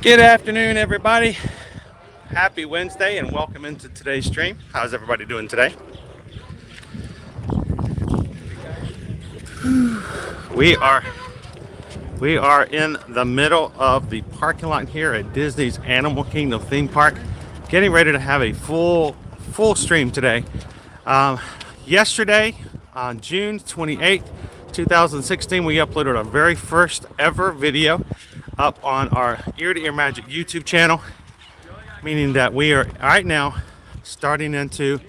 Good afternoon, everybody. Happy Wednesday and welcome into today's stream. How's everybody doing today? We are in the middle of the parking lot here at Disney's Animal Kingdom theme park, getting ready to have a full stream today. Yesterday, on June 28th, 2016, we uploaded our very first ever video up on our Ear to Ear Magic YouTube channel, meaning that we are right now starting into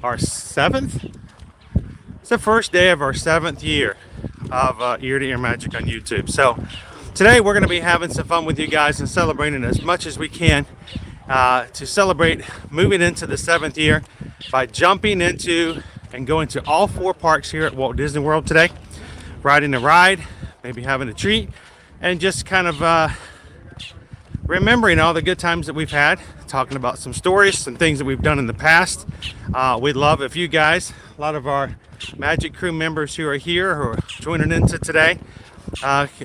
our seventh. It's the first day of our 7th year of Ear to Ear Magic on YouTube. So today we're going to be having some fun with you guys and celebrating as much as we can to celebrate moving into the 7th year by jumping into and going to all 4 parks here at Walt Disney World today, riding a ride, maybe having a treat, and just kind of remembering all the good times that we've had, talking about some stories, some things that we've done in the past. We'd love if you guys, a lot of our Magic Crew members who are here, who are joining into today,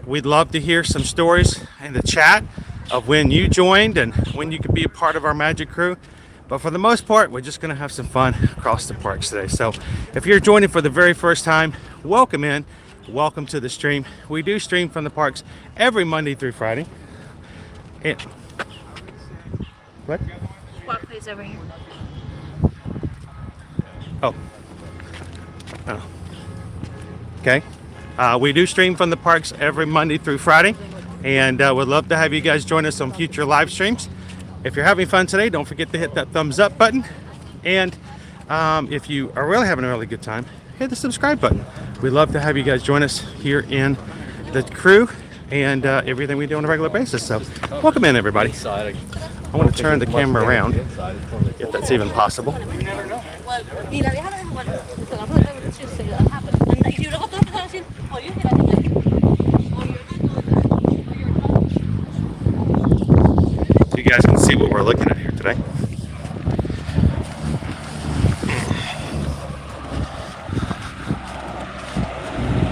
we'd love to hear some stories in the chat of when you joined and when you could be a part of our Magic Crew. But for the most part, we're just going to have some fun across the parks today. So if you're joining for the very first time, welcome in. Welcome to the stream. We do stream from the parks every Monday through Friday. What? Walk please over here. Oh. Okay. We do stream from the parks every Monday through Friday, and would love to have you guys join us on future live streams. If you're having fun today, don't forget to hit that thumbs up button, and if you are really having a really good time, hit the subscribe button. We'd love to have you guys join us here in the crew and everything we do on a regular basis. So welcome in, everybody. I want to turn the camera around, if that's even possible. So you guys can see what we're looking at here today.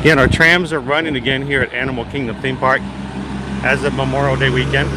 Again, our trams are running again here at Animal Kingdom theme park as of Memorial Day weekend.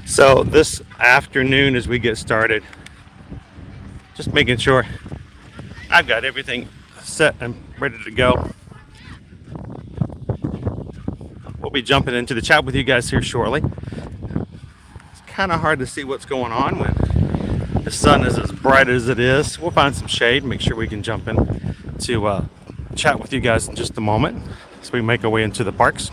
So this afternoon, as we get started, just making sure I've got everything set and ready to go. We'll be jumping into the chat with you guys here shortly. It's kind of hard to see what's going on when the sun is as bright as it is. We'll find some shade, make sure we can jump in to chat with you guys in just a moment as we make our way into the parks.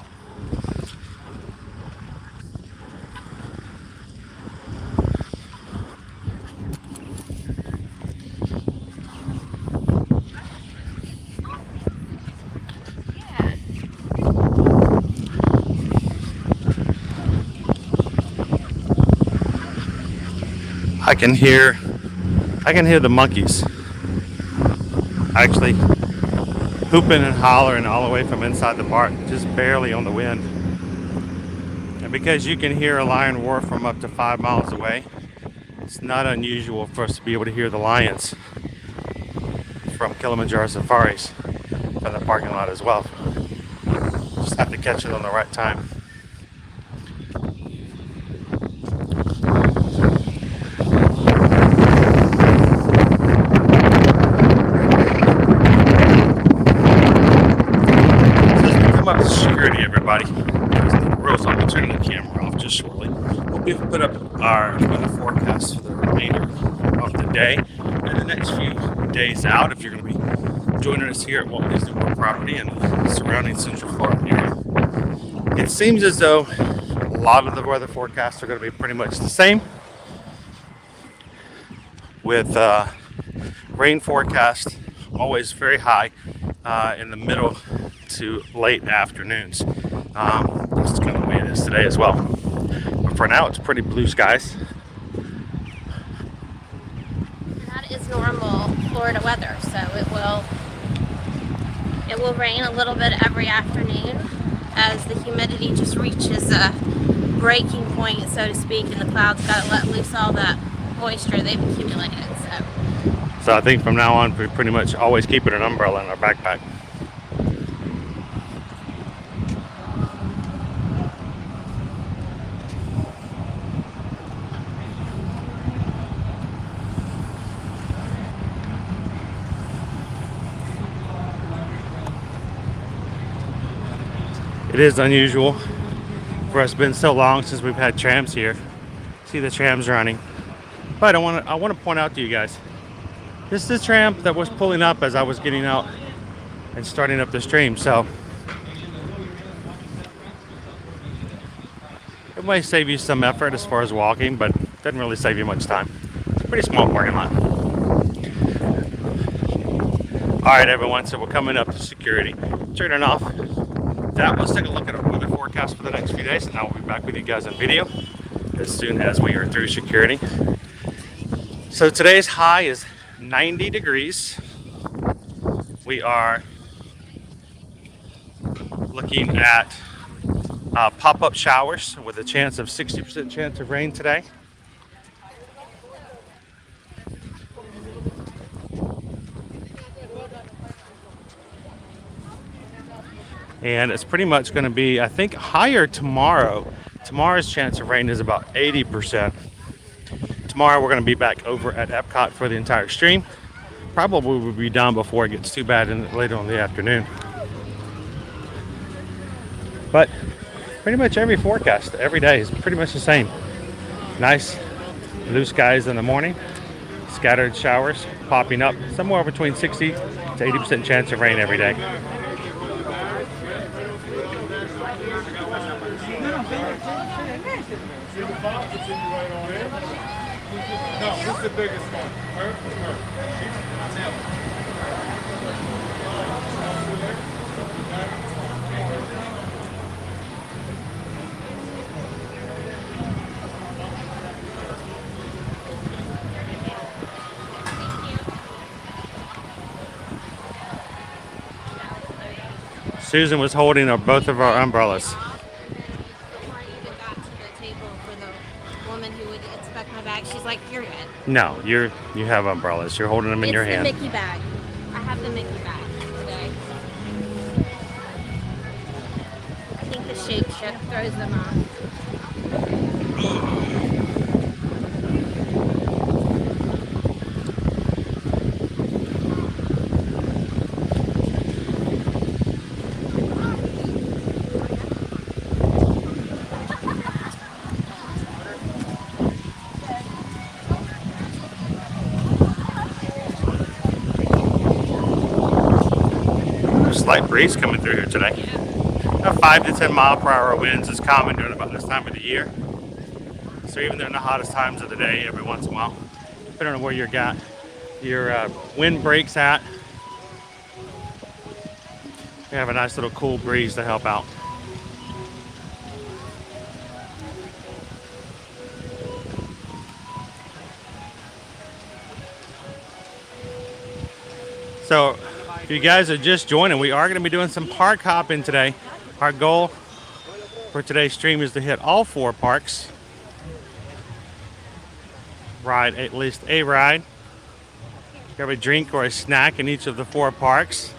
I can hear the monkeys actually hooping and hollering all the way from inside the park, just barely on the wind. And because you can hear a lion roar from up to 5 miles away, it's not unusual for us to be able to hear the lions from Kilimanjaro Safaris from the parking lot as well. Just have to catch it on the right time. Security, everybody. Rose, I'll be turning the camera off just shortly. We'll be able to put up our weather forecast for the remainder of the day and the next few days out if you're going to be joining us here at Walt Disney World property and the surrounding Central Florida area. It seems as though a lot of the weather forecasts are going to be pretty much the same, with Rain forecast always very high in the middle to late afternoons. This is kind of the way it is today as well. But for now, it's pretty blue skies. That is normal Florida weather, so it will rain a little bit every afternoon as the humidity just reaches a breaking point, so to speak, and the clouds got to let loose all that moisture they've accumulated. So I think from now on, we pretty much always keep an umbrella in our backpack. It is unusual for us. It's been so long since we've had trams here. See the trams running. But I want to point out to you guys, this is the tram that was pulling up as I was getting out and starting up the stream. So it might save you some effort as far as walking, but it doesn't really save you much time. It's a pretty small parking lot. All right, everyone, so we're coming up to security. Turning off that. Let's take a look at our weather forecast for the next few days, and I will be back with you guys on video as soon as we are through security. So today's high is 90 degrees. We are looking at pop-up showers with a chance of 60% chance of rain today. And it's pretty much going to be, I think, higher tomorrow. Tomorrow's chance of rain is about 80%. Tomorrow we're going to be back over at Epcot for the entire stream. Probably will be done before it gets too bad later on in the afternoon. But pretty much every forecast, every day is pretty much the same. Nice blue skies in the morning. Scattered showers popping up. Somewhere between 60 to 80% chance of rain every day. No, this is the biggest one. Susan was holding both of our umbrellas. She's like, you're good. No, you have umbrellas. You're holding them in your hand. It's the Mickey bag. I have the Mickey bag today. I think the shape shift throws them off. Light breeze coming through here today. About 5 to 10 mile per hour winds is common during about this time of the year. So even during the hottest times of the day, every once in a while, depending on where your wind breaks at, you have a nice little cool breeze to help out. So if you guys are just joining, we are going to be doing some park hopping today. Our goal for today's stream is to hit all 4 parks. Ride at least a ride. Grab a drink or a snack in each of the 4 parks.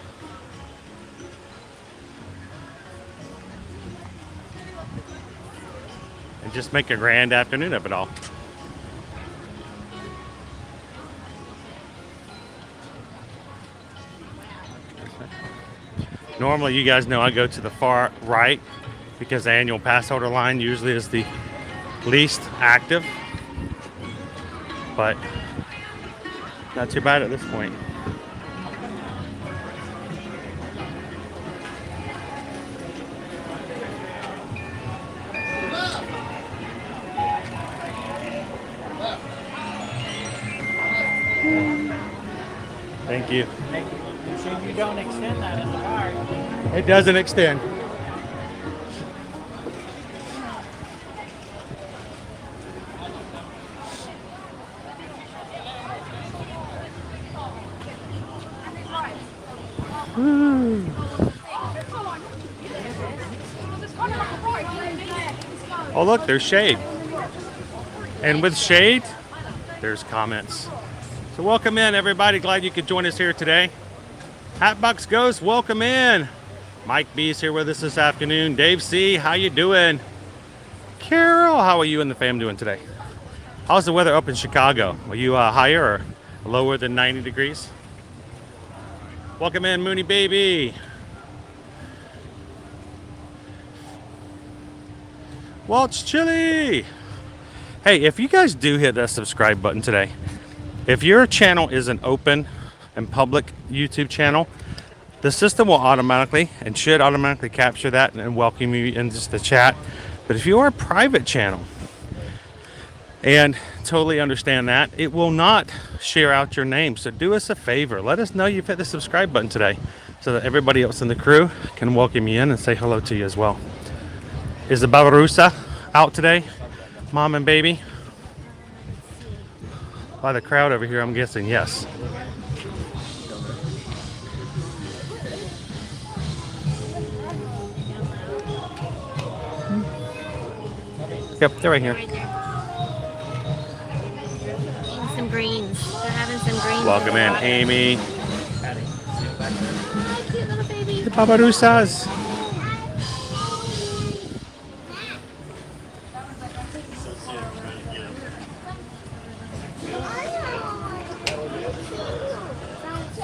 And just make a grand afternoon of it all. Normally, you guys know I go to the far right because the annual pass holder line usually is the least active, but not too bad at this point. Thank you. Make sure you don't extend that in the car. It doesn't extend. Oh look, there's shade. And with shade, there's comments. So welcome in everybody, glad you could join us here today. Hatbox Ghost, welcome in. Mike B's here with us this afternoon. Dave C, how you doing? Carol, how are you and the fam doing today? How's the weather up in Chicago? Are you higher or lower than 90 degrees? Welcome in, Mooney Baby. Walt's Chili. Hey, if you guys do hit that subscribe button today, if your channel is an open and public YouTube channel, the system will automatically and should automatically capture that and welcome you into the chat. But if you are a private channel, and totally understand that, it will not share out your name. So do us a favor, let us know you've hit the subscribe button today so that everybody else in the crew can welcome you in and say hello to you as well. Is the Barbarossa out today, mom and baby? By the crowd over here, I'm guessing yes. Yep, they're right here. Some greens. They're having some greens. Welcome in, Amy. Hi, cute little baby. The Barbarossas.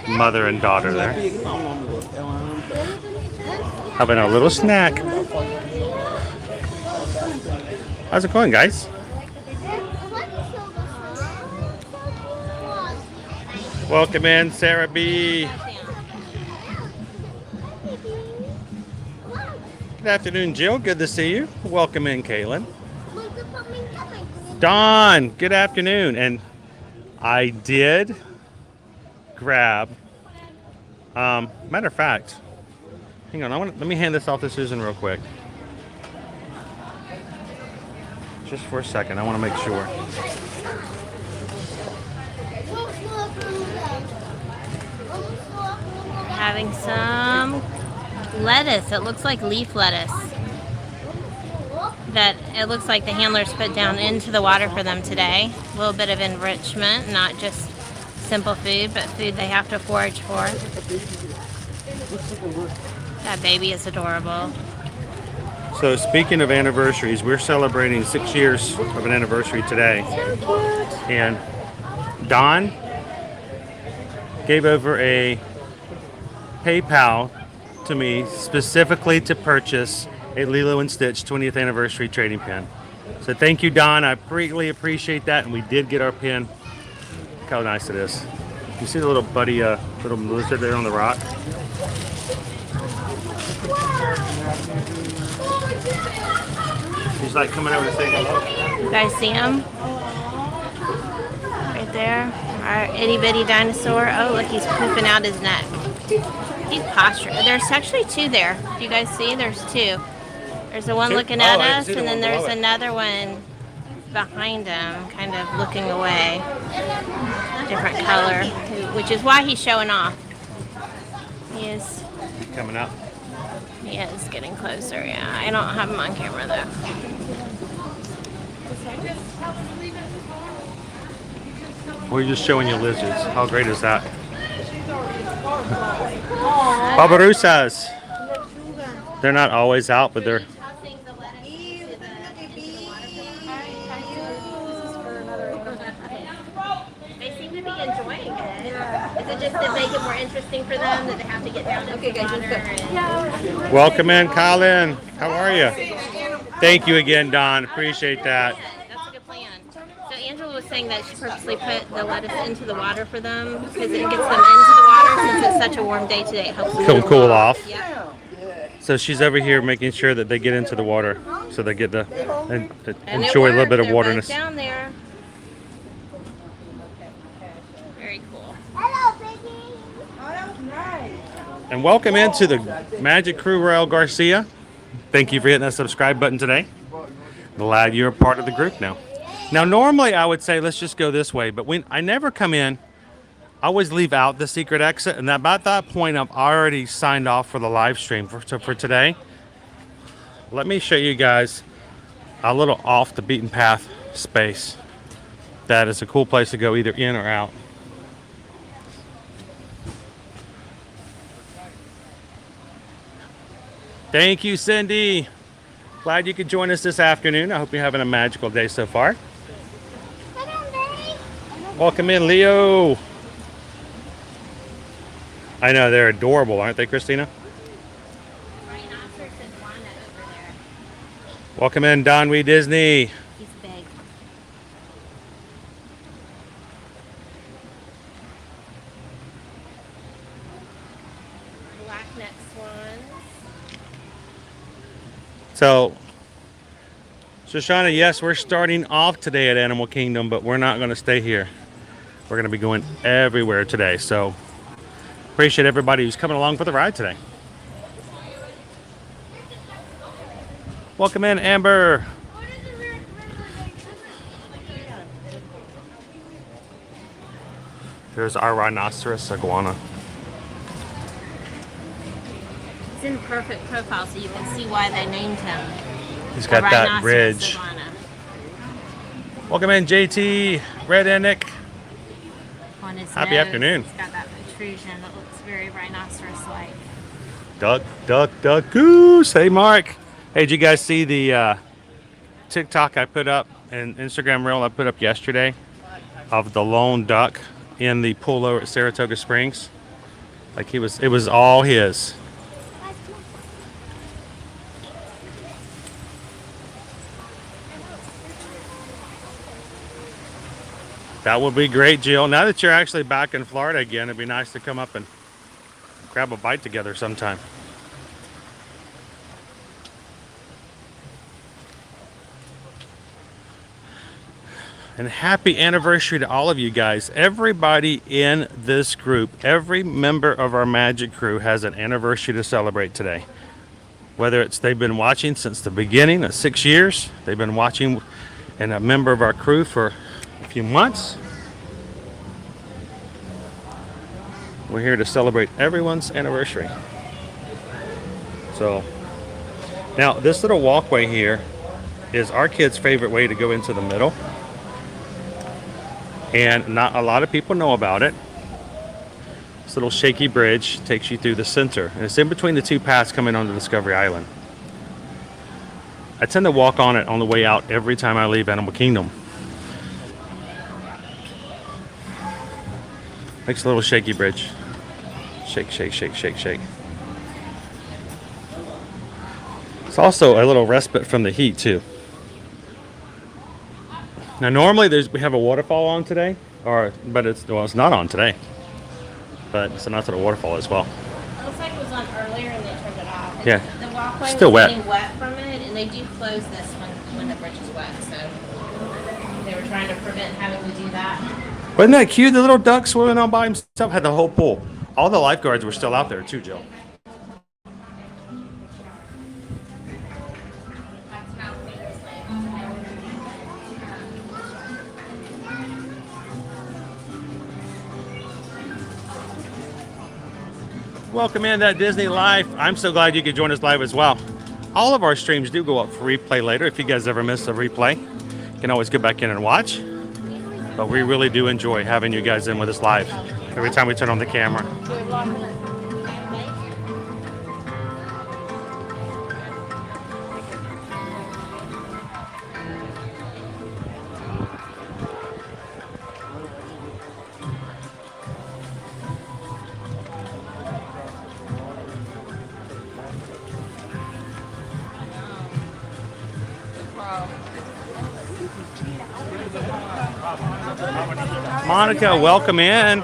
Mother and daughter there. Having a little snack. How's it going, guys? Welcome in, Sarah B. Good afternoon, Jill. Good to see you. Welcome in, Kaylin. Dawn, good afternoon. And I did grab, matter of fact, hang on, let me hand this off to Susan real quick. Just for a second, I want to make sure. Having some lettuce. It looks like leaf lettuce that it looks like the handlers put down into the water for them today. A little bit of enrichment, not just simple food, but food they have to forage for. That baby is adorable. So speaking of anniversaries, we're celebrating 6 years of an anniversary today. So cute. And Don gave over a PayPal to me specifically to purchase a Lilo and Stitch 20th anniversary trading pin. So thank you, Don. I greatly appreciate that. And we did get our pin. Look how nice it is. You see the little buddy, little lizard there on the rock? He's like coming over to say hello. You guys see him? Right there. Our itty bitty dinosaur. Oh, look, he's pooping out his neck. He's posturing. There's actually two there. Do you guys see? There's two. There's the one looking at us, and then there's another one behind him, kind of looking away. Different color, which is why he's showing off. He is. He's coming up. He is getting closer, yeah. I don't have him on camera, though. We're just showing you lizards. How great is that? Barbarossas. They're not always out, but they're... They seem to be enjoying it. Is it just to make it more interesting for them that they have to get down into the water? Welcome in, Colin. How are you? Thank you again, Don. Appreciate that. That's a good plan. So Angela was saying that she purposely put the lettuce into the water for them because it gets them into the water since it's such a warm day today. It helps them Cool off. Yeah. So she's over here making sure that they get into the water so they get to And enjoy a little worked. bit of They're waterness. both down there. Very cool. Hello, Piggy. And welcome into the Magic Crew Royal Garcia. Thank you for hitting that subscribe button today. Glad you're a part of the group now. Now, normally I would say let's just go this way, but when I never come in, I always leave out the secret exit, and about that point, I've already signed off for the live stream for today. Let me show you guys a little off the beaten path space. That is a cool place to go either in or out. Thank you, Cindy. Glad you could join us this afternoon. I hope you're having a magical day so far. Welcome in, Leo. I know, they're adorable, aren't they, Christina? Welcome in, Don Wee Disney. He's big. Black-neck swans. So, Shoshana, yes, we're starting off today at Animal Kingdom, but we're not going to stay here. We're going to be going everywhere today. So, appreciate everybody who's coming along for the ride today. Welcome in, Amber. Here's our rhinoceros iguana. It's in perfect profile, so you can see why they named him. He's got that ridge. Iguana. Welcome in, JT, Red and Nick. On his Happy nose, afternoon. He's got that protrusion that looks very rhinoceros-like. Duck, duck, duck, goose. Hey, Mark. Hey, did you guys see the TikTok I put up and Instagram reel I put up yesterday of the lone duck in the pool over at Saratoga Springs? Like it was all his. That would be great, Jill. Now that you're actually back in Florida again, it'd be nice to come up and grab a bite together sometime. And happy anniversary to all of you guys. Everybody in this group, every member of our Magic Crew has an anniversary to celebrate today. Whether it's they've been watching since the beginning of 6 years, they've been watching and a member of our crew for a few months. We're here to celebrate everyone's anniversary. So, now this little walkway here is our kids' favorite way to go into the middle. And not a lot of people know about it. This little shaky bridge takes you through the center, and it's in between the two paths coming onto Discovery Island. I tend to walk on it on the way out every time I leave Animal Kingdom. Makes a little shaky bridge. Shake, shake, shake, shake, shake. It's also a little respite from the heat too. Now normally we have a waterfall on today, but it's not on today. But it's a nice little waterfall as well. It looks like it was on earlier and they turned it off. Yeah. The walkway Still was wet. getting wet from it, and they do close this when the bridge is wet. So they were trying to prevent having to do that. Wasn't that cute? The little duck swimming on by himself had the whole pool. All the lifeguards were still out there too, Jill. Welcome in that Disney Life. I'm so glad you could join us live as well. All of our streams do go up for replay later. If you guys ever miss a replay, you can always go back in and watch. But we really do enjoy having you guys in with us live every time we turn on the camera. Monica, welcome in.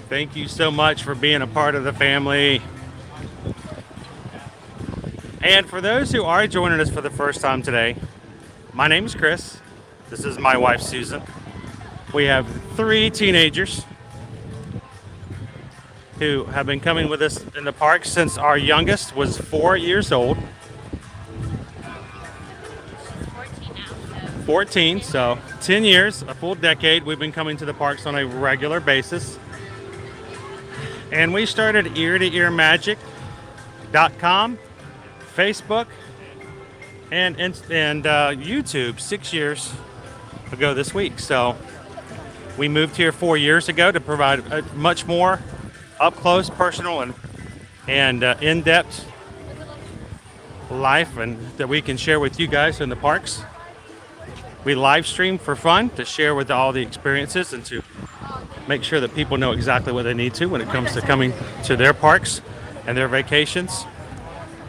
Thank you so much for being a part of the family. And for those who are joining us for the first time today, my name is Chris. This is my wife, Susan. We have 3 teenagers who have been coming with us in the park since our youngest was 4 years old. 14, so 10 years, a full decade, we've been coming to the parks on a regular basis. And we started ear-to-ear-magic.com, Facebook, and YouTube 6 years ago this week. So we moved here 4 years ago to provide a much more up-close, personal, and in-depth life and that we can share with you guys in the parks. We live stream for fun to share with all the experiences and to make sure that people know exactly what they need to when it comes to coming to their parks and their vacations.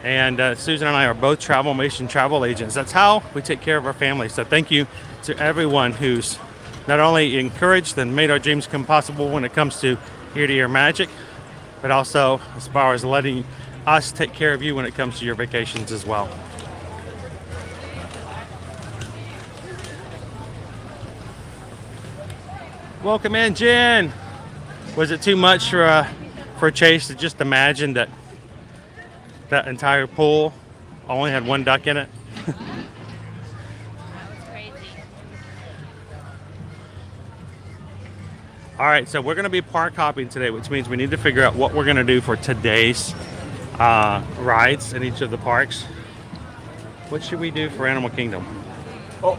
And Susan and I are both travel agents. That's how we take care of our family. So thank you to everyone who's not only encouraged and made our dreams come possible when it comes to ear-to-ear magic, but also as far as letting us take care of you when it comes to your vacations as well. Welcome in, Jen. Was it too much for Chase to just imagine that entire pool only had 1 duck in it? That was crazy. All right, so we're going to be park hopping today, which means we need to figure out what we're going to do for today's rides in each of the parks. What should we do for Animal Kingdom? Oh.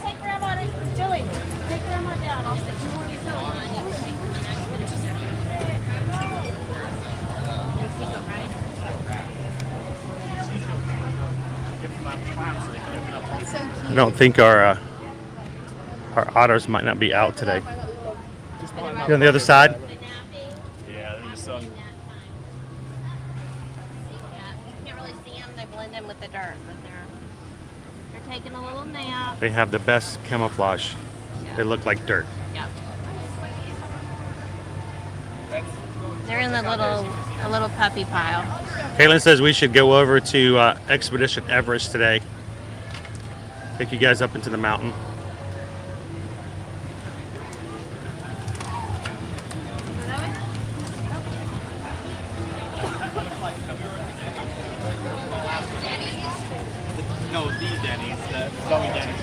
Take Grandma to Julie. Take Grandma down. I'll sit you on I don't think our otters might not be out today. You on the other side? Yeah, they're just so. You can't really see them. They blend in with the dirt, but they're taking a little nap. They have the best camouflage. They look like dirt. Yep. They're in a little puppy pile. Caitlin says we should go over to Expedition Everest today. Take you guys up into the mountain. No, these Denny's, the Zoe Denny's.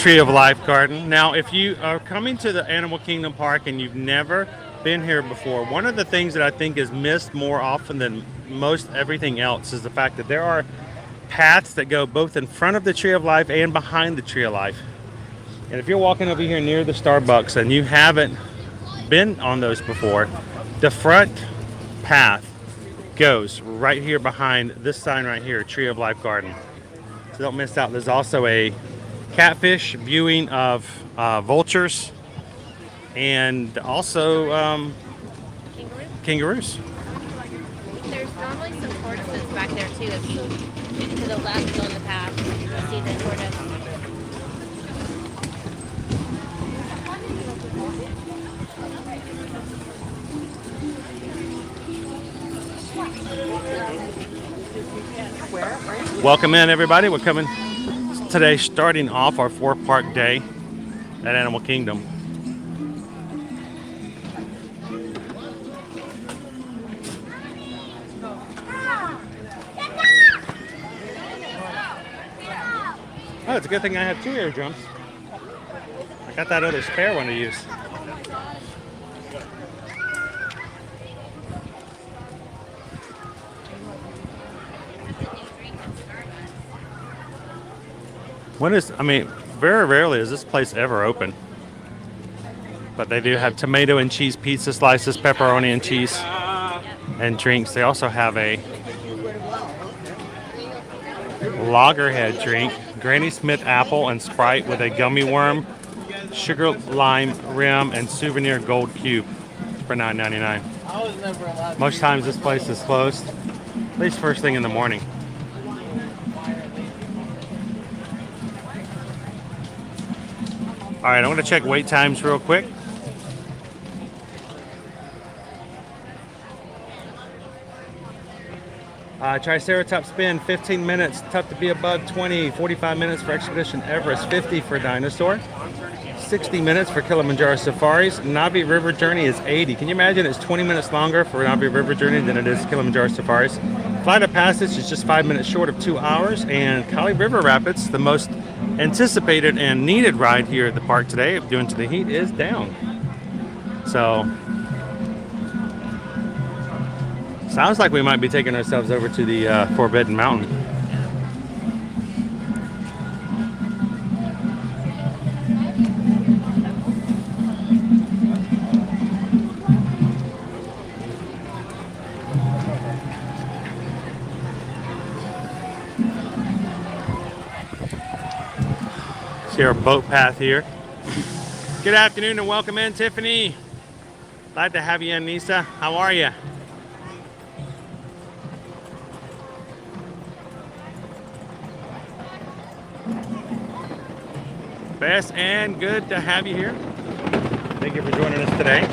Tree of Life Garden. Now, if you are coming to the Animal Kingdom Park and you've never been here before, one of the things that I think is missed more often than most everything else is the fact that there are paths that go both in front of the Tree of Life and behind the Tree of Life. And if you're walking over here near the Starbucks and you haven't been on those before, the front path goes right here behind this sign right here, Tree of Life Garden. So don't miss out. There's also a catfish viewing of vultures and also kangaroos. There's normally some tortoises back there too. If you get to the left on the path, you'll see the tortoise. Welcome in, everybody. We're coming today, starting off our 4-park day at Animal Kingdom. Oh, it's a good thing I have 2 air jumps. I got that other spare one to use. Very rarely is this place ever open. But they do have tomato and cheese pizza slices, pepperoni and cheese, and drinks. They also have a Loggerhead drink, Granny Smith apple and Sprite with a gummy worm, sugar lime rim, and souvenir gold cube for $9.99. Most times this place is closed, at least first thing in the morning. All right, I'm going to check wait times real quick. Triceratops spin, 15 minutes. Tough to be above 20. 45 minutes for Expedition Everest. 50 for Dinosaur. 60 minutes for Kilimanjaro Safaris. Navi River Journey is 80. Can you imagine it's 20 minutes longer for Navi River Journey than it is Kilimanjaro Safaris? Flight of Passage is just 5 minutes short of 2 hours. And Kali River Rapids, the most anticipated and needed ride here at the park today, due to the heat, is down. So, sounds like we might be taking ourselves over to the Forbidden Mountain. See our boat path here. Good afternoon and welcome in, Tiffany. Glad to have you in, Nisa. How are you? Best and good to have you here. Thank you for joining us today.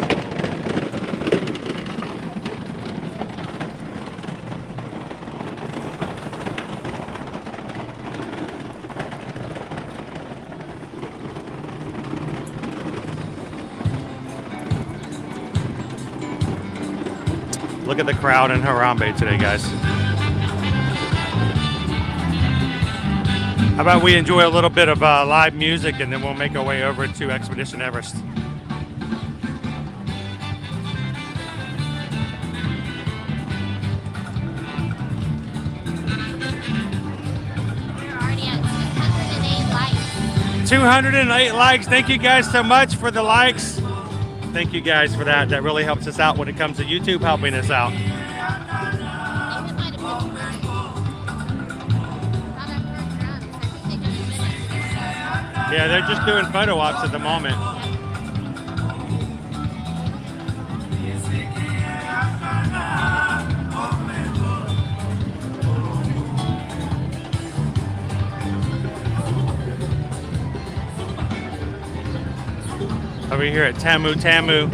Look at the crowd in Harambe today, guys. How about we enjoy a little bit of live music and then we'll make our way over to Expedition Everest. We're already at 208 likes. 208 likes. Thank you guys so much for the likes. Thank you guys for that. That really helps us out when it comes to YouTube helping us out. Yeah, they're just doing photo ops at the moment. Over here at Tamu Tamu.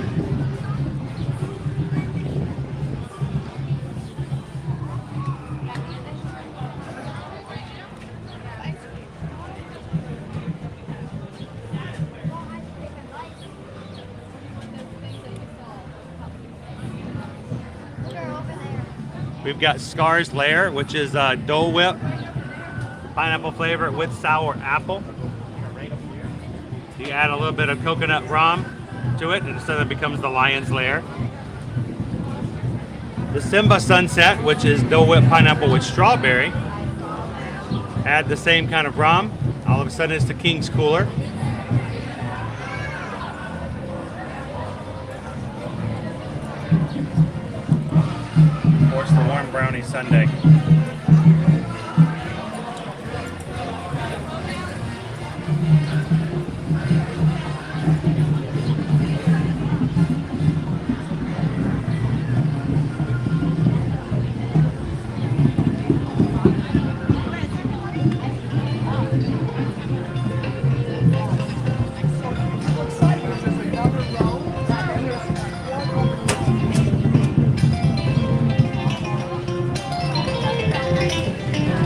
We've got Scar's Lair, which is Dole Whip, pineapple flavor with sour apple. You add a little bit of coconut rum to it, and so it becomes the Lion's Lair. The Simba Sunset, which is Dole Whip pineapple with strawberry. Add the same kind of rum. All of a sudden, it's the King's Cooler. Of course, the warm brownie sundae.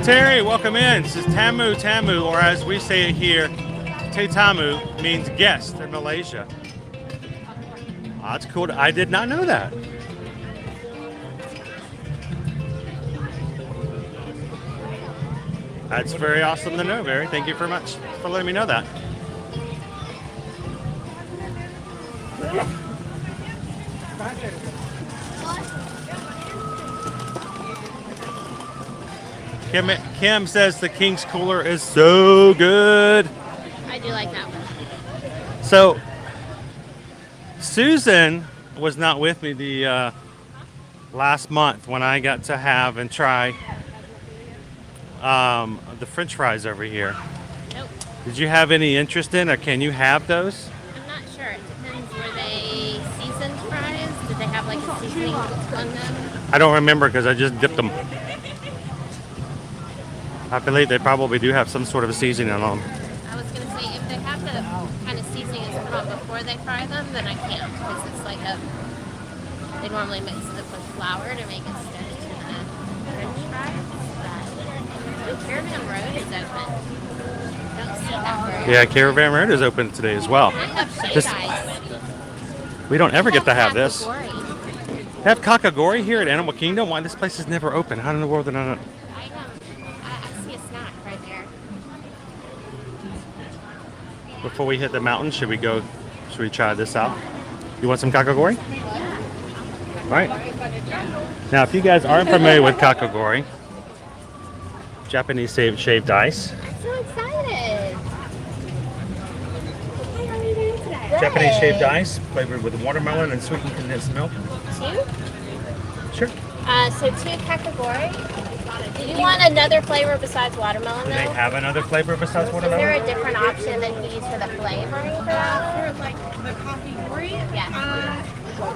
Terry, welcome in. This is Tamu Tamu, or as we say it here, Te Tamu means guest in Malaysia. Oh, that's cool. I did not know that. That's very awesome to know, Barry. Thank you very much for letting me know that. Kim says the King's Cooler is so good. I do like that one. So, Susan was not with me the last month when I got to have and try the French fries over here. Nope. Did you have any interest in, or can you have those? I'm not sure. It depends. Were they seasoned fries? Did they have like a seasoning on them? I don't remember because I just dipped them. I believe they probably do have some sort of seasoning on them. I was going to say, if they have the kind of seasoning them on before they fry them, then I can't because it's like they normally mix it with flour to make it stick to the French fries. But Caravan Road is open. Don't see that very Yeah, Caravan Road is open today as well. I have shaved This- ice. We don't ever get to have this. Kakagori. They have Kakagori here at Animal Kingdom. Why this place is never open? How in the world did I not? I see a snack right there. Before we hit the mountain, should we try this out? You want some Kakagori? All right. Now, if you guys aren't familiar with Kakagori, Japanese shaved ice. I'm so excited. Japanese shaved ice flavored with watermelon and sweetened condensed milk. Two? Sure. So 2 Kakagori. Do you want another flavor besides watermelon Do though? they have another flavor besides Is there watermelon? a different option that you use for the flavoring for that? For like the coffee gory? Yeah.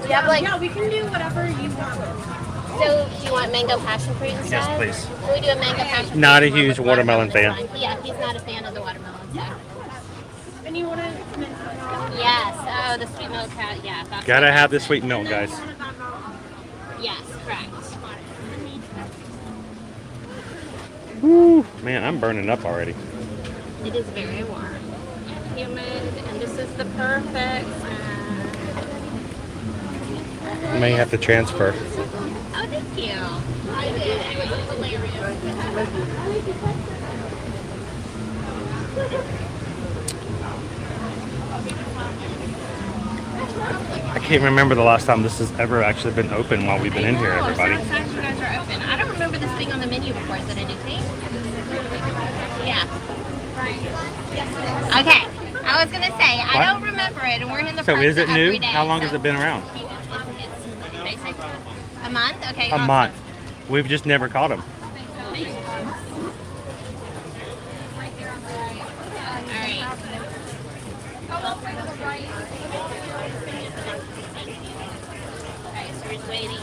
Do you have like, Yeah, we can do whatever you want. so do you want mango passion fruit instead? Yes, please. Can we do a mango passion fruit? Not a one huge with watermelon fan. That's fine. Yeah, he's not a fan of the watermelon. So. And you want to Yes. Oh, the sweet milk cat. Yeah. That's Gotta have the sweet milk, guys. Yes, correct. Woo, man, I'm burning up already. It is very warm and humid, and this is the perfect. I may have to transfer. Oh, thank you. I can't remember the last time this has ever actually been open while we've been in here, Oh, everybody. so excited you guys are open. I don't remember this being on the menu before. Is it a new thing? Yeah. Okay. I was gonna say I What? don't remember it, and we're in the So front is it new? every day, How long so has it been around? It's basic. A month? Okay. A awesome. month. We've just never caught them. All right. Okay, so we're just waiting.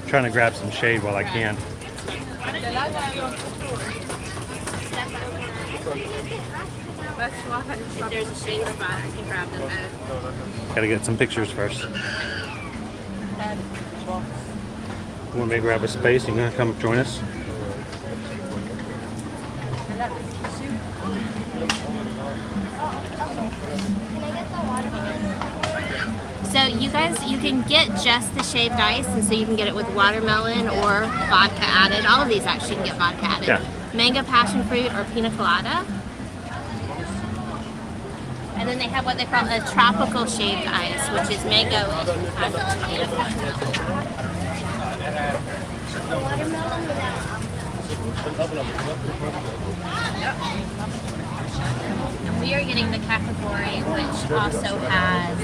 Trying to grab some shade while I can. If there's a shade spot, I can grab them both. Gotta get some pictures first. You want me to grab a space? You gonna come join us? So you guys, you can get just the shaved ice, and so you can get it with watermelon or vodka added. All of these actually can get vodka added. Yeah. Mango passion fruit or pina colada. And then they have what they call a tropical shaved ice, which is mango and pina colada. And we are getting the Kakagori, which also has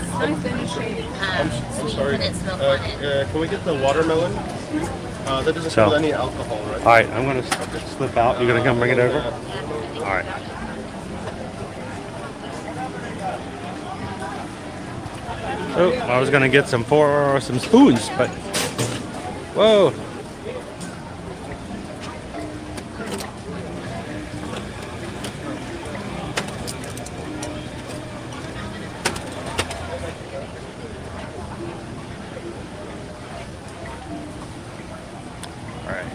sweet condensed milk on it. Can we get the watermelon? That doesn't So- have any alcohol, right? All right, I'm gonna slip out. You're gonna come bring it over? All right. Oh, I was gonna get some spoons, but whoa. All right.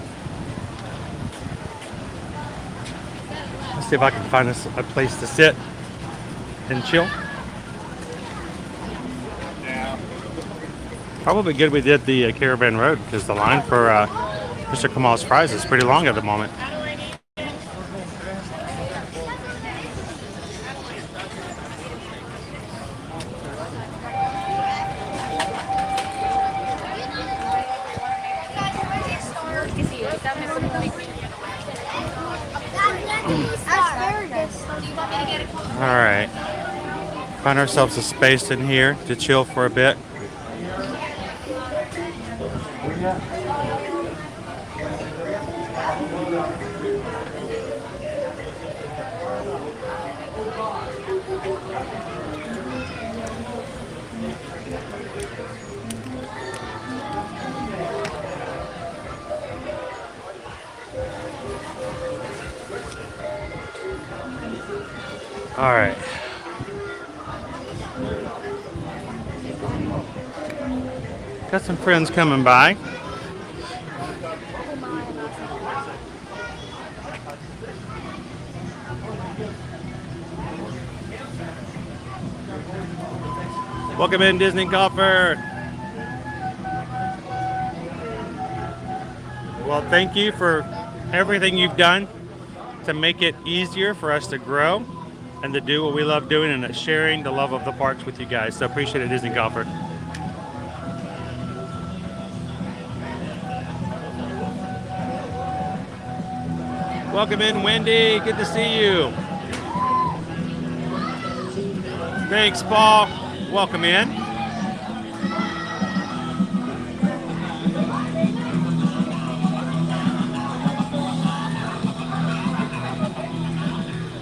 Let's see if I can find us a place to sit and chill. Probably good we did the Caravan Road because the line for Mr. Kamal's fries is pretty long at the moment. All right. Find ourselves a space in here to chill for a bit. All right. Got some friends coming by. Welcome in, Disney golfer. Well, thank you for everything you've done to make it easier for us to grow and to do what we love doing, and it's sharing the love of the parks with you guys. So appreciate it, Disney golfer. Welcome in, Wendy. Good to see you. Thanks, Paul. Welcome in.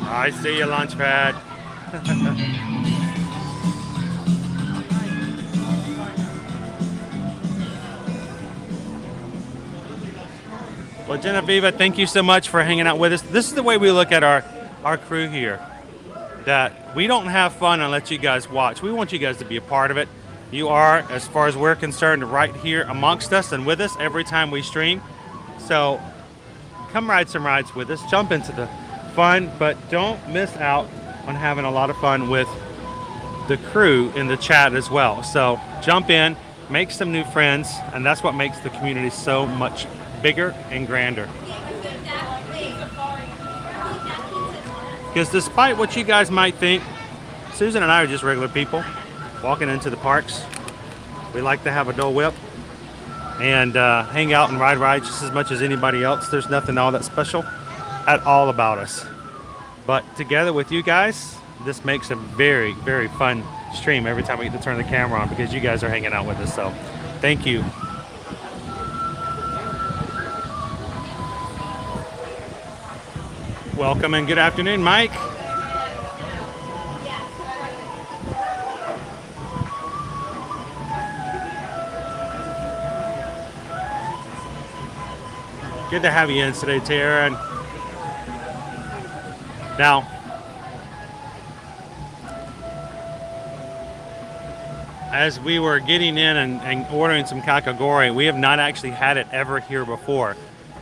I see you, Launchpad. Well, Genevieve, thank you so much for hanging out with us. This is the way we look at our crew here. That we don't have fun unless you guys watch. We want you guys to be a part of it. You are, as far as we're concerned, right here amongst us and with us every time we stream. So come ride some rides with us. Jump into the fun, but don't miss out on having a lot of fun with the crew in the chat as well. So jump in, make some new friends, and that's what makes the community so much bigger and grander. Because despite what you guys might think, Susan and I are just regular people walking into the parks. We like to have a Dole Whip and hang out and ride rides just as much as anybody else. There's nothing all that special at all about us. But together with you guys, this makes a very, very fun stream every time we get to turn the camera on, because you guys are hanging out with us. So thank you. Welcome and good afternoon, Mike. Good to have you in today, Tara. Now, as we were getting in and ordering some kakagori, we have not actually had it ever here before.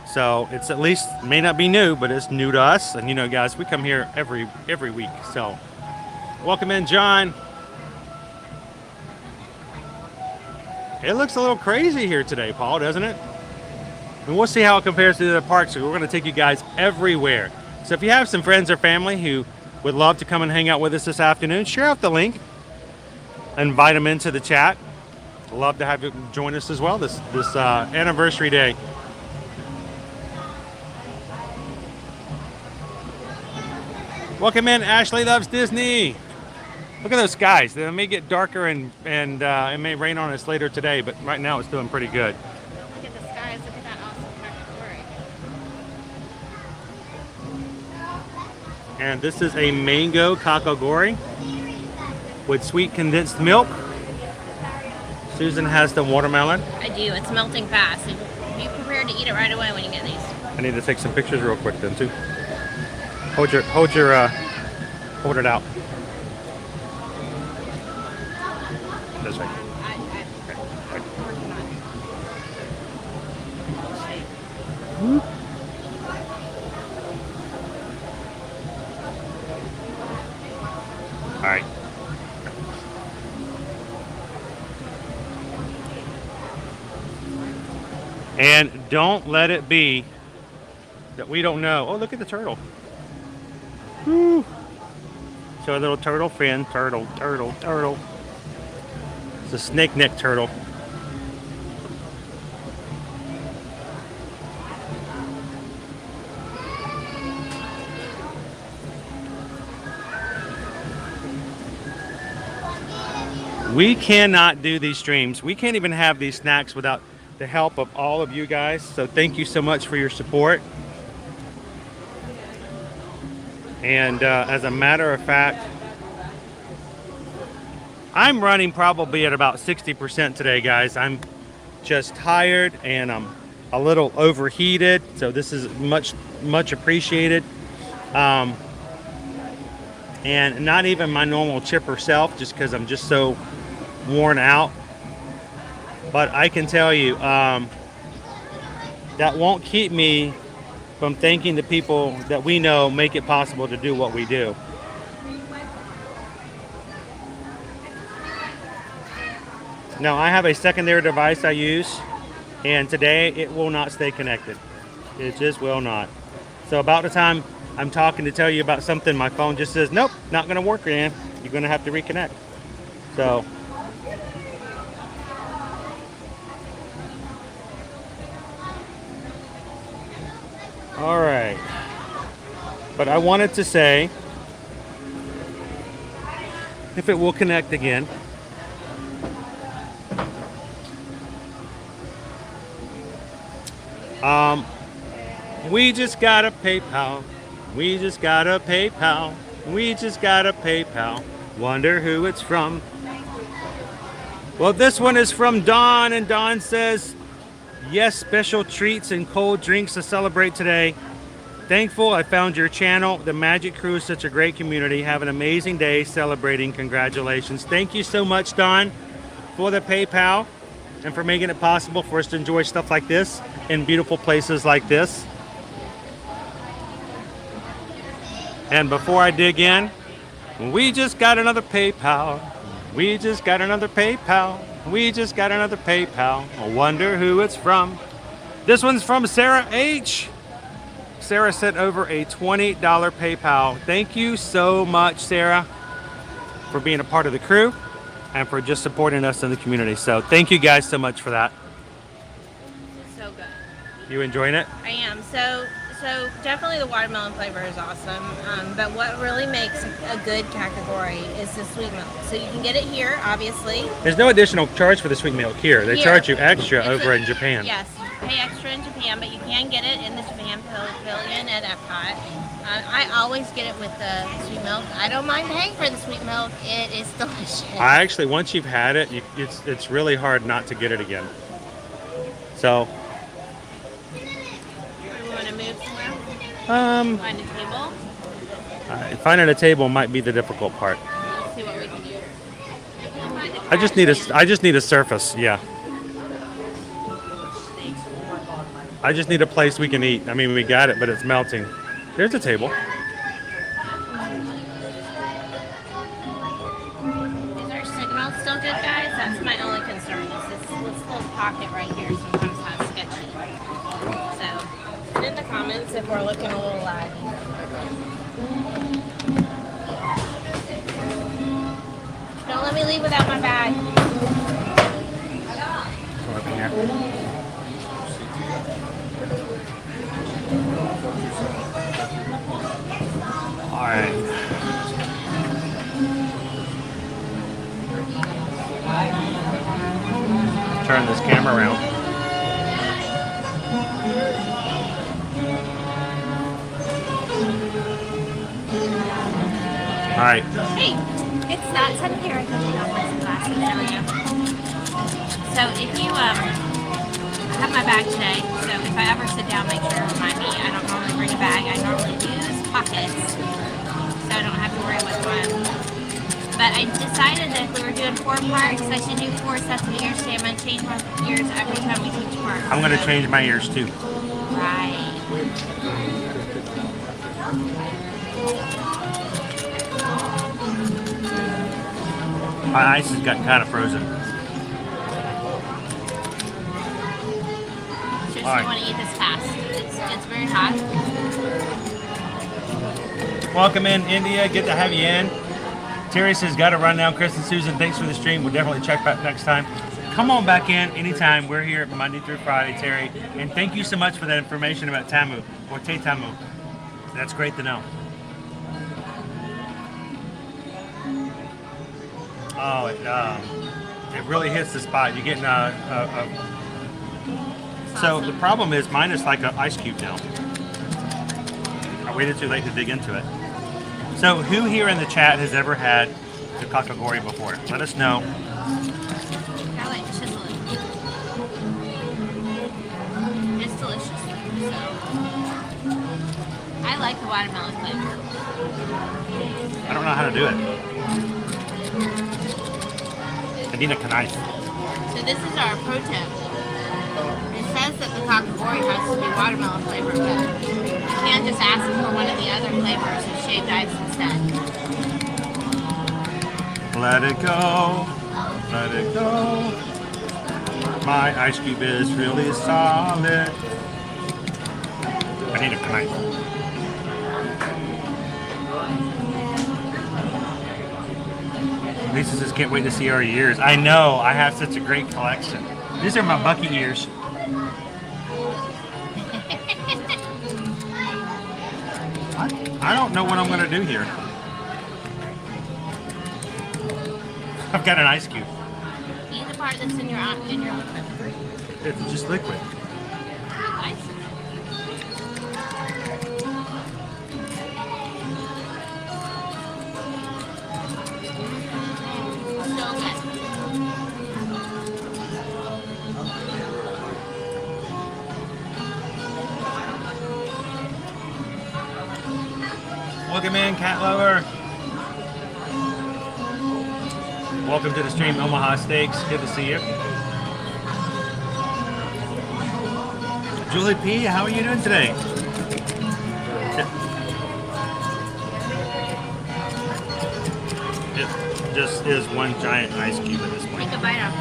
So it's at least, may not be new, but it's new to us. And you know, guys, we come here every week. So welcome in, John. It looks a little crazy here today, Paul, doesn't it? And we'll see how it compares to the other parks. So we're going to take you guys everywhere. So if you have some friends or family who would love to come and hang out with us this afternoon, share out the link. Invite them into the chat. Love to have you join us as well this anniversary day. Welcome in, Ashley Loves Disney. Look at those skies. They may get darker and it may rain on us later today, but right now it's doing pretty good. Look at the skies. Look at that awesome kakagori. And this is a mango kakagori with sweet condensed milk. Susan has the watermelon. I do. It's melting fast. Be prepared to eat it right away when you get these. I need to take some pictures real quick then too. Hold it out. This way. All right. And don't let it be that we don't know. Oh, look at the turtle. Woo. So a little turtle friend, turtle. It's a snake neck turtle. We cannot do these streams. We can't even have these snacks without the help of all of you guys. So thank you so much for your support. And as a matter of fact, I'm running probably at about 60% today, guys. I'm just tired and I'm a little overheated. So this is much appreciated. And not even my normal chipper self, just because I'm just so worn out. But I can tell you, that won't keep me from thanking the people that we know make it possible to do what we do. Now, I have a secondary device I use, and today it will not stay connected. It just will not. So about the time I'm talking to tell you about something, my phone just says, nope, not gonna work again. You're gonna have to reconnect. So, all right. But I wanted to say, if it will connect again. We just got a PayPal. We just got a PayPal. We just got a PayPal. Wonder who it's from. Well, this one is from Dawn, and Dawn says, yes, special treats and cold drinks to celebrate today. Thankful I found your channel. The Magic Crew is such a great community. Have an amazing day celebrating. Congratulations. Thank you so much, Dawn, for the PayPal and for making it possible for us to enjoy stuff like this in beautiful places like this. And before I dig in, we just got another PayPal. We just got another PayPal. We just got another PayPal. I wonder who it's from. This one's from Sarah H. Sarah sent over a $20 PayPal. Thank you so much, Sarah, for being a part of the crew and for just supporting us in the community. So thank you guys so much for that. So good. You enjoying it? I am. So definitely the watermelon flavor is awesome. But what really makes a good category is the sweet milk. So you can get it here, obviously. There's no additional charge for the sweet milk here. They charge you extra over in Japan. Yes, you pay extra in Japan, but you can get it in the Japan Pavilion at Epcot. I always get it with the sweet milk. I don't mind paying for the sweet milk. It is delicious. I actually, once you've had it, it's really hard not to get it again. So. Do we want to move somewhere? Find a table? Finding a table might be the difficult part. Let's see what we can do. I just need a surface, yeah. I just need a place we can eat. I mean, we got it, but it's melting. There's a table. Is our signal still good, guys? That's my only concern. Is this little pocket right here sometimes has sketchy. So, put in the comments if we're looking a little laggy. Don't let me leave without my bag. Up in here. All right. Turn this camera around. All right. Hey, it's that time of year I can take off my sunglasses. There we go. So if you I have my bag today, so if I ever sit down, make sure to remind me. I don't normally bring a bag. I normally use pockets, so I don't have to worry which one. But I decided that if we were doing 4 parks, I should do 4 sets of ears today. I'm going to change my ears every time we teach park. I'm going to change my ears too. Right. My ice has got kind of frozen. Sure, All right. you want to eat this fast. It's very hot. Welcome in, India. Good to have you in. Terry says, got to run now. Chris and Susan, thanks for the stream. We'll definitely check back next time. Come on back in anytime. We're here Monday through Friday, Terry. And thank you so much for that information about Tamu, or Te Tamu. That's great to know. Oh, it really hits the spot. You're getting So the problem is mine is like an ice cube now. I waited too late to dig into it. So who here in the chat has ever had the kakagori before? Let us know. I like chiseling. It's delicious. So, I like the watermelon flavor. I don't know how to do it. I need a knife. So this is our pro tip. It says that the kakagori has to be watermelon flavored, but you can just ask for one of the other flavors of shaved ice instead. Let it go. Let it go. My ice cube is really solid. I need a knife. Lisa says, can't wait to see our ears. I know, I have such a great collection. These are my Bucky ears. I don't know what I'm gonna do here. I've got an ice cube. Eat the part that's in your liquid. It's just liquid. Ice. So good. Welcome in, cat lover. Welcome to the stream, Omaha Steaks. Good to see you. Julie P, how are you doing today? It just is one giant ice cube at this point. Take a bite off.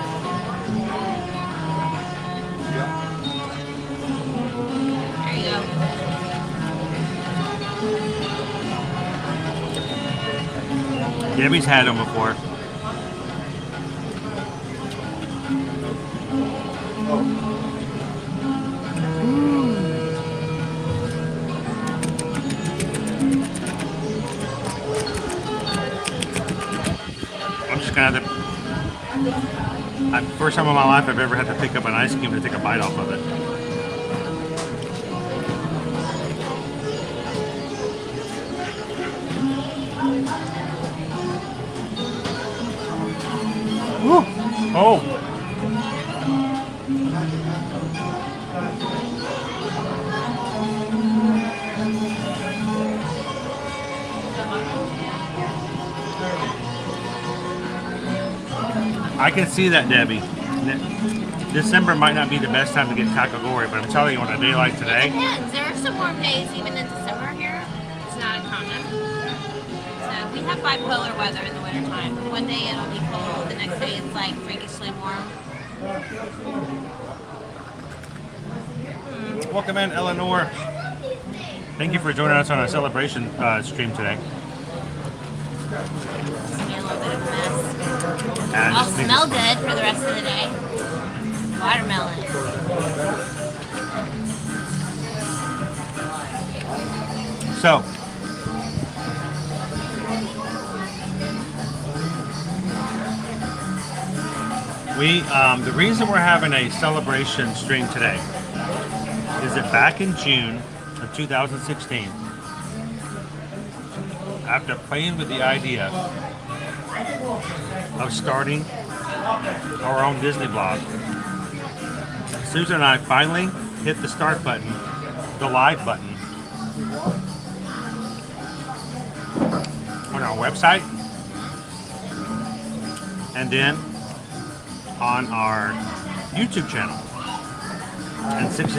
There you go. Debbie's had them before. I'm just gonna have to. First time in my life I've ever had to pick up an ice cube to take a bite off of it. Woo. Oh. I can see that, Debbie. December might not be the best time to get kakagori, but I'm telling you, on a day like today. It depends. There are some warm days even in December here. It's not uncommon. So we have bipolar weather in the wintertime. One day it'll be cold, the next day it's like freakishly warm. Welcome in, Eleanor. Thank you for joining us on our celebration stream today. It's gonna be a little bit of a mess. And I'll smell good for the rest of the day. Watermelon. So, the reason we're having a celebration stream today is that back in June of 2016, after playing with the idea of starting our own Disney blog, Susan and I finally hit the start button, the live button, on our website, and then on our YouTube channel. And 6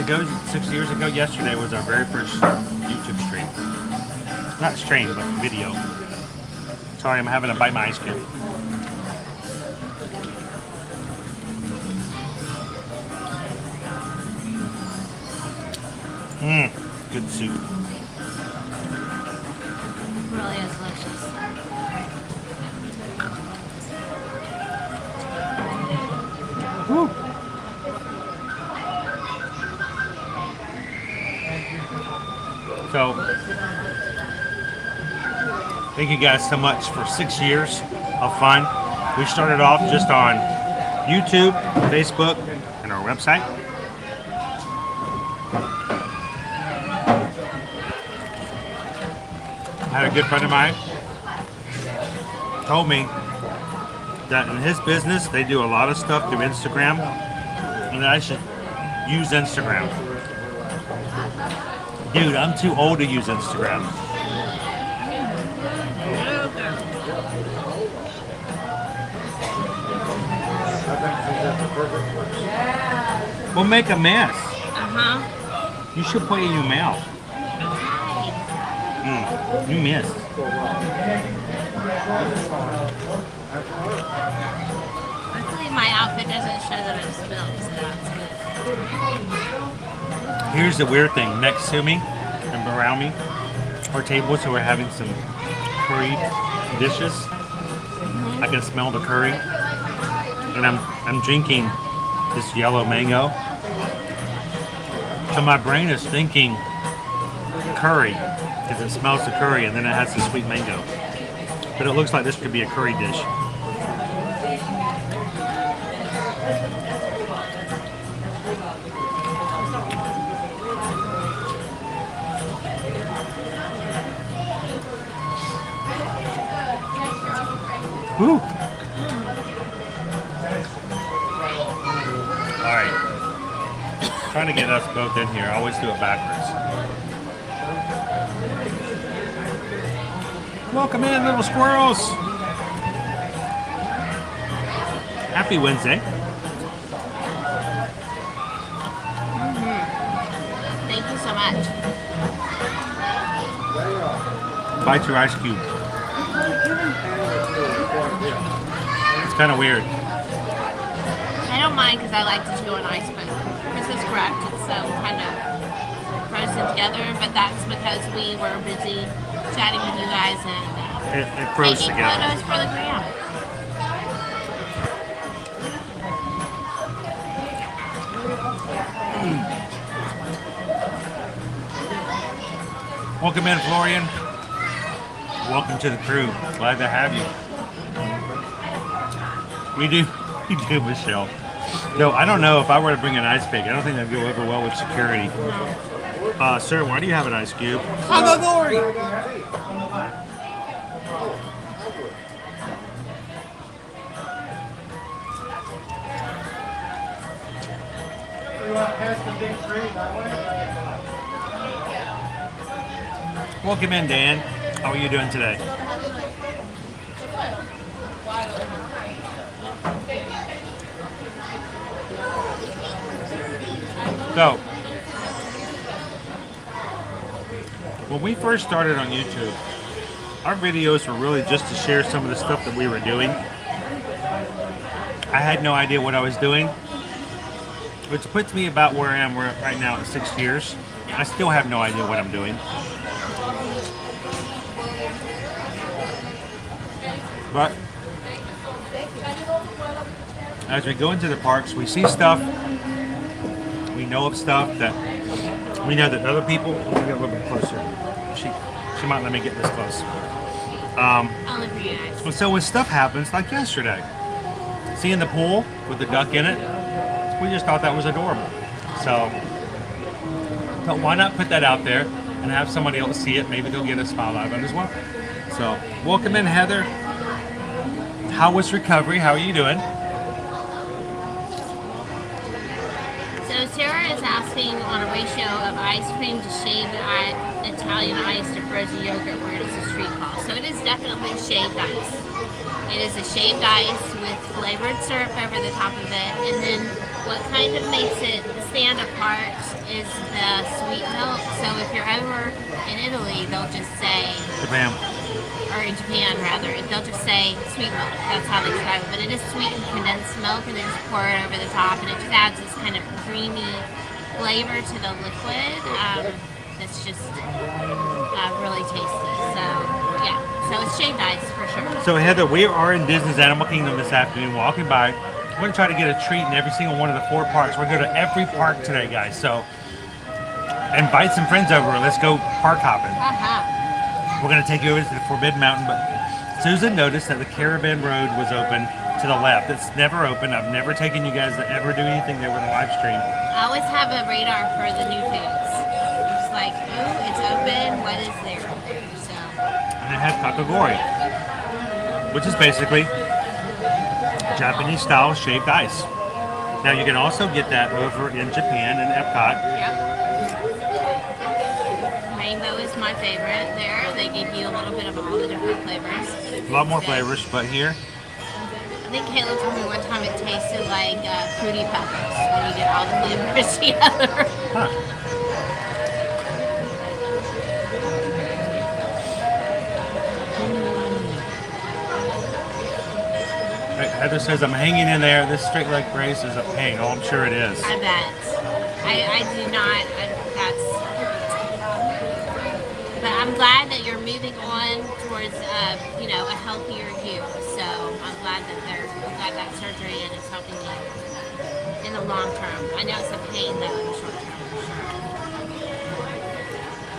years ago yesterday was our very first YouTube stream. Not stream, but video. Sorry, I'm having to bite my ice cream. Good soup. Really is delicious. Woo. So, thank you guys so much for 6 years of fun. We started off just on YouTube, Facebook, and our website. I had a good friend of mine told me that in his business they do a lot of stuff through Instagram and that I should use Instagram. Dude, I'm too old to use Instagram. We'll make a mess. Uh-huh. You should put it in your mouth. You missed. Luckily, my outfit doesn't show that I'm spilled, so that's good. Here's the weird thing. Next to me and around me are tables who are having some curry dishes. I can smell the curry. And I'm drinking this yellow mango. So my brain is thinking curry because it smells the curry and then it has the sweet mango. But it looks like this could be a curry dish. Woo! Alright. Trying to get us both in here. I always do it backwards. Welcome in, little squirrels! Happy Wednesday. Thank you so much. Bite your ice cube. It's kind of weird. I don't mind because I like to chew on ice, but Chris is correct. It's kind of frozen together, but that's because we were busy chatting with you guys and It froze taking together. photos for the gram. Welcome in, Florian. Welcome to the crew. Glad to have you. We do, Michelle. No, I don't know if I were to bring an ice pick. I don't think that'd go over well with security. Sir, why do you have an ice cube? Glory! Welcome in, Dan. How are you doing today? So, when we first started on YouTube, our videos were really just to share some of the stuff that we were doing. I had no idea what I was doing, which puts me about where I am right now at 6 years. I still have no idea what I'm doing. But as we go into the parks, we see stuff. We know of stuff that we know that other people. Let me get a little bit closer. She might let me get this close. Only for you guys. So when stuff happens, like yesterday, seeing the pool with the duck in it, we just thought that was adorable. So, but why not put that out there and have somebody else see it? Maybe they'll get a smile out of it as well. So, welcome in, Heather. How was recovery? How are you doing? So Sarah is asking on a ratio of ice cream to shaved Italian ice to frozen yogurt, where does the street fall? So it is definitely shaved ice. It is a shaved ice with flavored syrup over the top of it, and then what kind of makes it stand apart is the sweet milk. So if you're over in Italy, they'll just say, Japan. or in Japan rather, they'll just say sweet milk. That's how they describe it. But it is sweetened condensed milk, and they just pour it over the top, and it just adds this kind of creamy flavor to the liquid. That's just really tasty. So yeah, so it's shaved ice for sure. So Heather, we are in Disney's Animal Kingdom this afternoon, walking by. We're going to try to get a treat in every single one of the 4 parks. We're going to go to every park today, guys. So invite some friends over. Let's go park hopping. We're going to take you over to the Forbidden Mountain, but Susan noticed that the Caravan Road was open to the left. It's never open. I've never taken you guys to ever do anything there with a live stream. I always have a radar for the new foods. It's like, oh, it's open. What is there? So. And it has kakagori, which is basically Japanese-style shaved ice. Now you can also get that over in Japan in Epcot. Yep. Rainbow is my favorite there. They give you a little bit of all the different flavors. A lot more flavors, but here I think Caleb told me one time it tasted like Fruity Pebbles when you get all the flavors together. Huh. Heather says, I'm hanging in there. This straight leg brace is a pain. Oh, I'm sure it is. I bet. I do not. But I'm glad that you're moving on towards, you know, a healthier you. So I'm glad that you got that surgery and it's helping you in the long term. I know it's a pain though in the short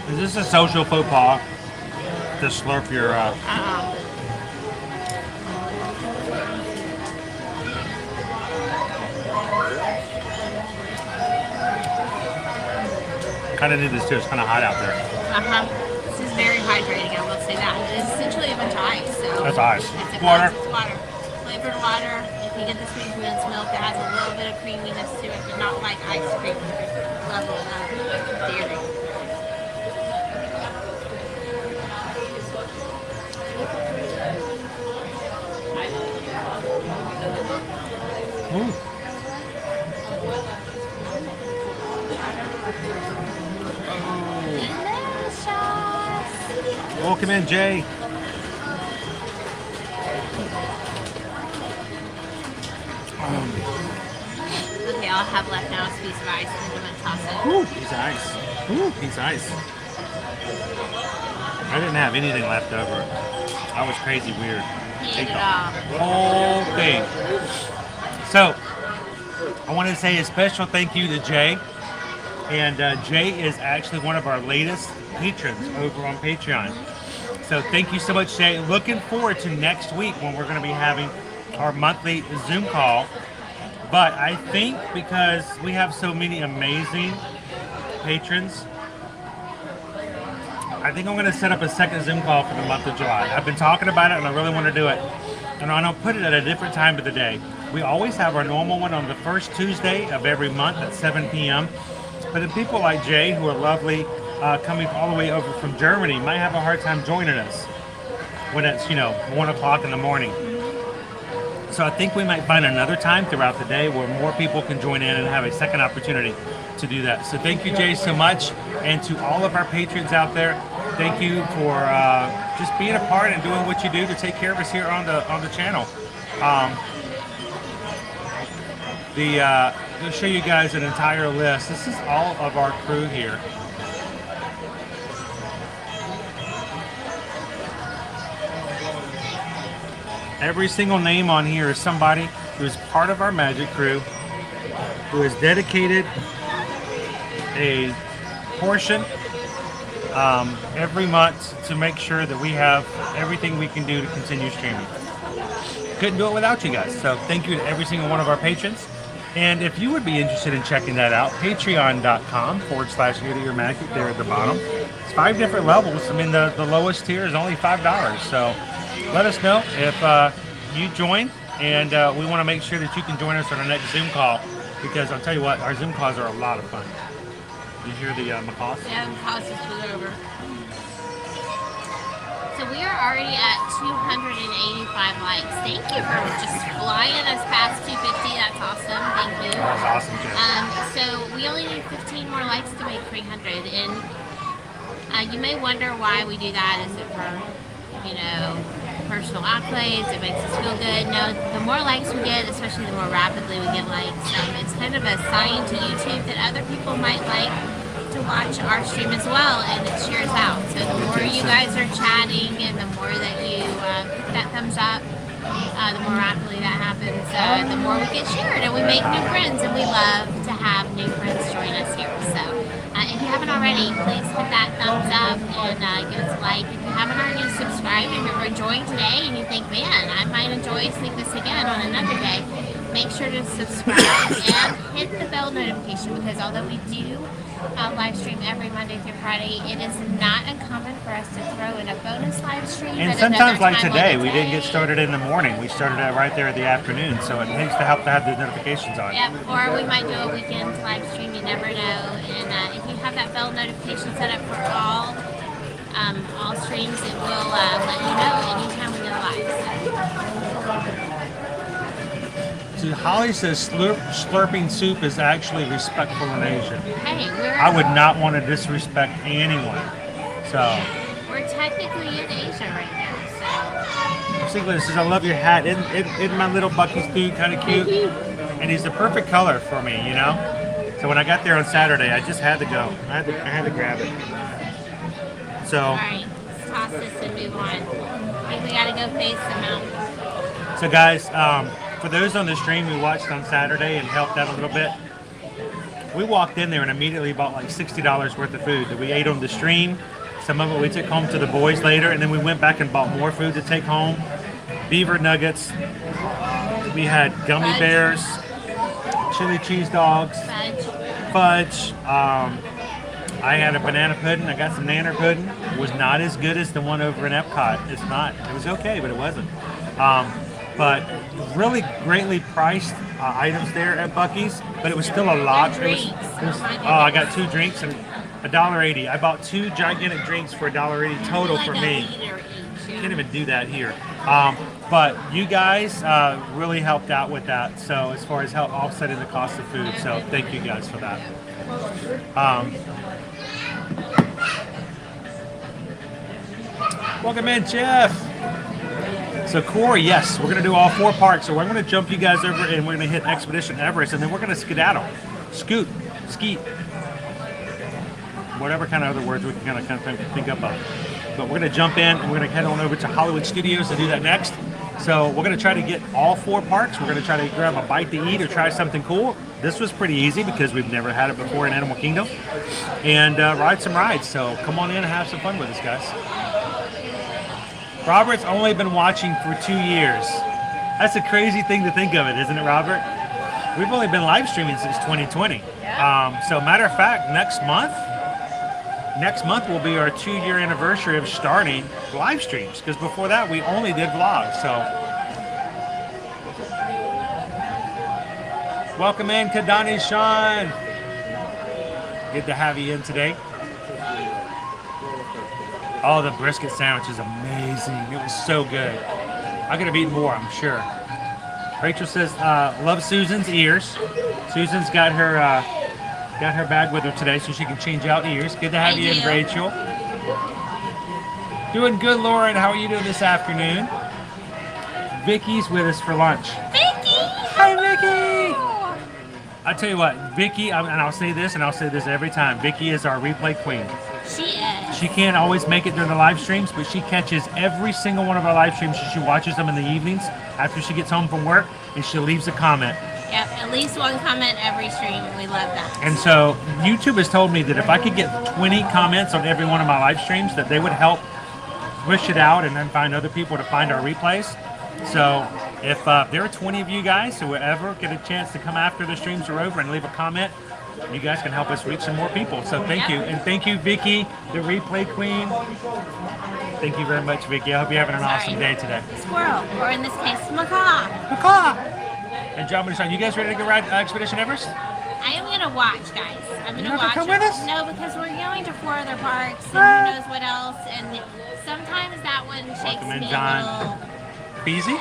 term. Is this a social faux pas to slurp your... Kind of need this too. It's kind of hot out there. This is very hydrating, I will say that. It's essentially a bunch of ice. So That's ice. It's Water. It's water. Flavored water. If you get the sweet condense milk, it has a little bit of creaminess to it, but not like ice cream level of dairy. Ooh. Welcome in, Jay. Okay, all I have left now is a piece of ice, and then I'm going to toss it. Ooh, piece of ice. Ooh, piece of ice. I didn't have anything left over. I was crazy weird. He ate Ate it the all. whole thing. So, I want to say a special thank you to Jay. And Jay is actually one of our latest patrons over on Patreon. So thank you so much, Jay. Looking forward to next week when we're going to be having our monthly Zoom call. But I think because we have so many amazing patrons, I think I'm going to set up a second Zoom call for the month of July. I've been talking about it and I really want to do it. And I'll put it at a different time of the day. We always have our normal one on the first Tuesday of every month at 7 p.m. But then people like Jay, who are lovely, coming all the way over from Germany, might have a hard time joining us when it's, 1 o'clock in the morning. So I think we might find another time throughout the day where more people can join in and have a second opportunity to do that. So thank you, Jay, so much. And to all of our patrons out there, thank you for just being a part and doing what you do to take care of us here on the channel. I'll show you guys an entire list. This is all of our crew here. Every single name on here is somebody who is part of our magic crew, who has dedicated a portion every month to make sure that we have everything we can do to continue streaming. Couldn't do it without you guys. So thank you to every single one of our patrons. And if you would be interested in checking that out, patreon.com/ear-to-ear-magic there at the bottom. It's 5 different levels. I mean, the lowest tier is only $5. So let us know if you join, and we want to make sure that you can join us on our next Zoom call, because I'll tell you what, our Zoom calls are a lot of fun. You hear the macaws? Yeah, the macaws just flew over. So we are already at 285 likes. Thank you for just flying us past 250. That's awesome. Thank you. That's awesome, Jim. So we only need 15 more likes to make 300. And you may wonder why we do that. Is it for, personal accolades? It makes us feel good. No, the more likes we get, especially the more rapidly we get likes, it's kind of a sign to YouTube that other people might like to watch our stream as well, and it shares out. So the more you guys are chatting and the more that you hit that thumbs up, the more rapidly that happens, the more we get shared and we make new friends, and we love to have new friends join us here. So if you haven't already, please hit that thumbs up and give us a like. If you haven't already subscribed and you're enjoying today and you think, man, I might enjoy seeing this again on another day, make sure to subscribe and hit the bell notification, because although we do live stream every Monday through Friday, it is not uncommon for us to throw in a bonus live stream. And sometimes, like today, we didn't get started in the morning. We started right there in the afternoon, so it takes to help to have the notifications on. Yep, or we might do a weekend live stream. You never know. And if you have that bell notification set up for all streams, it will let you know anytime we go live. So. soup. Holly says slurping soup is actually respectful in Asian. Hey, I would not want to disrespect anyone. So, we're technically in Asia right now, Sigler says, I love your hat. Isn't my little Bucky's food kind of cute? And he's the perfect color for me, you know? So when I got there on Saturday, I just had to go. I had to grab it. So, so. Alright, let's toss this and move on. I think we gotta go face the mountain. So guys, for those on the stream we watched on Saturday and helped out a little bit, we walked in there and immediately bought like $60 worth of food that we ate on the stream. Some of it we took home to the boys later, and then we went back and bought more food to take home. Beaver nuggets. We had gummy Fudge. bears, chili cheese dogs, fudge. I had a banana pudding. I got some nanner pudding. It was not as good as the one over in Epcot. It's not. It was okay, but it wasn't. But really greatly priced items there at Buc-ee's, but it was still a lot. I got 2 drinks and $1.80. I bought 2 gigantic drinks for $1.80 total for me. Can't even do that here. But you guys really helped out with that. So as far as help offsetting the cost of food, so thank you guys for that. Welcome in, Jeff. So Corey, yes, we're gonna do all 4 parks. So we're gonna jump you guys over and we're gonna hit Expedition Everest, and then we're gonna skedaddle, skeet, whatever kind of other words we can kind of think up of. But we're gonna jump in and we're gonna head on over to Hollywood Studios to do that next. So we're gonna try to get all 4 parks. We're gonna try to grab a bite to eat or try something cool. This was pretty easy because we've never had it before in Animal Kingdom, and ride some rides. So come on in and have some fun with us, guys. Robert's only been watching for 2 years. That's a crazy thing to think of it, isn't it, Robert? We've only been live streaming since 2020. So matter of fact, next month will be our 2-year anniversary of starting live streams, because before that we only did vlogs. So welcome in, Kadani Sean. Good to have you in today. Oh, the brisket sandwich is amazing. It was so good. I'm gonna eat more, I'm sure. Rachel says, love Susan's ears. Susan's got her bag with her today so she can change out ears. Good to have you in, Rachel. Doing good, Lauren. How are you doing this afternoon? Vicky's with us for lunch. Vicky! Hi, Vicky! I tell you what, Vicky, and I'll say this, and I'll say this every time, Vicky is our replay queen. She is. She can't always make it during the live streams, but she catches every single one of our live streams. She watches them in the evenings after she gets home from work, and she leaves a comment. Yep, at least 1 comment every stream. We love that. And so YouTube has told me that if I could get 20 comments on every one of my live streams, that they would help push it out and then find other people to find our replays. So if there are 20 of you guys who ever get a chance to come after the streams are over and leave a comment, you guys can help us reach some more people. So thank you. And thank you, Vicky, the replay queen. Thank you very much, Vicky. I hope you're having an awesome day today. Squirrel, or in this case, macaw. Macaw! And John Sean, you guys ready to go ride Expedition Everest? I am going to watch, guys. I'm going to You're not watch. gonna come with us? No, because we're going to 4 other parks, and who knows what else. And sometimes that one shakes Welcome in, me John. a little Easy?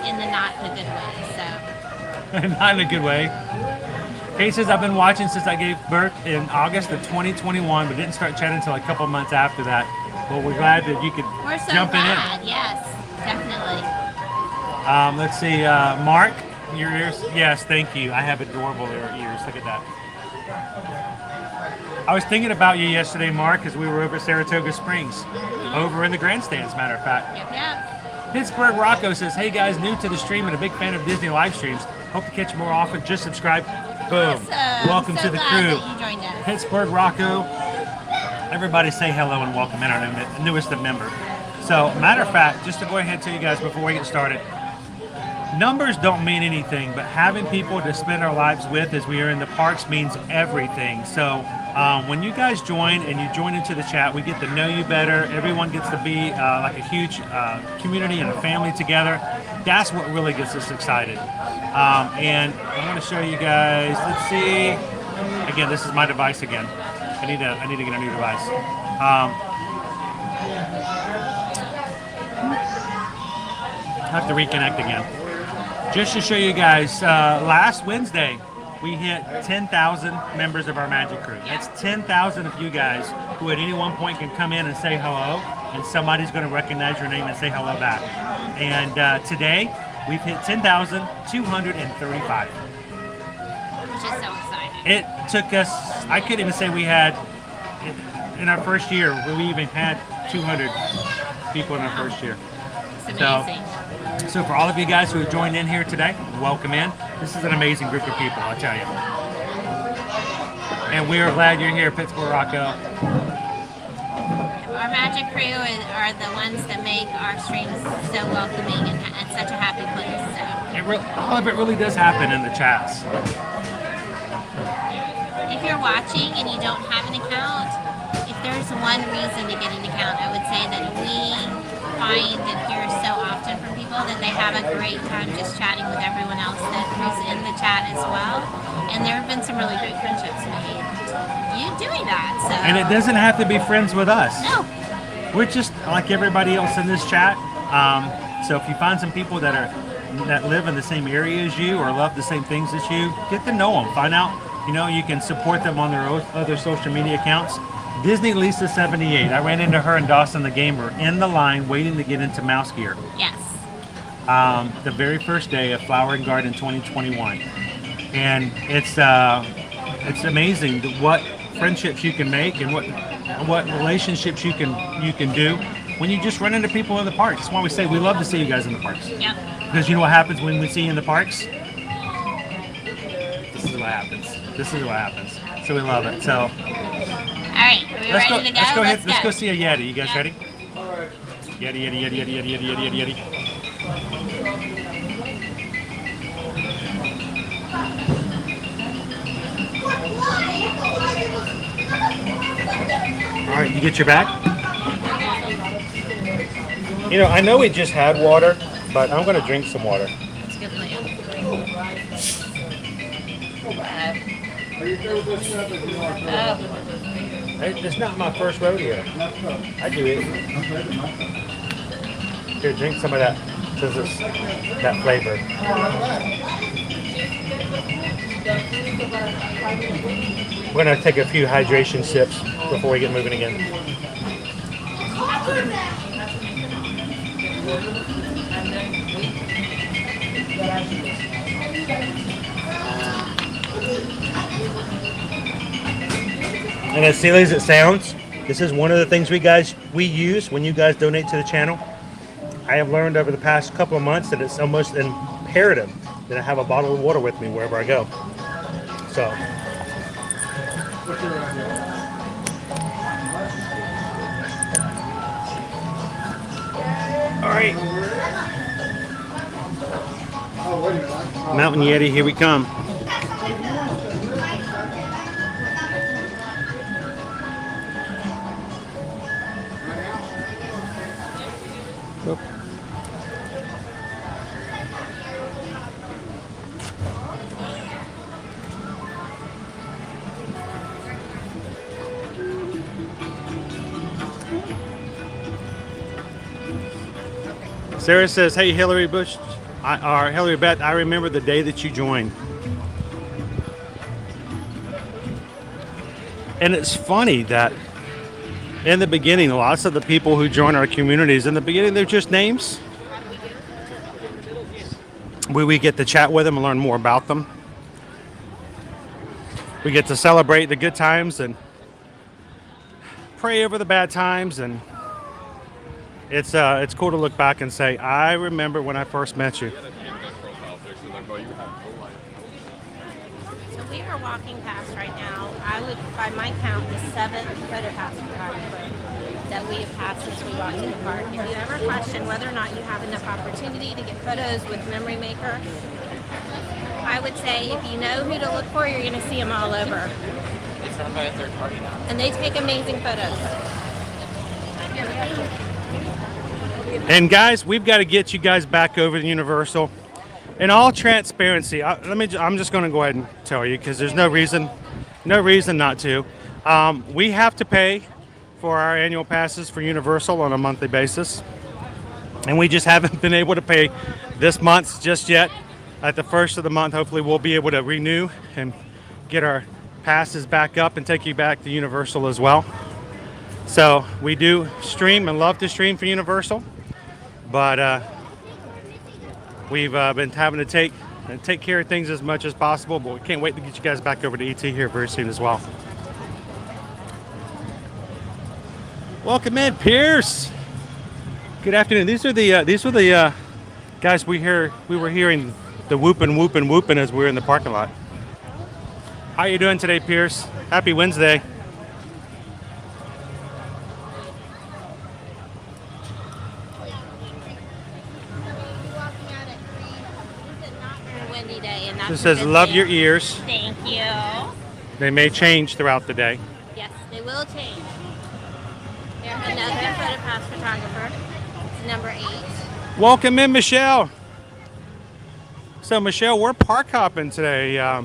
in the not in a good way. So Not in a good way. Kay says, I've been watching since I gave birth in August of 2021, but didn't start chatting until a couple months after that. But we're glad that you could we're so jump glad. in. Yes, definitely. Let's see, Mark, your ears. Yes, thank you. I have adorable ears. Look at that. I was thinking about you yesterday, Mark, as we were over at Saratoga Springs, over in the grandstands, matter of fact. Yep. Pittsburgh Rocco says, hey guys, new to the stream and a big fan of Disney live streams. Hope to catch you more often. Just subscribe. Boom. Awesome. Welcome So to the glad crew. that you joined us. Pittsburgh Rocco. Everybody say hello and welcome in our newest member. So, matter of fact, just to go ahead and tell you guys before we get started, numbers don't mean anything, but having people to spend our lives with as we are in the parks means everything. So when you guys join and you join into the chat, we get to know you better. Everyone gets to be like a huge community and a family together. That's what really gets us excited. And I'm going to show you guys. Let's see. Again, this is my device again. I need to get a new device. I have to reconnect again. Just to show you guys, last Wednesday we hit 10,000 members of our Magic Crew. That's 10,000 of you guys who at any one point can come in and say hello, and somebody's going to recognize your name and say hello back. And today we've hit 10,235. Which is so exciting. It took us, I couldn't even say we had, in our first year, we even had 200 people in our first year. It's amazing. So for all of you guys who have joined in here today, welcome in. This is an amazing group of people, I'll tell you. And we are glad you're here, Pittsburgh Rocco. Our Magic Crew are the ones that make our streams so welcoming and such a happy place. So. All of it really does happen in the chats. If you're watching and you don't have an account, if there's one reason to get an account, I would say that we find and hear so often from people that they have a great time just chatting with everyone else who's in the chat as well. And there have been some really great friendships made. You doing that, so. And it doesn't have to be friends with us. No. We're just like everybody else in this chat. So if you find some people that live in the same area as you or love the same things as you, get to know them. Find out, you can support them on their other social media accounts. Disney Lisa 78. I ran into her and Dawson the Gamer in the line waiting to get into Mouse Gear. Yes. The very first day of Flower and Garden 2021. And it's amazing what friendships you can make and what relationships you can do when you just run into people in the parks. That's why we say we love to see you guys in the parks. Yep. Because you know what happens when we see you in the parks? This is what happens. So we love it. So all right, are we ready to go? Let's go see a Yeti. You guys ready? Yeti. All right, you get your back? I know we just had water, but I'm going to drink some water. That's a good plan. It's not my first rodeo. I do it. Here, drink some of that. That flavor. We're going to take a few hydration sips before we get moving again. And as silly as it sounds, this is one of the things we use when you guys donate to the channel. I have learned over the past couple of months that it's almost imperative that I have a bottle of water with me wherever I go. So. All right. Mountain Yeti, here we come. Sarah says, "Hey Hillary Bush, or Hillary Beth, I remember the day that you joined." And it's funny that in the beginning, lots of the people who join our communities, in the beginning, they're just names. We get to chat with them and learn more about them. We get to celebrate the good times and pray over the bad times, and it's cool to look back and say, I remember when I first met you. So we are walking past right now. I would, by my count, the 7th photo pass photographer that we have passed since we walked in the park. If you ever question whether or not you have enough opportunity to get photos with Memory Maker, I would say if you know who to look for, you're going to see them all over. It's run by a third party now. And they take amazing photos. And guys, we've got to get you guys back over to Universal. In all transparency, I'm just going to go ahead and tell you because there's no reason not to. We have to pay for our annual passes for Universal on a monthly basis, and we just haven't been able to pay this month's just yet. at the first of the month, hopefully we'll be able to renew and get our passes back up and take you back to Universal as well. So we do stream and love to stream for Universal, but we've been having to take care of things as much as possible, but we can't wait to get you guys back over to ET here very soon as well. Welcome in, Pierce. Good afternoon. These were the guys we were hearing the whooping as we were in the parking lot. How you doing today, Pierce? Happy Wednesday. It says, love your ears. Thank you. They may change throughout the day. Yes, they will change. There's another photopass photographer. It's number 8. Welcome in, Michelle. So, Michelle, we're park hopping today.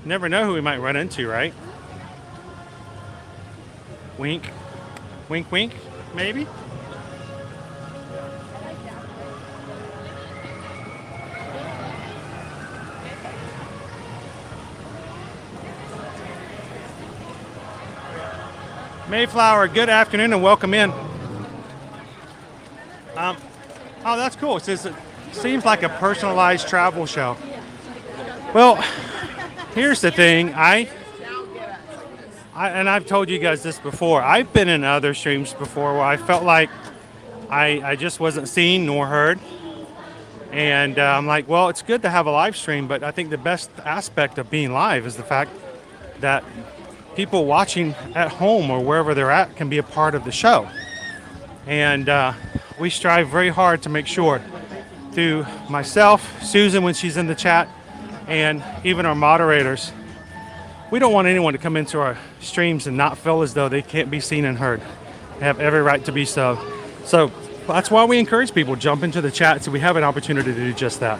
Never know who we might run into, right? Wink. Wink, wink, maybe? Mayflower, good afternoon and welcome in. Oh, that's cool. It seems like a personalized travel show. Well, here's the thing. And I've told you guys this before. I've been in other streams before where I felt like I just wasn't seen nor heard. And I'm like, well, it's good to have a live stream, but I think the best aspect of being live is the fact that people watching at home or wherever they're at can be a part of the show. And we strive very hard to make sure through myself, Susan when she's in the chat, and even our moderators, we don't want anyone to come into our streams and not feel as though they can't be seen and heard. They have every right to be so. So that's why we encourage people to jump into the chat so we have an opportunity to do just that.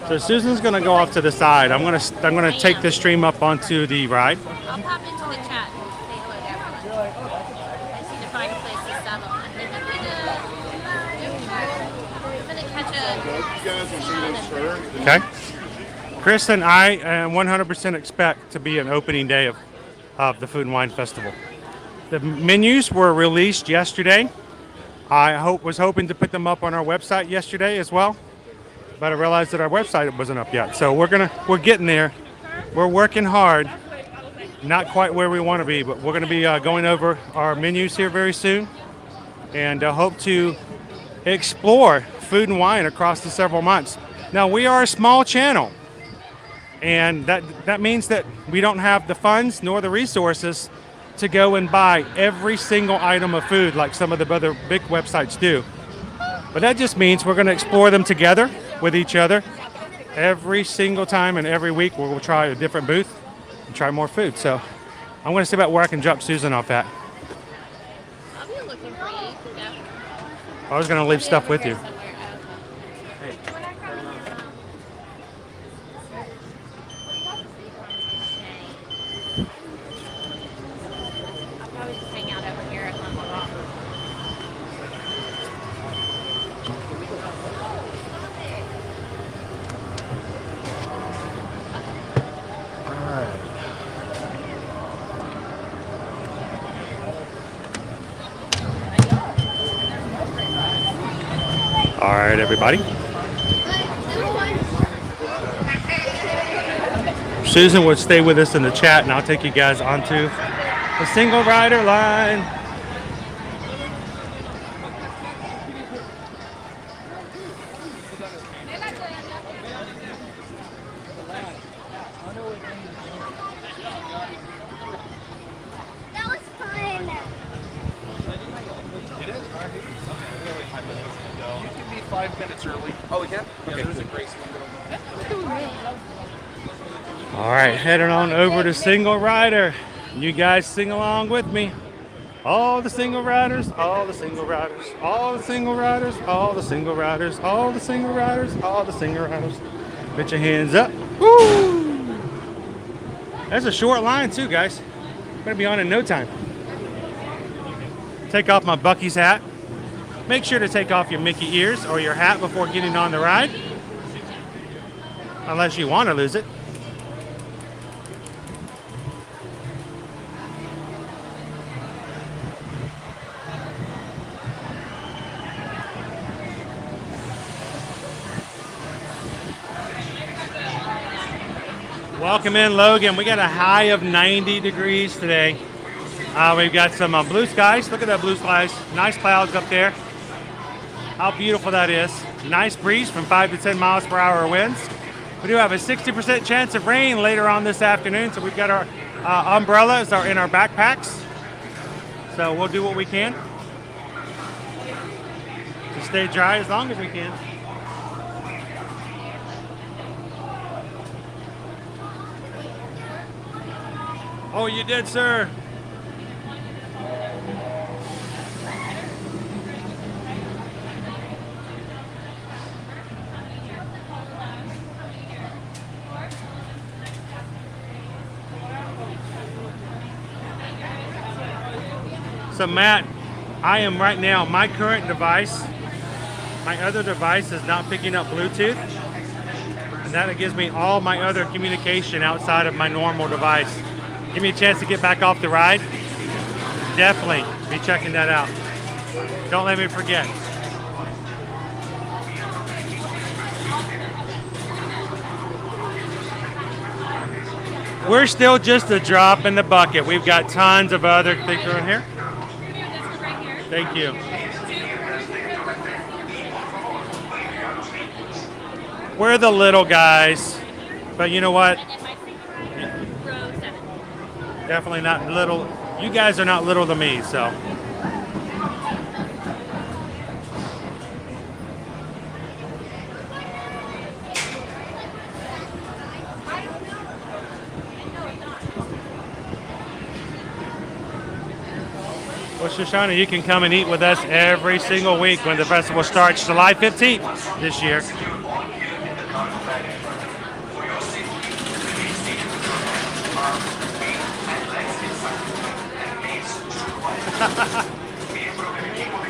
So Susan's gonna go off to the side. I'm gonna take the stream up onto the ride. I'll pop into the chat and say hello to everyone. I just need to find a place to settle. I think I'm gonna catch a. Okay. Chris and I 100% expect to be an opening day of the Food and Wine Festival. The menus were released yesterday. I was hoping to put them up on our website yesterday as well, but I realized that our website wasn't up yet. So we're getting there. We're working hard. Not quite where we want to be, but we're going to be going over our menus here very soon, and hope to explore food and wine across the several months. Now we are a small channel, and that means that we don't have the funds nor the resources to go and buy every single item of food like some of the other big websites do. But that just means we're going to explore them together with each other every single time, and every week we'll try a different booth and try more food. So I'm going to see about where I can drop Susan off at. I'll be looking for you. Yeah. I was going to leave stuff with you. I'll probably just hang out over here at Lumber Rock. All right, everybody. Susan would stay with us in the chat, and I'll take you guys onto the single rider line. That was fun. It is? You can be 5 minutes early. Oh, we can? Okay. Yeah, there's a grace window. All right, heading on over to single rider. You guys sing along with me. All the single riders, all the single riders, all the single riders, all the single riders, all the single riders, all the single riders. Put your hands up. Woo! That's a short line too, guys. Gonna be on in no time. Take off my Bucky's hat. Make sure to take off your Mickey ears or your hat before getting on the ride. Unless you want to lose it. Welcome in, Logan. We got a high of 90 degrees today. We've got some blue skies. Look at that blue skies. Nice clouds up there. How beautiful that is. Nice breeze from 5 to 10 miles per hour winds. We do have a 60% chance of rain later on this afternoon, so we've got our umbrellas are in our backpacks. So we'll do what we can to stay dry as long as we can. Oh, you did, sir. So Matt, I am right now, my current device, my other device is not picking up Bluetooth. And that gives me all my other communication outside of my normal device. Give me a chance to get back off the ride. Definitely be checking that out. Don't let me forget. We're still just a drop in the bucket. We've got tons of other things around here. Thank you. We're the little guys, but you know what? Definitely not little. You guys are not little to me, so. Well, Shoshana, you can come and eat with us every single week when the festival starts July 15th this year.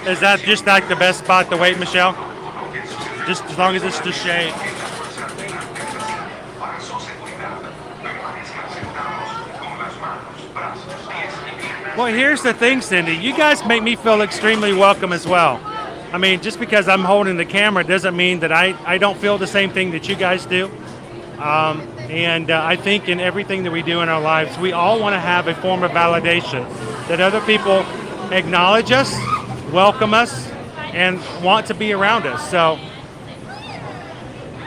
Is that just like the best spot to wait, Michelle? Just as long as it's the shade. Well, here's the thing, Cindy. You guys make me feel extremely welcome as well. I mean, just because I'm holding the camera doesn't mean that I don't feel the same thing that you guys do. And I think in everything that we do in our lives, we all want to have a form of validation that other people acknowledge us, welcome us, and want to be around us. So,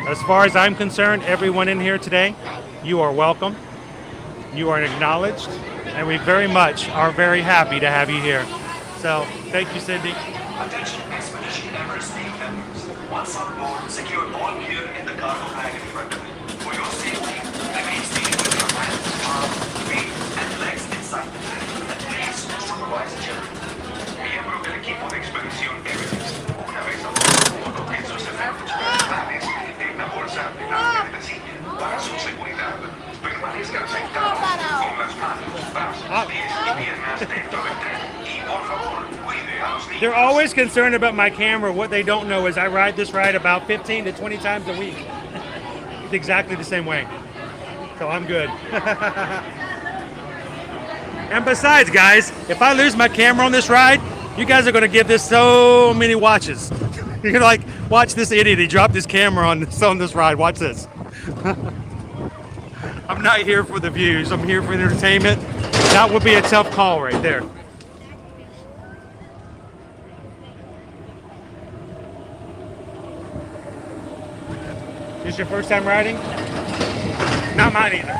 as far as I'm concerned, everyone in here today, you are welcome, you are acknowledged, and we very much are very happy to have you here. So, thank you, Cindy. Attention Expedition Everest team members. Once on board, secure all gear in the cargo bag in front of you. For your safety, remain seated with your hands, arms, feet, and legs inside the bag. And please supervise children. Miembros del equipo de expedición Everest, una vez a bordo en sus efectos personales, en una bolsa de la medicina para su seguridad. Permanezcan sentados con las manos, brazos, pies y piernas dentro del tren. Y por favor, cuide a los niños. They're always concerned about my camera. What they don't know is I ride this ride about 15 to 20 times a week. It's exactly the same way. So I'm good. And besides, guys, if I lose my camera on this ride, you guys are going to give this so many watches. You're going to like, watch this idiot. He dropped his camera on this ride. Watch this. I'm not here for the views. I'm here for entertainment. That would be a tough call right there. This your first time riding? Not mine either.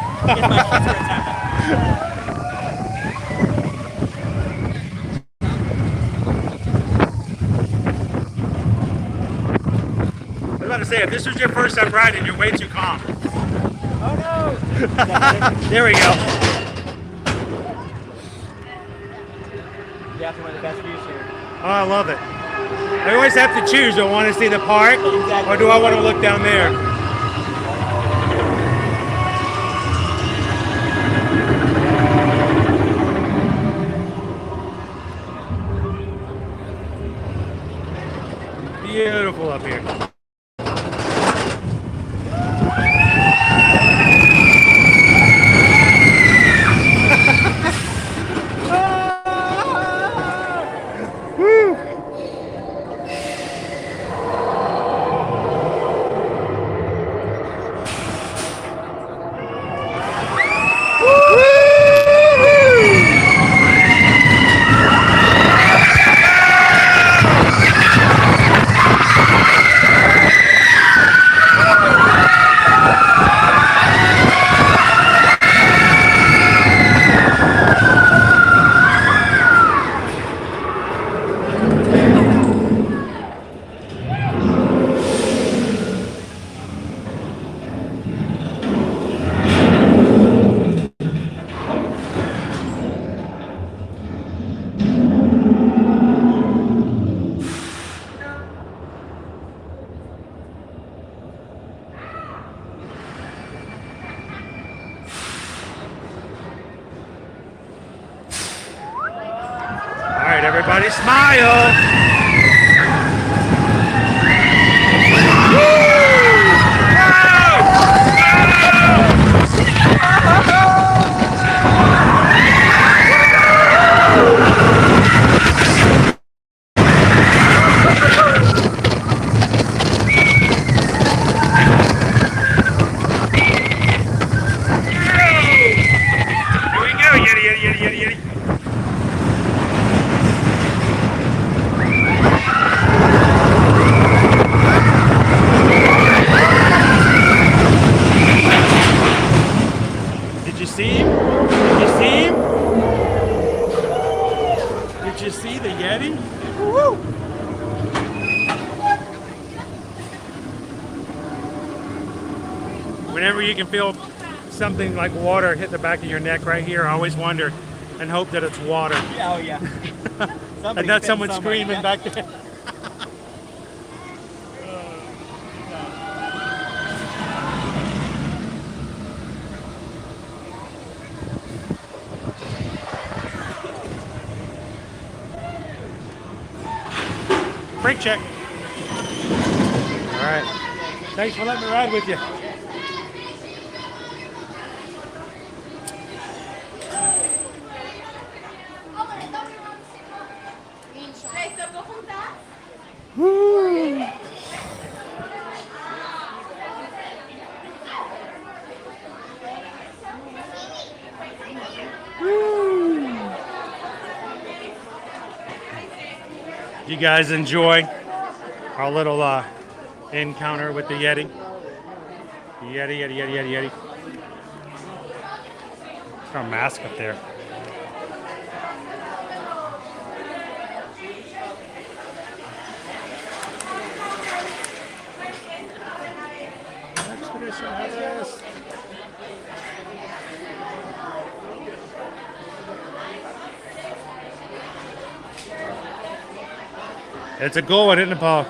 I was about to say, if this was your first time riding, you're way too calm. Oh no! There we go. You have to one of the best views here. Oh, I love it. I always have to choose. Do I want to see the park or do I want to look down there? cool up here. Woo! All right, everybody, smile. Here we go, yitty, yitty, yitty, yitty, yitty. Did you see him? Did you see him? Did you see the Yeti? Woo! Whenever you can feel something like water hit the back of your neck right here, I always wonder and hope that it's water. Yeah, oh yeah. And not someone screaming back there. Brake check. All right. Thanks for letting me ride with you. Woo. Woo. You guys enjoy our little encounter with the Yeti? Yeti, Yeti, Yeti, Yeti, Yeti. It's our mask up there. Expedition Everest. It's a good one, isn't it, Paul?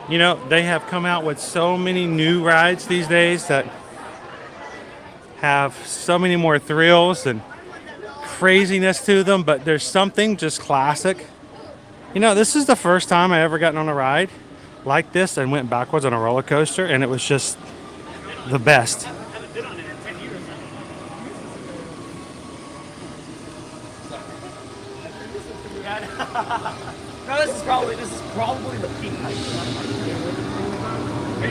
You know, they have come out with so many new rides these days that have so many more thrills and craziness to them, but there's something just classic. You know, this is the first time I ever gotten on a ride like this and went backwards on a roller coaster, and it was just the best. No, this is probably the peak height.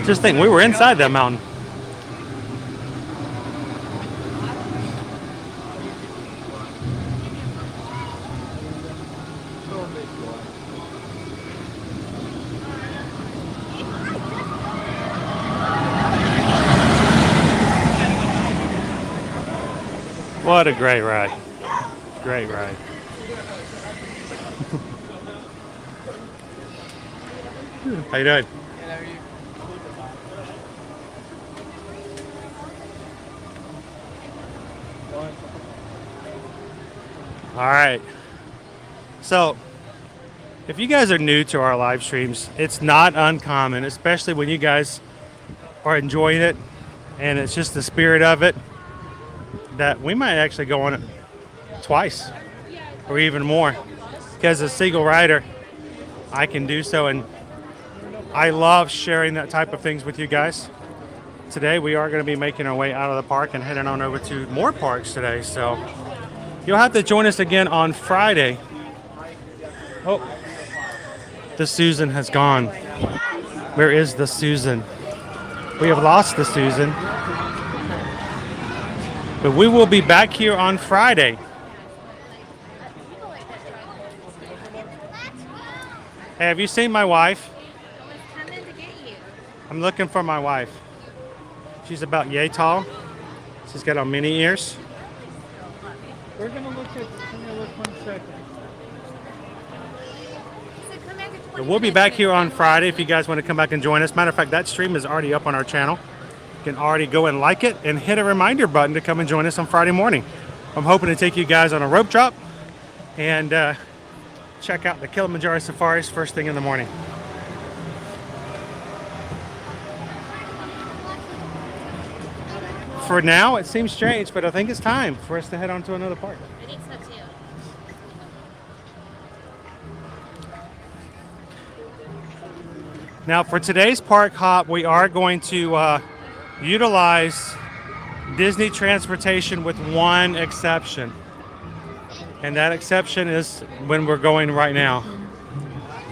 Just think, we were inside that mountain. What a great ride. Great ride. How you doing? All right. So, if you guys are new to our live streams, it's not uncommon, especially when you guys are enjoying it and it's just the spirit of it, that we might actually go on it twice or even more. Because as a single rider, I can do so, and I love sharing that type of things with you guys. Today we are going to be making our way out of the park and heading on over to more parks today, so you'll have to join us again on Friday. Oh, the Susan has gone. Where is the Susan? We have lost the Susan. But we will be back here on Friday. Hey, have you seen my wife? I was coming to get you. I'm looking for my wife. She's about yay tall. She's got on mini ears. We're gonna look 1 second. So come back at 20 But we'll be minutes back and here on come Friday if you guys want to come back and join us. Matter of fact, that stream is already up on our channel. You can already go and like it and hit a reminder button to come and join us on Friday morning. I'm hoping to take you guys on a rope drop and check out the Kilimanjaro safaris first thing in the morning. For now, it seems strange, but I think it's time for us to head on to another park. I think so too. Now, for today's park hop, we are going to utilize Disney transportation with one exception. And that exception is when we're going right now.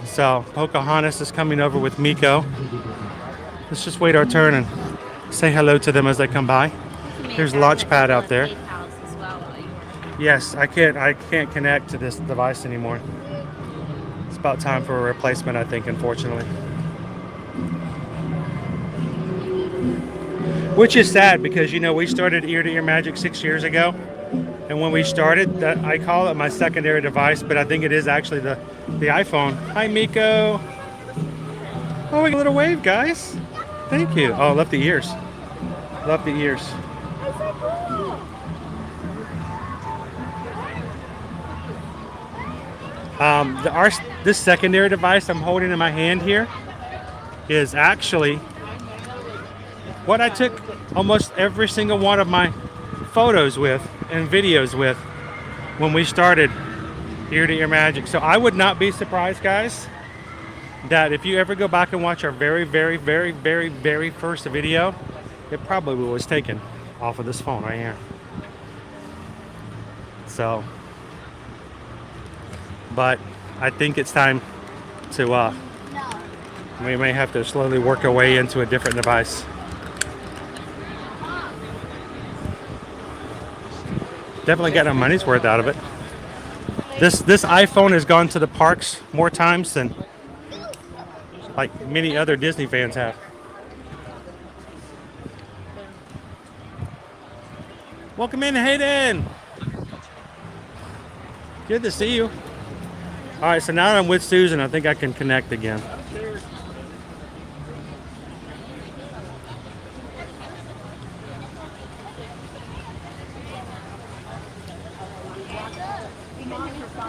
So, Pocahontas is coming over with Miko. Let's just wait our turn and say hello to them as they come by. There's Launchpad out there. Yes, I can't connect to this device anymore. It's about time for a replacement, I think, unfortunately. Which is sad because, you know, we started Ear to Ear Magic 6 years ago. And when we started, I call it my secondary device, but I think it is actually the iPhone. Hi, Miko. Oh, we got a little wave, guys. Thank you. Oh, love the ears. Love the ears. This secondary device I'm holding in my hand here is actually what I took almost every single one of my photos with and videos with when we started Ear to Ear Magic. So I would not be surprised, guys, that if you ever go back and watch our very, very, very, very, very first video, it probably was taken off of this phone right here. So, but I think it's time to, we may have to slowly work our way into a different device. Definitely getting our money's worth out of it. This iPhone has gone to the parks more times than like many other Disney fans have. Welcome in, Hayden. Good to see you. All right, so now that I'm with Susan, I think I can connect again.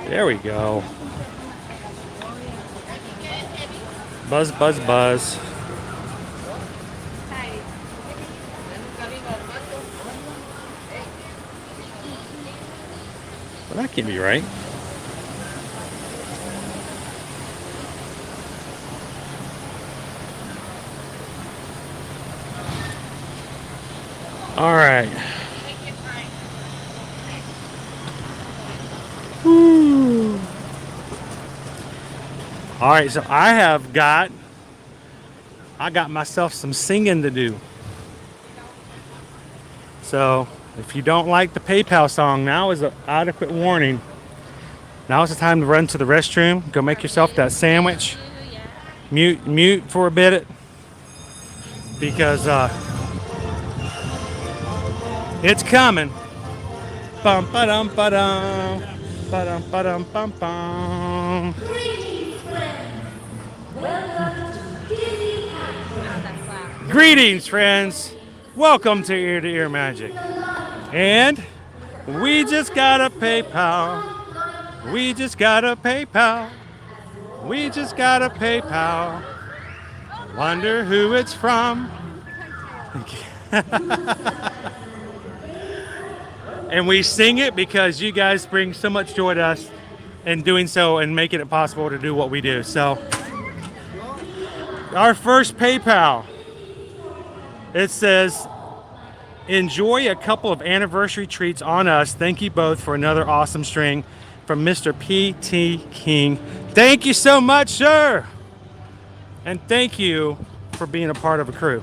There we go. Buzz, buzz, buzz. Well, that can't be right. All right. Woo. All right, so I got myself some singing to do. So if you don't like the PayPal song, now is an adequate warning. Now is the time to run to the restroom. Go make yourself that sandwich. Mute for a bit, because it's coming. Bum ba dum ba dum. Ba-dum, ba-dum, bum, bum. Greetings, friends. Welcome to Ear to Ear Magic. And we just got a PayPal. We just got a PayPal. We just got a PayPal. Wonder who it's from. And we sing it because you guys bring so much joy to us in doing so and making it possible to do what we do. So, our first PayPal. It says, enjoy a couple of anniversary treats on us. Thank you both for another awesome string from Mr. P.T. King. Thank you so much, sir. And thank you for being a part of a crew.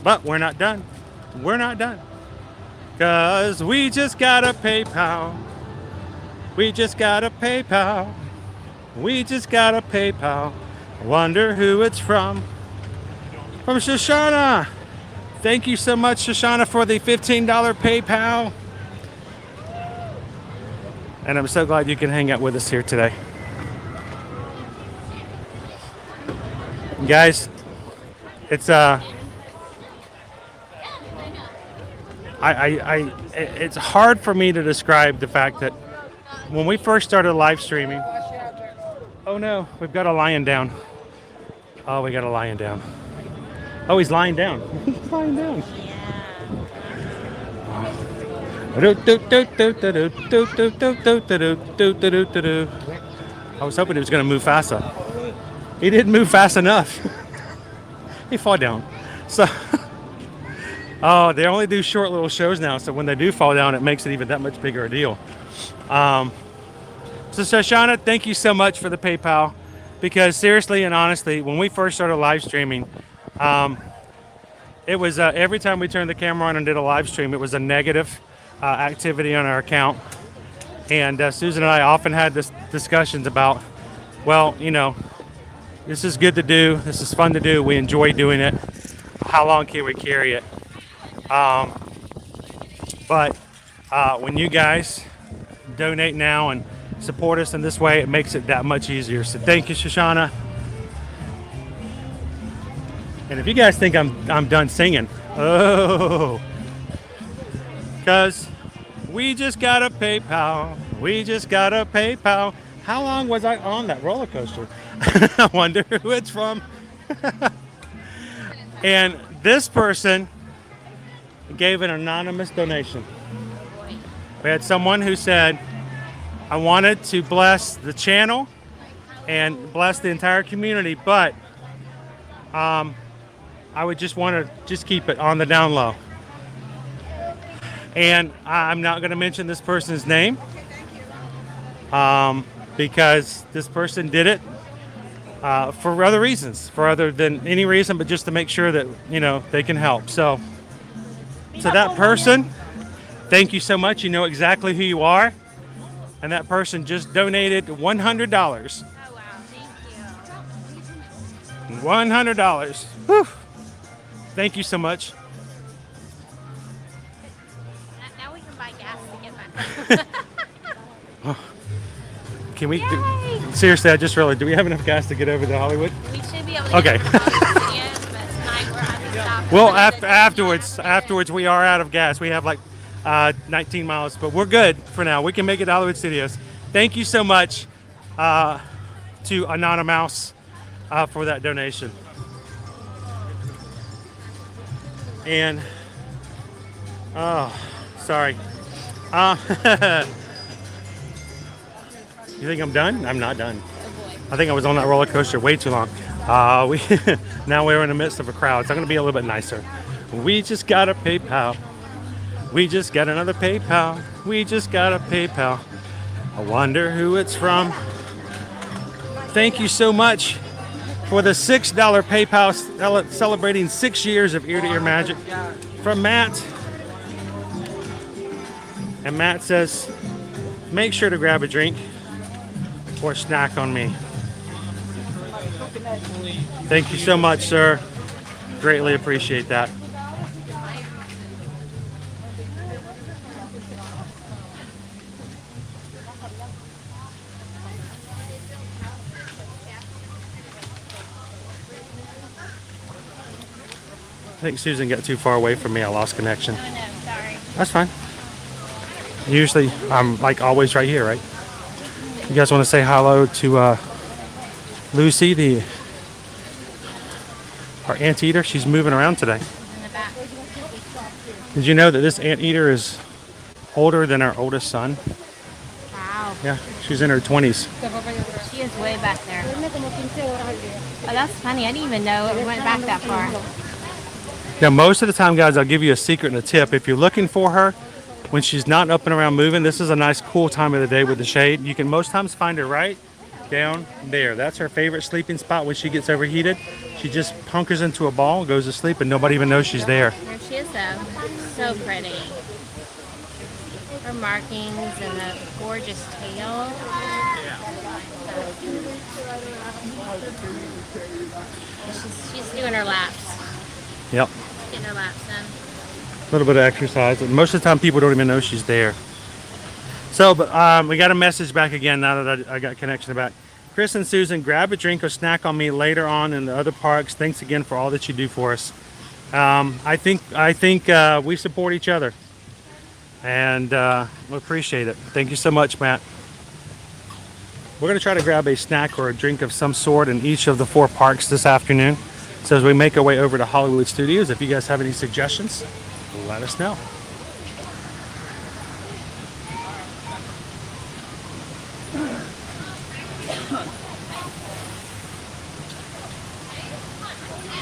But we're not done. We're not done. Because we just got a PayPal. We just got a PayPal. We just got a PayPal. Wonder who it's from. From Shoshana. Thank you so much, Shoshana, for the $15 PayPal. And I'm so glad you can hang out with us here today. Guys, it's it's hard for me to describe the fact that when we first started live streaming, oh no, we've got a lion down. Oh, we got a lion down. Oh, he's lying down. He's lying down. I was hoping he was going to move faster. He didn't move fast enough. He fall down. So, oh, they only do short little shows now. So when they do fall down, it makes it even that much bigger a deal. So Shoshana, thank you so much for the PayPal, because seriously and honestly, when we first started live streaming, it was every time we turned the camera on and did a live stream, it was a negative activity on our account. And Susan and I often had this discussions about, well, you know, this is good to do, this is fun to do, we enjoy doing it. How long can we carry it? But when you guys donate now and support us in this way, it makes it that much easier. So thank you, Shoshana. And if you guys think I'm done singing, oh, because we just got a PayPal. We just got a PayPal. How long was I on that roller coaster? I wonder who it's from. And this person gave an anonymous donation. We had someone who said, I wanted to bless the channel and bless the entire community, but I would just want to just keep it on the down low. And I'm not going to mention this person's name because this person did it for other reasons, for other than any reason, but just to make sure that, you know, they can help. So to that person, thank you so much. You know exactly who you are. And that person just donated $100. Oh, wow. Thank you. $100. Whew. Thank you so much. Now we can buy gas to get back. Can we seriously, I just realized, do we have enough gas to get over to Hollywood? We should be able to Okay. get back to the studios, but tonight we're at the stop. Well, afterwards we are out of gas. We have like 19 miles, but we're good for now. We can make it to Hollywood Studios. Thank you so much to Anonymous for that donation. And oh, sorry. You think I'm done? I'm not done. I think I was on that roller coaster way too long. Now we're in the midst of a crowd, so I'm going to be a little bit nicer. We just got a PayPal. We just got another PayPal. We just got a PayPal. I wonder who it's from. Thank you so much for the $6 PayPal celebrating 6 years of ear-to-ear magic from Matt. And Matt says, make sure to grab a drink or snack on me. Thank you so much, sir. Greatly appreciate that. I think Susan got too far away from me. I lost connection. Oh, no, sorry. That's fine. Usually, I'm like always right here, right? You guys want to say hello to Lucy, our anteater? She's moving around today. In the back. Did you know that this anteater is older than our oldest son? Wow. Yeah, she's in her 20s. She is way back there. Oh, that's funny. I didn't even know it went back that far. Now, most of the time, guys, I'll give you a secret and a tip. If you're looking for her when she's not up and around moving, this is a nice, cool time of the day with the shade. You can most times find her right down there. That's her favorite sleeping spot when she gets overheated. She just hunkers into a ball, goes to sleep, and nobody even knows she's there. There she is, though. So pretty. Her markings and the gorgeous tail. She's doing her laps. Yep. Getting her laps in. A little bit of exercise. Most of the time, people don't even know she's there. So, but we got a message back again now that I got connection back. Chris and Susan, grab a drink or snack on me later on in the other parks. Thanks again for all that you do for us. I think we support each other, and we appreciate it. Thank you so much, Matt. We're going to try to grab a snack or a drink of some sort in each of the 4 parks this afternoon. So as we make our way over to Hollywood Studios, if you guys have any suggestions, let us know.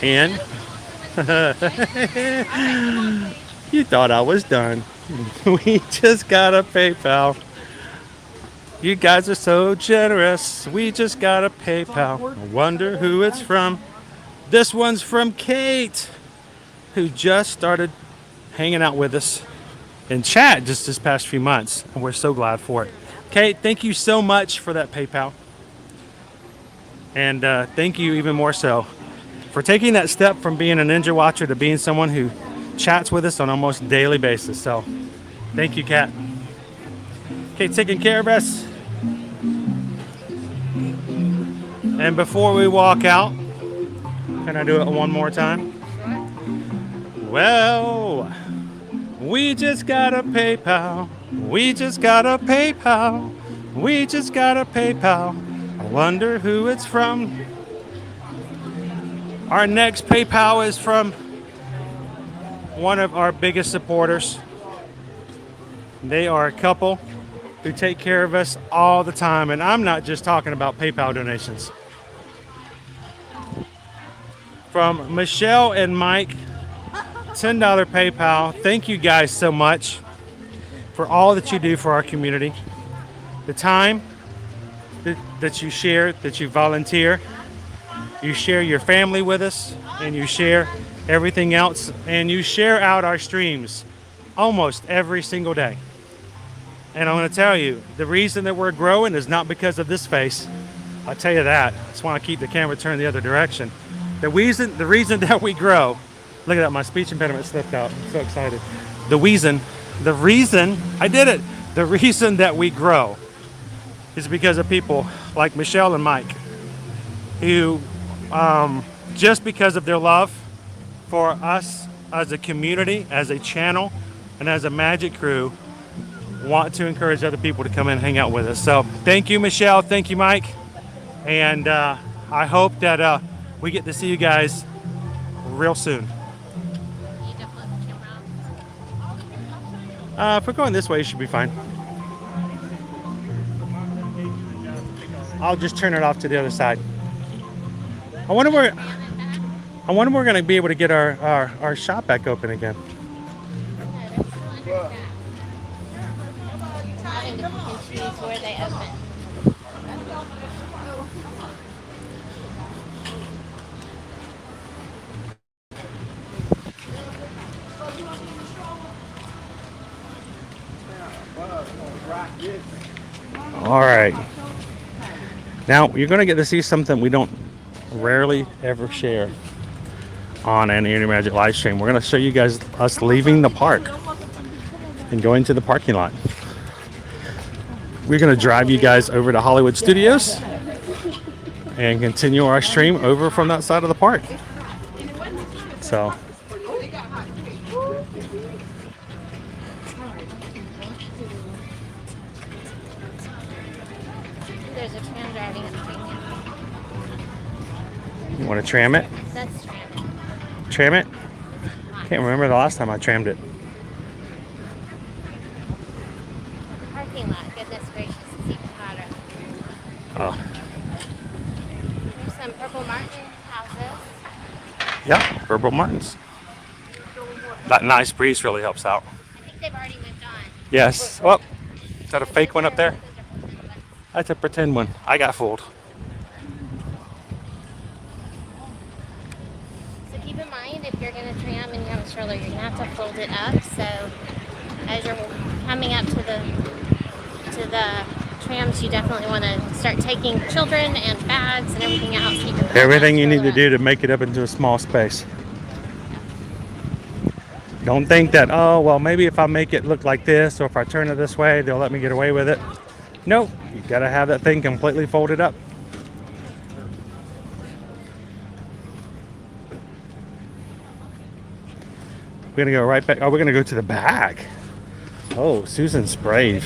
And you thought I was done. We just got a PayPal. You guys are so generous. We just got a PayPal. I wonder who it's from. This one's from Kate, who just started hanging out with us in chat just this past few months, and we're so glad for it. Kate, thank you so much for that PayPal. And thank you even more so for taking that step from being a Ninja Watcher to being someone who chats with us on almost a daily basis. So thank you, Kat. Kate's taking care of us. And before we walk out, can I do it one more time? Well, we just got a PayPal. We just got a PayPal. We just got a PayPal. I wonder who it's from. Our next PayPal is from one of our biggest supporters. They are a couple who take care of us all the time. And I'm not just talking about PayPal donations. From Michelle and Mike, $10 PayPal. Thank you guys so much for all that you do for our community. The time that you share, that you volunteer. You share your family with us, and you share everything else, and you share out our streams almost every single day. And I'm going to tell you, the reason that we're growing is not because of this face. I'll tell you that. That's why I keep the camera turned the other direction. The reason that we grow, look at that, my speech impediment slipped out. I'm so excited. The reason, I did it. The reason that we grow is because of people like Michelle and Mike, who, just because of their love for us as a community, as a channel, and as a magic crew, want to encourage other people to come in and hang out with us. So thank you, Michelle. Thank you, Mike. And I hope that we get to see you guys real soon. If we're going this way, it should be fine. I'll just turn it off to the other side. I wonder where we're going to be able to get our shop back open again. Where they open. All right. Now you're going to get to see something we don't rarely ever share on an Ear to Magic live stream. We're going to show you guys us leaving the park and going to the parking lot. We're going to drive you guys over to Hollywood Studios and continue our stream over from that side of the park. So There's a tram driving up the you want to tram it? That's tram. Tram it? Can't remember the last time I trammed it. Oh, There's some Purple Martin houses. yeah, Purple Martins. That nice breeze really helps out. I think they've already moved on. Yes. Oh, is that a fake one up there? That's a pretend one. I got fooled. So keep in mind, if you're going to tram and you have a stroller, you're going to have to fold it up. So as you're coming up to the trams, you definitely want to start taking children and bags and everything else. So you can Everything you need to do to make it up into a small space. Don't think that, oh, well, maybe if I make it look like this, or if I turn it this way, they'll let me get away with it. Nope, you gotta have that thing completely folded up. We're gonna go right back. Oh, we're gonna go to the back. Oh, Susan's brave.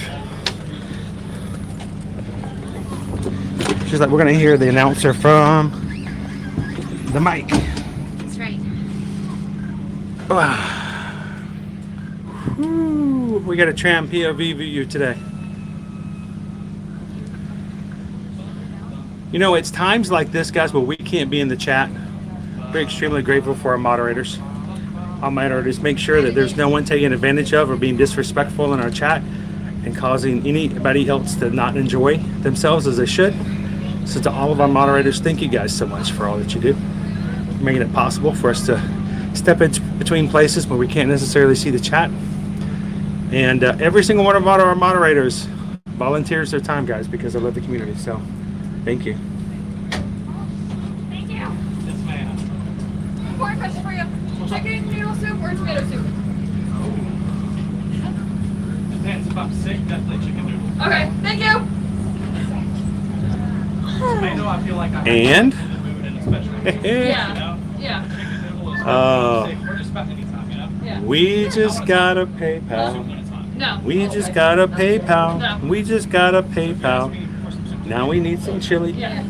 She's like, we're gonna hear the announcer from the mic. That's right. Whew, we got a tram POV view today. You know, it's times like this, guys, where we can't be in the chat. We're extremely grateful for our moderators. Our moderators make sure that there's no one taking advantage of or being disrespectful in our chat and causing anybody else to not enjoy themselves as they should. So to all of our moderators, thank you guys so much for all that you do, making it possible for us to step in between places where we can't necessarily see the chat. And every single one of our moderators volunteers their time, guys, because I love the community. So thank you. Thank you. Yes, ma'am. More question for you. Chicken noodle soup or tomato soup? Depends if I'm sick, definitely chicken noodle. Okay, thank you. Tomato, I feel like I have And? to be in the mood in a special occasion, you Yeah. know? Yeah. Chicken noodle is Oh. sick. We're just about anytime, you know? Yeah. We just got a Soup PayPal. when it's hot. No. We just got a PayPal. We just got a PayPal. Now we need some chili. Yeah.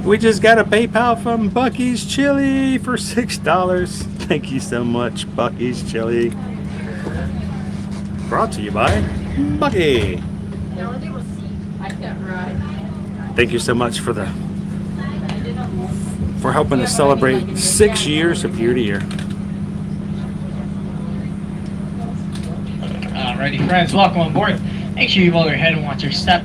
We just got a PayPal from Bucky's Chili for $6. Thank you so much, Bucky's Chili. Brought to you by Bucky. I can't ride. Thank you so much for helping us celebrate 6 years of year to year. Alrighty, friends, welcome on board. Make sure you roll your head and watch your step.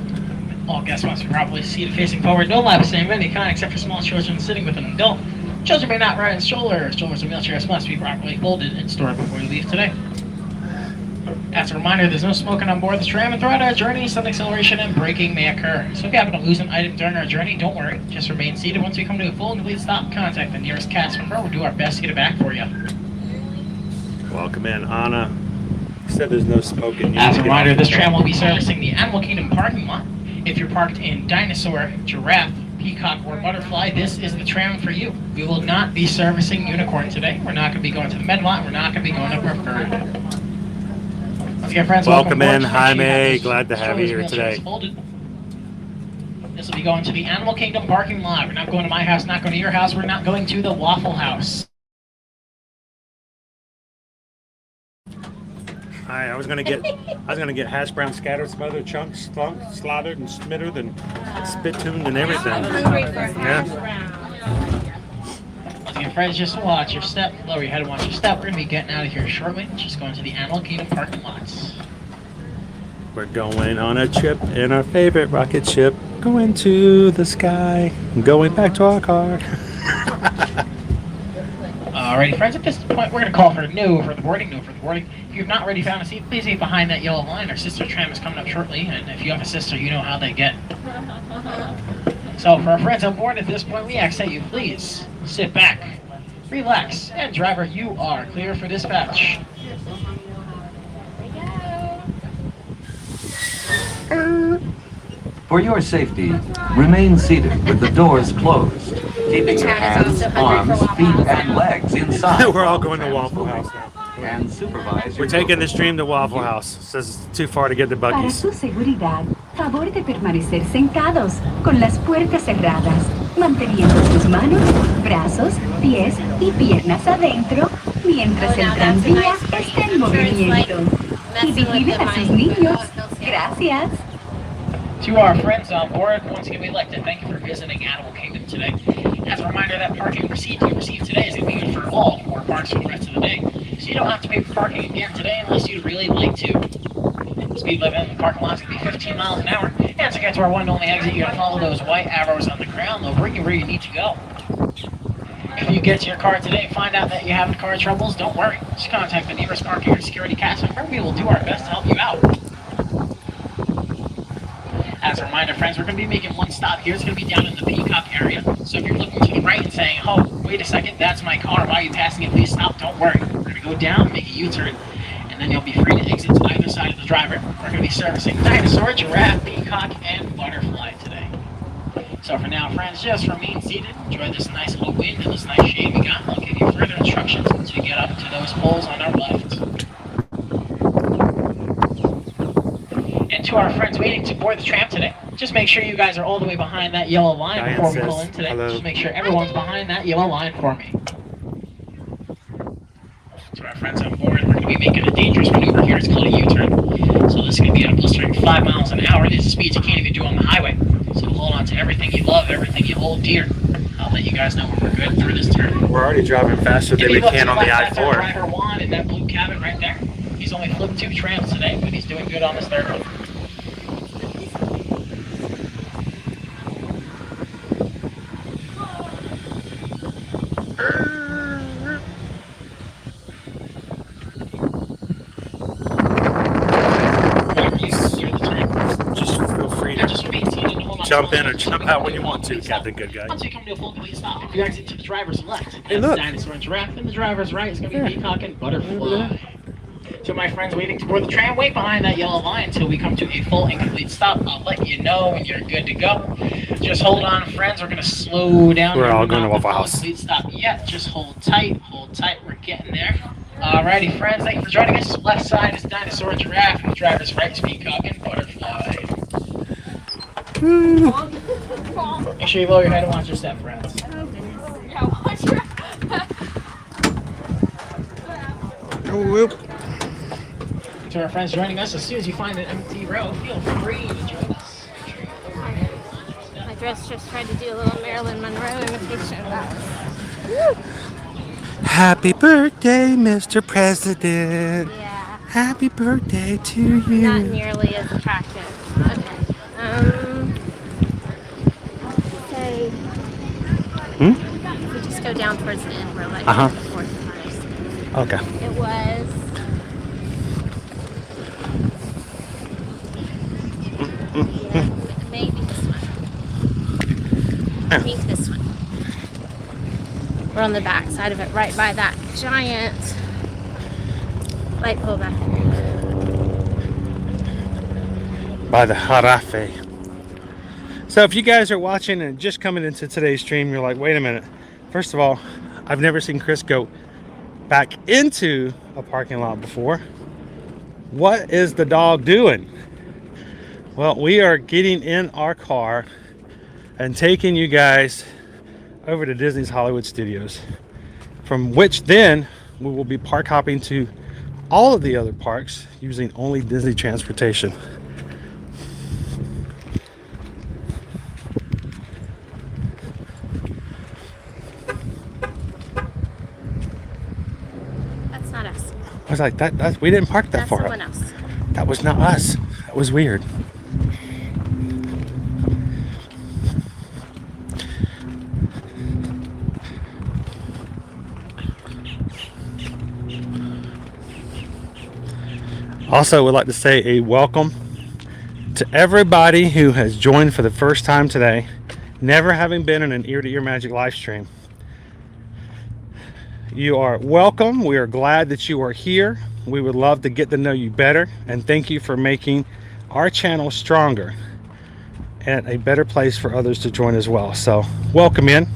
All guests must be properly seated facing forward. No lapsing of any kind except for small children sitting with an adult. Children may not ride in strollers. Strollers and wheelchairs must be properly folded and stored before you leave today. As a reminder, there's no smoking on board the tram, and throughout our journey, sudden acceleration and braking may occur. So if you happen to lose an item during our journey, don't worry. Just remain seated. Once we come to a full and complete stop, contact the nearest cast member. We'll do our best to get it back for you. Welcome in, Anna. You said there's no smoking. As a reminder, this tram will be servicing the Animal Kingdom parking lot. If you're parked in Dinosaur, Giraffe, Peacock, or Butterfly, this is the tram for you. We will not be servicing Unicorn today. We're not going to be going to the Med lot. We're not going to be going to Preferred. Once again, friends, Welcome in, aboard. Make sure you Jaime. have those Glad to have you here strollers, today. wheelchairs folded. This will be going to the Animal Kingdom parking lot. We're not going to my house, not going to your house. We're not going to the Waffle House. Hi, I was gonna get hash brown scattered, smothered, chunks, slathered, and smittered, and spit-tuned, and everything. Yeah. Once again, friends, just watch your step. Lower your head and watch your step. We're going to be getting out of here shortly. Just going to the Animal Kingdom parking lots. We're going on a trip in our favorite rocket ship, going to the sky, going back to our car. Alrighty, friends, at this point, we're going to call for the boarding. If you've not already found a seat, please leave behind that yellow line. Our sister tram is coming up shortly, and if you have a sister, you know how they get. So, for our friends on board, at this point, we ask that you please sit back, relax, and driver, you are clear for dispatch. For your safety, remain seated with the doors closed, keeping your hands, arms, feet, and legs inside. We're all going to Waffle House now. And supervise We're your taking the movement. stream to Waffle House. Says it's too far to get to Para Bucky's. su seguridad, favor de permanecer sentados, con las puertas cerradas, manteniendo sus manos, brazos, pies y piernas adentro, mientras el tranvía está en movimiento. Y vigilen a sus niños. Gracias. To our friends on board, once again, we'd like to thank you for visiting Animal Kingdom today. As a reminder, that parking receipt you received today is going to be good for all 4 parks for the rest of the day. So you don't have to pay for parking again today unless you'd really like to. The speed limit in the parking lot is going to be 15 miles an hour. And to get to our one and only exit, you got to follow those white arrows on the ground. They'll bring you where you need to go. If you get to your car today and find out that you're having car troubles, don't worry. Just contact the nearest parking or security cast member. We will do our best to help you out. As a reminder, friends, we're going to be making one stop here. It's going to be down in the Peacock area. So if you're looking to the right and saying, oh, wait a second, that's my car. Why are you passing it? Please stop. Don't worry. We're going to go down, make a U-turn, and then you'll be free to exit to either side of the driver. We're going to be servicing dinosaur, giraffe, peacock, and butterfly today. So for now, friends, just remain seated. Enjoy this nice little wind and this nice shade we got. I'll give you further instructions until you get up to those poles on our left. And to our friends waiting to board the tram today, just make sure you guys are all the way behind that yellow line before we pull in today. Hello. Just make sure everyone's behind that yellow line for me. To our friends on board, we're going to be making a dangerous maneuver here. It's called a U-turn. So this is going to be at a blistering 5 miles an hour. These are speeds you can't even do on the highway. So hold on to everything you love, everything you hold dear. I'll let you guys know when we're good through this turn. We're already driving faster than we can on the I-4. Driver Juan in that blue cabin right there. He's only flipped 2 trams today, but he's doing good on this third one. Just feel free to jump in or jump out when you want to, Captain Good Guy. Once you come to a full complete stop, if you exit to the driver's left, Hey, look. dinosaur and giraffe, and the driver's right is going to be peacock and butterfly. To my friends waiting to board the tram, wait behind that yellow line until we come to a full and complete stop. I'll let you know when you're good to go. Just hold on, friends. We're going to slow down. We're all going to Waffle House. Complete stop yet. Just hold tight. Hold tight. We're getting there. Alrighty, friends. Thank you for joining us. Left side is dinosaur and giraffe, and the driver's right is peacock and butterfly. Make sure you lower your head and watch your step, friends. Whoop. To our friends joining us, as soon as you find an empty row, feel free to join us. My dress just tried to do a little Marilyn Monroe imitation. Happy birthday, Mr. President. Yeah. Happy birthday to you. Not nearly as attractive. Okay. Say. If we just go down towards the end, we're like Uh-huh. the 4th cars. Okay. It was. Maybe this one. I think this one. We're on the back side of it, right by that giant light pole back there. By the Jarafe. So if you guys are watching and just coming into today's stream, you're like, wait a minute. First of all, I've never seen Chris go back into a parking lot before. What is the dog doing? Well, we are getting in our car and taking you guys over to Disney's Hollywood Studios, from which then we will be park hopping to all of the other parks using only Disney transportation. That's not us. I was like, that we didn't park that That's far someone up. else. That was not us. That was weird. Also, would like to say a welcome to everybody who has joined for the first time today, never having been in an Ear to Ear Magic live stream. You are welcome. We are glad that you are here. We would love to get to know you better, and thank you for making our channel stronger and a better place for others to join as well. So welcome in.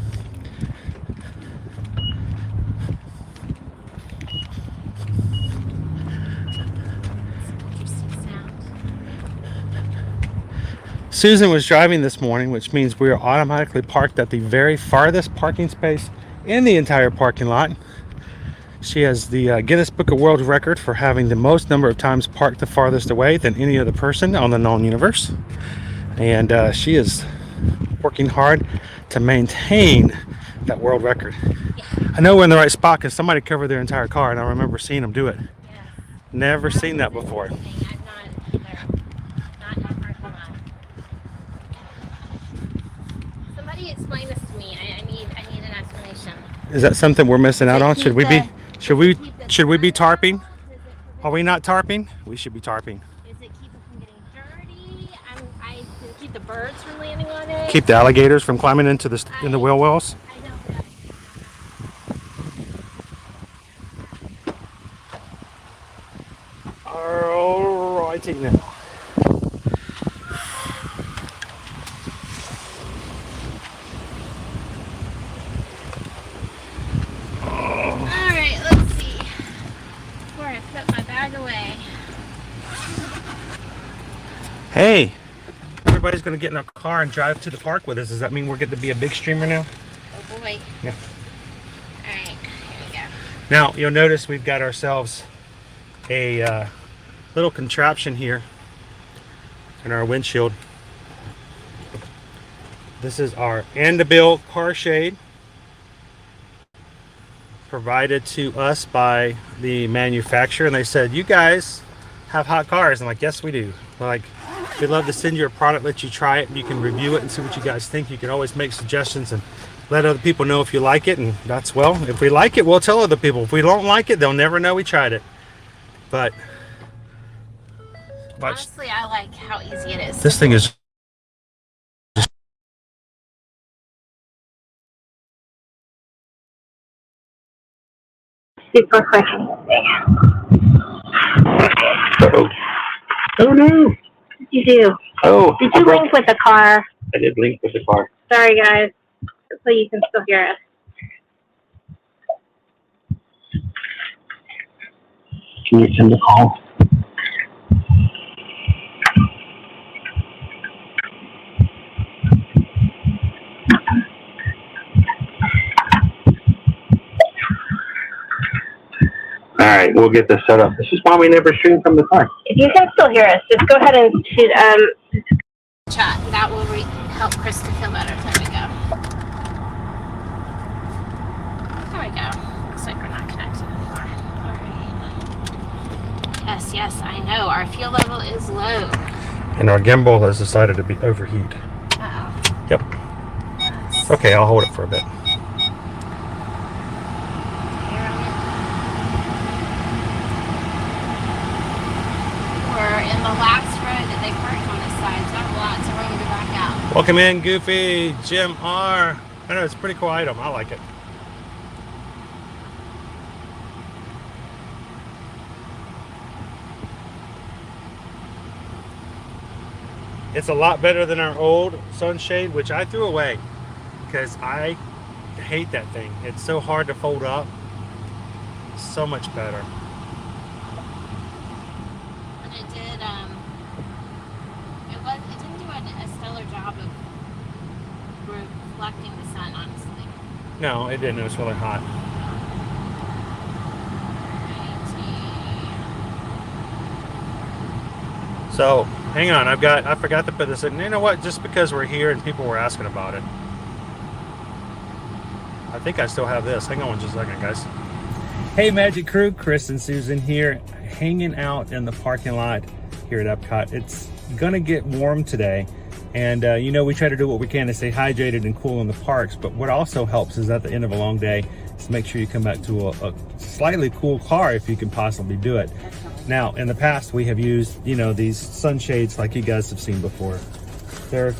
Susan was driving this morning, which means we are automatically parked at the very farthest parking space in the entire parking lot. She has the Guinness Book of World Record for having the most number of times parked the farthest away than any other person on the known universe. And she is working hard to maintain that world record. I know we're in the right spot because somebody covered their entire car, and I remember seeing them do it. Never seen that before. Somebody explain this to me. I need an explanation. Is that something we're missing out on? Should we be tarping? Are we not tarping? We should be tarping. Does it keep it from getting dirty? Does it keep the birds from landing on it? Keep the alligators from climbing into the whale wells? I don't know. Alrighty now. Alright, let's see. Before I put my bag away. Hey, everybody's gonna get in our car and drive to the park with us. Does that mean we're getting to be a big streamer now? Oh boy. Yeah. Alright, here we go. Now, you'll notice we've got ourselves a little contraption here in our windshield. This is our Andeville car shade, provided to us by the manufacturer, and they said, you guys have hot cars. I'm like, yes we do. Like, we'd love to send you a product, let you try it, and you can review it and see what you guys think. You can always make suggestions and let other people know if you like it, and that's, well, if we like it, we'll tell other people. If we don't like it, they'll never know we tried it. But honestly, I like how easy it is. this thing is super quick. Uh-oh. Oh no! What did you do? Oh, Did you link with the car? I did link with the car. Sorry, guys. So you can still hear us. Can you send a call? Alright, we'll get this set up. This is why we never stream from the car. If you can still hear us, just go ahead and shoot Chat. That will help Chris to feel better. There we go. There we go. Looks like we're not connected anymore. Alright. Yes, I know. Our fuel level is low. And our gimbal has decided to be overheat. Uh-oh. Yep. Okay, I'll hold it for a bit. We're in the last row that they parked on this side. So got lots of room to back out. Welcome in, Goofy, Jim R. I know, it's a pretty cool item. I like it. It's a lot better than our old sunshade, which I threw away because I hate that thing. It's so hard to fold up. So much better. And it did, it didn't do a stellar job of reflecting the sun, honestly. No, it didn't. It was really hot. So, hang on. I forgot to put this in. You know what? Just because we're here and people were asking about it. I think I still have this. Hang on just a second, guys. Hey, Magic Crew. Chris and Susan here, hanging out in the parking lot here at Epcot. It's going to get warm today. And, you know, we try to do what we can to stay hydrated and cool in the parks. But what also helps is at the end of a long day is to make sure you come back to a slightly cool car if you can possibly do it. Now, in the past, we have used, you know, these sunshades like you guys have seen before. They're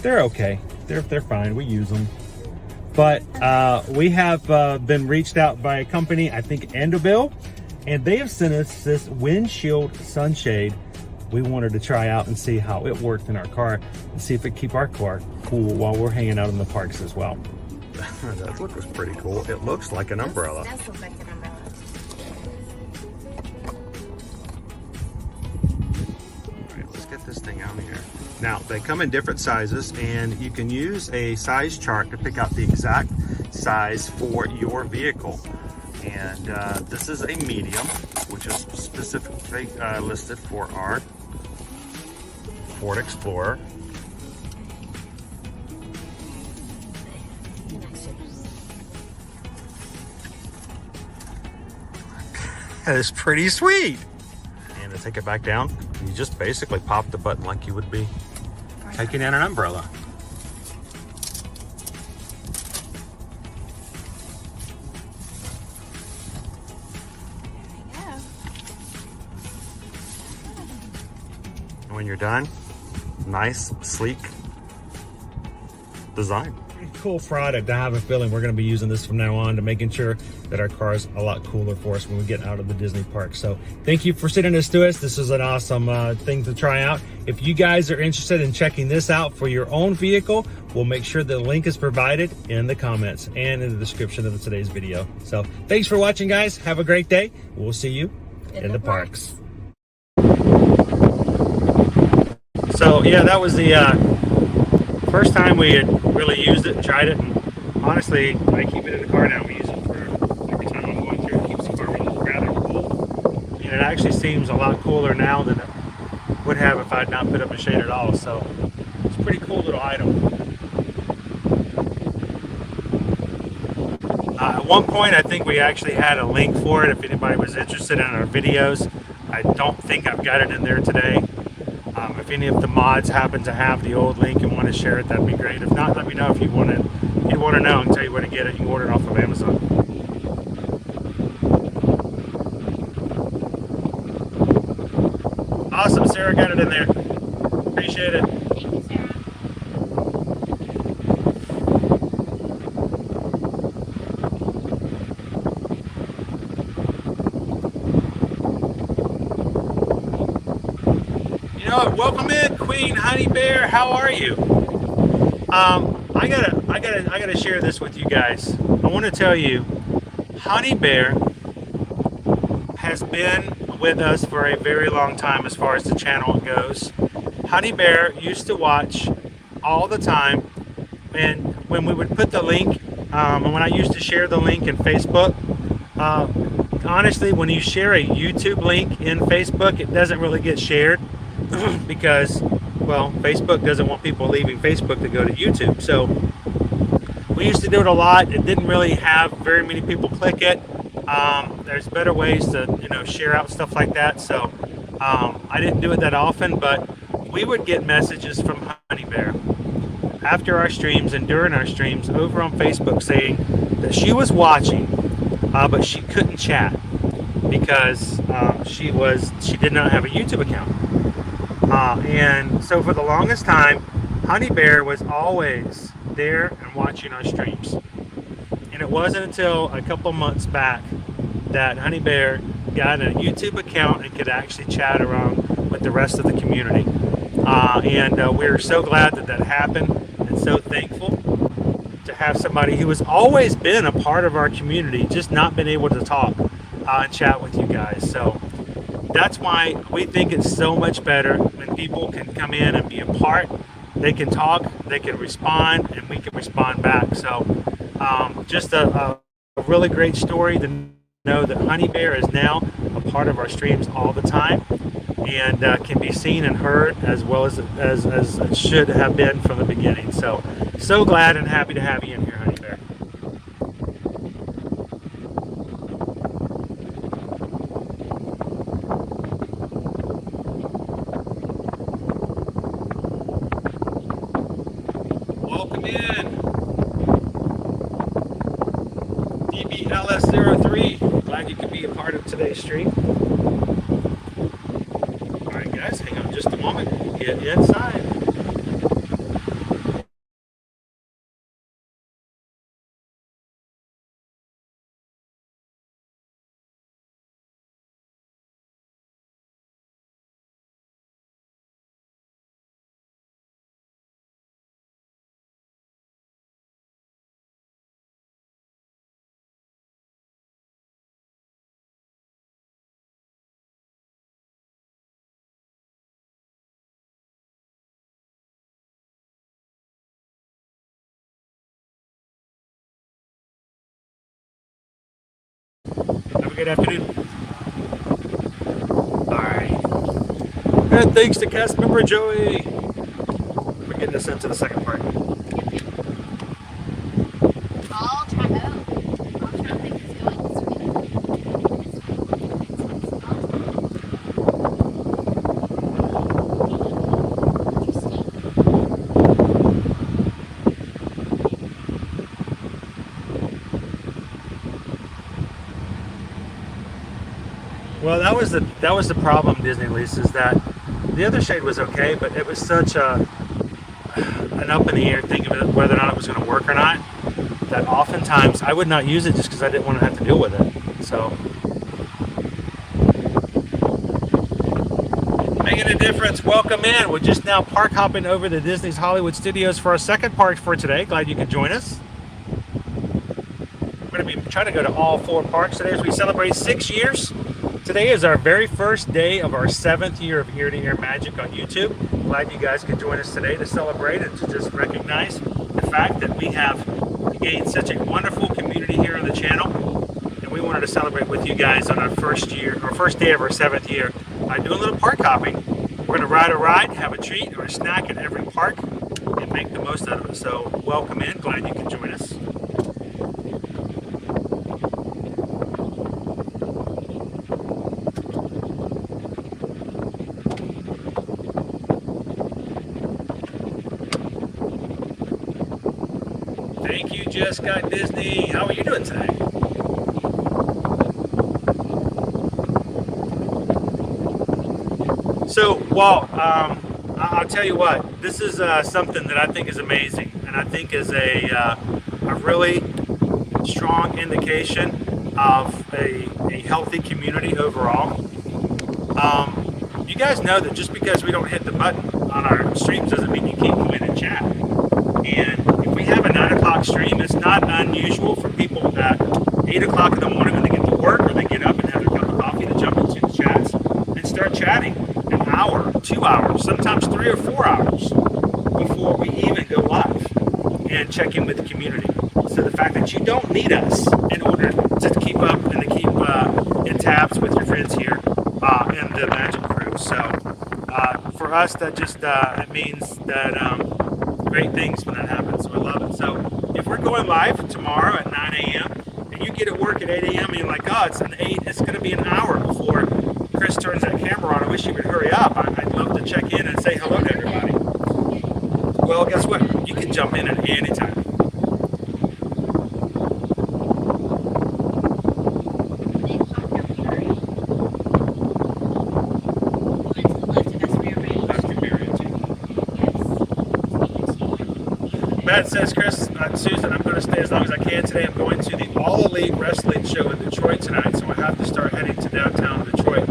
okay. They're fine. We use them. But we have been reached out by a company, I think Andeville, and they have sent us this windshield sunshade. We wanted to try out and see how it worked in our car and see if it keep our car cool while we're hanging out in the parks as well. That looks pretty cool. It looks like an umbrella. It does look like an umbrella. Let's get this thing out of here. Now, they come in different sizes, and you can use a size chart to pick out the exact size for your vehicle. And this is a medium, which is specifically listed for our Ford Explorer. That is pretty sweet. And to take it back down, you just basically pop the button like you would be taking in an umbrella. And when you're done, nice, sleek design. Cool product. I have a feeling we're going to be using this from now on to making sure that our car is a lot cooler for us when we get out of the Disney park. So thank you for sending this to us. This is an awesome thing to try out. If you guys are interested in checking this out for your own vehicle, we'll make sure the link is provided in the comments and in the description of today's video. So thanks for watching, guys. Have a great day. We'll see you in the parks. So yeah, that was the first time we had really used it and tried it, and honestly, I keep it in the car now. We use it for every time I'm going through. It keeps the car rather cool, and it actually seems a lot cooler now than it would have if I'd not put up a shade at all. So it's a pretty cool little item. At one point, I think we actually had a link for it if anybody was interested in our videos. I don't think I've got it in there today. If any of the mods happen to have the old link and want to share it, that'd be great. If not, let me know if you want to know and tell you where to get it. You can order it off of Amazon. Awesome, Sarah got it in there. Appreciate it. Thank you, Sarah. Welcome in, Queen Honey Bear. How are you? I gotta share this with you guys. I want to tell you, Honey Bear has been with us for a very long time as far as the channel goes. Honey Bear used to watch all the time, and when we would put the link, and when I used to share the link in Facebook, honestly, when you share a YouTube link in Facebook, it doesn't really get shared. Because, well, Facebook doesn't want people leaving Facebook to go to YouTube. So we used to do it a lot. It didn't really have very many people click it. There's better ways to, share out stuff like that. So I didn't do it that often, but we would get messages from Honey Bear after our streams and during our streams over on Facebook saying that she was watching, but she couldn't chat because she did not have a YouTube account. And so for the longest time, Honey Bear was always there and watching our streams. And it wasn't until a couple months back that Honey Bear got a YouTube account and could actually chat around with the rest of the community. And we're so glad that that happened, and so thankful to have somebody who has always been a part of our community, just not been able to talk and chat with you guys. So that's why we think it's so much better when people can come in and be a part. They can talk, they can respond, and we can respond back. So just a really great story to know that Honey Bear is now a part of our streams all the time, and can be seen and heard as well as it should have been from the beginning. So glad and happy to have you in here, Honey Bear. Welcome in, DBLS03. Glad you could be a part of today's stream. All right, guys, hang on just a moment. Get inside. Have a good afternoon. Alright. And thanks to cast member Joey. We're getting us into the second part. Well, that was the problem, Disney Lease, is that the other shade was okay, but it was such an up in the air thing of whether or not it was going to work or not, that oftentimes I would not use it just because I didn't want to have to deal with it. So, making a difference. Welcome in. We're just now park hopping over to Disney's Hollywood Studios for our second park for today. Glad you could join us. We're going to be trying to go to all 4 parks today as we celebrate 6 years. Today is our very first day of our 7th year of Ear to Ear Magic on YouTube. Glad you guys could join us today to celebrate and to just recognize the fact that we have gained such a wonderful community here on the channel. And we wanted to celebrate with you guys on our first day of our 7th year by doing a little park hopping. We're going to ride a ride, have a treat or a snack at every park, and make the most out of it. So welcome in. Glad you could join us. Thank you, Just Got Disney. How are you doing today? So, Walt, I'll tell you what, this is something that I think is amazing, and I think is a really strong indication of a healthy community overall. You guys know that just because we don't hit the button on our streams doesn't mean you can't come in and chat. And if we have a 9 o'clock stream, it's not unusual for people at 8 o'clock in the morning when they get to work or they get up and have their cup of coffee to jump into the chats and start chatting an hour, 2 hours, sometimes 3 or 4 hours before we even go live and check in with the community. So the fact that you don't need us in order to keep up and to keep in tabs with your friends here in the Magic Crew. So for us, that just it means that great things when that happens. So I love it. So if we're going live tomorrow at 9 a.m. and you get at work at 8 a.m. and you're like, oh, it's going to be an hour before Chris turns that camera on. I wish you would hurry up. I'd love to check in and say hello to everybody. Well, guess what? You can jump in at any time. Matt says, Chris, Susan, I'm going to stay as long as I can today. I'm going to the All Elite Wrestling Show in Detroit tonight, so I have to start heading to downtown Detroit.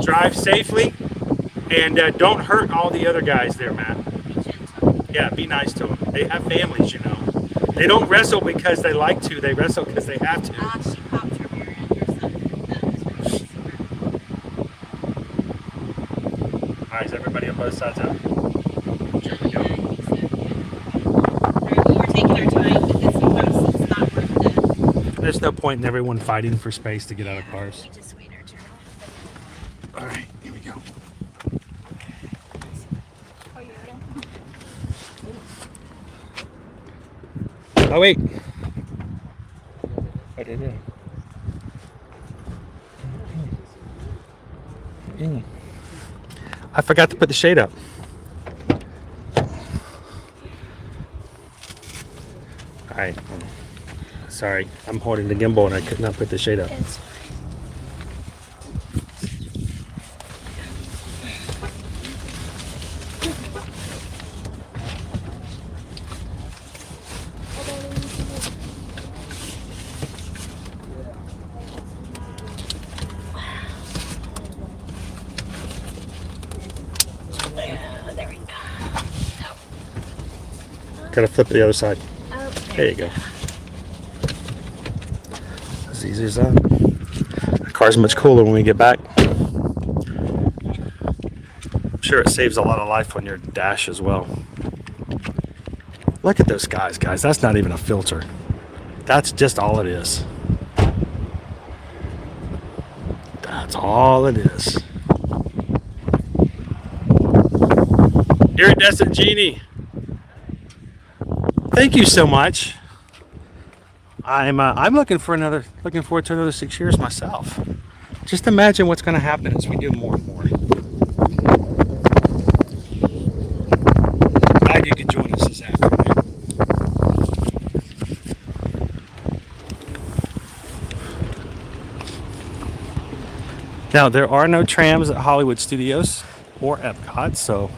Drive safely and don't hurt all the other guys there, Matt. Yeah, be nice to them. They have families, you know. They don't wrestle because they like to. They wrestle because they have to. She popped her rear end or something. All right, is everybody on both sides out? Here we go. There's no point in everyone fighting for space to get out of cars. We just wait our turn. All right, here we go. Oh, wait. What did it do? I forgot to put the shade up. All right. Sorry, I'm holding the gimbal and I could not put the shade up. It's there we go. Gotta flip to the other side. Oh, There you go. As easy as that. The car's much cooler when we get back. I'm sure it saves a lot of life on your dash as well. Look at those guys. That's not even a filter. That's just all it is. That's all it is. Iridescent Genie. Thank you so much. I'm looking forward to another 6 years myself. Just imagine what's going to happen as we do more and more. Glad you could join us this afternoon. Now, there are no trams at Hollywood Studios or Epcot, so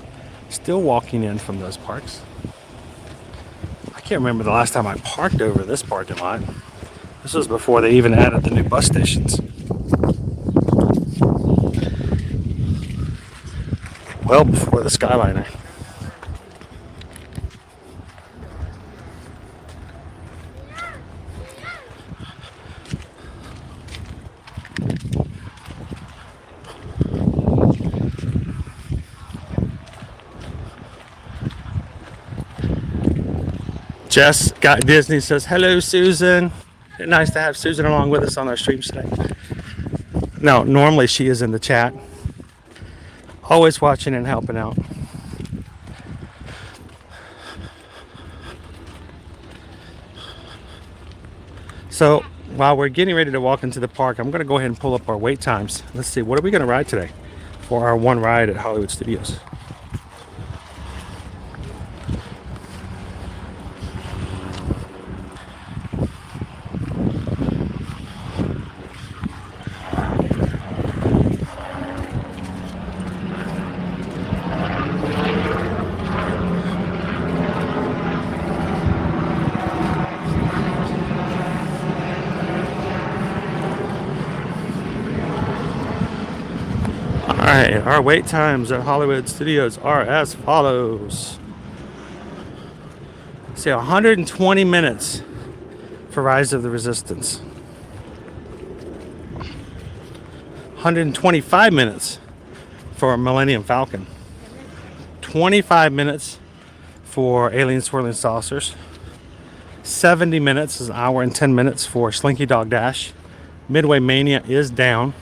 still walking in from those parks. I can't remember the last time I parked over this parking lot. This was before they even added the new bus stations. Well before the Skyliner. Jess got Disney says, hello, Susan. Nice to have Susan along with us on our stream today. No, normally she is in the chat. Always watching and helping out. So while we're getting ready to walk into the park, I'm going to go ahead and pull up our wait times. Let's see, what are we going to ride today for our one ride at Hollywood Studios? Alright, our wait times at Hollywood Studios are as follows. See, 120 minutes for Rise of the Resistance. 125 minutes for Millennium Falcon. 25 minutes for Alien Swirling Saucers. 70 minutes is an hour and 10 minutes for Slinky Dog Dash. Midway Mania is down.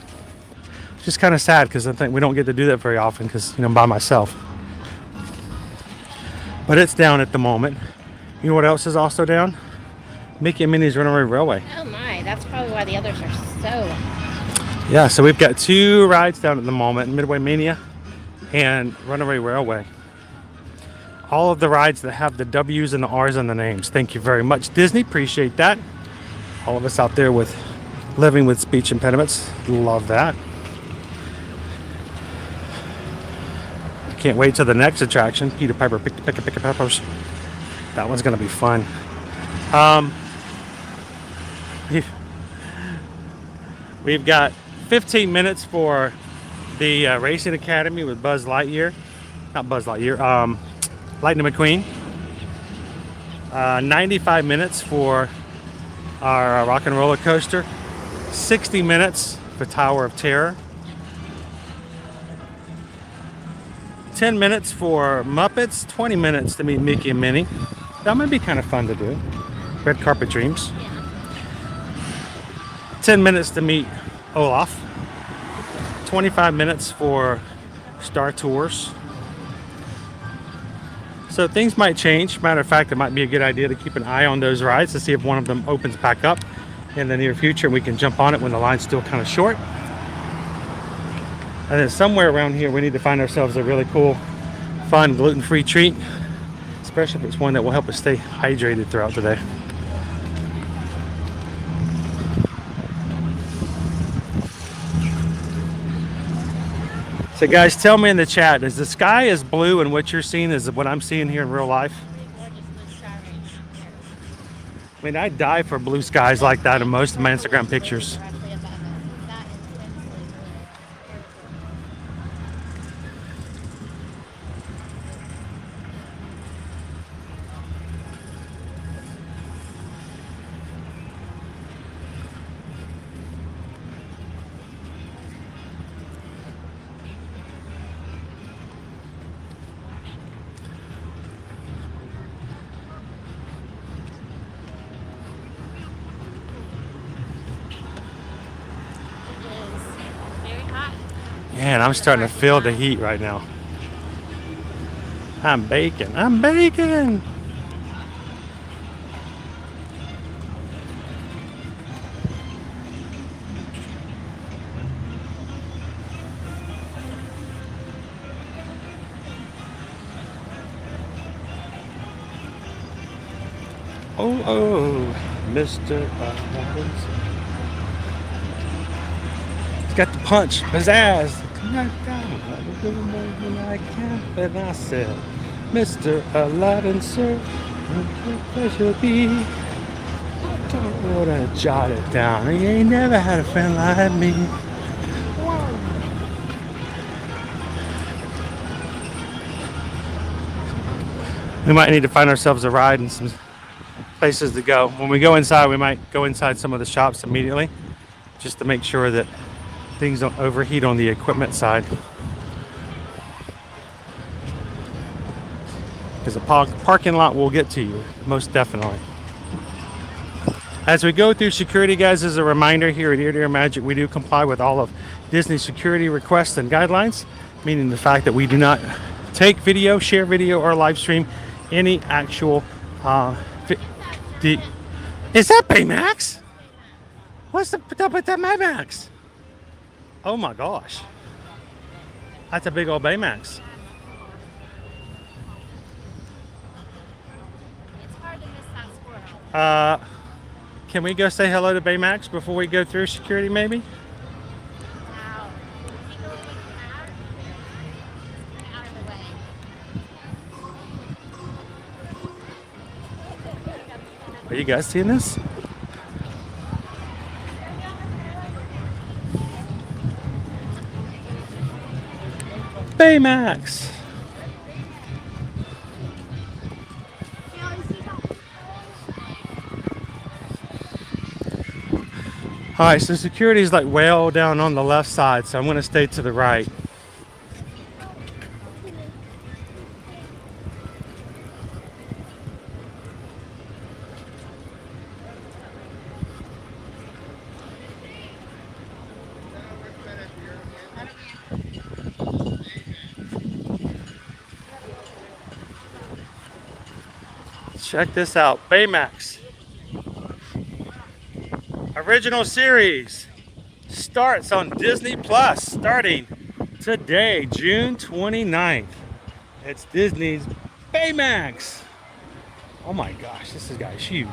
It's just kind of sad because I think we don't get to do that very often because, you know, I'm by myself. But it's down at the moment. You know what else is also down? Mickey and Minnie's Runaway Railway. Oh my, that's probably why the others are so... Yeah, so we've got two rides down at the moment, Midway Mania and Runaway Railway. All of the rides that have the W's and the R's in the names. Thank you very much, Disney. Appreciate that. All of us out there with living with speech impediments, love that. Can't wait till the next attraction, Peter Piper Pick a Peppers. That one's gonna be fun. We've got 15 minutes for the Racing Academy with Buzz Lightyear. Not Buzz Lightyear, Lightning McQueen. 95 minutes for our Rock and Roller Coaster. 60 minutes for Tower of Terror. 10 minutes for Muppets, 20 minutes to meet Mickey and Minnie. That might be kind of fun to do. Red Carpet Dreams. 10 minutes to meet Olaf. 25 minutes for Star Tours. So things might change. Matter of fact, it might be a good idea to keep an eye on those rides to see if one of them opens back up in the near future and we can jump on it when the line's still kind of short. And then somewhere around here we need to find ourselves a really cool, fun, gluten-free treat, especially if it's one that will help us stay hydrated throughout the day. So guys, tell me in the chat, is the sky as blue and what you're seeing is what I'm seeing here in real life? I mean, I die for blue skies like that in most of my Instagram pictures. Man, I'm starting to feel the heat right now. I'm baking. I'm baking. Oh, Mr. It's got the punch, pizzazz. And I said, Mr. Aladdin, sir, what pleasure be. Don't wanna jot it down. You ain't never had a friend like me. We might need to find ourselves a ride and some places to go. When we go inside, we might go inside some of the shops immediately, just to make sure that things don't overheat on the equipment side. Because the parking lot will get to you, most definitely. As we go through security, guys, as a reminder, here at Ear to Ear Magic, we do comply with all of Disney's security requests and guidelines, meaning the fact that we do not take video, share video, or live stream any actual is that Baymax? What's up with that Baymax? Oh my gosh, that's a big old Baymax. It's hard to miss that squirrel. Can we go say hello to Baymax before we go through security, maybe? Are you guys seeing this? Baymax. All right, so security is like well down on the left side, so I'm going to stay to the right. Check this out, Baymax. Original series starts on Disney Plus starting today, June 29th. It's Disney's Baymax. Oh my gosh, this guy's huge.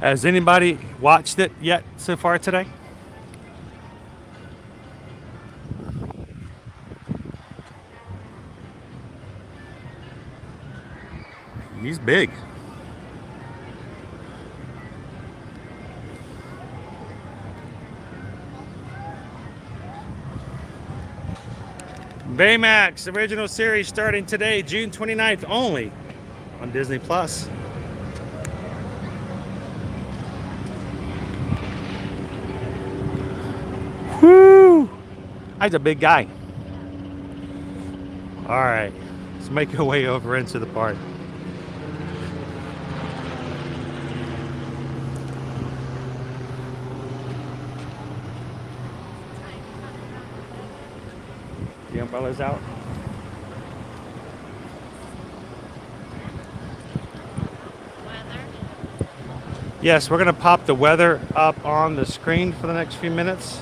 Has anybody watched it yet so far today? He's big. Baymax original series starting today, June 29th only on Disney Plus. Whoo! That's a big guy. All right, let's make our way over into the park. The umbrella's out. Yes, we're going to pop the weather up on the screen for the next few minutes.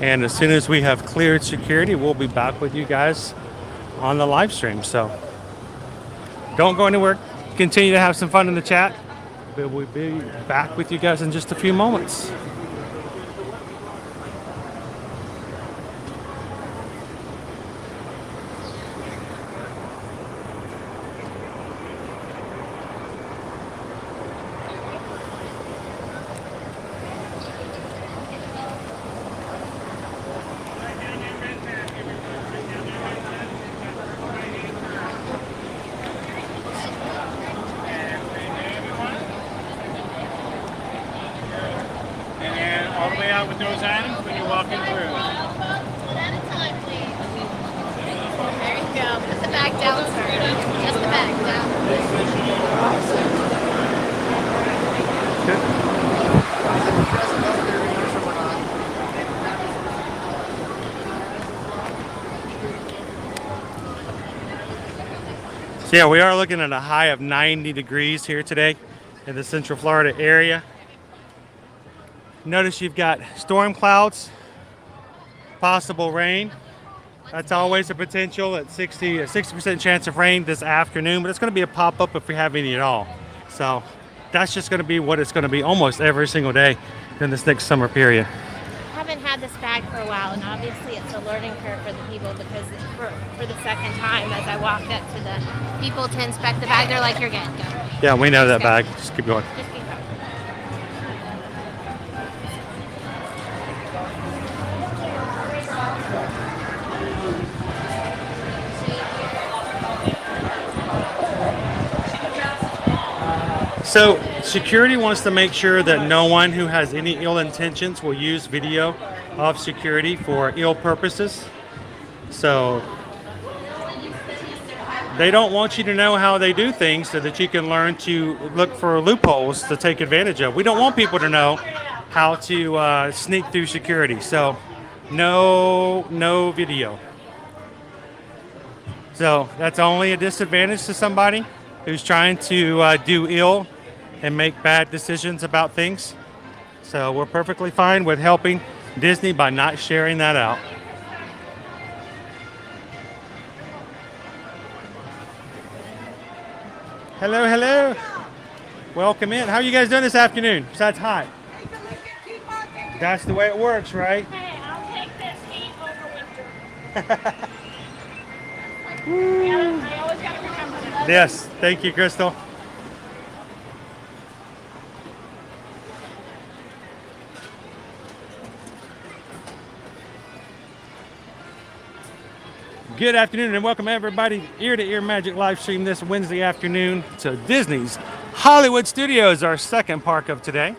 And as soon as we have cleared security, we'll be back with you guys on the live stream. So don't go anywhere. Continue to have some fun in the chat. But we'll be back with you guys in just a few moments. With those items when you're walking through. One at a time, please. There you go. Put the bag down, sir. Just the bag down. So yeah, we are looking at a high of 90 degrees here today in the Central Florida area. Notice you've got storm clouds, possible rain. That's always a potential at 60% chance of rain this afternoon, but it's going to be a pop-up if we have any at all. So that's just going to be what it's going to be almost every single day in this next summer period. I haven't had this bag for a while, and obviously it's a learning curve for the people because for the second time as I walked up to the people to inspect the bag, they're like, you're good, go. Yeah, we know that bag. Just keep going. Just keep going. So security wants to make sure that no one who has any ill intentions will use video of security for ill purposes. So they don't want you to know how they do things so that you can learn to look for loopholes to take advantage of. We don't want people to know how to sneak through security. So no video. So that's only a disadvantage to somebody who's trying to do ill and make bad decisions about things. So we're perfectly fine with helping Disney by not sharing that out. Hello, hello. Welcome in. How are you guys doing this afternoon? Besides hot. That's the way it works, right? Hey, I'll take this heat over winter. I always gotta remember that. Yes, thank you, Crystal. Good afternoon and welcome everybody Ear to Ear Magic live stream this Wednesday afternoon to Disney's Hollywood Studios, our second park of today.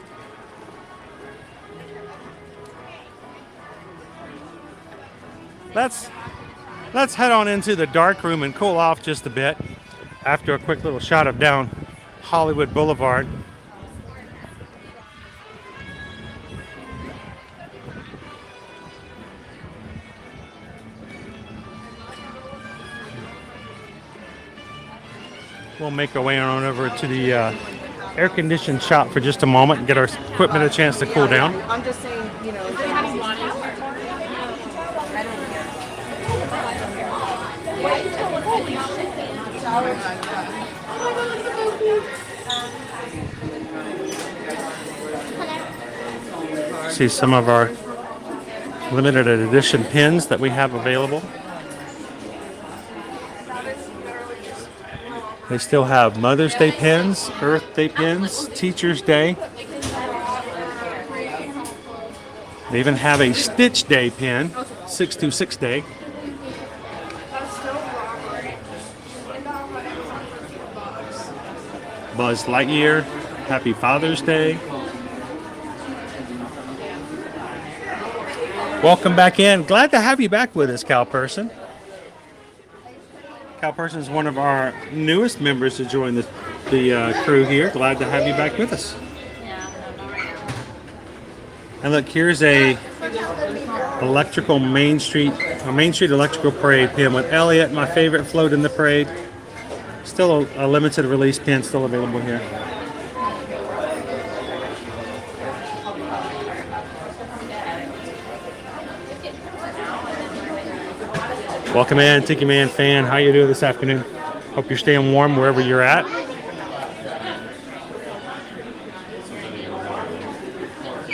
Let's head on into the dark room and cool off just a bit after a quick little shot of down Hollywood Boulevard. We'll make our way on over to the air-conditioned shop for just a moment and get our equipment a chance to cool down. I'm just saying, you know. See some of our limited edition pins that we have available. They still have Mother's Day pins, Earth Day pins, Teacher's Day. They even have a Stitch Day pin, 626 Day. Buzz Lightyear, Happy Father's Day. Welcome back in. Glad to have you back with us, Cal Person. Cal Person is one of our newest members to join the crew here. Glad to have you back with us. And look, here's a electrical Main Street electrical parade pin with Elliot, my favorite float in the parade. Still a limited release pin still available here. Welcome in, Tiki Man fan. How you doing this afternoon? Hope you're staying warm wherever you're at.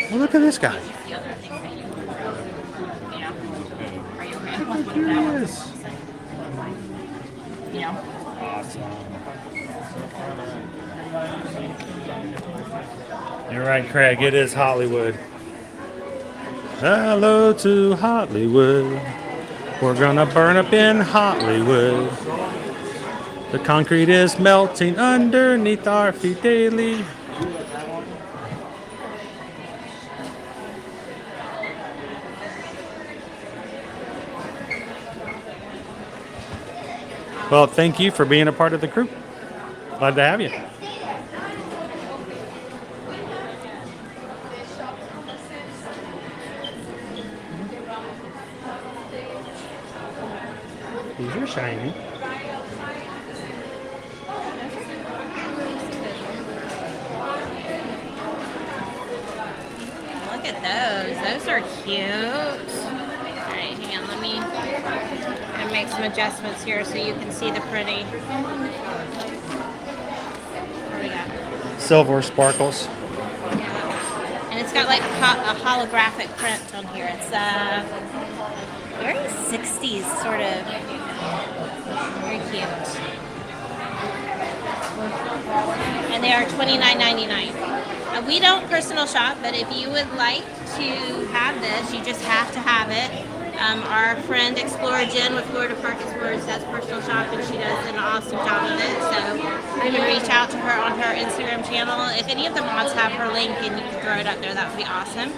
Well, look at this guy. Look who he is. Awesome. You're right, Craig. It is Hollywood. Hello to Hollywood. We're gonna burn up in Hollywood. The concrete is melting underneath our feet daily. Well, thank you for being a part of the crew. Glad to have you. These are shiny. cute. All right, hang on. Let me make some adjustments here so you can see the pretty. What do we got? Silver sparkles. And it's got like a holographic print on here. It's very 60s sort of. Very cute. And they are $29.99. We don't personal shop, but if you would like to have this, you just have to have it. Our friend Explorer Jen with Florida Park Explorers does personal shop, and she does an awesome job of it. So you can reach out to her on her Instagram channel. If any of the mods have her link and you can throw it up there, that would be awesome.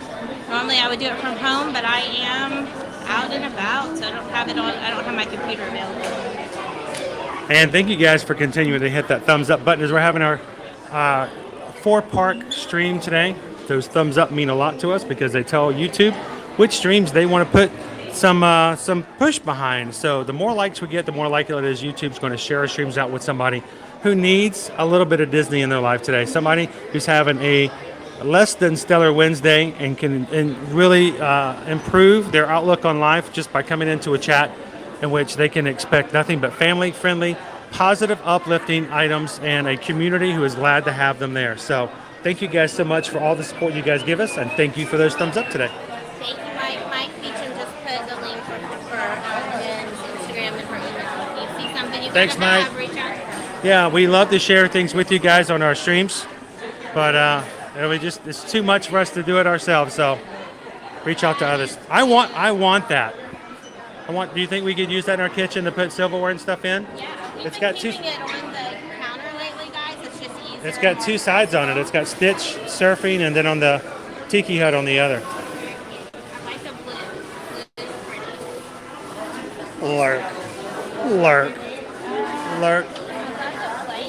Normally I would do it from home, but I am out and about, so I don't have it on. I don't have my computer available. And thank you guys for continuing to hit that thumbs up button as we're having our 4-park stream today. Those thumbs up mean a lot to us because they tell YouTube which streams they want to put some push behind. So the more likes we get, the more likely it is YouTube's going to share our streams out with somebody who needs a little bit of Disney in their life today. Somebody who's having a less than stellar Wednesday and can really improve their outlook on life just by coming into a chat in which they can expect nothing but family-friendly, positive, uplifting items and a community who is glad to have them there. So thank you guys so much for all the support you guys give us, and thank you for those thumbs up today. Thank you, Mike. Mike Beecham just put the link for Jen's Instagram and her email. If you see something you Thanks, want to Mike. have, reach out to her. Yeah, we love to share things with you guys on our streams, but it's too much for us to do it ourselves. So reach out to others. I want that. Do you think we could use that in our kitchen to put silverware and stuff in? Yeah, we've It's been got two. keeping it on the counter lately, guys. It's just easier. It's got two sides on it. It's got Stitch surfing and then on the Tiki Hut on the other. I like the blue. Blue is pretty. Lurk.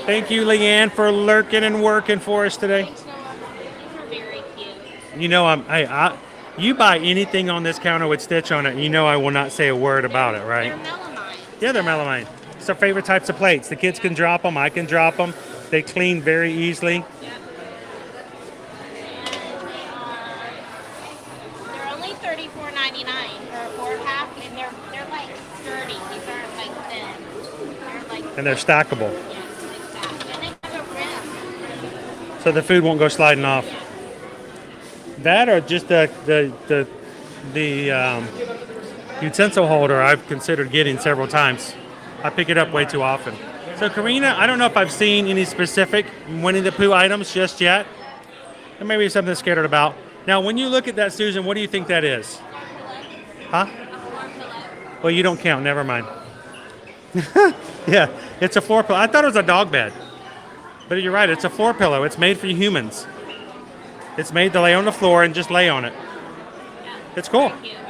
Thank you, Leanne, for lurking and working for us today. These are very cute. You know, you buy anything on this counter with Stitch on it, you know I will not say a word about it, right? They're melamine. Yeah, they're melamine. It's our favorite types of plates. The kids can drop them. I can drop them. They clean very easily. Yep. They're only $34.99 for a 4-pack, and they're like sturdy. These aren't like thin. They're like And they're stackable. yeah, like that. And they have a rim. So the food won't go sliding off. That or just the utensil holder I've considered getting several times. I pick it up way too often. So Karina, I don't know if I've seen any specific Winnie the Pooh items just yet. There may be something scared about. Now, when you look at that, Susan, what do you think that is? Huh? Well, you don't count. Never mind. Yeah, it's a floor pillow. I thought it was a dog bed. But you're right. It's a floor pillow. It's made for humans. It's made to lay on the floor and just lay on it. It's cool. These are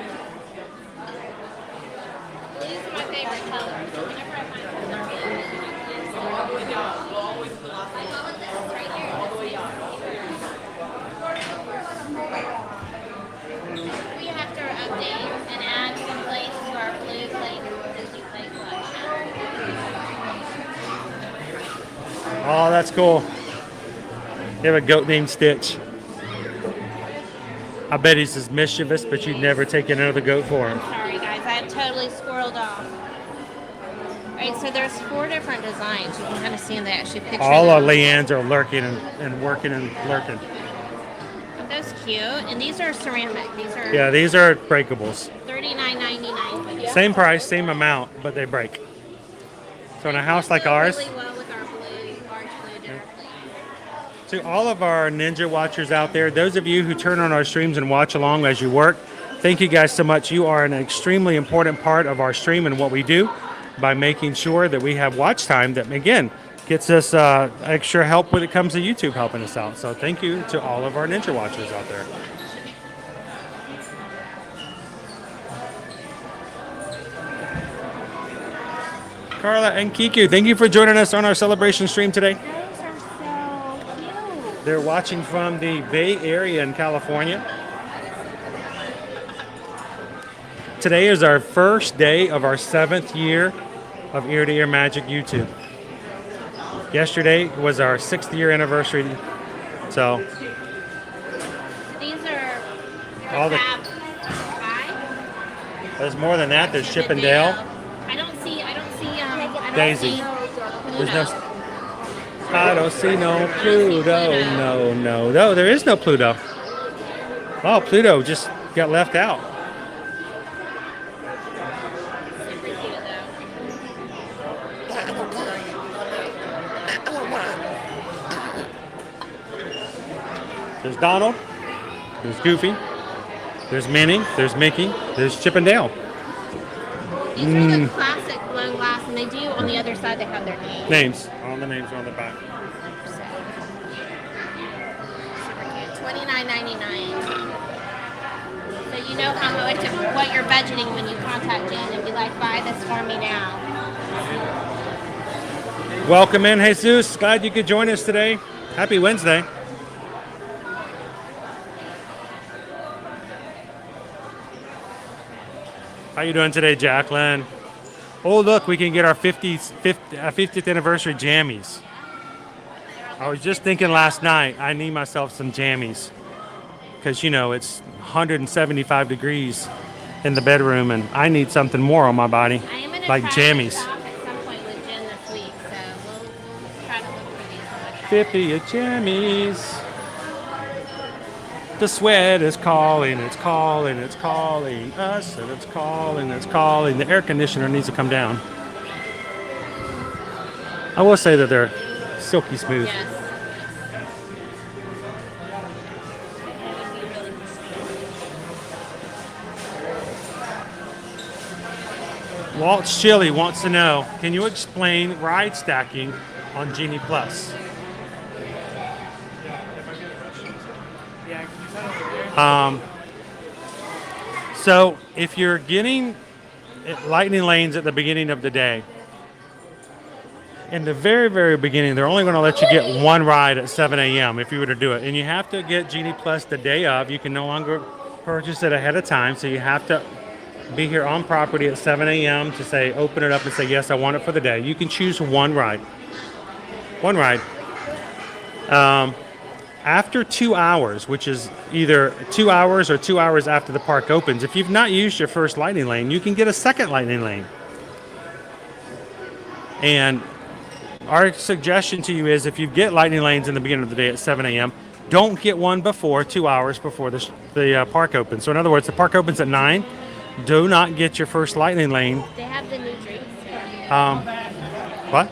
my favorite colors. Whenever I find we have to update and add some plates to our blue plate Disney plate collection. Oh, that's cool. You have a goat named Stitch. I bet he's as mischievous, but you'd never take another goat for him. Sorry guys, I totally squirreled off. Alright, so there's 4 different designs. You can kind of see them. They actually picture All them. our Leannes are lurking and working and lurking. Aren't those cute? And these are ceramic. These are Yeah, these are breakables. $39.99. Same price, same amount, but they break. So in a house like ours, Really well with our blue, large blue dinner plate. to all of our Ninja watchers out there, those of you who turn on our streams and watch along as you work, thank you guys so much. You are an extremely important part of our stream and what we do by making sure that we have watch time that, again, gets us extra help when it comes to YouTube helping us out. So thank you to all of our Ninja watchers out there. Carla and Kiku, thank you for joining us on our celebration stream today. Those are so cute. They're watching from the Bay Area in California. Today is our first day of our 7th year of Ear to Ear Magic YouTube. Yesterday was our 6th year anniversary. So These are all the There's more than that. There's Chippendale. I don't see. Daisy. There's no. I don't see no Pluto. No. There is no Pluto. Oh, Pluto just got left out. There's Donald. There's Goofy. There's Minnie. There's Mickey. There's Chippendale. These are the classic blown glass, and they do on the other side. They have their names. Names. All the names are on the back. $29.99. So you know how much what you're budgeting when you contact Jen and be like, buy this for me now. Welcome in, Jesus. Glad you could join us today. Happy Wednesday. How you doing today, Jacqueline? Oh, look, we can get our 50th anniversary jammies. I was just thinking last night, I need myself some jammies. Because, you know, it's 175 degrees in the bedroom, and I need something more on my body, I am like jammies. At some point with Jen this week, so we'll try to look for these on the 50 of jammies. The sweat is calling, it's calling us, and it's calling. The air conditioner needs to come down. I will say that they're silky smooth. Yes. Walt's Chili wants to know, can you explain ride stacking on Genie Plus? So if you're getting lightning lanes at the beginning of the day, in the very, very beginning, they're only going to let you get one ride at 7 a.m. if you were to do it. And you have to get Genie Plus the day of. You can no longer purchase it ahead of time, so you have to be here on property at 7 a.m. to say, open it up and say, yes, I want it for the day. You can choose one ride. One ride. After 2 hours, which is either 2 hours or 2 hours after the park opens, if you've not used your first lightning lane, you can get a second lightning lane. And our suggestion to you is if you get lightning lanes in the beginning of the day at 7 a.m., don't get one before 2 hours before the park opens. So in other words, the park opens at 9. Do not get your first lightning lane. They have the new drinks. What?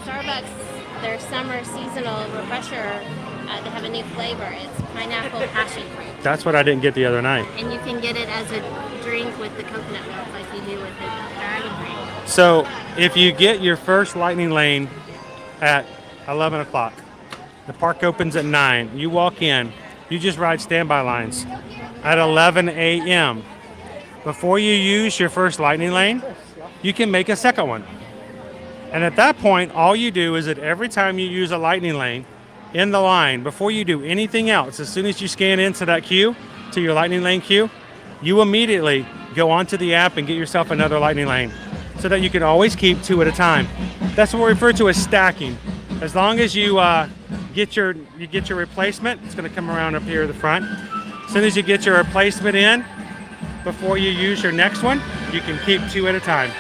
Starbucks, their summer seasonal refresher, they have a new flavor. It's pineapple passion fruit. That's what I didn't get the other night. And you can get it as a drink with the coconut milk like you do with the dragon drink. So if you get your first lightning lane at 11 o'clock, the park opens at 9, you walk in, you just ride standby lines at 11 a.m. Before you use your first lightning lane, you can make a second one. And at that point, all you do is that every time you use a lightning lane in the line, before you do anything else, as soon as you scan into that queue, to your lightning lane queue, you immediately go onto the app and get yourself another lightning lane so that you can always keep 2 at a time. That's what we refer to as stacking. As long as you get your replacement, it's going to come around up here at the front. As soon as you get your replacement in, before you use your next one, you can keep 2 at a time.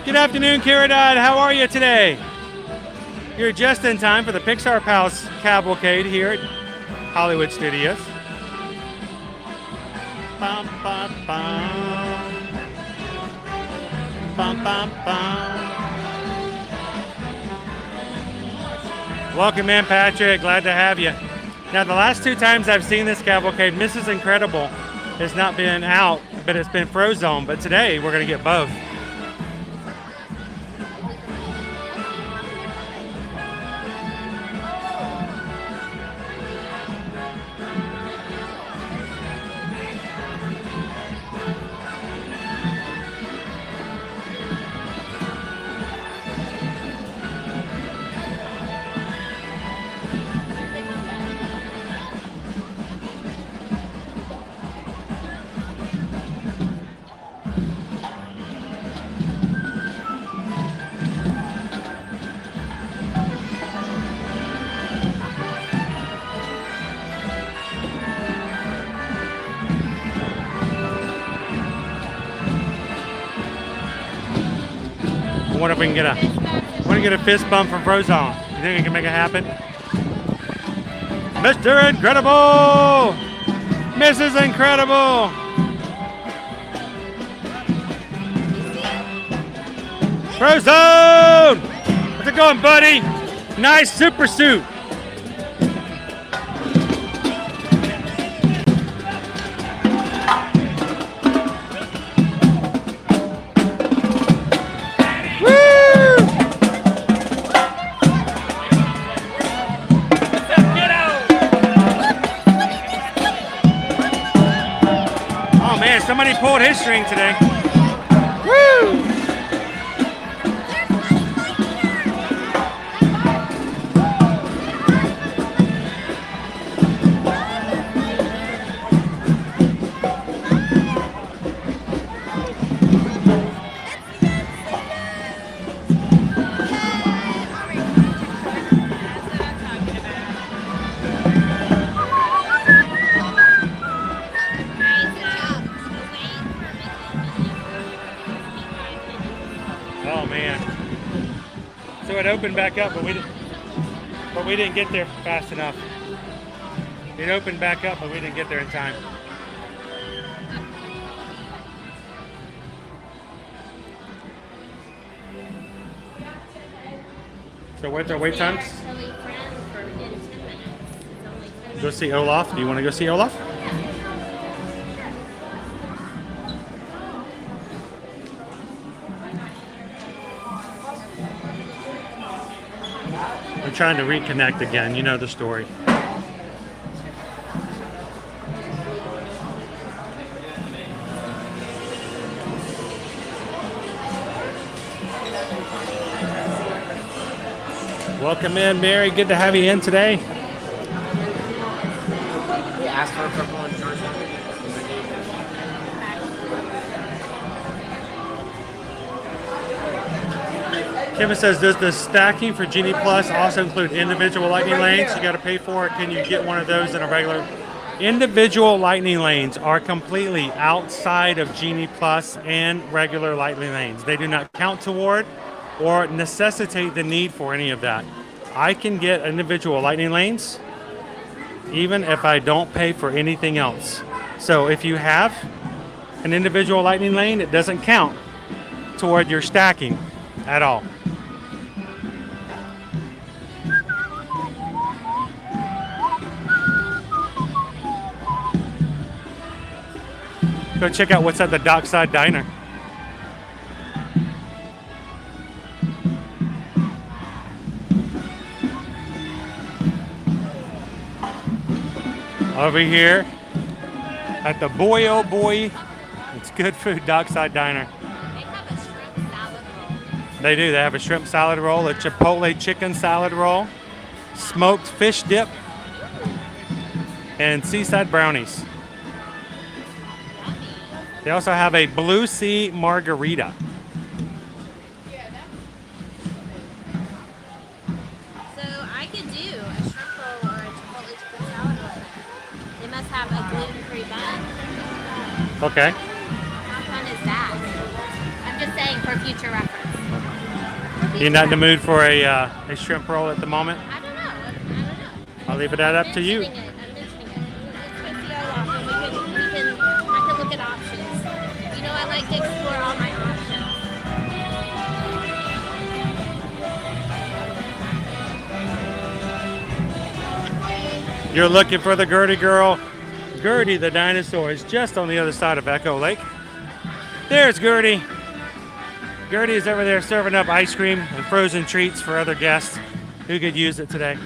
Good afternoon, Kiradad. How are you today? You're just in time for the Pixar Pals Cavalcade here at Hollywood Studios. Bum, bum, bum. Bum, bum, bum. Welcome in, Patrick. Glad to have you. Now, the last 2 times I've seen this cavalcade, Mrs. Incredible has not been out, but it's been Frozone. But today, we're going to get both. wonder if we can get a fist bump from Frozone. You think we can make it happen? Mr. Incredible! Mrs. Incredible! Frozone! How's it going, buddy? Nice super suit. Somebody pulled his string today. Woo! It opened back up, but we didn't get there fast enough. It opened back up, but we didn't get there in time. So what's our wait times? Go see Olaf. Do you want to go see Olaf? We're trying to reconnect again. You know the story. Welcome in, Mary. Good to have you in today. We asked for a couple on Georgia. Kevin says, does the stacking for Genie Plus also include individual lightning lanes? You got to pay for it. Can you get one of those in a regular? Individual lightning lanes are completely outside of Genie Plus and regular lightning lanes. They do not count toward or necessitate the need for any of that. I can get individual lightning lanes even if I don't pay for anything else. So if you have an individual lightning lane, it doesn't count toward your stacking at all. Go check out what's at the Dockside Diner. Over here at the Boy Oh Boy, it's good food, Dockside Diner. They have a shrimp salad roll. They do. They have a shrimp salad roll, a chipotle chicken salad roll, smoked fish dip, and seaside brownies. They also have a Blue Sea margarita. So I could do a shrimp roll or a chipotle chicken salad roll. They must have a gluten-free bun. Okay. How fun is that? I'm just saying for future reference. You're not in the mood for a shrimp roll at the moment? I don't know. I'll leave that up to you. I'm mentioning it. Let's go see Olaf and I can look at options. You know, I like to explore all my options. You're looking for the Gertie girl. Gertie the dinosaur is just on the other side of Echo Lake. There's Gertie. Gertie is over there serving up ice cream and frozen treats for other guests who could use it today.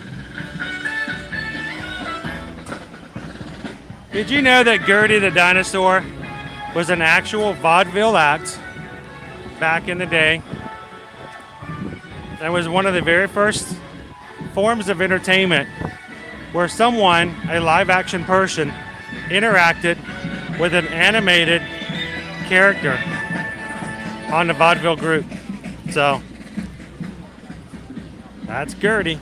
Did you know that Gertie the dinosaur was an actual vaudeville act back in the day? That was one of the very first forms of entertainment where someone, a live action person, interacted with an animated character on the vaudeville group. So that's Gertie.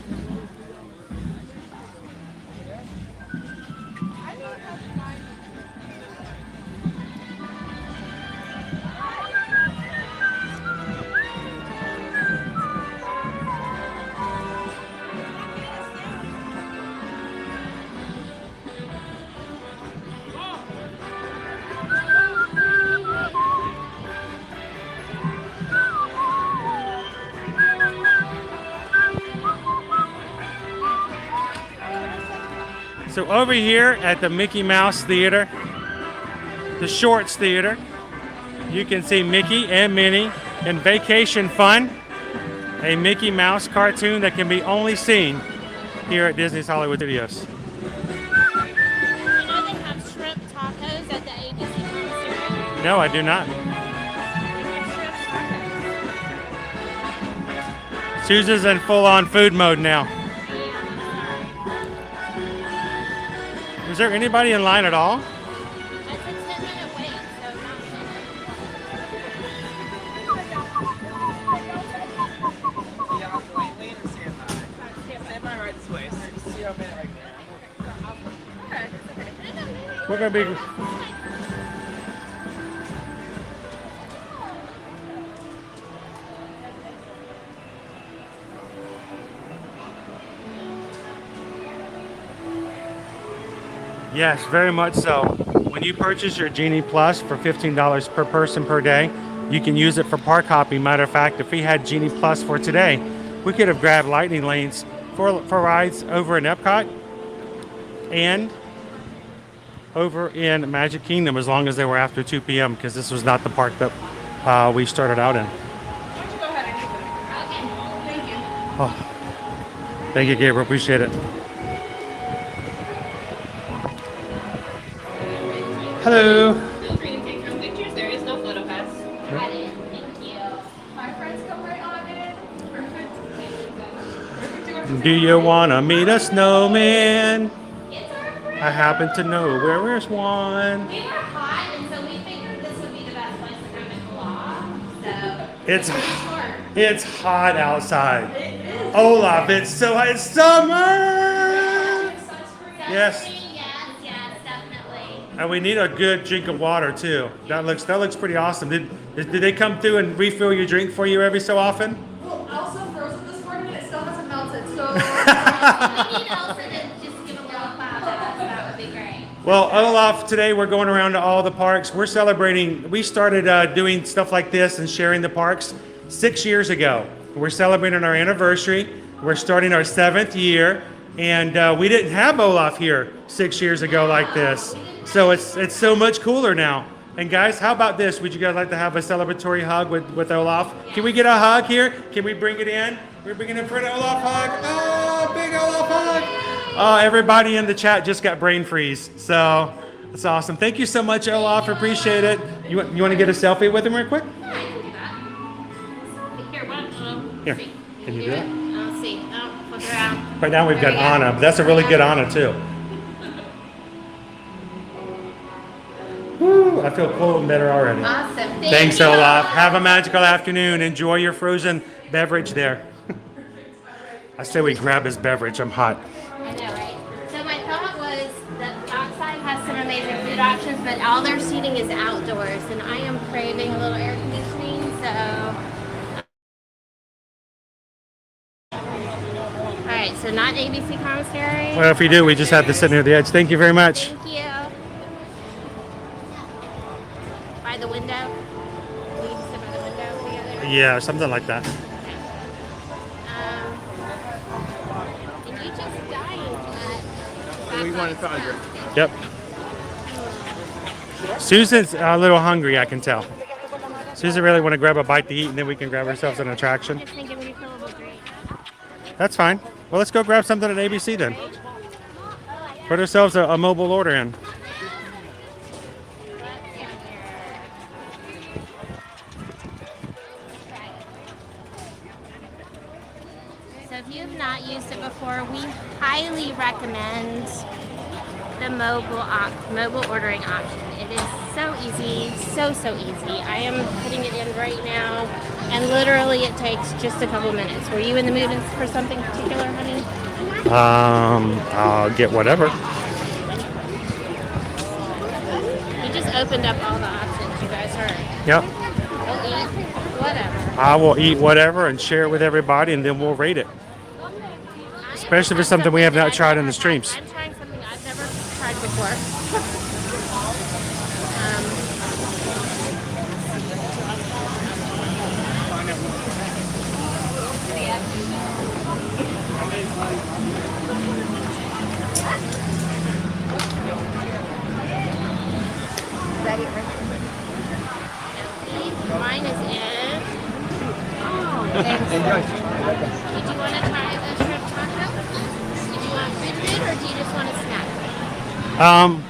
So over here at the Mickey Mouse Theater, the Shorts Theater, you can see Mickey and Minnie in Vacation Fun, a Mickey Mouse cartoon that can be only seen here at Disney's Hollywood Studios. You know they have shrimp tacos at the ABC commissary? No, I do not. Susan's in full-on food mode now. Is there anybody in line at all? It's a 10-minute wait, so not We're gonna be. Yes, very much so. When you purchase your Genie Plus for $15 per person per day, you can use it for park hopping. Matter of fact, if we had Genie Plus for today, we could have grabbed lightning lanes for rides over in Epcot and over in Magic Kingdom, as long as they were after 2 p.m. because this was not the park that we started out in. Oh, thank you, Gabriel. Appreciate it. Hello. Feel free to take some pictures. There is no photo pass. Thank you. My friends come right on in. Perfect. Do you want to meet a snowman? I happen to know where is one. We were hot, and so we figured this would be the best place to come and cool off. So It's hot outside. Olaf, it's summer. Yes. Yes, definitely. And we need a good drink of water too. That looks pretty awesome. Did they come through and refill your drink for you every so often? Well, Elsa frozen this morning and it still hasn't melted, so. We need Elsa to just give a little clap. That would be great. Well, Olaf, today we're going around to all the parks. We're celebrating. We started doing stuff like this and sharing the parks 6 years ago. We're celebrating our anniversary. We're starting our 7th year, and we didn't have Olaf here 6 years ago like this. So it's so much cooler now. And guys, how about this? Would you guys like to have a celebratory hug with Olaf? Can we get a hug here? Can we bring it in? We're bringing in for an Olaf hug. Oh, big Olaf hug. Oh, everybody in the chat just got brain freeze. So that's awesome. Thank you so much, Olaf. Appreciate it. You want to get a selfie with him real quick? Here, can you do that? Let's see. Oh, flip around. Right now we've There got we go. Anna. But that's a really good Anna too. Woo, I feel cool and better already. Awesome. Thanks, you. Olaf. Have a magical afternoon. Enjoy your frozen beverage there. I say we grab his beverage. I'm hot. I know, right? So my thought was that outside has some amazing food options, but all their seating is outdoors, and I am craving a little air conditioning, so. All right, so not ABC commissary. Well, if we do, we just have to sit near the edge. Thank you very much. Thank you. By the window. We can sit by the window together. Yeah, something like that. And you just dying for that. We wanted Sandra. Yep. Susan's a little hungry, I can tell. Susan really want to grab a bite to eat, and then we can grab ourselves an attraction. Just thinking we feel a little great. That's fine. Well, let's go grab something at ABC then. Put ourselves a mobile order in. So if you have not used it before, we highly recommend the mobile ordering option. It is so easy, so easy. I am putting it in right now, and literally it takes just a couple minutes. Were you in the mood for something particular, honey? I'll get whatever. You just opened up all the options you guys heard. Yep. We'll eat whatever. I will eat whatever and share it with everybody, and then we'll rate it. Especially if it's something we have not tried in the streams. I'm trying something I've never tried before. you want to try the shrimp taco? Did you want food or do you just want a snack?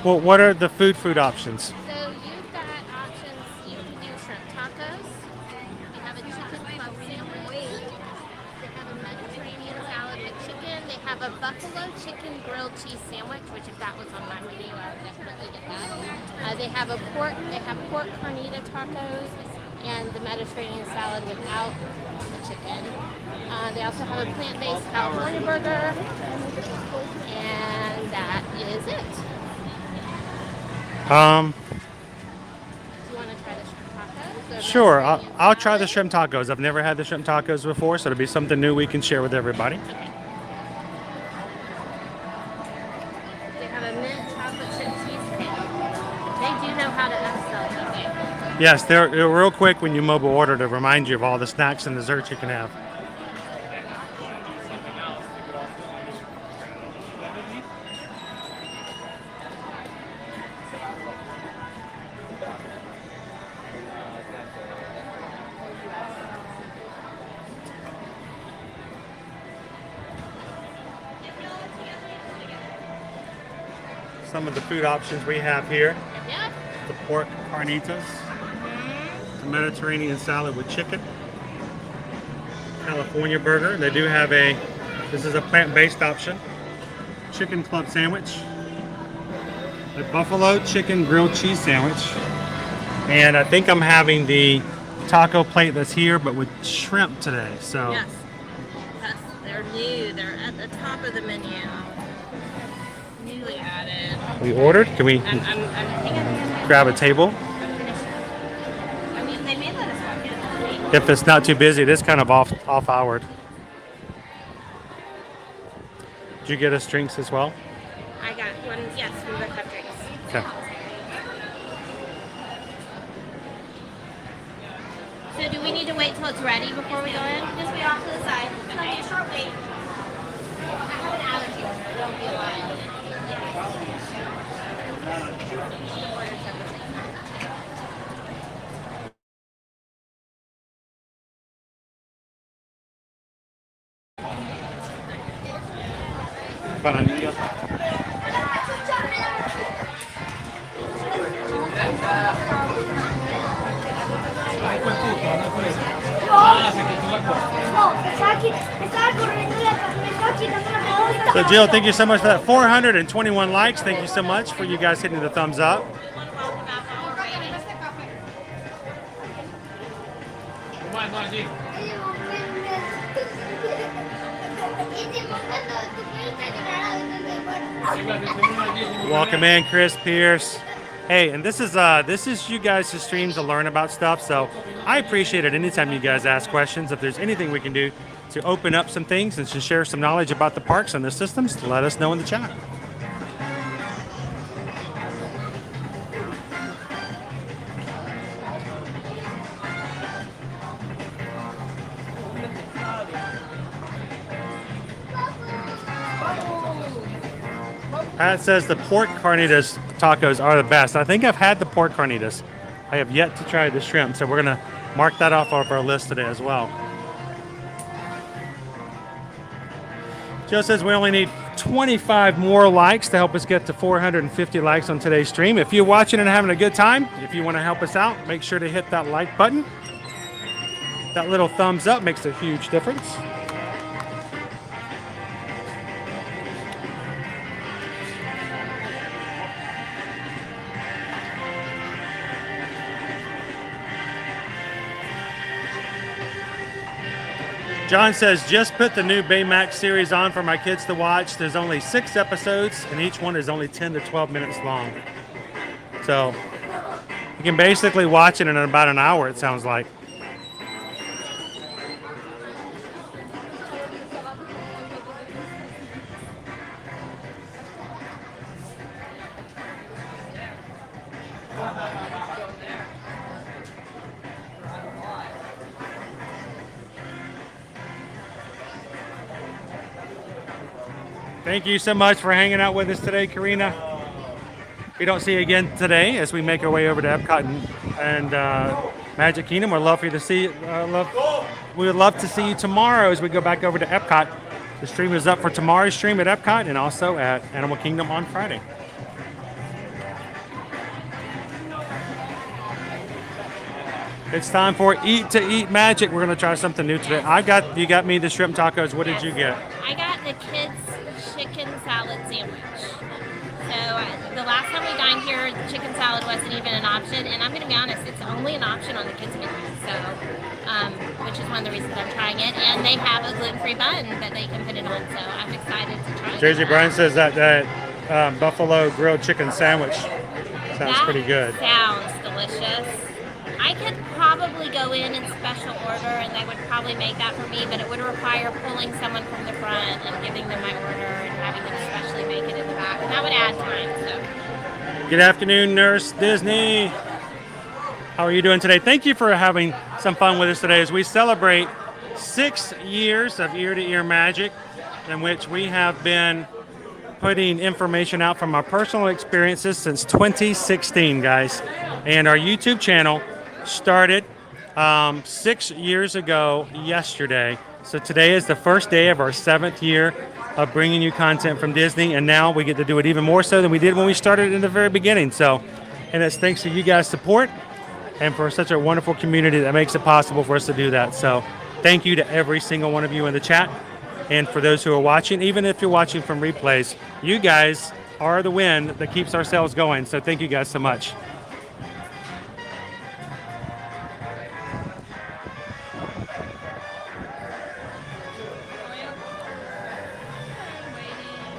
Well, what are the food options? So you've got options. You can do shrimp tacos. They have a chicken club sandwich. They have a Mediterranean salad with chicken. They have a buffalo chicken grilled cheese sandwich, which if that was on my menu, I would definitely get that. They have pork carnita tacos and the Mediterranean salad without the chicken. They also have a plant-based California burger, and that is it. Do you want to try the shrimp tacos? Sure, I'll try the shrimp tacos. I've never had the shrimp tacos before, so it'll be something new we can share with everybody. Okay. They have a mint chocolate chip cheesecake. They do know how to upsell, don't they? Yes, they're real quick when you mobile order to remind you of all the snacks and desserts you can have. Some of the food options we have here. Yeah. The pork carnitas, the Mediterranean salad with chicken, California burger. They do have this is a plant-based option, chicken club sandwich, a buffalo chicken grilled cheese sandwich, and I think I'm having the taco plate that's here, but with shrimp today. So Yes. Yes, they're new. They're at the top of the menu. Newly added. we ordered. Can we I'm thinking. grab a table? I mean, they may let us walk in. If it's not too busy, it is kind of off-houred. Did you get us drinks as well? I got one. Yes, we both have drinks. Okay. So do we need to wait till it's ready before we go in? Just be off to the side. It's gonna be a short wait. I have an allergy, so don't be alarmed. So Jill, thank you so much for that. 421 likes. Thank you so much for you guys hitting the thumbs up. Welcome in, Chris Pierce. Hey, and this is you guys' streams to learn about stuff. So I appreciate it anytime you guys ask questions. If there's anything we can do to open up some things and to share some knowledge about the parks and the systems, let us know in the chat. Pat says the pork carnitas tacos are the best. I think I've had the pork carnitas. I have yet to try the shrimp, so we're going to mark that off of our list today as well. Joe says we only need 25 more likes to help us get to 450 likes on today's stream. If you're watching and having a good time, if you want to help us out, make sure to hit that like button. That little thumbs up makes a huge difference. John says, just put the new Baymax series on for my kids to watch. There's only 6 episodes, and each one is only 10 to 12 minutes long. So you can basically watch it in about an hour, it sounds like. Thank you so much for hanging out with us today, Karina. If we don't see you again today as we make our way over to Epcot and Magic Kingdom, we'd love for you to see. we would love to see you tomorrow as we go back over to Epcot. The stream is up for tomorrow's stream at Epcot and also at Animal Kingdom on Friday. It's time for Eat to Eat Magic. We're gonna try something new today. You got me the shrimp tacos. What did you get? I got the kids' chicken salad sandwich. So the last time we dined here, chicken salad wasn't even an option, and I'm gonna be honest, it's only an option on the kids' menu. So, which is one of the reasons I'm trying it. And they have a gluten-free bun that they can put it on. So I'm excited to try it. JJ Bryan says that buffalo grilled chicken sandwich sounds pretty good. Sounds delicious. I could probably go in special order and they would probably make that for me, but it would require pulling someone from the front and giving them my order and having them specially make it in the back. And that would add time. So. Good afternoon, Nurse Disney. How are you doing today? Thank you for having some fun with us today as we celebrate 6 years of ear-to-ear magic in which we have been putting information out from our personal experiences since 2016, guys. And our YouTube channel started 6 years ago yesterday. So today is the first day of our 7th year of bringing you content from Disney, and now we get to do it even more so than we did when we started in the very beginning. So, and it's thanks to you guys' support and for such a wonderful community that makes it possible for us to do that. So thank you to every single one of you in the chat, and for those who are watching, even if you're watching from replays, you guys are the wind that keeps ourselves going. So thank you guys so much.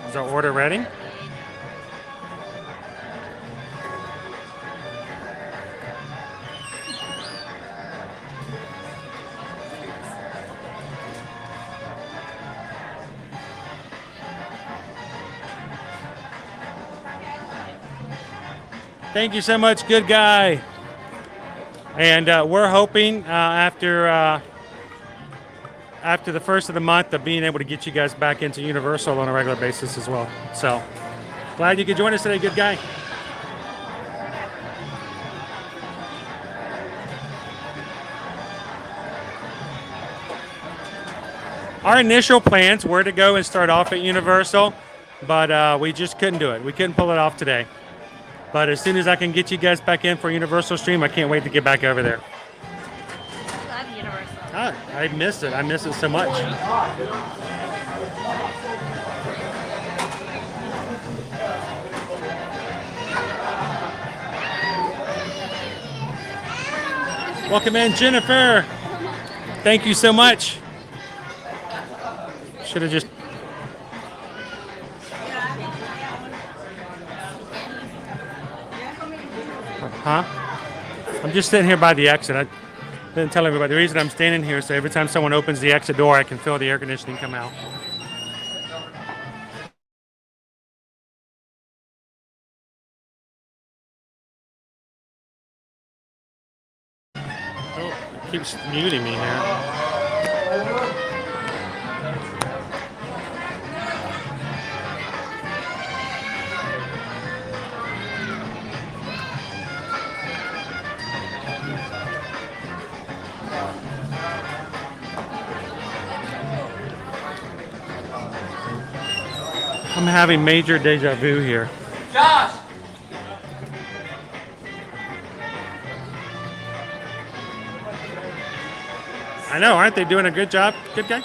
Is our order ready? Thank you so much, good guy. And we're hoping after the first of the month of being able to get you guys back into Universal on a regular basis as well. So glad you could join us today, good guy. Our initial plans were to go and start off at Universal, but we just couldn't do it. We couldn't pull it off today. But as soon as I can get you guys back in for Universal Stream, I can't wait to get back over there. I love Universal. I miss it. I miss it so much. Welcome in, Jennifer. Thank you so much. Should have just... Huh? I'm just sitting here by the exit. I didn't tell everybody. The reason I'm standing here is so every time someone opens the exit door, I can feel the air conditioning come out. Oh, it keeps muting me here. I'm having major deja vu here. Josh! I know, aren't they doing a good job? Good guy?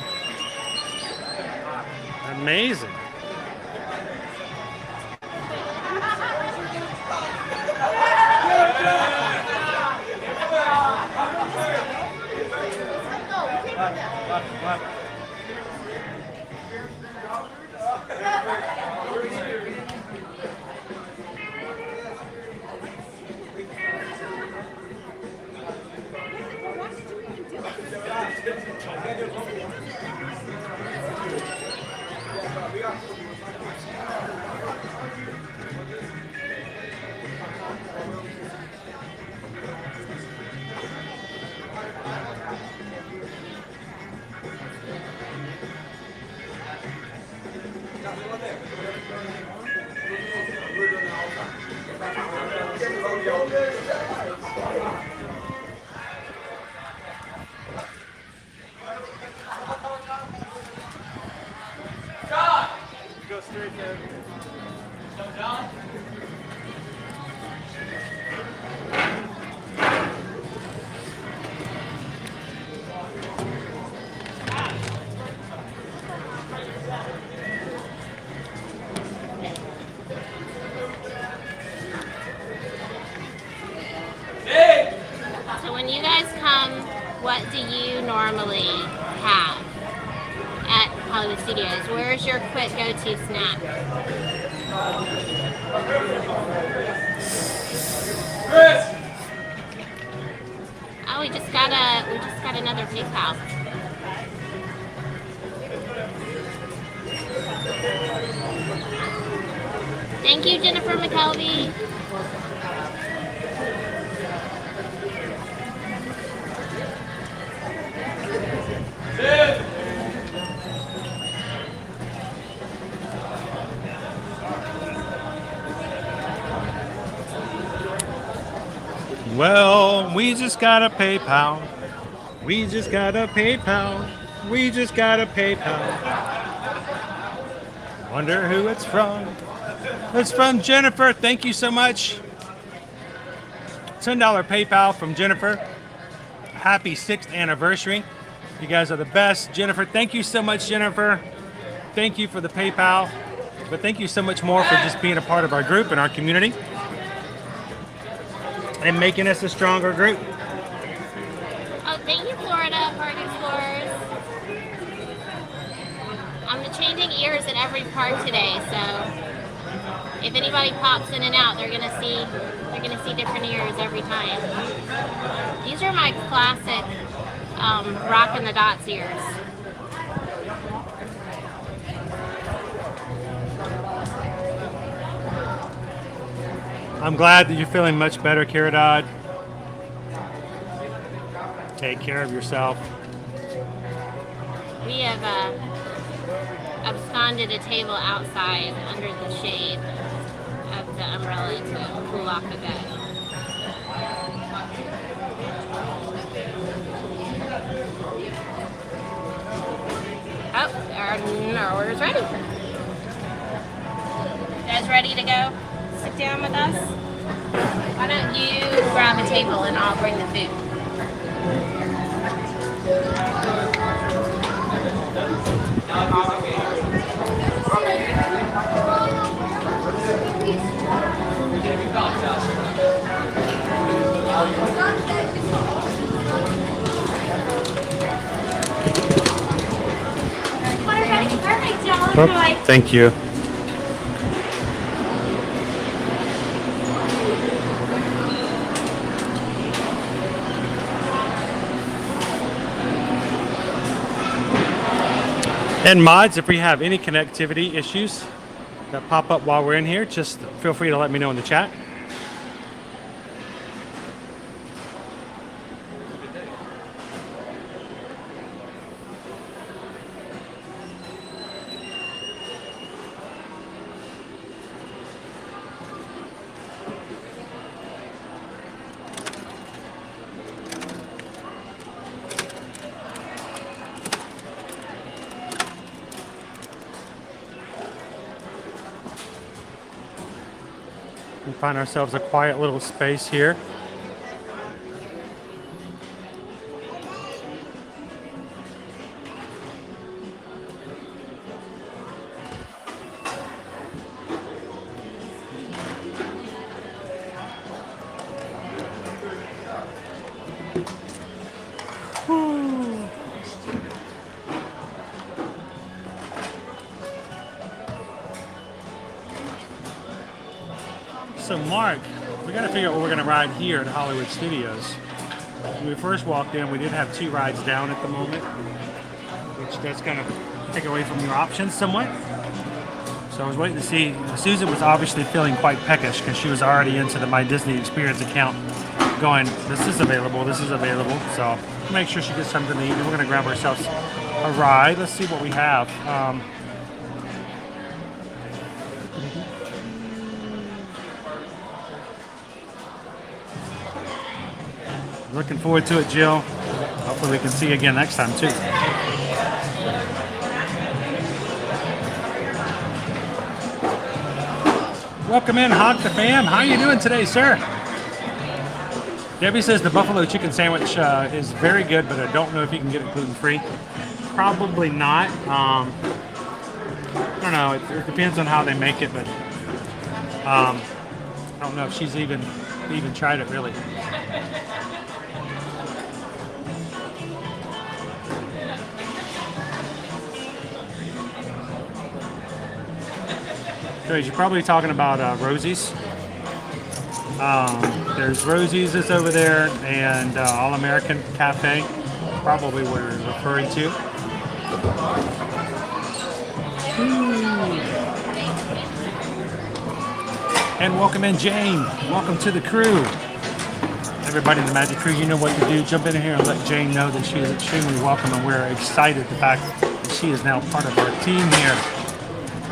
Amazing. So when you guys come, what do you normally have at Hollywood Studios? Where's your quick go-to snack? Oh, we just got another PayPal. Thank you, Jennifer McKelvey. Well, we just got a PayPal. We just got a PayPal. We just got a PayPal. Wonder who it's from. It's from Jennifer. Thank you so much. $10 PayPal from Jennifer. Happy 6th anniversary. You guys are the best. Jennifer, thank you so much, Jennifer. Thank you for the PayPal. But thank you so much more for just being a part of our group and our community and making us a stronger group. Oh, thank you, Florida Park Explorers. I'm changing ears at every park today, so if anybody pops in and out, they're gonna see different ears every time. These are my classic Rockin' the Dots ears. I'm glad that you're feeling much better, Kira Dodd. Take care of yourself. We have absconded a table outside under the shade of the umbrella to cool off a bit. Oh, our order's ready. You guys ready to go sit down with us? Why don't you grab a table and I'll bring the food. Oh, thank you. And mods, if we have any connectivity issues that pop up while we're in here, just feel free to let me know in the chat. We find ourselves a quiet little space here. So Mark, we got to figure out what we're going to ride here at Hollywood Studios. When we first walked in, we did have 2 rides down at the moment, which does kind of take away from your options somewhat. So I was waiting to see. Susan was obviously feeling quite peckish because she was already into the My Disney Experience account going, this is available, this is available. So make sure she gets something to eat. And we're going to grab ourselves a ride. Let's see what we have. Looking forward to it, Jill. Hopefully we can see you again next time, too. Welcome in, Hawk the Fam. How are you doing today, sir? Debbie says the buffalo chicken sandwich is very good, but I don't know if you can get it gluten-free. Probably not. I don't know. It depends on how they make it, but I don't know if she's even tried it really. So you're probably talking about Rosie's. There's Rosie's that's over there, and All American Cafe, probably what you're referring to. And welcome in, Jane. Welcome to the crew. Everybody in the Magic Crew, you know what to do. Jump in here and let Jane know that she is extremely welcome, and we're excited the fact that she is now part of our team here.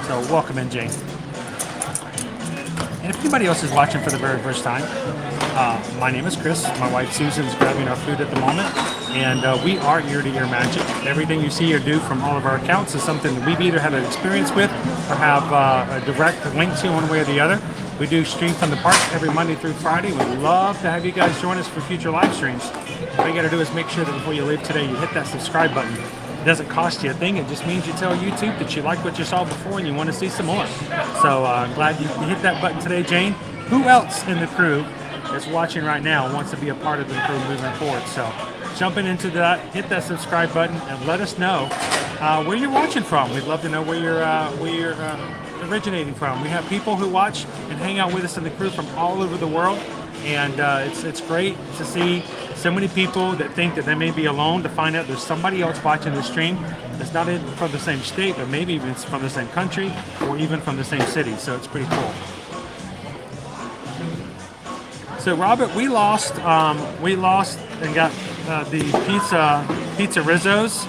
So welcome in, Jane. And if anybody else is watching for the very first time, my name is Chris. My wife Susan is grabbing our food at the moment, and we are Ear to Ear Magic. Everything you see or do from all of our accounts is something that we've either had an experience with or have a direct link to one way or the other. We do stream from the park every Monday through Friday. We'd love to have you guys join us for future live streams. All you got to do is make sure that before you leave today, you hit that subscribe button. It doesn't cost you a thing. It just means you tell YouTube that you like what you saw before and you want to see some more. So I'm glad you hit that button today, Jane. Who else in the crew that's watching right now wants to be a part of the crew moving forward? So jumping into that, hit that subscribe button and let us know where you're watching from. We'd love to know where you're originating from. We have people who watch and hang out with us in the crew from all over the world, and it's great to see so many people that think that they may be alone, to find out there's somebody else watching the stream that's not even from the same state, but maybe even from the same country or even from the same city. So it's pretty cool. So Robert, we lost and got the pizza Rizzo's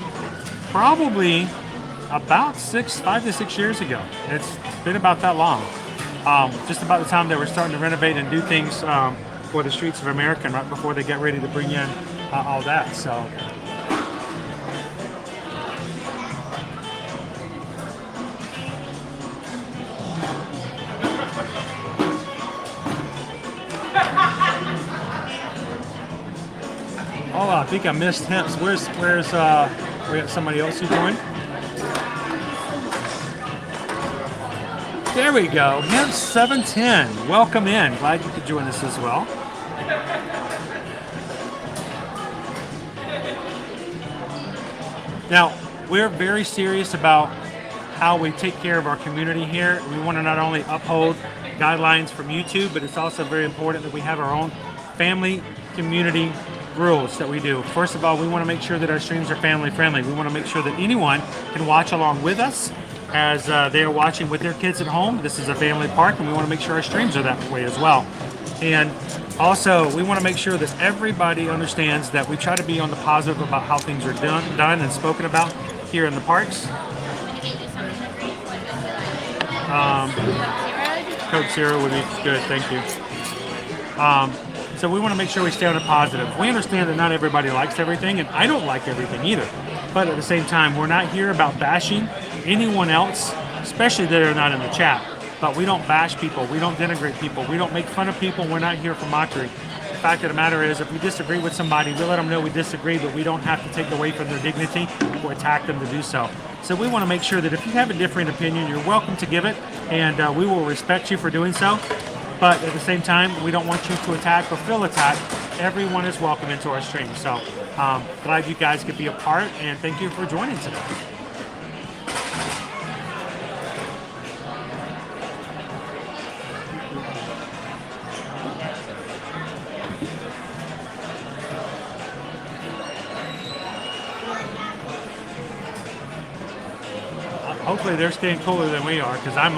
probably about 5 to 6 years ago. It's been about that long. Just about the time they were starting to renovate and do things for the streets of America, and right before they get ready to bring in all that. So. Oh, I think I missed Hemps. Where's we got somebody else who joined? There we go. Hemps 710. Welcome in. Glad you could join us as well. Now, we're very serious about how we take care of our community here. We want to not only uphold guidelines from YouTube, but it's also very important that we have our own family community rules that we do. First of all, we want to make sure that our streams are family friendly. We want to make sure that anyone can watch along with us as they are watching with their kids at home. This is a family park, and we want to make sure our streams are that way as well. And also, we want to make sure that everybody understands that we try to be on the positive about how things are done and spoken about here in the parks. Coke Zero would be good, thank you. So we want to make sure we stay on the positive. We understand that not everybody likes everything, and I don't like everything either. But at the same time, we're not here about bashing anyone else, especially that are not in the chat. But we don't bash people. We don't denigrate people. We don't make fun of people. We're not here for mockery. The fact of the matter is, if we disagree with somebody, we let them know we disagree, but we don't have to take away from their dignity or attack them to do so. So we want to make sure that if you have a different opinion, you're welcome to give it, and we will respect you for doing so. But at the same time, we don't want you to attack or feel attacked. Everyone is welcome into our stream. So glad you guys could be a part, and thank you for joining today. Hopefully they're staying cooler than we are, because I'm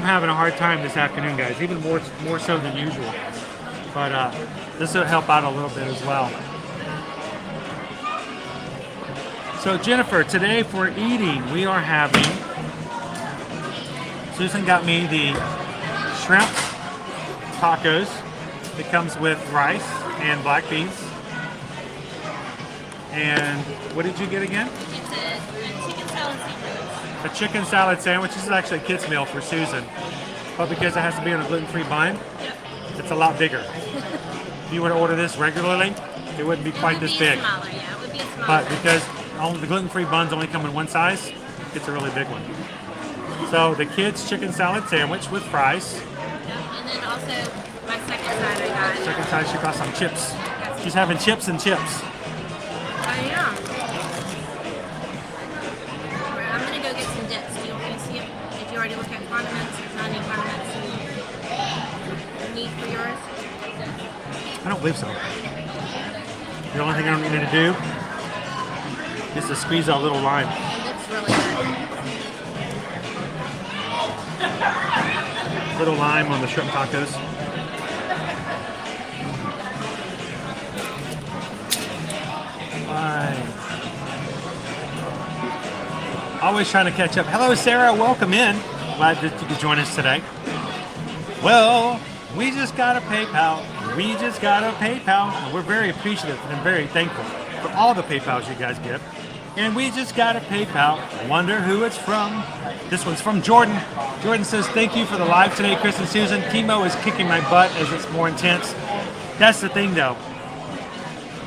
having a hard time this afternoon, guys, even more so than usual. But this will help out a little bit as well. So Jennifer, today for eating, we are having, Susan got me the shrimp tacos. It comes with rice and black beans. And what did you get again? It's a chicken salad sandwich. A chicken salad sandwich. This is actually a kid's meal for Susan. but because it has to be on a gluten-free bun, it's a lot bigger. If you were to order this regularly, it wouldn't be quite this big. Smaller, yeah, it would be smaller. But because only the gluten-free buns only come in one size, it's a really big one. So the kids' chicken salad sandwich with fries. Yep. And then also my second side I got. Second side, she got some chips. She's having chips and chips. Oh yeah. I'm gonna go get some dips. Do you want me to see it? Did you already look at condiments? There's not any condiments you need for yours? I don't believe so. The only thing I need to do is to squeeze out a little lime. It looks really good. Little lime on the shrimp tacos. Right. Always trying to catch up. Hello, Sarah. Welcome in. Glad that you could join us today. Well, we just got a PayPal. We just got a PayPal. And we're very appreciative and very thankful for all the PayPals you guys give. And we just got a PayPal. I wonder who it's from. This one's from Jordan. Jordan says, thank you for the live today, Chris and Susan. Chemo is kicking my butt as it's more intense. That's the thing, though.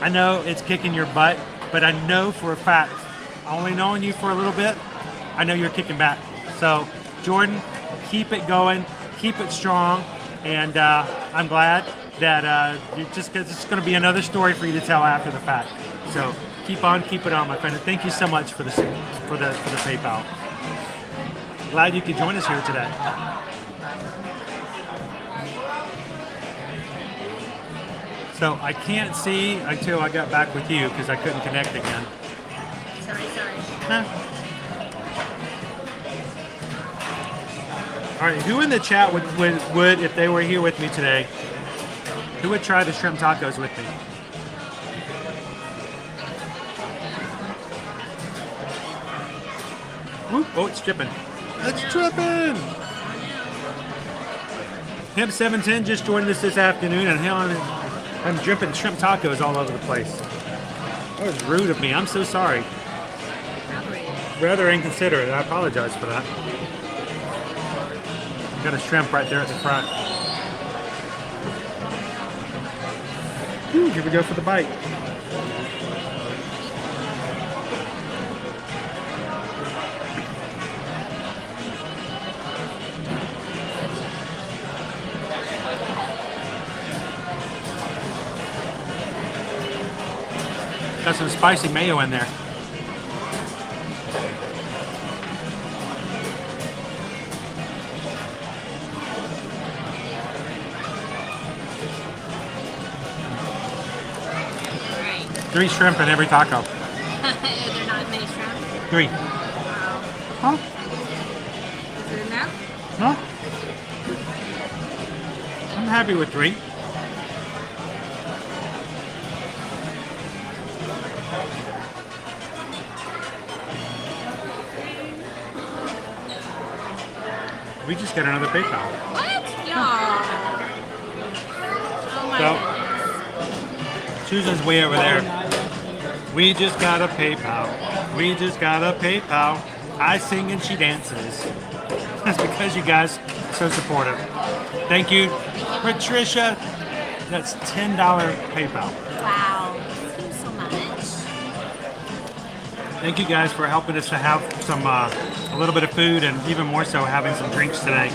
I know it's kicking your butt, but I know for a fact, only knowing you for a little bit, I know you're kicking back. So, Jordan, keep it going, keep it strong, and I'm glad that it's going to be another story for you to tell after the fact. So, keep on, keep it on, my friend. And thank you so much for the PayPal. Glad you could join us here today. So I can't see until I got back with you because I couldn't connect again. Sorry. Huh. All right, who in the chat would, if they were here with me today, who would try the shrimp tacos with me? Whoop, oh, it's dripping. It's dripping! Hemp 710 just joined us this afternoon, and I'm dripping shrimp tacos all over the place. That was rude of me. I'm so sorry. Rather inconsiderate. I apologize for that. Got a shrimp right there at the front. Ooh, here we go for the bite. Got some spicy mayo in there. Right. 3 shrimp in every taco. They're not many shrimp. 3. Wow. Huh? Is it enough? Huh? I'm happy with 3. We just got another PayPal. What? Y'all. Oh my goodness. Susan's way over there. We just got a PayPal. We just got a PayPal. I sing and she dances. That's because you guys are so supportive. Thank you, Patricia. That's $10 PayPal. Wow. Thank you so much. Thank you guys for helping us to have some a little bit of food and even more so having some drinks today.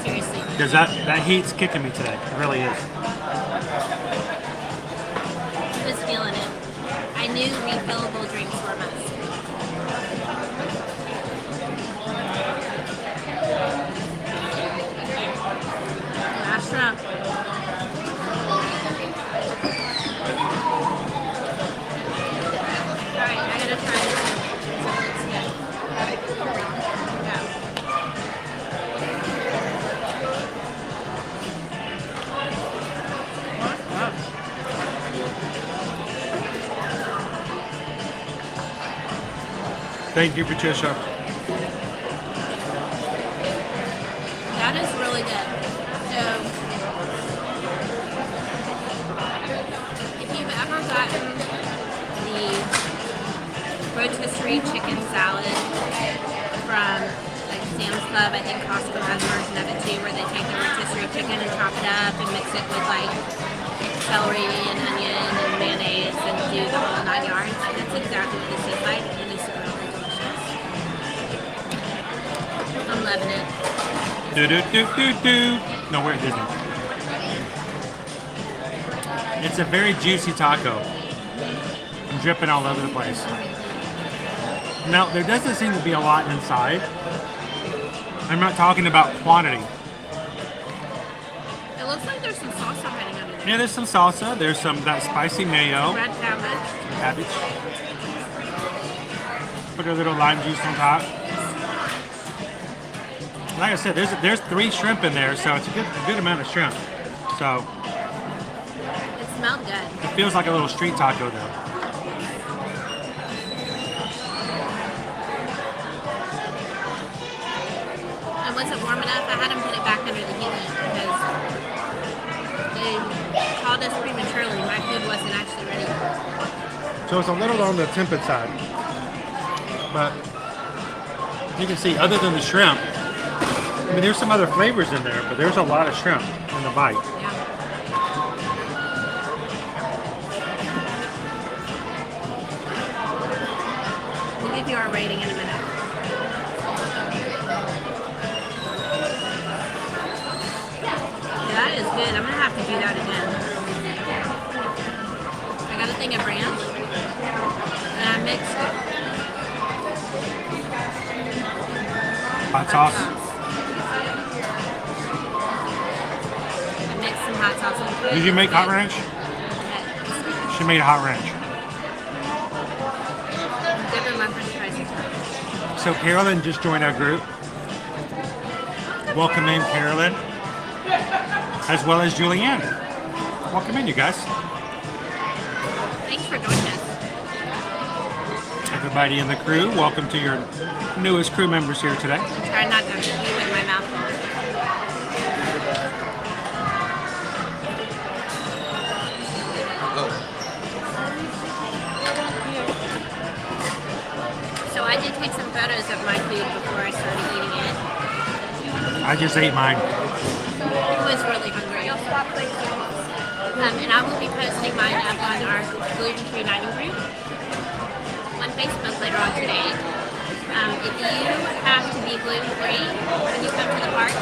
Seriously. Because that heat's kicking me today. It really is. I was feeling it. I knew refillable drinks were a must. Last shrimp. Alright, I gotta try this. Thank you, Patricia. That is really good. So, if you've ever gotten the rotisserie chicken salad from like Sam's Club. I think Costco has a version of it too, where they take the rotisserie chicken and chop it up and mix it with like celery and onion and mayonnaise and do the whole 9 yards. That's exactly what this is like, and it's really delicious. I'm loving it. No, we're at Disney. It's a very juicy taco. I'm dripping all over the place. Now, there doesn't seem to be a lot inside. I'm not talking about quantity. It looks like there's some salsa hiding under there. Yeah, there's some salsa. There's some that spicy mayo. Red cabbage. Cabbage. Put a little lime juice on top. Like I said, there's 3 shrimp in there, so it's a good amount of shrimp. So It smelled good. it feels like a little street taco though. And was it warm enough? I had them put it back under the heat because they called us prematurely. My food wasn't actually ready. So it's a little on the tepid side. But you can see, other than the shrimp, I mean, there's some other flavors in there, but there's a lot of shrimp in the bite. Yeah. We'll give you our rating in a minute. Yeah, that is good. I'm gonna have to do that again. I got a thing of ranch, and I mixed Hot sauce. some hot sauce on the Did you make hot ranch? She made a hot ranch. Give her my french fries. So Carolyn just joined our group. Welcome in, Carolyn. As well as Julianne. Welcome in, you guys. Thanks for joining us. Everybody in the crew, welcome to your newest crew members here today. Try not to chew with my mouth full. So I did take some photos of my food before I started eating it. I just ate mine. I was really hungry. And I will be posting mine up on our gluten-free dining group on Facebook later on today. If you have to be gluten-free when you come to the parks,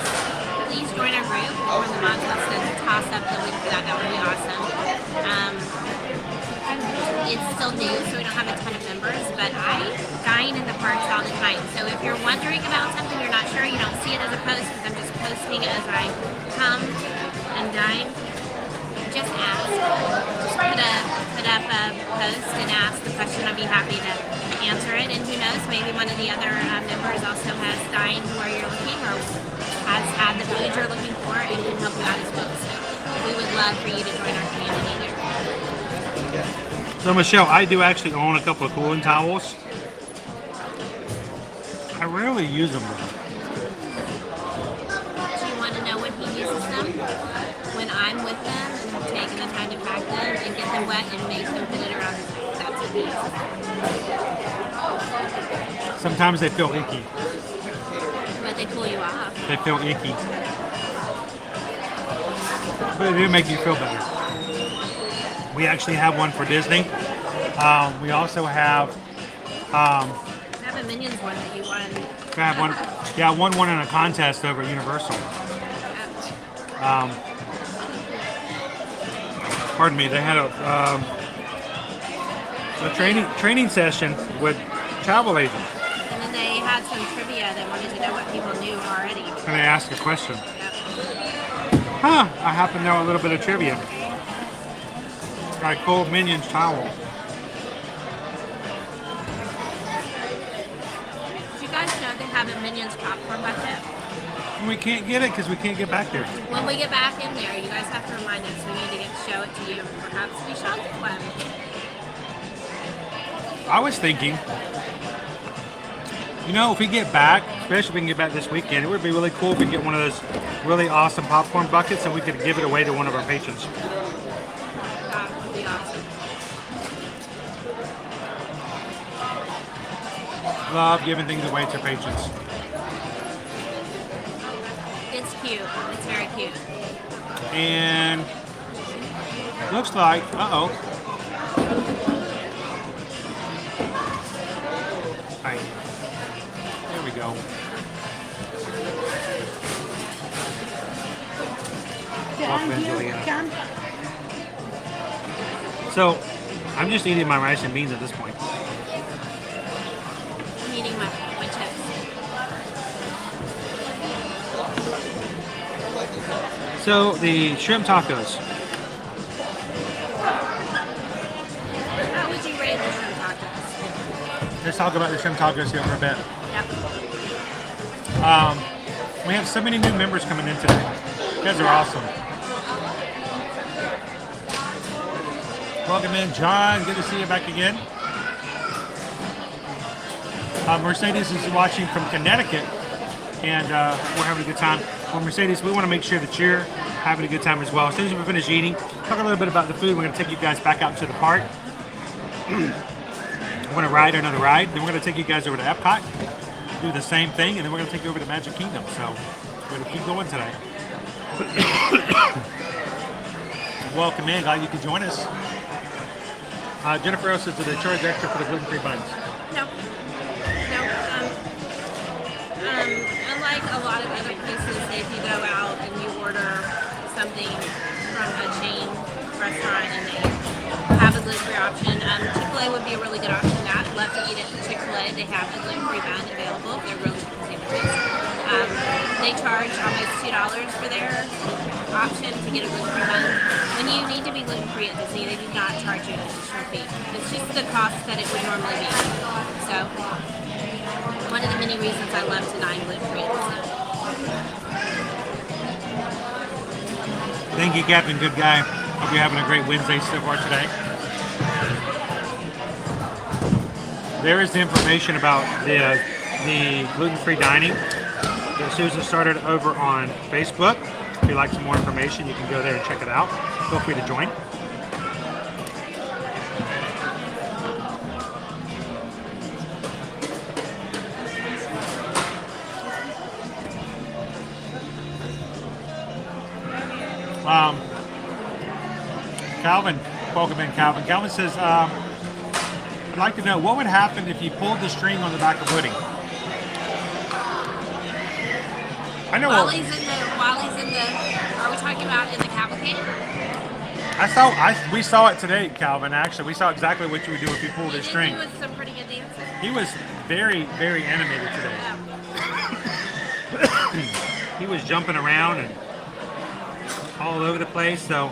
please join our group. Or the moms wants to toss up the link for that. That would be awesome. It's still new, so we don't have a ton of members, but I dine in the parks all the time. So if you're wondering about something, you're not sure, you don't see it as a post because I'm just posting as I come and dine, just ask. Just put up a post and ask the question. I'd be happy to answer it. And who knows, maybe one of the other members also has dined where you're looking or has had the food you're looking for and can help you out as well. So we would love for you to join our community here. So Michelle, I do actually own a couple of cooling towels. I rarely use them though. Do you want to know when he uses them? When I'm with them and taking the time to pack them and get them wet and make them put it around his neck. That's what he uses. Sometimes they feel icky. But they cool you off. They feel icky. But they do make you feel better. We actually have one for Disney. We also have I have a Minions one that you won. we have one. Yeah, I won one in a contest over at Universal. Pardon me. They had a training session with travel agents. And then they had some trivia that wanted to know what people knew already. And they asked a question. Yep. Huh? I happen to know a little bit of trivia. Got a cool Minions towel. Did you guys know they have a Minions popcorn bucket? And we can't get it because we can't get back there. When we get back in there, you guys have to remind us. We need to show it to you. Perhaps we shall get one. I was thinking, you know, if we get back, especially if we can get back this weekend, it would be really cool if we get one of those really awesome popcorn buckets and we could give it away to one of our patrons. That would be awesome. Love giving things away to patrons. It's cute. It's very cute. And looks like, uh-oh. All right, there we go. So, I'm just eating my rice and beans at this point. I'm eating my chips. So, the shrimp tacos. How would you rate the shrimp tacos? Let's talk about the shrimp tacos here for a bit. Yep. We have so many new members coming in today. You guys are awesome. Welcome in, John. Good to see you back again. Mercedes is watching from Connecticut, and we're having a good time. Well, Mercedes, we want to make sure that you're having a good time as well. As soon as we finish eating, talk a little bit about the food. We're going to take you guys back out to the park. We're going to ride another ride. Then we're going to take you guys over to Epcot, do the same thing, and then we're going to take you over to Magic Kingdom. So we're going to keep going today. Welcome in. Glad you could join us. Jennifer Rose says, do they charge extra for the gluten-free buns? No. Unlike a lot of other places, if you go out and you order something from a chain restaurant and they have a gluten-free option, Chick-fil-A would be a really good option. I'd love to eat at Chick-fil-A. They have a gluten-free bun available. They're really good sandwiches. They charge almost $2 for their option to get a gluten-free bun. When you need to be gluten-free at Disney, they do not charge you an additional fee. It's just the cost that it would normally be. So, one of the many reasons I love to dine gluten-free at Disney. Thank you, Captain. Good guy. Hope you're having a great Wednesday so far today. There is the information about the gluten-free dining that Susan started over on Facebook. If you'd like some more information, you can go there and check it out. Feel free to join. Calvin, welcome in, Calvin. Calvin says, I'd like to know what would happen if you pulled the string on the back of Woody. I know. While he's in the, are we talking about in the cavalcade? We saw it today, Calvin. Actually, we saw exactly what you would do if you pulled his string. He was some pretty good dancing. He was very, very animated today. He was jumping around and all over the place. So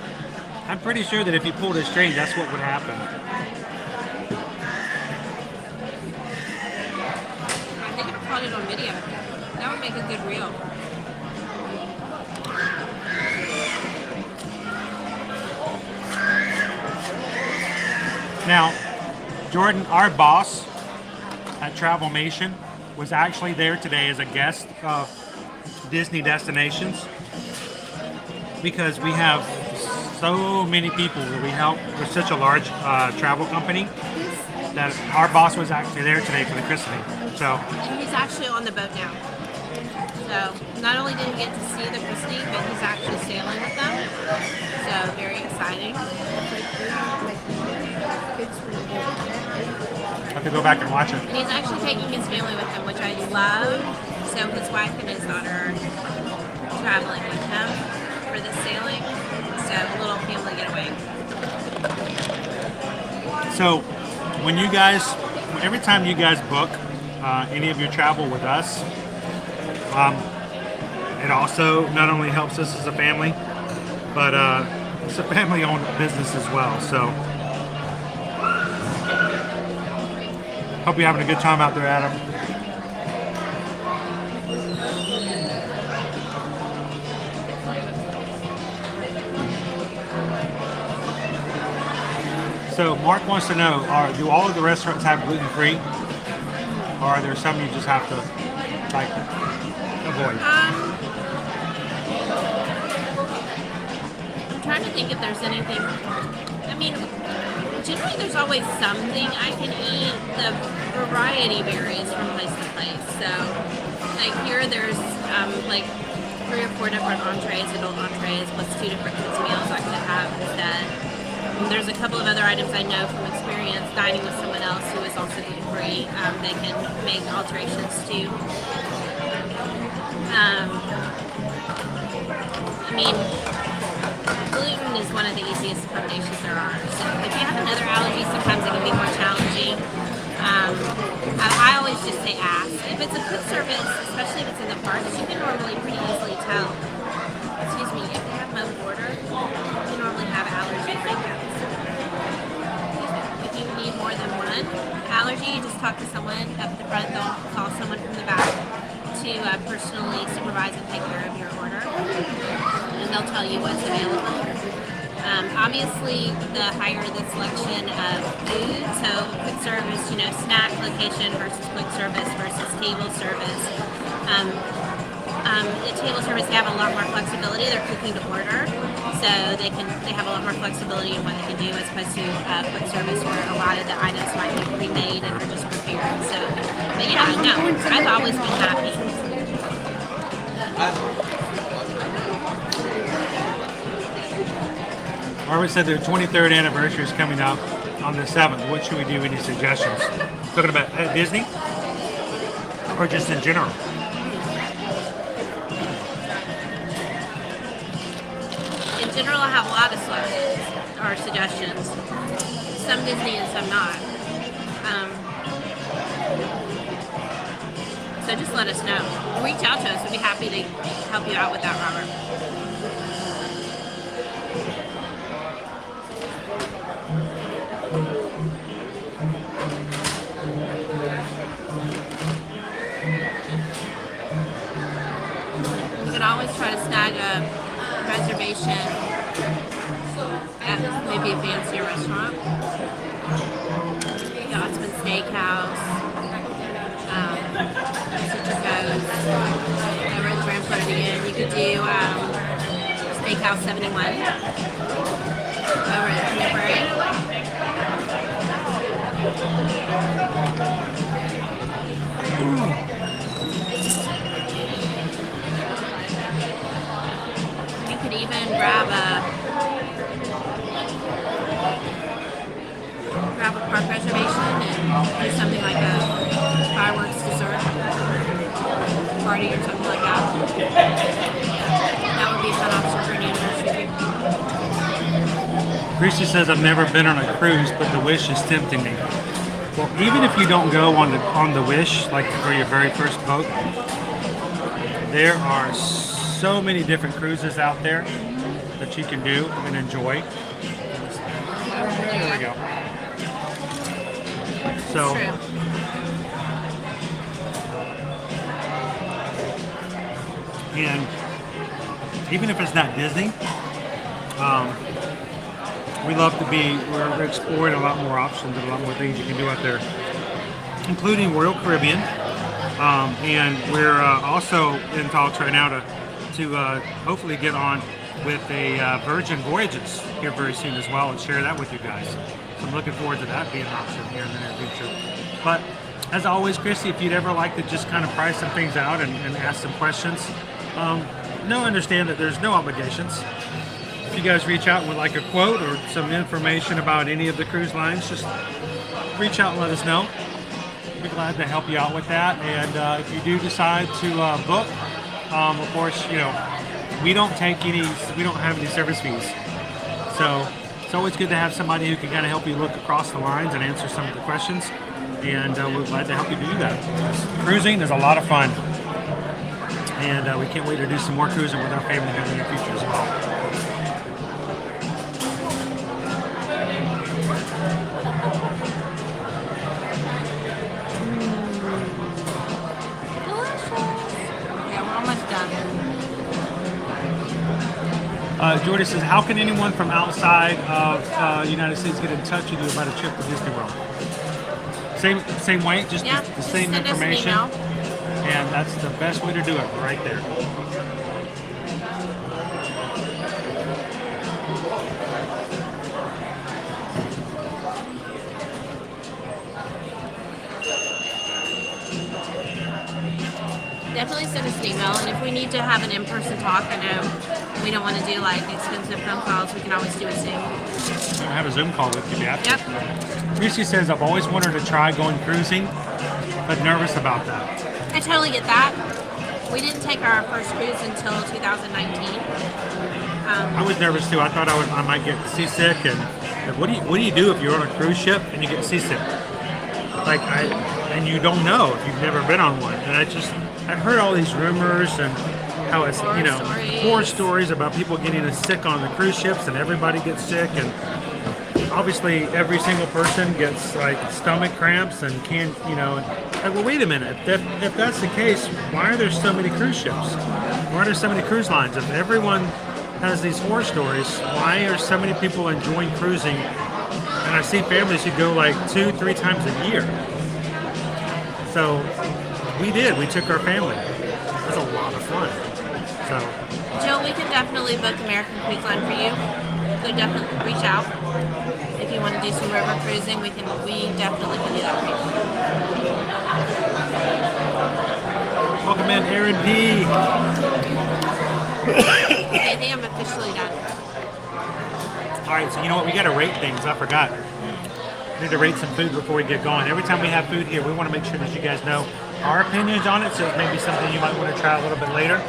I'm pretty sure that if you pulled his string, that's what would happen. I think I caught it on video. That would make a good reel. Now, Jordan, our boss at Travelmation, was actually there today as a guest of Disney Destinations because we have so many people that we help with such a large travel company that our boss was actually there today for the christening. So And he's actually on the boat now. So not only did he get to see the christening, but he's actually sailing with them. So very exciting. I have to go back and watch it. And he's actually taking his family with him, which I love. So his wife and his daughter are traveling with him for the sailing. So a little family getaway. So when you guys, every time you guys book any of your travel with us, it also not only helps us as a family, but it's a family-owned business as well. So hope you're having a good time out there, Adam. So Mark wants to know, do all of the restaurants have gluten-free? Or are there some you just have to avoid? I'm trying to think if there's anything. I mean, generally there's always something I can eat. The variety varies from place to place. So, like here, there's like 3 or 4 different entrees, adult entrees, plus 2 different kids meals I could have instead. And there's a couple of other items I know from experience dining with someone else who is also gluten-free. They can make alterations to. I mean, gluten is one of the easiest accommodations there are. So if you have another allergy, sometimes it can be more challenging. I always just say ask. If it's a quick service, especially if it's in the parks, you can normally pretty easily tell. Excuse me, if they have mobile order, you normally have allergy breakouts. If you need more than one allergy, you just talk to someone up the front. They'll call someone from the back to personally supervise and take care of your order, and they'll tell you what's available. Obviously, the higher the selection of food, so quick service, snack location versus quick service versus table service. The table service, they have a lot more flexibility. They're cooking to order, so they have a lot more flexibility in what they can do as opposed to quick service where a lot of the items might be pre-made and are just prepared. So, but yeah, no, I've always been happy. Barbara said their 23rd anniversary is coming up on the 7th. What should we do? Any suggestions? Talking about at Disney or just in general? In general, I have a lot of selections or suggestions. Some Disney and some not. So just let us know. Reach out to us. We'd be happy to help you out with that, Robert. You can always try to snag a reservation at maybe a fancier restaurant. Yachtsman Steakhouse, Citrico's, over at the Grand Floridian. You could do Steakhouse 71 over at Contemporary. You could even grab a park reservation and do something like a fireworks dessert party or something like that. That would be a fun option for an anniversary. Chrissy says, I've never been on a cruise, but the Wish is tempting me. Well, even if you don't go on the Wish, like for your very first boat, there are so many different cruises out there that you can do and enjoy. There we go. So, and even if it's not Disney, we're exploring a lot more options and a lot more things you can do out there, including Royal Caribbean. And we're also in talks right now to hopefully get on with a Virgin Voyages here very soon as well and share that with you guys. So I'm looking forward to that being an option here in the near future. But as always, Christy, if you'd ever like to just kind of price some things out and ask some questions, understand that there's no obligations. If you guys reach out with like a quote or some information about any of the cruise lines, just reach out and let us know. We'd be glad to help you out with that. And if you do decide to book, of course, we don't have any service fees. So it's always good to have somebody who can kind of help you look across the lines and answer some of the questions. And we're glad to help you do that. Cruising is a lot of fun. And we can't wait to do some more cruising with our family here in the near future as well. Jordy says, how can anyone from outside of the United States get in touch with you about a trip to Disney World? Same way, just the same information. And that's the best way to do it, right there. definitely send us an email. And if we need to have an in-person talk, I know we don't want to do like expensive phone calls. We can always do a Zoom. I have a Zoom call with you, yeah. Yep. Lucy says, I've always wanted to try going cruising, but nervous about that. I totally get that. We didn't take our first cruise until 2019. I was nervous too. I thought I might get seasick, and what do you do if you're on a cruise ship and you get seasick? And you don't know if you've never been on one. And I heard all these rumors and how it's horror stories about people getting sick on the cruise ships, and everybody gets sick, and obviously every single person gets like stomach cramps and can't, well, wait a minute. If that's the case, why are there so many cruise ships? Why are there so many cruise lines? If everyone has these horror stories, why are so many people enjoying cruising? And I see families who go like 2-3 times a year. So we took our family. It was a lot of fun. So Joe, we can definitely book American Cruise Line for you. So definitely reach out. If you want to do some river cruising, we definitely can do that for you. Welcome in, Aaron D. Okay, I think I'm officially done. All right, so you know what? We got to rate things. I forgot. We need to rate some food before we get going. Every time we have food here, we want to make sure that you guys know our opinions on it, so it may be something you might want to try a little bit later.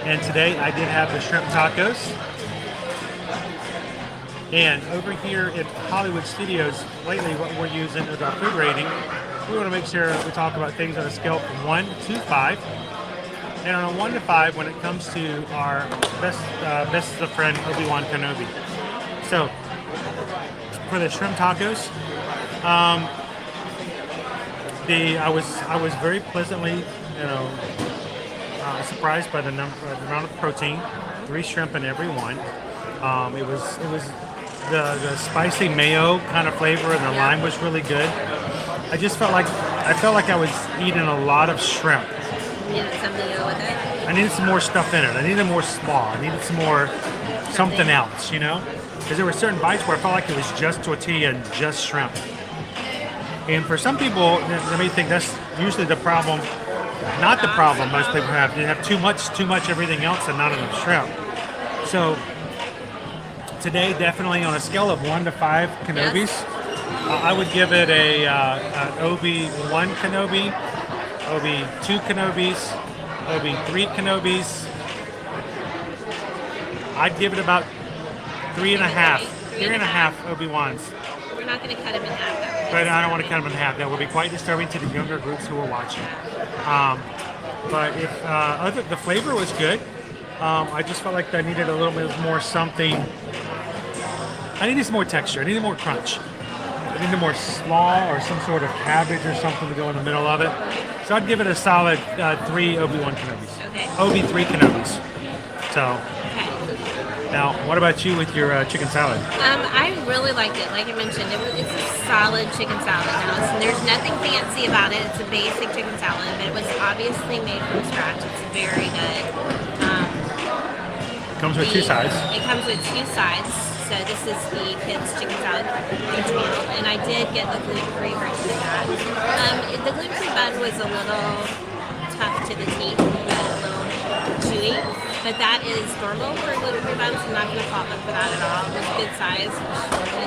And today I did have the shrimp tacos. And over here at Hollywood Studios, lately what we're using is our food rating. We want to make sure we talk about things on a scale from 1 to 5. And on a 1 to 5, when it comes to our best of friend, Obi-Wan Kenobi. So, for the shrimp tacos, I was very pleasantly, surprised by the amount of protein. 3 shrimp in every one. It was the spicy mayo kind of flavor, and the lime was really good. I felt like I was eating a lot of shrimp. You needed something to go with it? I needed some more stuff in it. I needed more slaw. I needed some more something else, Because there were certain bites where I felt like it was just tortilla and just shrimp. And for some people, they may think that's usually the problem. Not the problem most people have. They have too much everything else and not enough shrimp. So today, definitely on a scale of 1 to 5 Kenobis, I would give it an Obi-1 Kenobi, Obi-2 Kenobis, Obi-3 Kenobis. I'd give it about 3.5 Obi-Wans. We're not going to cut him in half, though. But I don't want to cut them in half. That would be quite disturbing to the younger groups who are watching. But if the flavor was good, I just felt like I needed a little bit more something. I needed some more texture. I needed more crunch. I needed more slaw or some sort of cabbage or something to go in the middle of it. So I'd give it a solid 3 Obi-Wan Kenobis. Okay. Obi-3 Kenobis. So. Okay. Now, what about you with your chicken salad? I really liked it. Like I mentioned, it's a solid chicken salad. Now, there's nothing fancy about it. It's a basic chicken salad, but it was obviously made from scratch. It's very good. It comes with 2 sides. It comes with 2 sides. So this is the kids' chicken salad and I did get the gluten-free version of that. The gluten-free bun was a little tough to the teeth, but a little chewy. But that is normal for a gluten-free bun, so I'm not going to fault them for that at all. It was good size.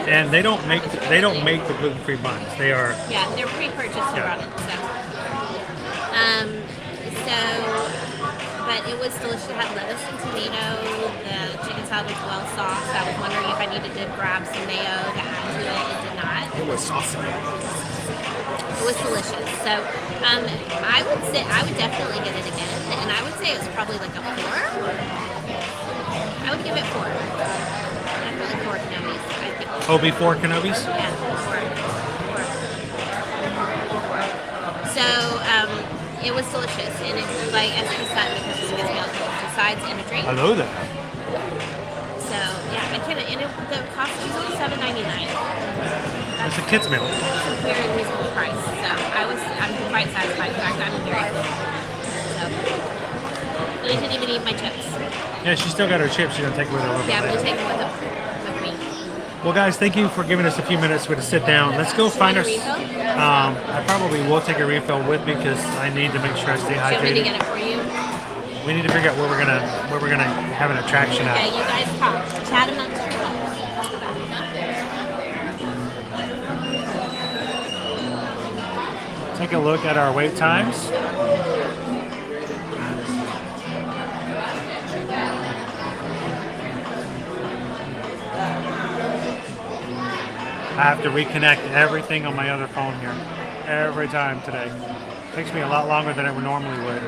And they don't make the gluten-free buns. They are they're pre-purchased and brought in. But it was delicious. It had lettuce and tomato. The chicken salad was well sauced. I was wondering if I needed to grab some mayo to add to it. It did not. It was saucy. It was delicious. So I would definitely get it again. And I would say it was probably like a 4. I would give it 4. Definitely 4 Kenobis. Obi-4 Kenobis? Yeah, 4. So it was delicious, and it was like as you said, because it was two sides and a drink. I know that. So yeah, I can't. And the cost was only $7.99. It's a kids meal. It's a very reasonable price. So I'm quite satisfied. In fact, I'm very full. So I didn't even eat my chips. Yeah, she still got her chips. She's gonna take it with her a little bit Yeah, I'm later. gonna take them with me. Well, guys, thank you for giving us a few minutes to sit down. Let's go find our. I probably will take a refill with me because I need to make sure I stay Do you want me to hydrated. get it for you? We need to figure out where we're gonna have an attraction Okay, at. you guys talk. Chat amongst yourselves. Take a look at our wait times. I have to reconnect everything on my other phone here every time today. Takes me a lot longer than it normally would.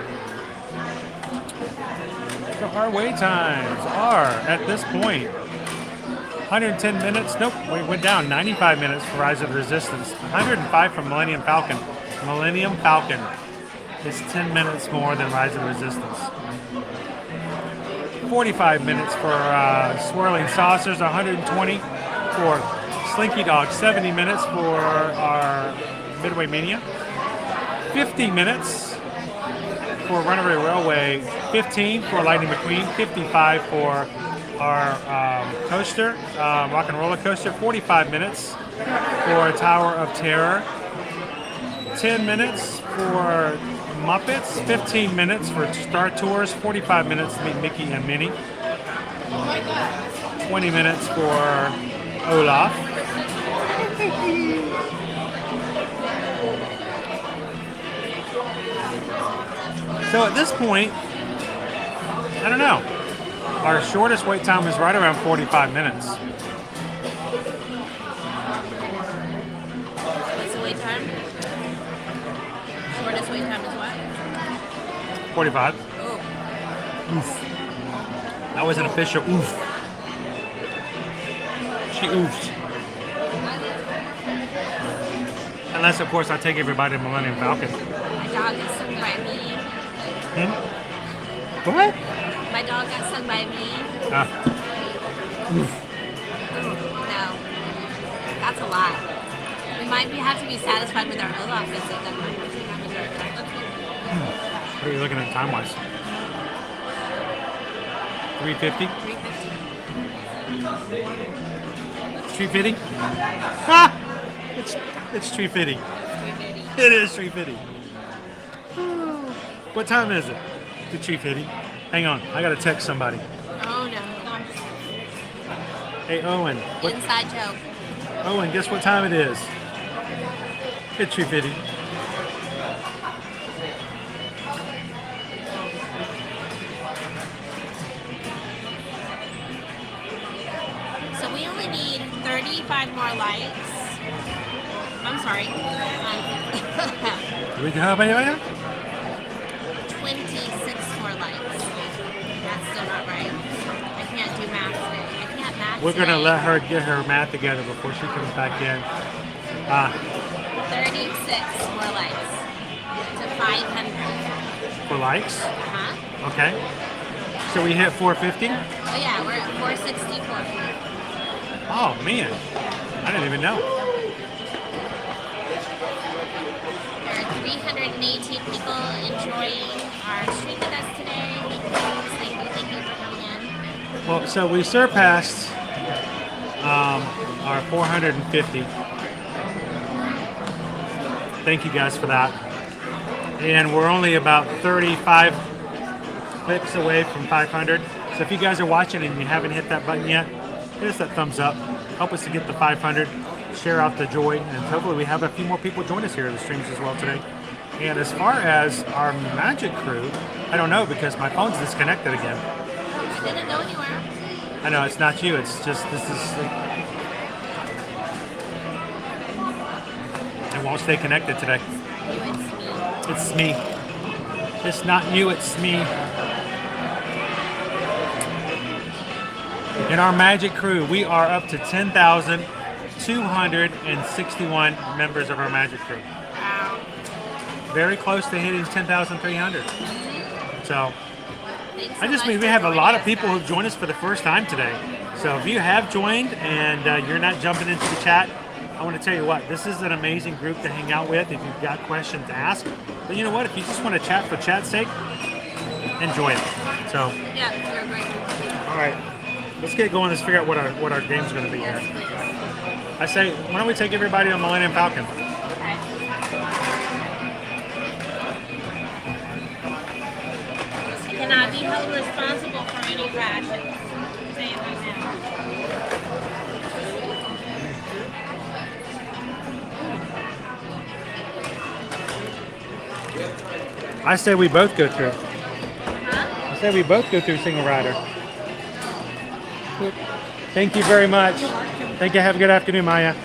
So our wait times are, at this point, 110 minutes. Nope, we went down. 95 minutes for Rise of the Resistance. 105 for Millennium Falcon. Millennium Falcon is 10 minutes more than Rise of the Resistance. 45 minutes for Swirling Saucers. 120 for Slinky Dog. 70 minutes for our Midway Mania. 50 minutes for Runaway Railway. 15 for Lightning McQueen. 55 for our coaster, Rock and Roller Coaster. 45 minutes for Tower of Terror. 10 minutes for Muppets. 15 minutes for Star Tours. 45 minutes to meet Mickey and Minnie. 20 minutes for Olaf. So at this point, I don't know. Our shortest wait time is right around 45 minutes. What's the wait time? Shortest wait time is what? 45. Oh. Oof. That was an official oof. She oofed. Unless, of course, I take everybody to Millennium Falcon. My dog got stung by me. What? My dog got stung by me. Oof. No. That's a lot. We might have to be satisfied with our Olaf visit then. What are you looking at time-wise? 350? 350? Ah! It's 350. It is 350. What time is it? It's 350. Hang on, I gotta text somebody. Oh no. Hey Owen. What, Inside joke. Owen, guess what time it is? It's 350. So we only need 35 more likes. I'm sorry. 26 more likes. That's still not right. I can't do math today. I can't math We're gonna today. let her get her math together before she comes back in. 36 more likes to 500. For likes? Uh-huh. Okay. So we hit 450? Oh yeah, we're at 464. Oh man, I didn't even know. There are 318 people enjoying our stream with us today. Thank you for coming in. Well, so we surpassed our 450. Thank you guys for that. And we're only about 35 clicks away from 500. So if you guys are watching and you haven't hit that button yet, hit us that thumbs up. Help us to get the 500. Share out the joy, and hopefully we have a few more people join us here in the streams as well today. And as far as our magic crew, I don't know because my phone's disconnected again. I didn't go anywhere. I know it's not you. It's just this is. It won't stay connected today. It's me. It's not you. It's me. In our magic crew, we are up to 10,261 members of our magic crew. Wow. Very close to hitting 10,300. So Thanks I so just much mean we for have a joining lot of us, people guys. who've joined us for the first time today. So if you have joined and you're not jumping into the chat, I want to tell you what, this is an amazing group to hang out with if you've got questions to ask. But you know what, if you just want to chat for chat's sake, enjoy it. So, Yeah, you're great. all right, let's get going. Let's figure out what our game's going to be here. Yes, please. I say, why don't we take everybody on Millennium Falcon? cannot be held responsible for any crashes. I'm saying right now. I say we both go through. Huh? I say we both go through single rider. Thank you very much. Thank you. Have a good afternoon, Maya.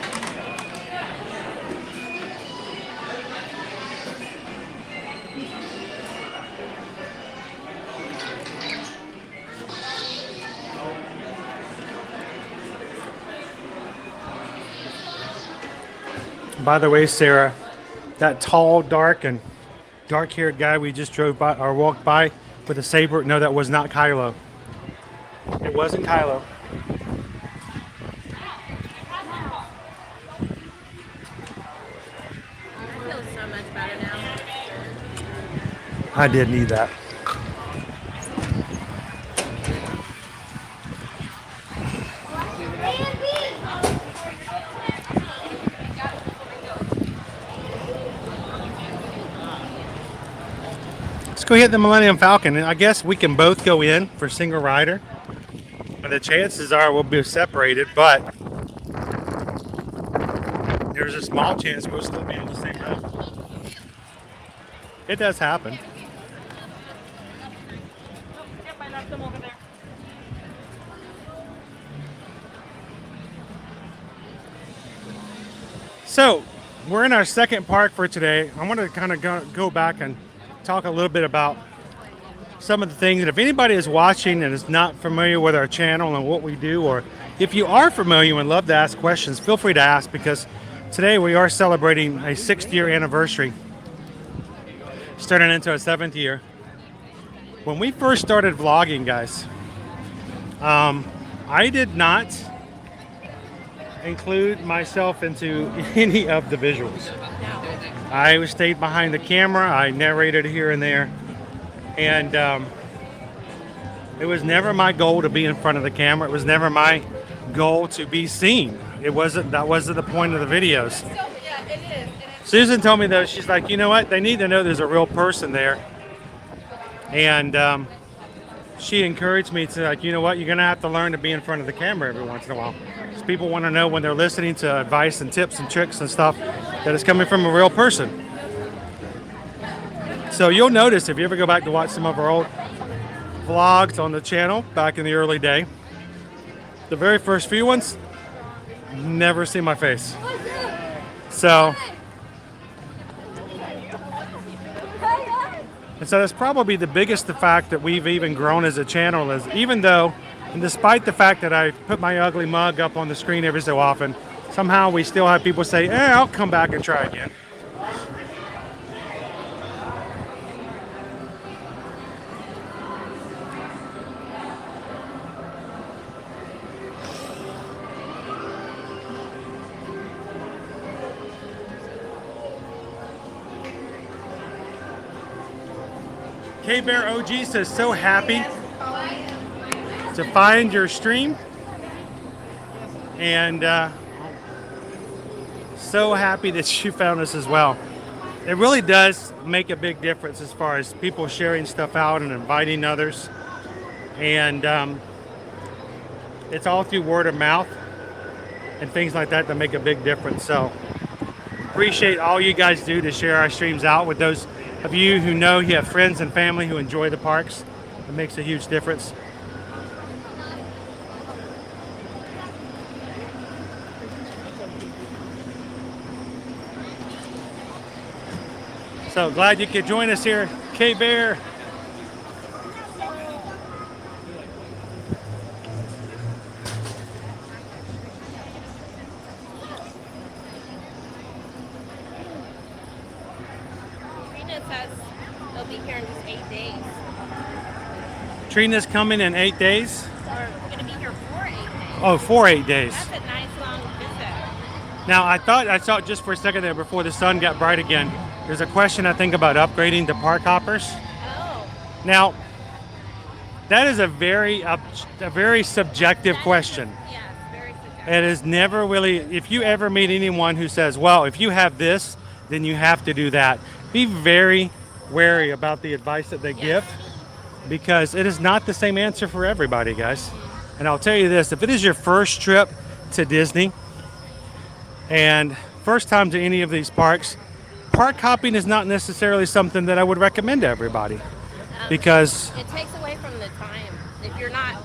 By the way, Sarah, that tall, dark-haired guy we just drove by or walked by with a saber, no, that was not Kylo. It wasn't Kylo. I feel so much better now. I did need that. Let's go hit the Millennium Falcon, and I guess we can both go in for single rider. And the chances are we'll be separated, but there's a small chance we'll still be on the same road. It does happen. So, we're in our second park for today. I want to kind of go back and talk a little bit about some of the things. And if anybody is watching and is not familiar with our channel and what we do, or if you are familiar and love to ask questions, feel free to ask, because today we are celebrating a 6th year anniversary, starting into a 7th year. When we first started vlogging, guys, I did not include myself into any of the visuals. I stayed behind the camera. I narrated here and there, and it was never my goal to be in front of the camera. It was never my goal to be seen. It wasn't. That wasn't the point of the videos. Yeah, it is. Susan told me though, she's like, you know what? They need to know there's a real person there, and she encouraged me to, like, you know what? You're gonna have to learn to be in front of the camera every once in a while. Because people want to know when they're listening to advice and tips and tricks and stuff that it's coming from a real person. So you'll notice if you ever go back to watch some of our old vlogs on the channel back in the early day, the very first few ones, never see my face. So, and so that's probably the biggest fact that we've even grown as a channel, is even though, and despite the fact that I put my ugly mug up on the screen every so often, somehow we still have people say, I'll come back and try again. K-Bear OG says, so happy to find your stream, and so happy that you found us as well. It really does make a big difference as far as people sharing stuff out and inviting others, and it's all through word of mouth and things like that make a big difference. So appreciate all you guys do to share our streams out with those of you who know you have friends and family who enjoy the parks. It makes a huge difference. So glad you could join us here, K-Bear. Trina's coming in 8 days. We're going to be here for 8 days. Oh, for 8 days. That's a nice long visit. Now, I saw just for a second there before the sun got bright again. There's a question, I think, about upgrading to park hoppers. Oh. Now, that is a very subjective question. Yes, very subjective. It is never really, if you ever meet anyone who says, well, if you have this, then you have to do that. Be very wary about the advice that they give, because it is not the same answer for everybody, guys. And I'll tell you this, if it is your first trip to Disney and first time to any of these parks, park hopping is not necessarily something that I would recommend to everybody, because it takes away from the time. If you're not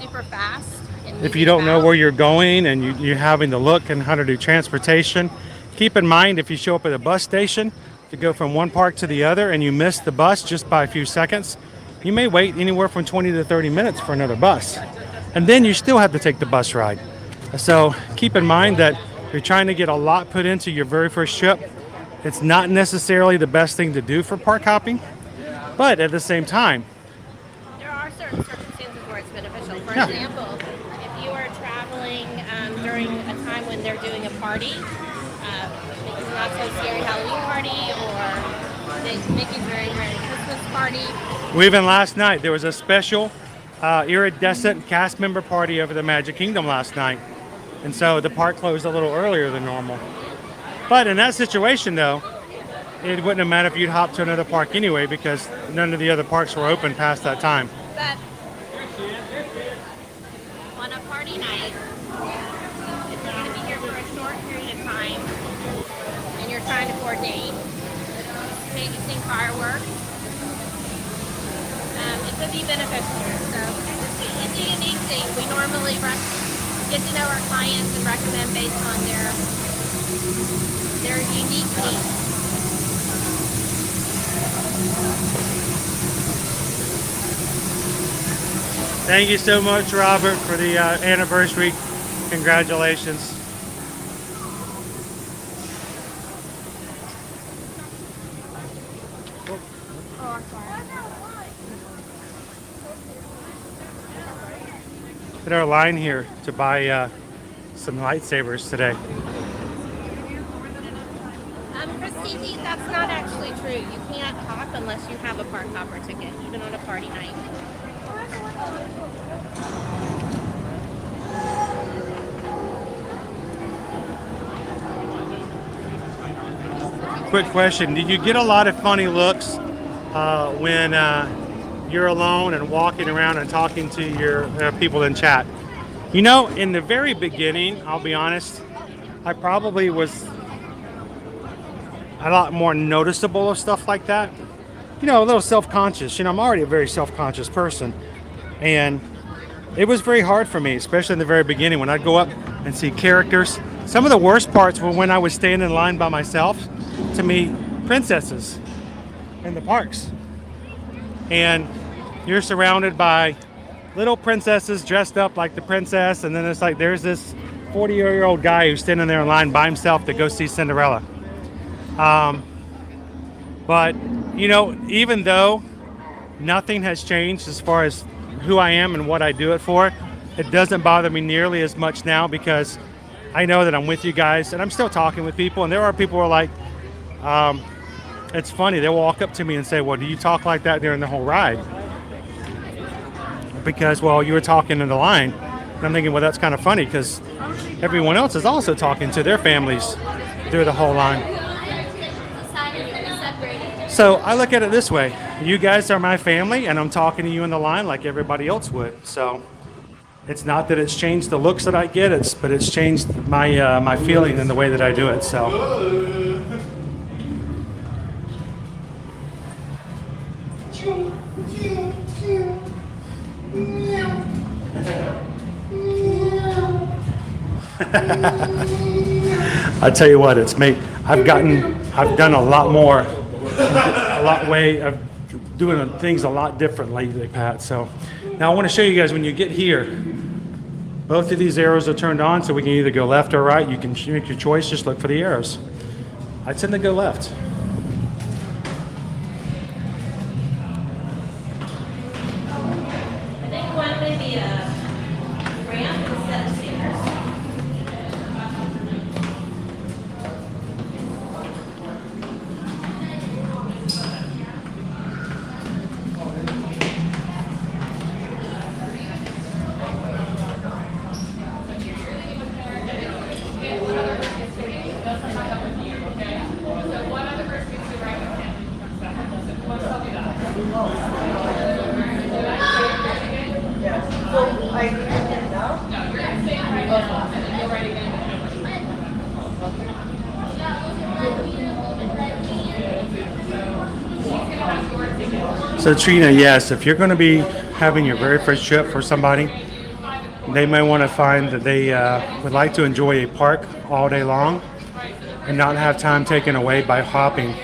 super fast, and if you don't know where you're going and you're having to look and how to do transportation, keep in mind if you show up at a bus station to go from one park to the other and you miss the bus just by a few seconds, you may wait anywhere from 20 to 30 minutes for another bus. And then you still have to take the bus ride. So keep in mind that if you're trying to get a lot put into your very first trip, it's not necessarily the best thing to do for park hopping, but at the same time, there are certain circumstances where it's beneficial. For Yeah. example, if you are traveling during a time when they're doing a party, Mickey's Not So Scary Halloween party, or Mickey's Very Merry Christmas party. even last night there was a special iridescent cast member party over the Magic Kingdom last night, and so the park closed a little earlier than normal. But in that situation though, it wouldn't have mattered if you'd hop to another park anyway, because none of the other parks were open past that time. But on a party night, if you're going to be here for a short period of time and you're trying to coordinate, maybe seeing fireworks, it could be beneficial. So it's a unique thing. We normally get to know our clients and recommend based on their unique needs. Thank you so much, Robert, for the anniversary. Congratulations. At our line here to buy some lightsabers today. Christine, that's not actually true. You can't hop unless you have a park hopper ticket, even on a party night. Quick question, did you get a lot of funny looks when you're alone and walking around and talking to your people in chat? You know, in the very beginning, I'll be honest, I probably was a lot more noticeable of stuff like that. You know, a little self-conscious. You know, I'm already a very self-conscious person. And it was very hard for me, especially in the very beginning, when I'd go up and see characters. Some of the worst parts were when I was standing in line by myself to meet princesses in the parks. And you're surrounded by little princesses dressed up like the princess, and then it's like there's this 40-year-old guy who's standing there in line by himself to go see Cinderella. But, you know, even though nothing has changed as far as who I am and what I do it for, it doesn't bother me nearly as much now, because I know that I'm with you guys and I'm still talking with people. And there are people who are like, it's funny, they'll walk up to me and say, well, do you talk like that during the whole ride? Because, well, you were talking in the line. And I'm thinking, well, that's kind of funny, because everyone else is also talking to their families through the whole line. So I look at it this way. You guys are my family, and I'm talking to you in the line like everybody else would. So it's not that it's changed the looks that I get, but it's changed my my feeling and the way that I do it. So. I tell you what, it's made. I've done a lot more, a lot way of doing things a lot different lately, Pat. So now I want to show you guys, when you get here, both of these arrows are turned on, so we can either go left or right. You can make your choice. Just look for the arrows. I tend to go left. I think one may be a ramp instead of stairs. So Trina, yes, if you're going to be having your very first trip for somebody, they may want to find that they would like to enjoy a park all day long and not have time taken away by hopping.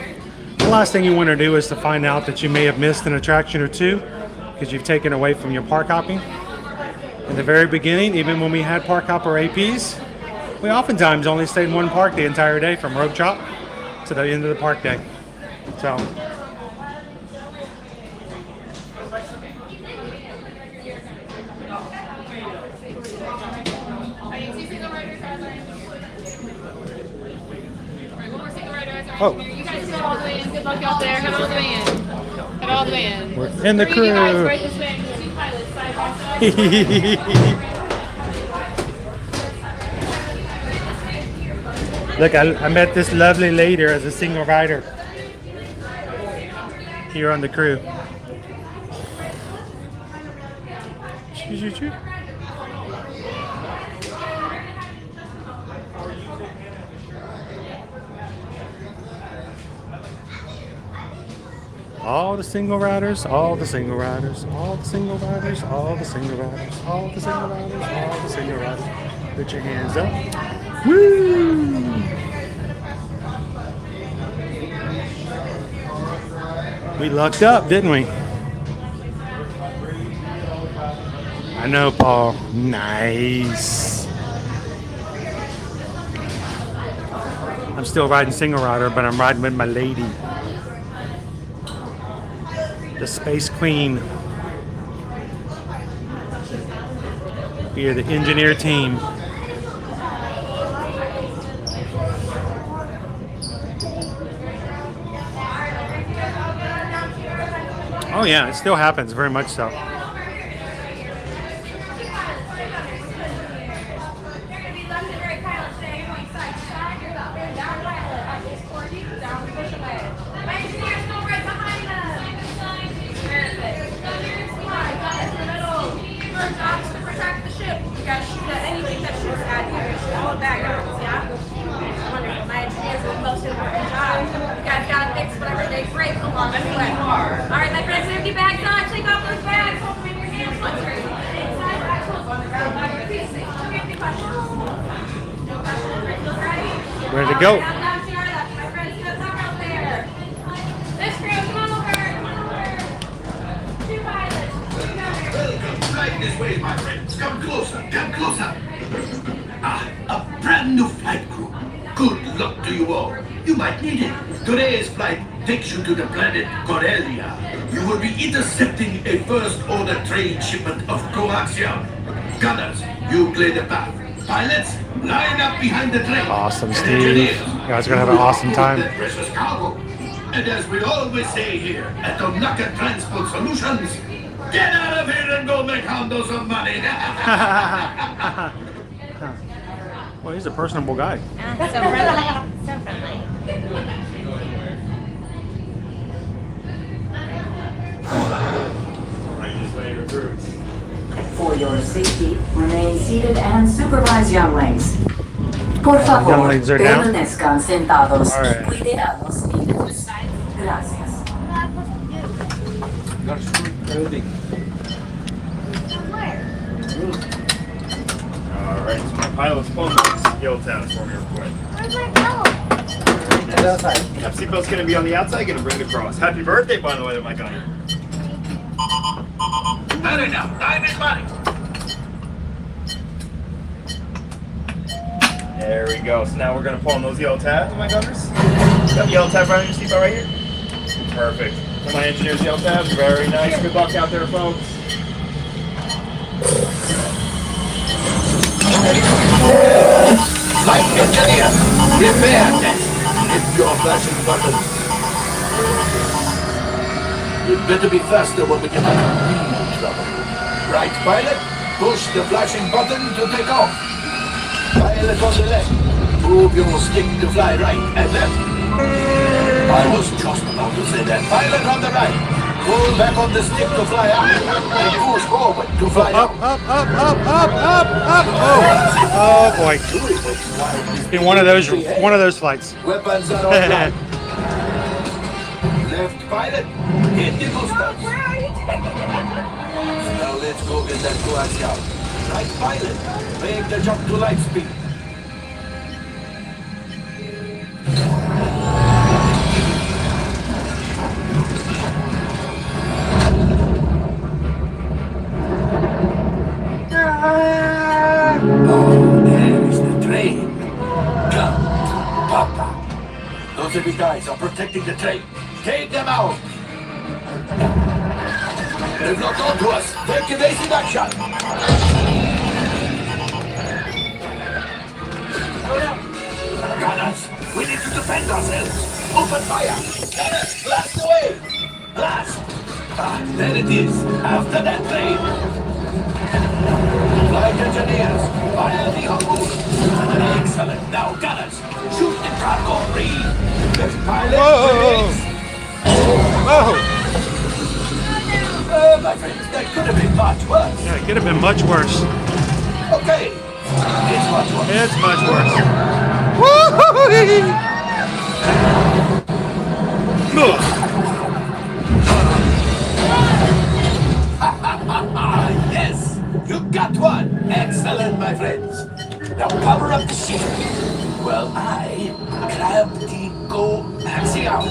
The last thing you want to do is to find out that you may have missed an attraction or two because you've taken away from your park hopping. In the very beginning, even when we had park hopper APs, we oftentimes only stayed in one park the entire day from rope chop to the end of the park day. So. Oh. You guys go all the way in. Good luck out there. Head all the way in. Head all the way in. We're in the Three guys crew. right this way. Two pilots side by side. Look, I met this lovely lady as a single rider here on the crew. Choo, choo, choo. All the single riders, all the single riders, all the single riders, all the single riders, all the single riders, all the single riders. Put your hands up. Woo! We lucked up, didn't we? I know, Paul. Nice. I'm still riding single rider, but I'm riding with my lady. The Space Queen. We are the engineer team. Oh yeah, it still happens, very much so. Alright, my friends, empty bags on. Take off those bags. Hold them in your hands. Let's hear it. Inside bags on the ground. Not your piece. Empty questions. No questions. Ready? Ready to go. Now down to your left. My friends, good luck out there. This crew, come on over. Come on over. Two pilots. Welcome. Right this way, my friends. Come closer. Come closer. Ah, a brand new flight crew. Good luck to you all. You might need it. Today's flight takes you to the planet Corellia. You will be intercepting a first-order trade shipment of coaxium. Gunners, you clear the path. Pilots, line up behind the train. Awesome, Steve. You guys are gonna have an awesome time. That precious cargo. And as we always say here at Onaka Transport Solutions, get out of here and go make handles of money. Well, he's a personable guy. So friendly. So friendly. For your safety, remain seated and supervise younglings. Por favor, Younglings are down? permanezcan sentados All right. y cuidados libres. Gracias. Alright, so my pilot's pulling this yellow tab for me real quick. Where's my belt? Yep, seatbelt's gonna be on the outside, gonna bring it across. Happy birthday, by the way, to my guy. Hurry now, time is money. There we go. So now we're gonna pull on those yellow tabs, my gunners. Got the yellow tab right on your seatbelt right here? Perfect. For my engineer's yellow tabs, very nice. Good luck out there, folks. Flight engineer, prepare test. Hit your flashing button. You'd better be faster when we get into real trouble. Right, pilot? Push the flashing button to take off. Pilot on the left. Move your stick to fly right and left. I was just about to say that. Pilot on the right. Pull back on the stick to fly up. And push forward to fly Up, up. up, up, up, up, up, up. Oh boy. It's been one of those flights. Weapons are offline. Left pilot. Hit the boosters. Now let's go get that coax out. Right pilot, make the jump to light speed. Oh, there's the train. Jump, Papa. Those heavy guys are protecting the train. Take them out. They've locked onto us. Take evasive action. Gunners, we need to defend ourselves. Open fire. Gunners, blast away. Blast. Ah, there it is. After that train. Flight engineers, fire the harpoon. Excellent. Now, gunners, shoot the cargo free. Left pilot, release. Whoa! My friends, that could have been much worse. Yeah, it could have been much worse. Okay, it's much worse. It's much worse. Woo-hoo-hoo-hee! Yes, you got one. Excellent, my friends. Now power up the ship. Well, I grab the coaxium.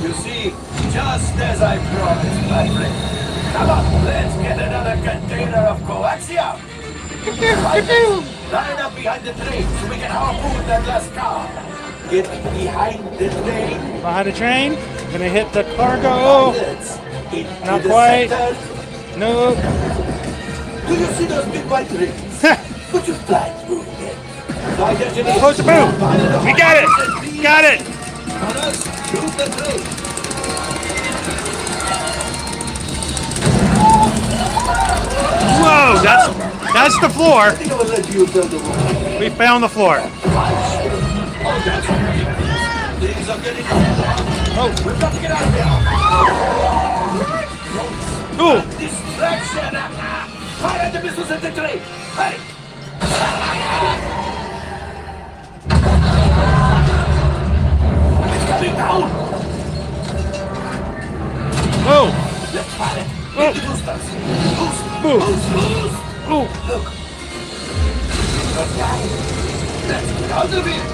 You see, just as I promised, my friend. Come on, let's get another container of coaxium. Line up behind the train so we can harpoon that last car. Get behind the train. Behind the train. Gonna hit the cargo. Not quite. No. Do you see those big white rings? Could you fly through them? Close the boom. We got it. Got it. Shoot the train. Whoa, that's the floor. I think I will let you build the wall. We found the floor. Things are getting Oh, we've got to get out of here. Ooh. Distraction. Fire at the missiles at the train. Hurry. It's coming down. Oh. Let's fire it. Oh. Hit the boosters. Boost. Boost. Boost. Oh. Look. Let's get out of here.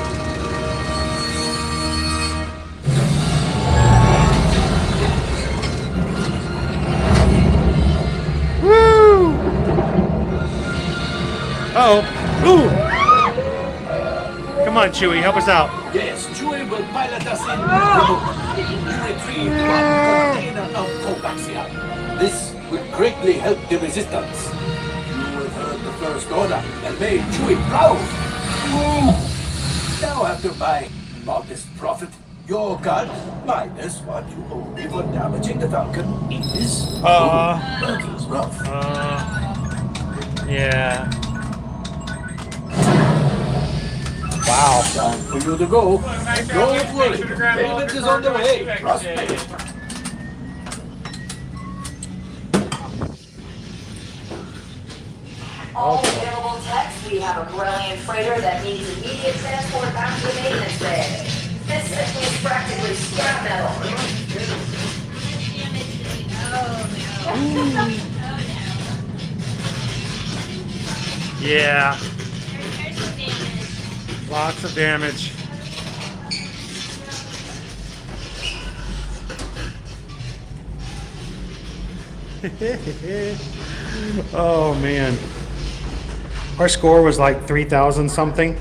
Woo! Uh-oh. Ooh! Come on, Chewie, help us out. Yes, Chewie will pilot us in. You retrieve one container of coaxium. This will greatly help the resistance. You have heard the first order and made Chewie proud. Now, after my modest profit, your cut minus what you owe me for damaging the Falcon is Falcon's rough. Yeah. Wow. Time for you to go. Don't worry, payment is on the way. Trust me. All available techs, we have a brilliant freighter that needs immediate transport back to the maintenance bay. This thing is practically scrap metal. Yeah. Lots of damage. Oh man. Our score was like 3,000 something,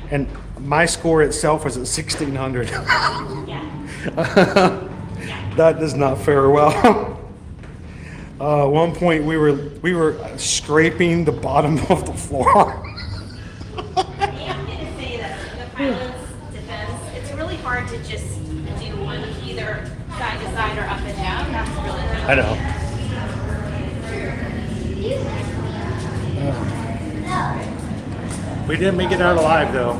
and my score itself was at 1,600. That does not fare well. At one point we were scraping the bottom of the floor. It's really hard to just do one either side to side or up and down. That's really hard. I know. We didn't make it out alive though.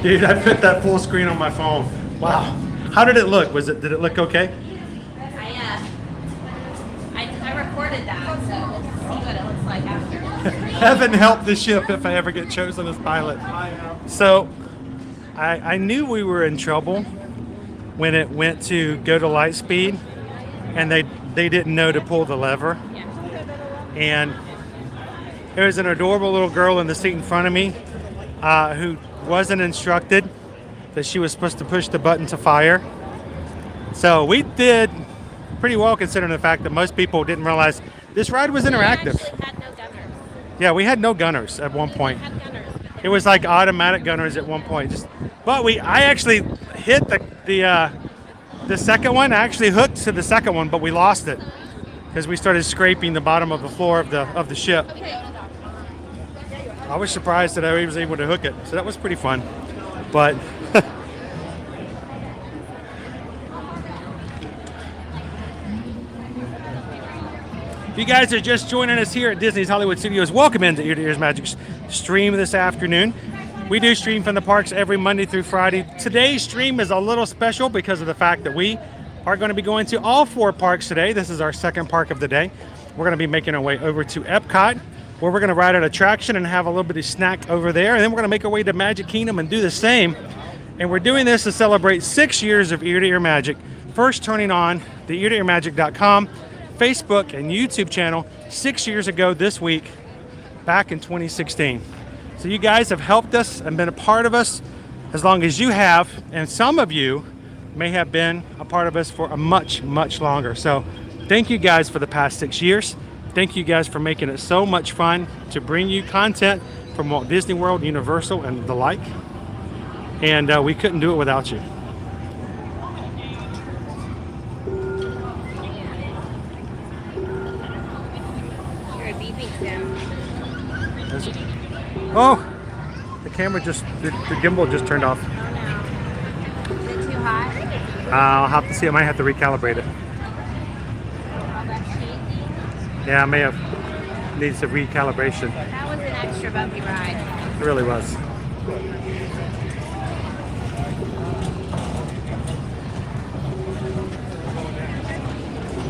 Dude, I put that full screen on my phone. Wow. How did it look? Did it look okay? I recorded that, so we'll see what it looks like after. Heaven help the ship if I ever get chosen as pilot. So, I knew we were in trouble when it went to go to light speed, and they didn't know to pull the lever. And there was an adorable little girl in the seat in front of me who wasn't instructed that she was supposed to push the button to fire. So we did pretty well considering the fact that most people didn't realize this ride was interactive. We actually had no gunners. Yeah, we had no gunners at one point. We had gunners, but they It was like automatic gunners at one point. But I actually hit the second one. I actually hooked to the second one, but we lost it because we started scraping the bottom of the floor of the ship. I was surprised that I was able to hook it, so that was pretty fun. But if you guys are just joining us here at Disney's Hollywood Studios, welcome into Ear to Ears Magic stream this afternoon. We do stream from the parks every Monday through Friday. Today's stream is a little special because of the fact that we are going to be going to all 4 parks today. This is our second park of the day. We're going to be making our way over to Epcot, where we're going to ride an attraction and have a little bit of snack over there. And then we're going to make our way to Magic Kingdom and do the same. And we're doing this to celebrate 6 years of Ear to Ear Magic. First turning on the eartoearmagic.com Facebook and YouTube channel 6 years ago this week, back in 2016. So you guys have helped us and been a part of us as long as you have, and some of you may have been a part of us for a much, much longer. So thank you guys for the past 6 years. Thank you guys for making it so much fun to bring you content from Walt Disney World, Universal, and the like. And we couldn't do it without you. Oh, the camera the gimbal just turned off. Is it too hot? I'll have to see. I might have to recalibrate it. Yeah, I may have needs some recalibration. That was an extra bumpy ride. It really was.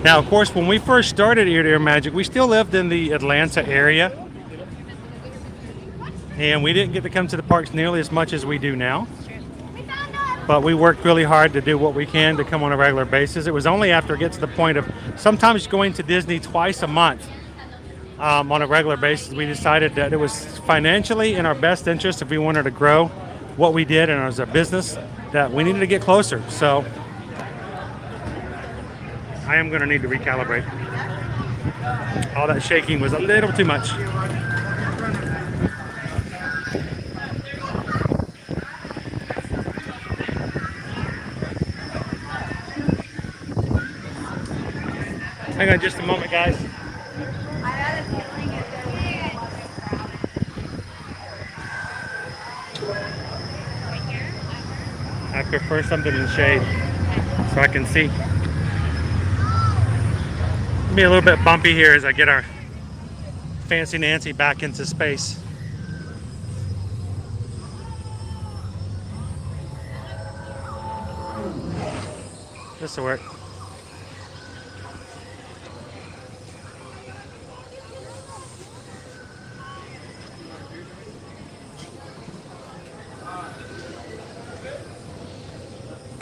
Now, of course, when we first started Ear to Ear Magic, we still lived in the Atlanta area. And we didn't get to come to the parks nearly as much as we do now. But we worked really hard to do what we can to come on a regular basis. It was only after it gets to the point of sometimes going to Disney twice a month on a regular basis, we decided that it was financially in our best interest if we wanted to grow what we did and as a business that we needed to get closer. So I am going to need to recalibrate. All that shaking was a little too much. Hang on just a moment, guys. I prefer something in the shade so I can see. It'll be a little bit bumpy here as I get our Fancy Nancy back into space. This will work.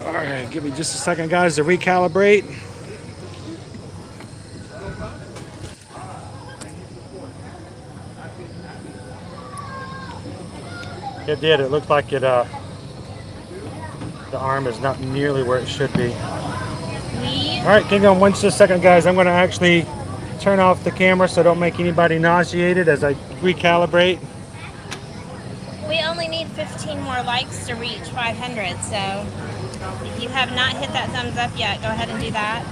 All right, give me just a second, guys, to recalibrate. It did. It looked like the arm is not nearly where it should be. All right, hang on one second, guys. I'm going to actually turn off the camera so I don't make anybody nauseated as I recalibrate. We only need 15 more likes to reach 500, so if you have not hit that thumbs up yet, go ahead and do that.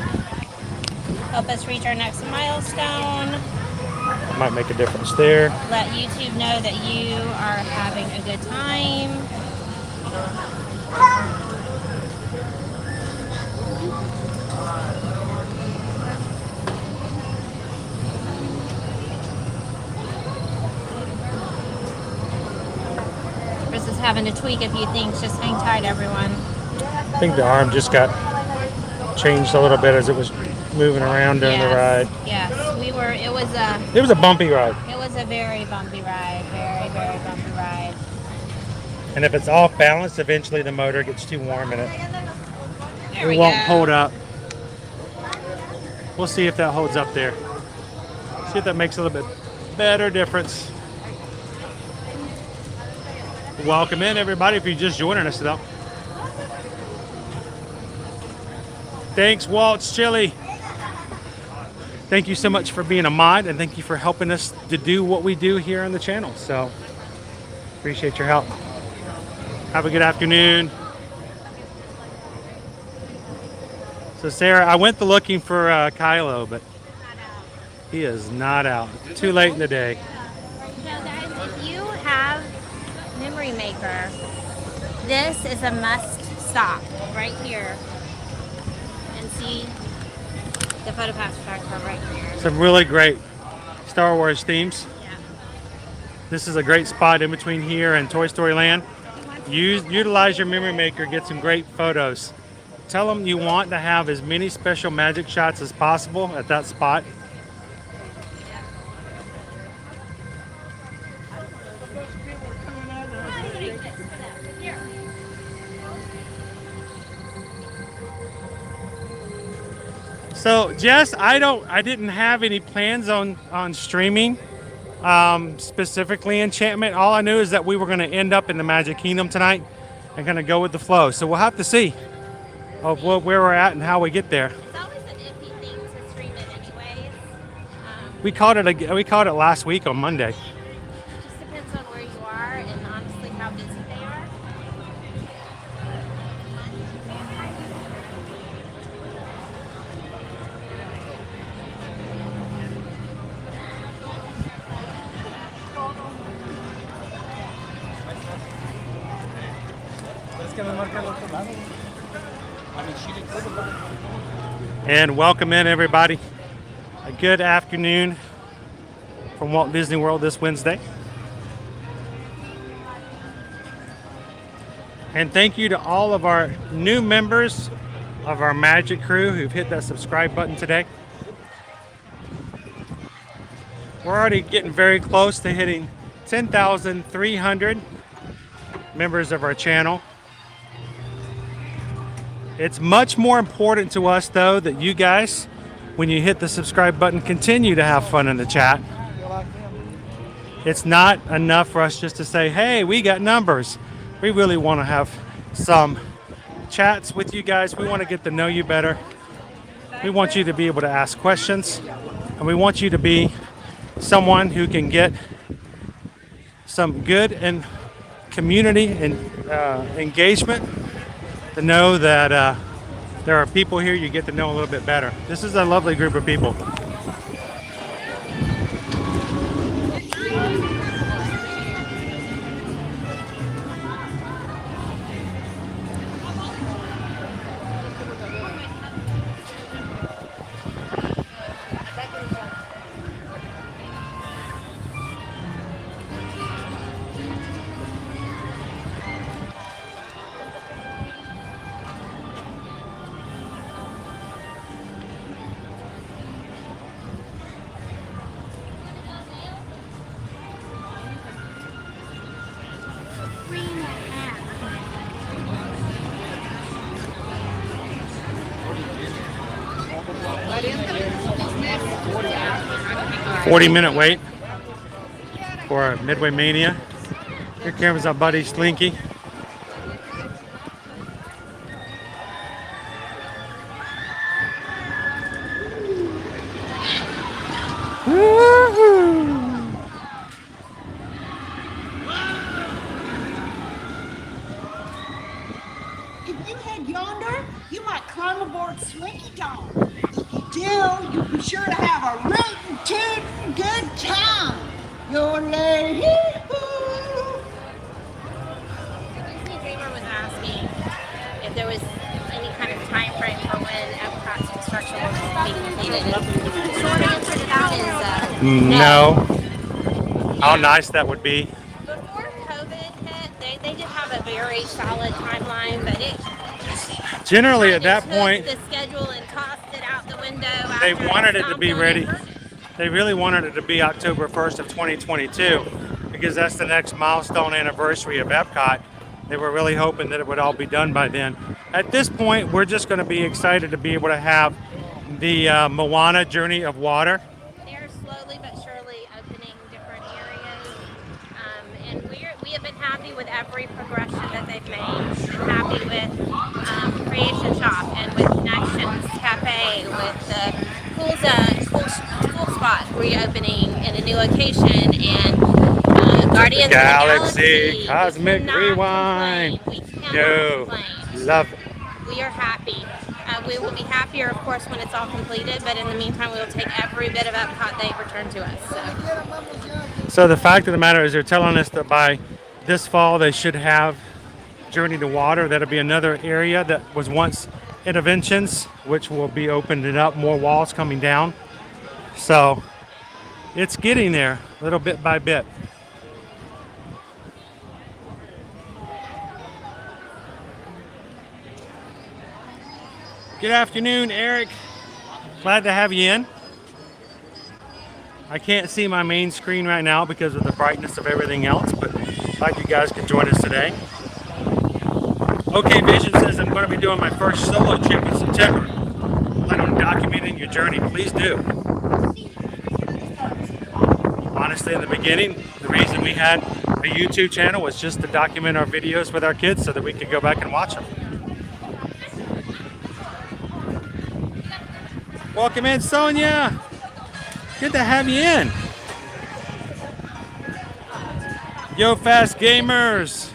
Help us reach our next milestone. Might make a difference there. Let YouTube know that you are having a good time. Chris is having to tweak a few things. Just hang tight, everyone. I think the arm just got changed a little bit as it was moving around during the ride. Yes, we were. It was a bumpy ride. It was a very bumpy ride. Very, very bumpy ride. And if it's off balance, eventually the motor gets too warm and There it we won't go. hold up. We'll see if that holds up there. See if that makes a little bit better difference. Welcome in, everybody, if you're just joining us though. Thanks, Walt's Chili. Thank you so much for being a mod, and thank you for helping us to do what we do here on the channel. So, appreciate your help. Have a good afternoon. So, Sarah, I went looking for Kylo, but he is not out. Too late in the day. So guys, if you have Memory Maker, this is a must stop right here and see the photo pass tracker right here. Some really great Star Wars themes. Yeah. This is a great spot in between here and Toy Story Land. Utilize your Memory Maker, get some great photos. Tell them you want to have as many special magic shots as possible at that spot. So Jess, I didn't have any plans on streaming, specifically Enchantment. All I knew is that we were going to end up in the Magic Kingdom tonight and going to go with the flow. So we'll have to see of where we're at and how we get there. It's always an iffy thing to stream it anyways. We caught it last week on Monday. Just depends on where you are and honestly how busy they are. And welcome in, everybody. A good afternoon from Walt Disney World this Wednesday. And thank you to all of our new members of our Magic crew who've hit that subscribe button today. We're already getting very close to hitting 10,300 members of our channel. It's much more important to us, though, that you guys, when you hit the subscribe button, continue to have fun in the chat. It's not enough for us just to say, hey, we got numbers. We really want to have some chats with you guys. We want to get to know you better. We want you to be able to ask questions, and we want you to be someone who can get some good and community and engagement, to know that there are people here you get to know a little bit better. This is a lovely group of people. A 40-minute wait for Midway Mania. Here comes our buddy Slinky. If you head yonder, you might climb aboard Slinky Dog. If you do, you'll be sure to have a rootin' tootin' good time. Your lady. Disney Dreamer was asking if there was any kind of time frame for when Epcot's construction was being completed. The short answer to that is No. How nice that would be. Before COVID hit, they did have a very solid timeline, but it Generally, at that took point, the schedule and tossed it out the window. they after wanted it to stopped be on ready. it. They really wanted it to be October 1st of 2022 because that's the next milestone anniversary of Epcot They were really hoping that it would all be done by then. At this point, we're just going to be excited to be able to have the Moana Journey of Water. They're slowly but surely opening different areas, and we have been happy with every progression that they've made. We've been happy with Creation Shop and with Connections Cafe, with the Cool Spot reopening in a new location, and Guardians of the Galaxy. Cosmic We cannot Rewind. complain. We cannot No, complain. love it. We are happy. We will be happier, of course, when it's all completed, but in the meantime, we will take every bit of Epcot they return to us. So the fact of the matter is they're telling us that by this fall they should have Journey to Water. That'll be another area that was once Interventions, which will be opening up, more walls coming down. So it's getting there, little bit by bit. Good afternoon, Eric. Glad to have you in. I can't see my main screen right now because of the brightness of everything else, but glad you guys could join us today. OK Vision says I'm going to be doing my first solo trip in September. Plan on documenting your journey. Please do. Honestly, in the beginning, the reason we had a YouTube channel was just to document our videos with our kids so that we could go back and watch them. Welcome in, Sonia. Good to have you in. Yo, Fast Gamers.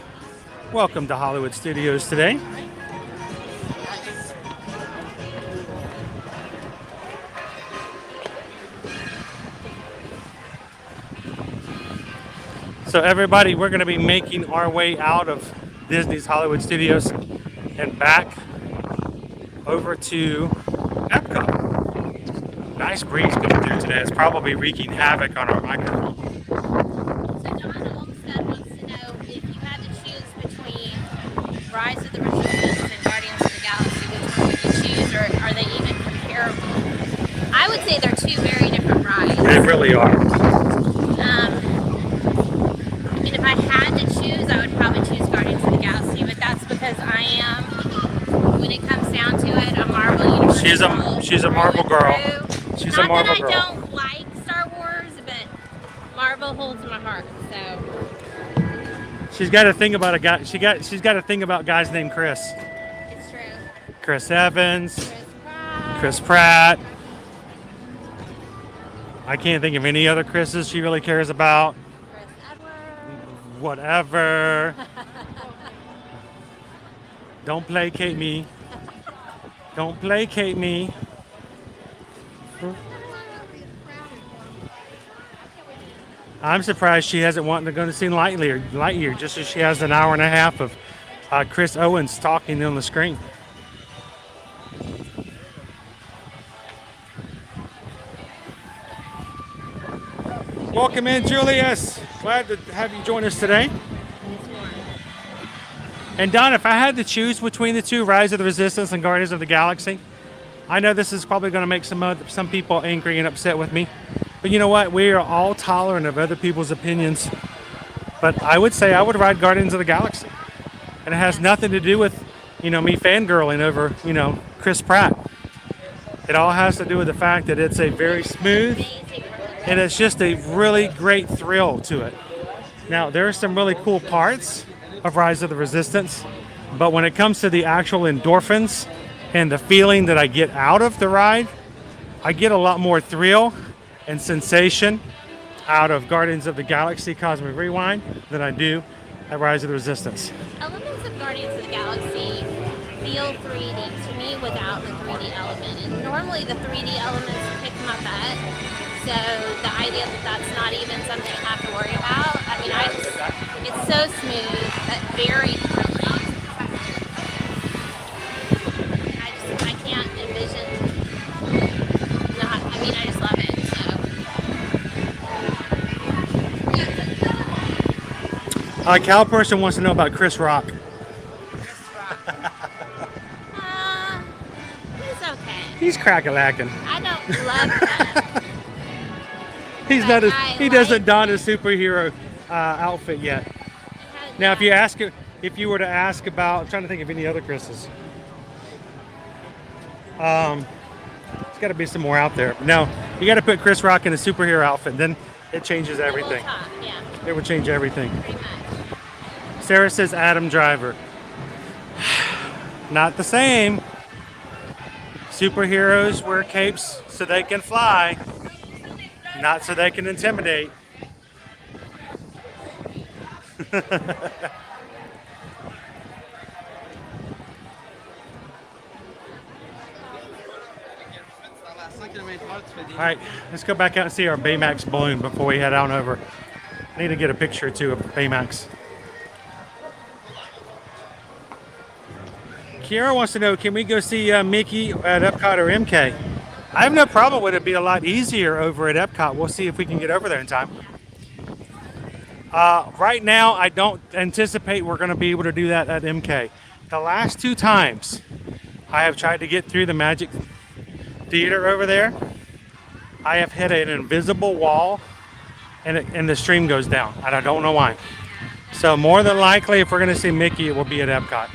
Welcome to Hollywood Studios today. So everybody, we're going to be making our way out of Disney's Hollywood Studios and back over to Epcot. Nice breeze coming through today. It's probably wreaking havoc on our microphone. So John Olmsted wants to know if you had to choose between Rise of the Resistance and Guardians of the Galaxy, which one would you choose, or are they even comparable? I would say they're two very different rides. They really are. I mean, if I had to choose, I would probably choose Guardians of the Galaxy, but that's because I am, when it comes down to it, a Marvel Universe. She's a Marvel girl. She's Not a Marvel that girl. I don't like Star Wars, but Marvel holds my heart. So She's got a thing about a guy. She's got a thing about guys named Chris. it's true. Chris Evans, Chris Pratt. Chris Pratt. I can't think of any other Chris's she really cares about. Chris Edwards. Whatever. Don't placate me. Don't placate me. I'm surprised she hasn't wanted to go to see Lightyear, just as she has an hour and a half of Chris Owens talking on the screen. Welcome in, Julius. Glad to have you join us today. And Don, if I had to choose between the two, Rise of the Resistance and Guardians of the Galaxy, I know this is probably going to make some people angry and upset with me. But you know what? We are all tolerant of other people's opinions. But I would say I would ride Guardians of the Galaxy. And it has nothing to do with, me fangirling over, Chris Pratt. It all has to do with the fact that it's a very smooth, and it's just a really great thrill to it. Now, there are some really cool parts of Rise of the Resistance, but when it comes to the actual endorphins and the feeling that I get out of the ride, I get a lot more thrill and sensation out of Guardians of the Galaxy Cosmic Rewind than I do at Rise of the Resistance. Elements of Guardians of the Galaxy feel 3D to me without the 3D element. And normally the 3D elements pick my butt. So the idea that that's not even something I have to worry about, I mean, it's so smooth, but very thrilling. I can't envision not, I just love it, so. Cal person wants to know about Chris Rock. He's okay. He's crack-a-lacking. I don't love him. He doesn't don a superhero outfit yet. Now, if you ask him, if you were to ask about, I'm trying to think of any other Chris's. There's got to be some more out there. No, you got to put Chris Rock in a superhero outfit, then it changes everything. Yeah, It would change everything. pretty much. Sarah says Adam Driver. Not the same. Superheroes wear capes so they can fly, not so they can intimidate. All right, let's go back out and see our Baymax balloon before we head on over. I need to get a picture or two of Baymax. Kiara wants to know, can we go see Mickey at Epcot or MK? I have no problem with it. It'd be a lot easier over at Epcot. We'll see if we can get over there in time. Right now, I don't anticipate we're going to be able to do that at MK. The last 2 times I have tried to get through the Magic Theater over there, I have hit an invisible wall and the stream goes down. And I don't know why. So more than likely, if we're going to see Mickey, it will be at Epcot.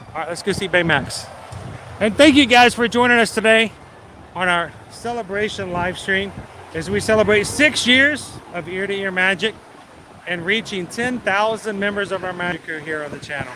All right, let's go see Baymax. And thank you guys for joining us today on our celebration live stream as we celebrate 6 years of Ear to Ear Magic and reaching 10,000 members of our Magic crew here on the channel.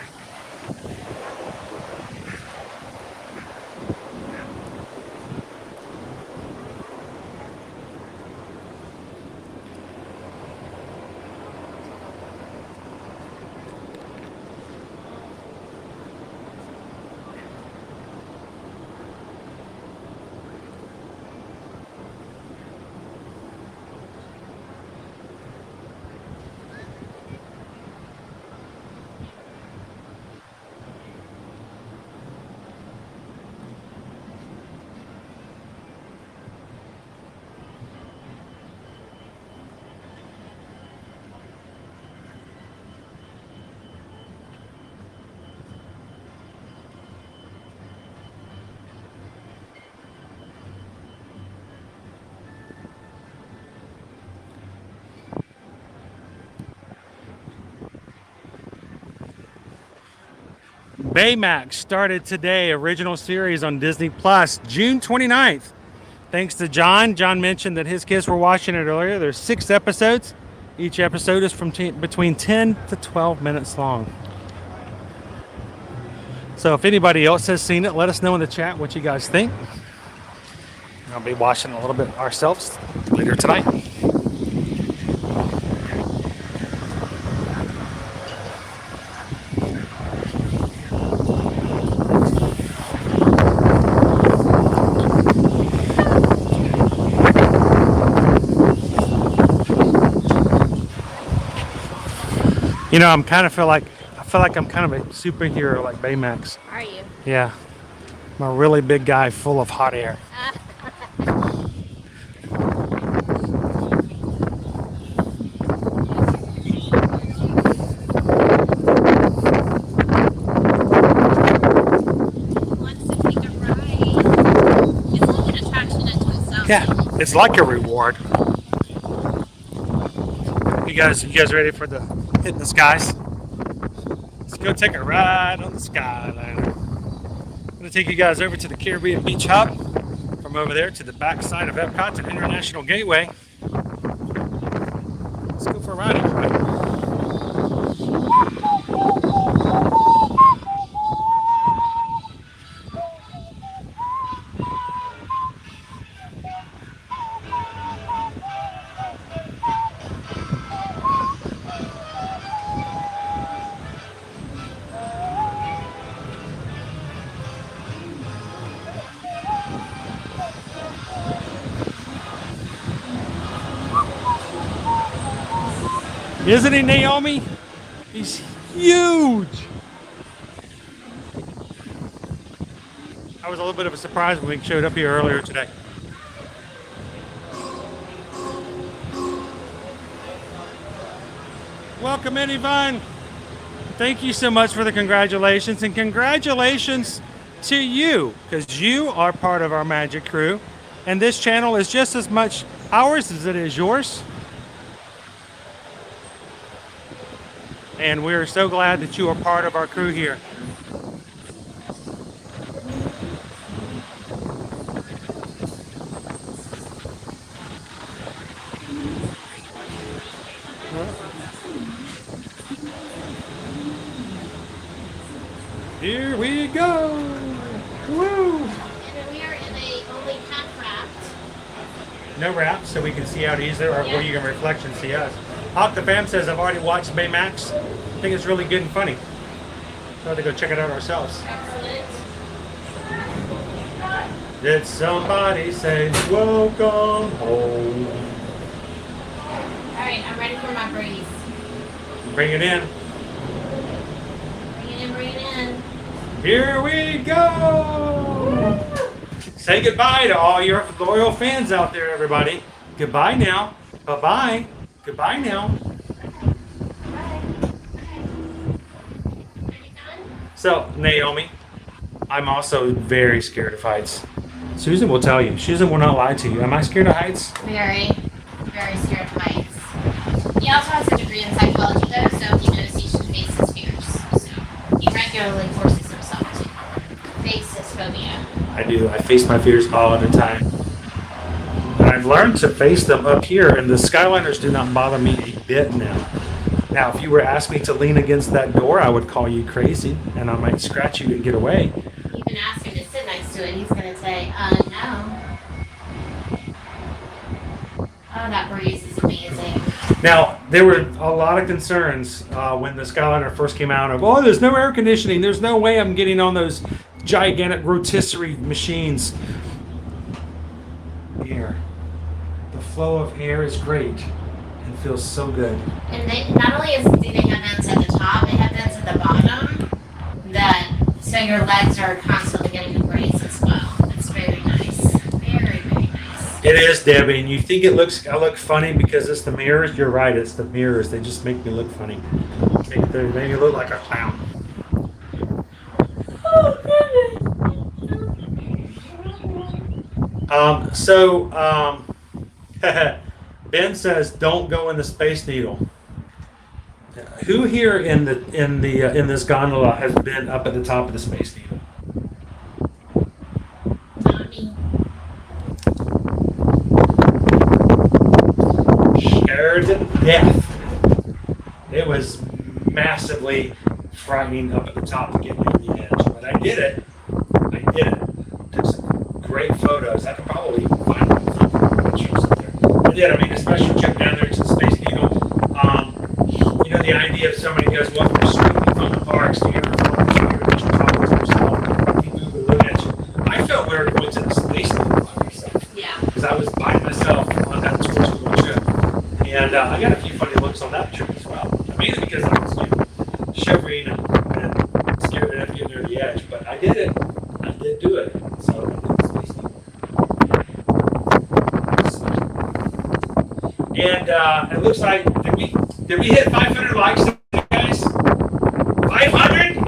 Baymax started today, original series on Disney Plus, June 29th. Thanks to John. John mentioned that his kids were watching it earlier. There's 6 episodes. Each episode is from between 10 to 12 minutes long. So if anybody else has seen it, let us know in the chat what you guys think. I'll be watching a little bit ourselves later tonight. You know, I feel like I'm kind of a superhero like Baymax. Are you? Yeah. I'm a really big guy full of hot air. Yeah, it's like a reward. You guys ready for the hitting the skies? Let's go take a ride on the Skyliner. I'm gonna take you guys over to the Caribbean Beach Hub. From over there to the back side of Epcot to International Gateway. Let's go for a ride, everybody. Isn't he, Naomi? He's huge. I was a little bit of a surprise when we showed up here earlier today. Welcome in, Yvonne. Thank you so much for the congratulations, and congratulations to you, because you are part of our Magic crew, and this channel is just as much ours as it is yours. And we're so glad that you are part of our crew here. Here we go! Woo! And we are in a only half wrapped. No wrap, so we can see out easier, or you can reflect and see us. Octafam says, I've already watched Baymax. I think it's really good and funny. So I have to go check it out ourselves. Excellent. Did somebody say, welcome home? Alright, I'm ready for my breeze. Bring it in. Bring it in, bring it in. Here we go! Say goodbye to all your loyal fans out there, everybody. Goodbye now. Bye-bye. Goodbye now. So, Naomi, I'm also very scared of heights. Susan will tell you. Susan will not lie to you. Am I scared of heights? Very, very scared of heights. He also has a degree in psychology, though, so he knows he should face his fears. So he regularly forces himself to face his phobia. I do. I face my fears all the time. And I've learned to face them up here, and the Skyliners do not bother me a bit now. Now, if you were asked me to lean against that door, I would call you crazy, and I might scratch you and get away. You can ask him to sit next to it, he's going to say, no. Oh, that breeze is amazing. Now, there were a lot of concerns when the Skyliner first came out of, oh, there's no air conditioning. There's no way I'm getting on those gigantic rotisserie machines. Air. The flow of air is great and feels so good. And they not only do they have vents at the top, they have vents at the bottom, so your legs are constantly getting a breeze as well. It's very nice. Very, very nice. It is, Debbie, and you think I look funny because it's the mirrors? You're right, it's the mirrors. They just make me look funny. They make me look like a clown. Oh, goodness. Ben says, "Don't go in the Space Needle." Who here in this gondola has been up at the top of the Space Needle? Tommy. Scared to death. It was massively frightening up at the top to get near the edge, but I did it. Took some great photos. I could probably find pictures up there. I did. I made a special trip down there to the Space Needle. You know, the idea of somebody goes, well, we're streaming from the parks to get your problems yourself. People who look at you. I felt we were going to the Space Needle by myself. Yeah. Because I was by myself on that tour school trip. And I got a few funny looks on that trip as well. Mainly because I was shivering and scared to get near the edge. But I did it. I did do it. So I did the Space Needle. And it looks like, did we hit 500 likes today, guys? 500?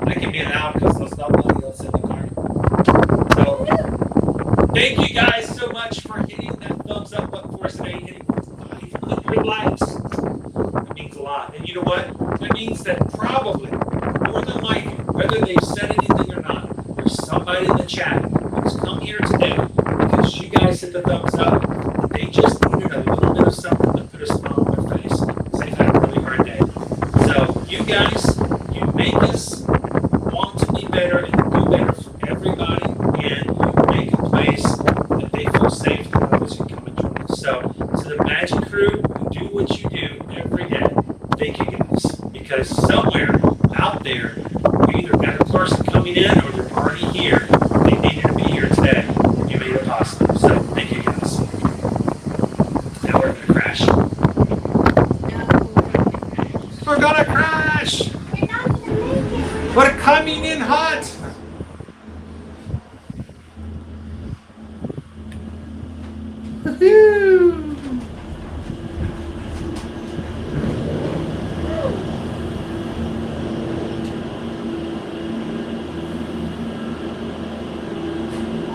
I can be loud because there's nobody else in the car. So, thank you guys so much for hitting that thumbs up button for us today, hitting 500 likes. That means a lot. And you know what? That means that probably, more than likely, whether they've said anything or not, there's somebody in the chat who's come here today because you guys hit the thumbs up. They just needed a little bit of something to put a smile on their face. They've had a really hard day. So you guys, you make us want to be better and do better for everybody, and you make a place that they feel safe for those who come and join us. So to the Magic Crew who do what you do every day, thank you guys. Because somewhere out there, we either got a person coming in or they're already here. They needed to be here today. You made it possible. So thank you guys. Now we're gonna crash. We're gonna crash! We're not gonna make it. We're coming in hot! Woohoo!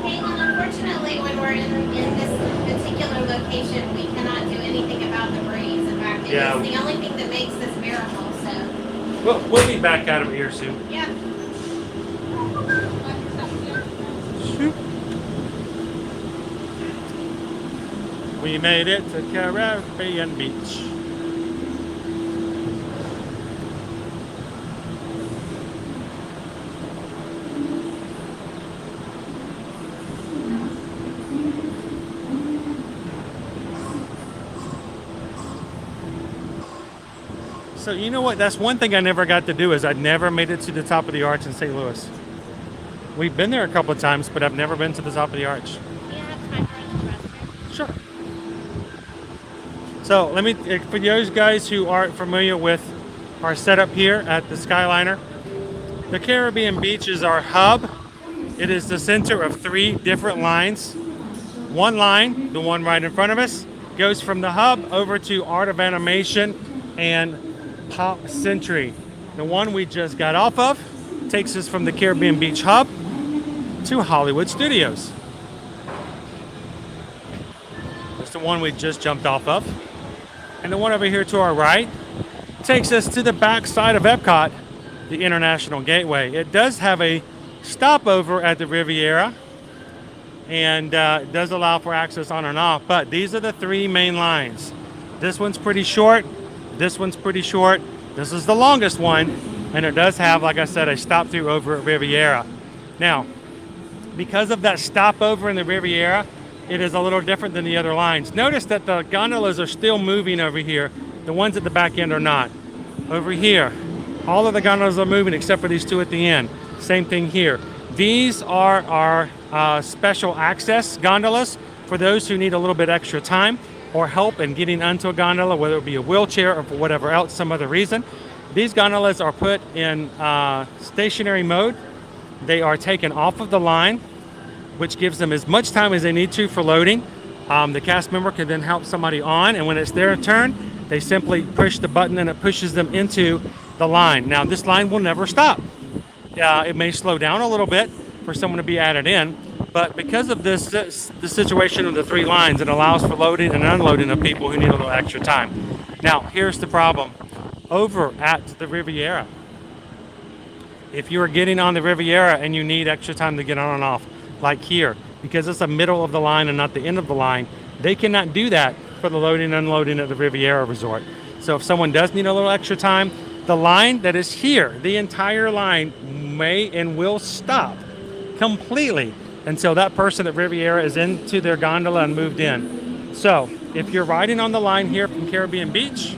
Caitlin, unfortunately, when we're in this particular location, we cannot do anything about the breeze. In fact, Yeah. it's the only thing that makes this bearable. So, We'll be back out of here soon. yeah. We made it to Caribbean Beach. So you know what? That's one thing I never got to do is I never made it to the top of the arch in St. Louis. We've been there a couple of times, but I've never been to the top of the arch. Sure. So let me, for those guys who aren't familiar with our setup here at the Skyliner, the Caribbean Beach is our hub. It is the center of 3 different lines. One line, the one right in front of us, goes from the hub over to Art of Animation and Pop Century. The one we just got off of takes us from the Caribbean Beach hub to Hollywood Studios. That's the one we just jumped off of. And the one over here to our right takes us to the back side of Epcot, the International Gateway. It does have a stopover at the Riviera and does allow for access on and off, but these are the 3 main lines. This one's pretty short. This one's pretty short. This is the longest one, and it does have, like I said, a stop through over at Riviera. Now, because of that stopover in the Riviera, it is a little different than the other lines. Notice that the gondolas are still moving over here. The ones at the back end are not. Over here, all of the gondolas are moving except for these 2 at the end. Same thing here. These are our special access gondolas for those who need a little bit extra time or help in getting onto a gondola, whether it be a wheelchair or for whatever else, some other reason. These gondolas are put in stationary mode. They are taken off of the line, which gives them as much time as they need to for loading. The cast member can then help somebody on, and when it's their turn, they simply push the button and it pushes them into the line. Now, this line will never stop. It may slow down a little bit for someone to be added in, but because of this, the situation of the 3 lines, it allows for loading and unloading of people who need a little extra time. Now, here's the problem. Over at the Riviera, if you are getting on the Riviera and you need extra time to get on and off, like here, because it's the middle of the line and not the end of the line, they cannot do that for the loading and unloading at the Riviera Resort. So if someone does need a little extra time, the line that is here, the entire line may and will stop completely until that person at Riviera is into their gondola and moved in. So if you're riding on the line here from Caribbean Beach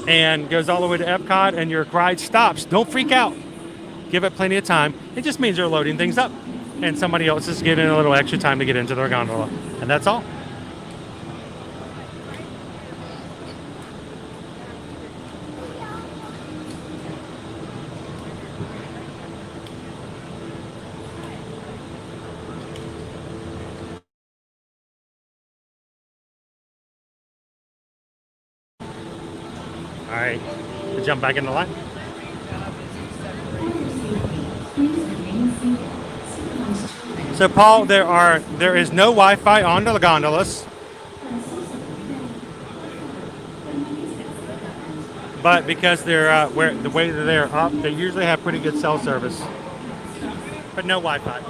and goes all the way to Epcot and your ride stops, don't freak out. Give it plenty of time. It just means you're loading things up and somebody else is getting a little extra time to get into their gondola. And that's all. All right, jump back in the line. So Paul, there is no Wi-Fi on the gondolas, but because they're the way that they're up, they usually have pretty good cell service, but no Wi-Fi.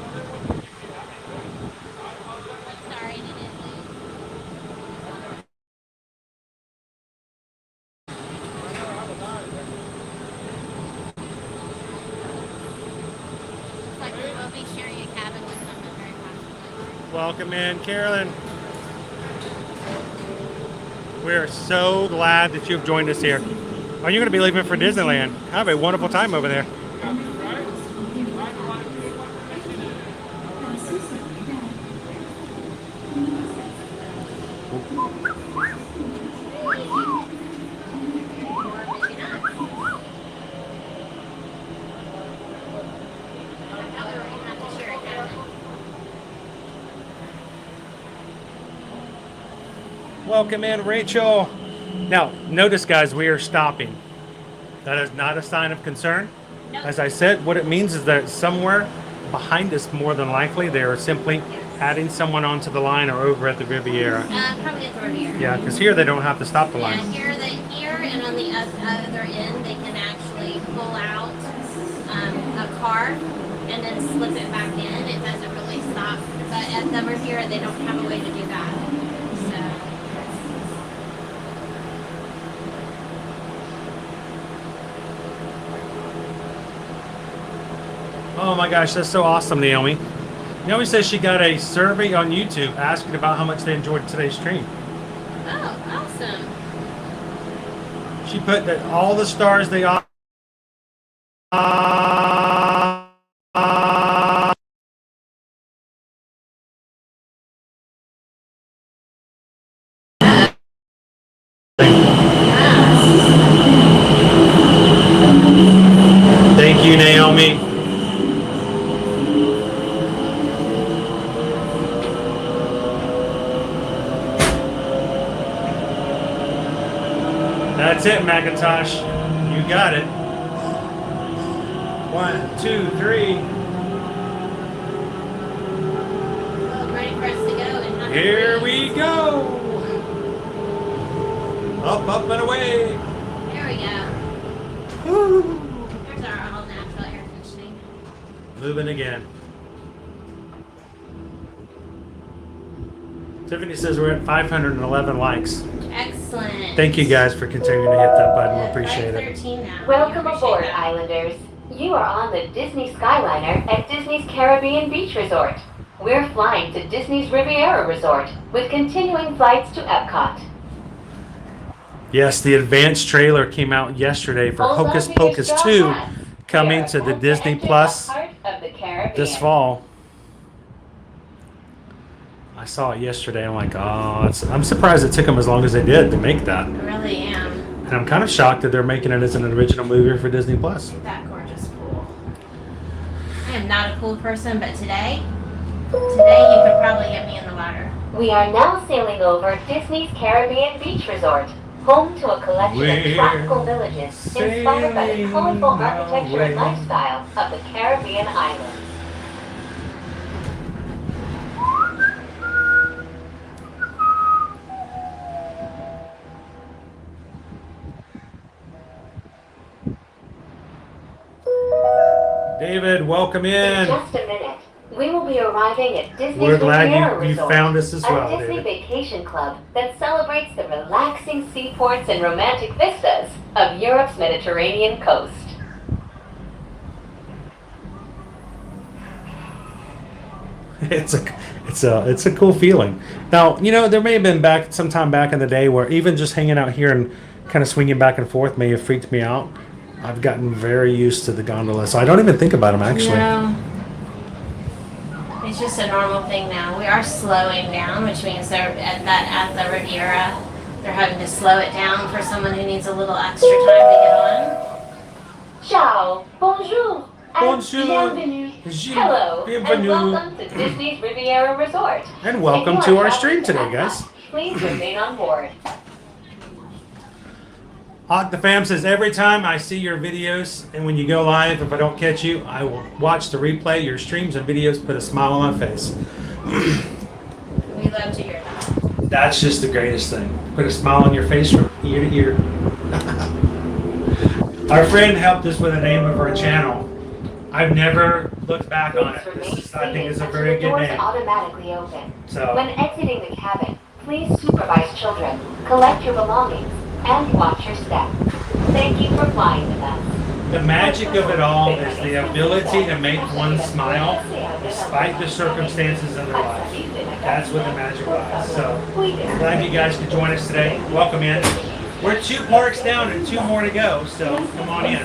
Welcome in, Carolyn. We're so glad that you've joined us here. Are you going to be leaving for Disneyland? Have a wonderful time over there. Welcome in, Rachel. Now, notice, guys, we are stopping. That is not a sign of concern. As I said, what it means is that somewhere behind us, more than likely, they are simply adding someone onto the line or over at the Riviera? Probably at the Riviera. Yeah, because here they don't have to stop the Yeah, line. here and on the other end, they can actually pull out a car and then slip it back in. It doesn't really stop. But at the Riviera, they don't have a way to do that. So. Oh my gosh, that's so awesome, Naomi. Naomi says she got a survey on YouTube asking about how much they enjoyed today's stream. Oh, awesome. She put that all the stars they Thank you, Naomi. That's it, Macintosh. You got it. 1, 2, 3. Well, ready for us to go. And Here we go. Up, up, and away. There we go. Woo. There's our all natural air conditioning. Moving again. Tiffany says we're at 511 likes. Excellent. Thank you guys for continuing to hit that button. We appreciate it. 13 now. Welcome We appreciate aboard, that. Islanders. You are on the Disney Skyliner at Disney's Caribbean Beach Resort. We're flying to Disney's Riviera Resort with continuing flights to Epcot. Yes, the advanced trailer came out yesterday for Hold on Hocus to your Pocus straw 2 hats. coming We're to the about Disney enter Plus the heart of the Caribbean. this fall. I saw it yesterday. I'm like, oh, I'm surprised it took them as long as they did to make that. I really am. And I'm kind of shocked that they're making it as an original movie for Disney Plus. That gorgeous pool. I am not a pool person, but today you could probably get me in the water. We are now sailing over Disney's Caribbean Beach Resort, home to a collection of tropical villages inspired by the colorful architecture and lifestyle of the Caribbean islands. David, welcome In in. just a minute, we will be arriving at Disney's We're glad Riviera you Resort, found us as well, a Disney David. vacation club that celebrates the relaxing seaports and romantic vistas of Europe's Mediterranean coast. It's a cool feeling. Now, you know, there may have been sometime back in the day where even just hanging out here and kind of swinging back and forth may have freaked me out. I've gotten very used to the gondola, so I don't even think about them actually. No. It's just a normal thing now. We are slowing down, which means at the Riviera, they're having to slow it down for someone who needs a little extra time to get on. Ciao, bonjour, and Bonjour. bienvenue. Je- Hello, and bienvenue. welcome to Disney's Riviera Resort. And welcome If you to are our stream traveling today, to guys. Epcot, please remain on board. Octafam says every time I see your videos and when you go live, if I don't catch you, I will watch the replay. Your streams and videos put a smile on my face. We love to hear that. That's just the greatest thing. Put a smile on your face from ear to ear. Our friend helped us with the name of our channel. I've never looked back on it. I think it's a very good Doors name. automatically open. So- When exiting the cabin, please supervise children, collect your belongings, and watch your step. Thank you for flying with us. The magic of it all is the ability to make one smile despite the circumstances of their life. That's what the magic lies. So glad you guys could join us today. Welcome in. We're 2 parks down and 2 more to go, so come on in.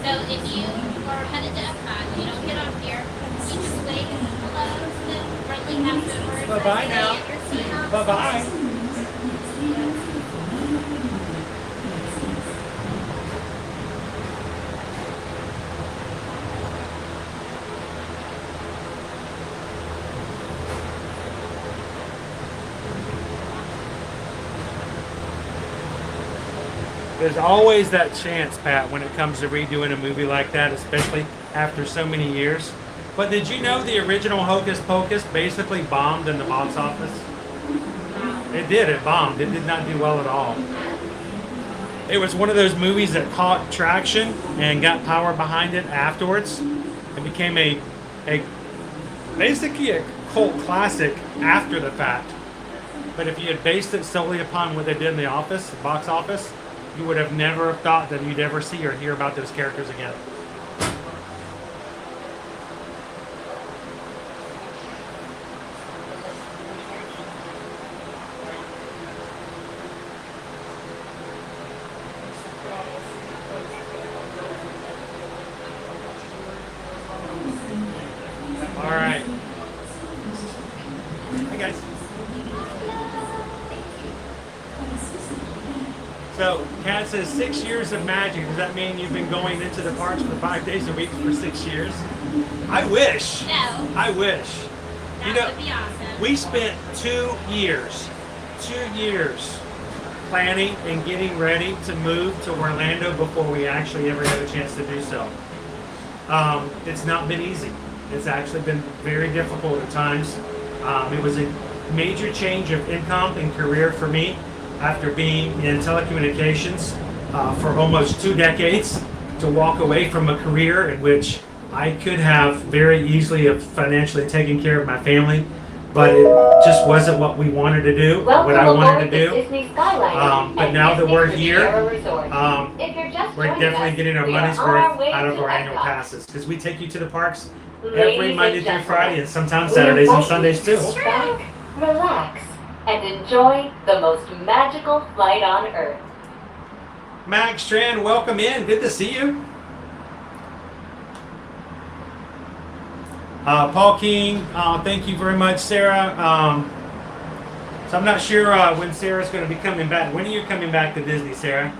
So if you are headed to Epcot, you don't get off here. You just wave hello to the friendly cast members. Bye-bye now. Bye-bye. There's always that chance, Pat, when it comes to redoing a movie like that, especially after so many years, But did you know the original Hocus Pocus basically bombed in the box office? It did. It bombed. It did not do well at all. It was one of those movies that caught traction and got power behind it afterwards. It became basically a cult classic after the fact. But if you had based it solely upon what they did in the box office, you would have never thought that you'd ever see or hear about those characters again. All right. Hi, guys. So, Kat says 6 years of magic. Does that mean you've been going into the parks for 5 days a week for 6 years? I wish. No. I wish. That would be awesome. We spent 2 years planning and getting ready to move to Orlando before we actually ever had a chance to do so. It's not been easy. It's actually been very difficult at times. It was a major change of income and career for me after being in telecommunications for almost 2 decades, to walk away from a career in which I could have very easily have financially taken care of my family, but it just wasn't what we wanted to do, what I wanted to do. But now that we're here, we're definitely getting our money's worth out of our annual passes, because we take you to the parks every Monday through Friday, and sometimes Saturdays and Sundays too. Sit back, relax, and enjoy the most magical flight on Earth. Max Strand, welcome in. Good to see you. Paul King, thank you very much, Sarah. So I'm not sure when Sarah's going to be coming back. When are you coming back to Disney, Sarah?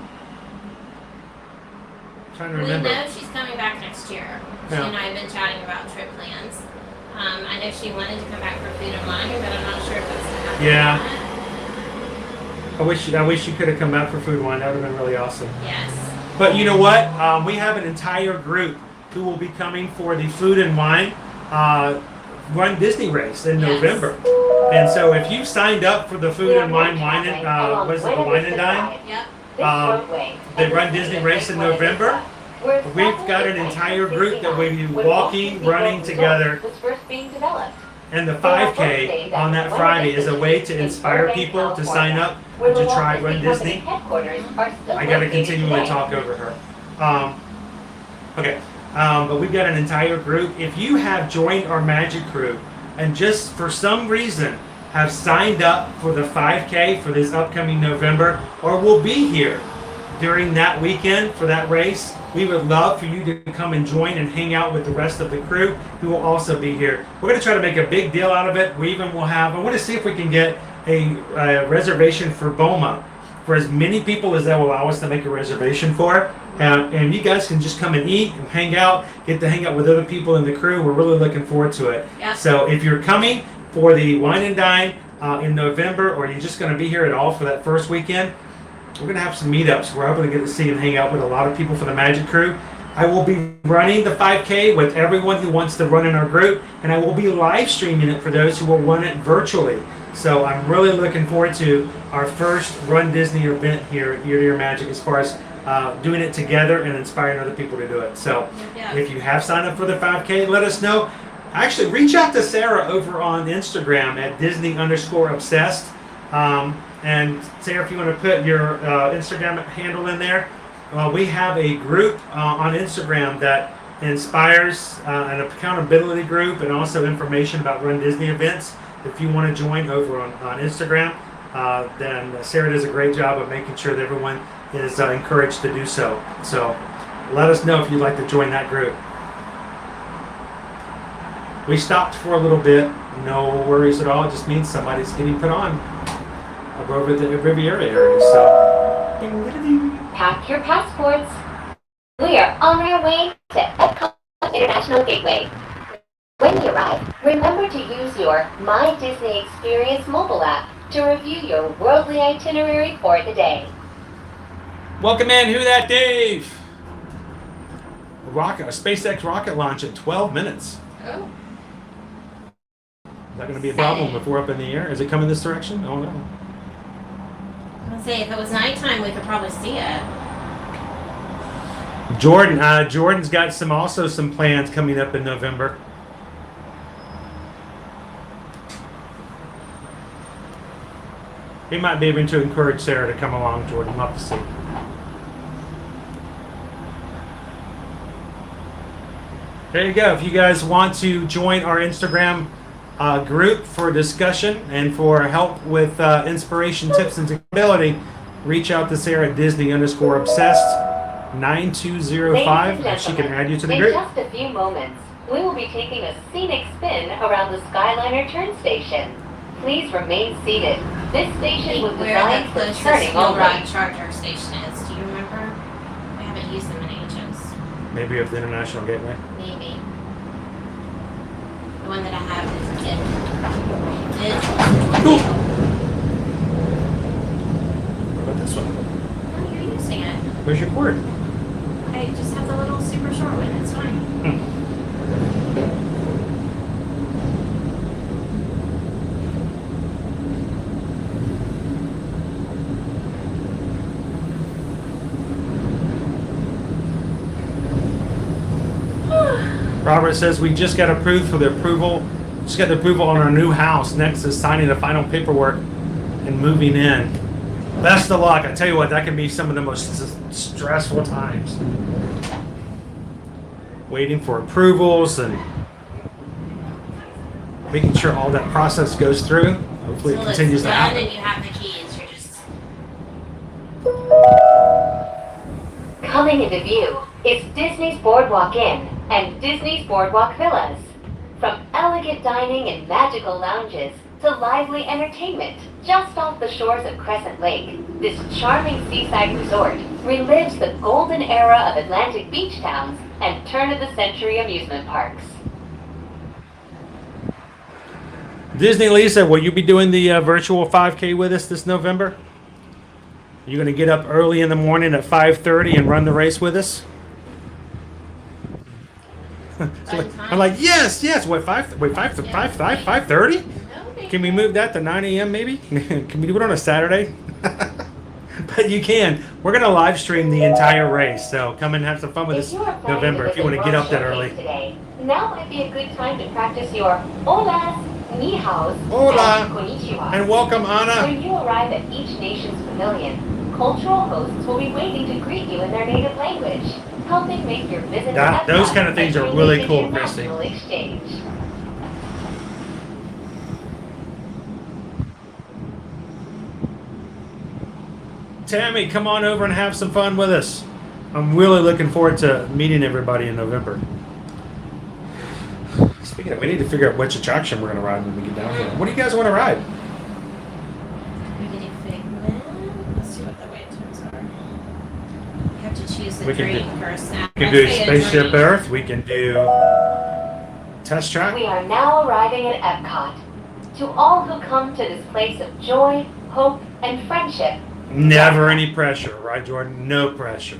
I'm trying to remember. We know she's coming back next year. She and I have been chatting about trip plans. I know she wanted to come back for Food and Wine, but I'm not sure if that's going to happen. Yeah. I wish you could have come back for Food and Wine. That would have been really awesome. Yes. But you know what? We have an entire group who will be coming for the Food and Wine Run Disney race in November. And so if you signed up for the Food and Wine was it the Wine and Dine? Yep. The Run Disney race in November. We've got an entire group that will be walking, running together. And the 5K on that Friday is a way to inspire people to sign up to try Run Disney. I got to continually talk over her. Okay. But we've got an entire group. If you have joined our Magic Crew and just for some reason have signed up for the 5K for this upcoming November, or will be here during that weekend for that race, we would love for you to come and join and hang out with the rest of the crew who will also be here. We're going to try to make a big deal out of it. We even will have, I want to see if we can get a reservation for BOMA for as many people as that will allow us to make a reservation for. And you guys can just come and eat and hang out, get to hang out with other people in the crew. We're really looking forward to it. Yep. So if you're coming for the Wine and Dine in November, or you're just going to be here at all for that first weekend, we're going to have some meetups. We're hoping to get to see and hang out with a lot of people for the Magic Crew. I will be running the 5K with everyone who wants to run in our group, and I will be live streaming it for those who will run it virtually. So I'm really looking forward to our first Run Disney event here at Ear to Ear Magic, as far as doing it together and inspiring other people to do it. So if you have signed up for the 5K, let us know. Actually, reach out to Sarah over on Instagram at Disney_obsessed. And Sarah, if you want to put your Instagram handle in there, we have a group on Instagram that inspires an accountability group and also information about Run Disney events. If you want to join over on Instagram, then Sarah does a great job of making sure that everyone is encouraged to do so. So let us know if you'd like to join that group. We stopped for a little bit. No worries at all. It just means somebody's getting put on over the Riviera area. So Pack your passports. We are on our way to Epcot International Gateway. When you arrive, remember to use your My Disney Experience mobile app to review your worldly itinerary for the day. welcome in. Who that, Dave? A SpaceX rocket launch in 12 minutes. Oh. Is that going to be a problem if we're up in the air? Is it coming this direction? Oh no. I'm gonna say if it was nighttime, we could probably see it. Jordan's got some plans coming up in November. He might be able to encourage Sarah to come along, Jordan. We'll have to see. There you go. If you guys want to join our Instagram group for discussion and for help with inspiration, tips, and ability, reach out to Sarah at Disney_obsessed 9205 and she can add you to the group. In just a few moments, we will be taking a scenic spin around the Skyliner turn station. Please remain seated. This station was Where designed the for closest turning fuel only. rod charger station is. Do you remember? We haven't used them in ages. Maybe of the International Gateway. Maybe. The one that I have is What about this one? No, you're using it. Where's your cord? I just have the little super short one. It's fine. Robert says we just got approved for the approval. Just got the approval on our new house. Next is signing the final paperwork and moving in. Best of luck. I tell you what, that can be some of the most stressful times. Waiting for approvals and making sure all that process goes through. Hopefully it continues to happen. And you have the keys. You're just Coming into view is Disney's Boardwalk Inn and Disney's Boardwalk Villas. From elegant dining and magical lounges to lively entertainment just off the shores of Crescent Lake, this charming seaside resort relives the golden era of Atlantic beach towns and turn-of-the-century amusement parks. Disney Lisa, will you be doing the virtual 5K with us this November? You're going to get up early in the morning at 5:30 and run the race with us? I'm like, yes. What, 5:30? Can we move that to 9 a.m. maybe? Can we do it on a Saturday? But you can. We're going to live stream the entire race, so come and have some fun with us November if you want to get up that early. Today, now might be a good time to practice your hola, ni haos, Hola, and konnichiwa. and welcome, Anna. When you arrive at each nation's pavilion, cultural hosts will be waiting to greet you in their native language, helping make your visit to Those Epcot kind of things a are truly really cool, international Christy. exchange. Tammy, come on over and have some fun with us. I'm really looking forward to meeting everybody in November. Speaking of, we need to figure out which attraction we're going to ride when we get down here. What do you guys want to ride? we can do Figment. Let's see what the wait times are. We have to choose the We can dream do- first. We can do Spaceship Earth. We can do Test Track. We are now arriving at Epcot. To all who come to this place of joy, hope, and friendship, Never any pressure, right, Jordan? No pressure.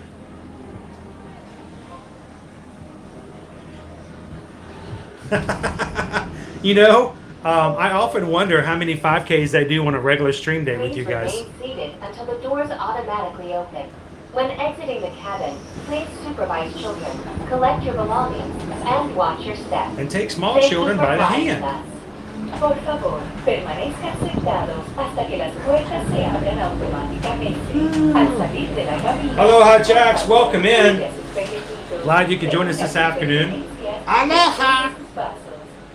You know, I often wonder how many 5Ks I do on a regular stream day with please you guys. remain seated until the doors automatically open. When exiting the cabin, please supervise children, collect your belongings, and watch your steps. And take small Thank children you for by the flying hand. with us. Por favor, permanezcan sentados hasta que las puertas se abran automáticamente. Al salir de la cabina, Aloha, Jax. Welcome in. sigue sus pequeñitos. Glad you could join us this afternoon. Aloha.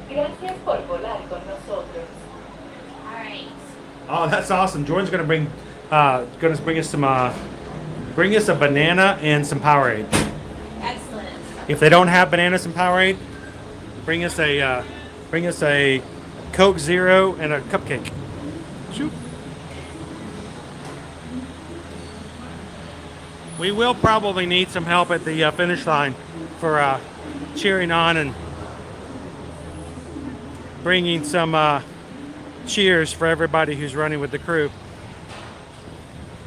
Gracias por volar con nosotros. Alright. Oh, that's awesome. Jordan's gonna bring us a banana and some Powerade. Excellent. If they don't have bananas and Powerade, bring us a Coke Zero and a cupcake. Shoot. We will probably need some help at the finish line for cheering on and bringing some cheers for everybody who's running with the crew.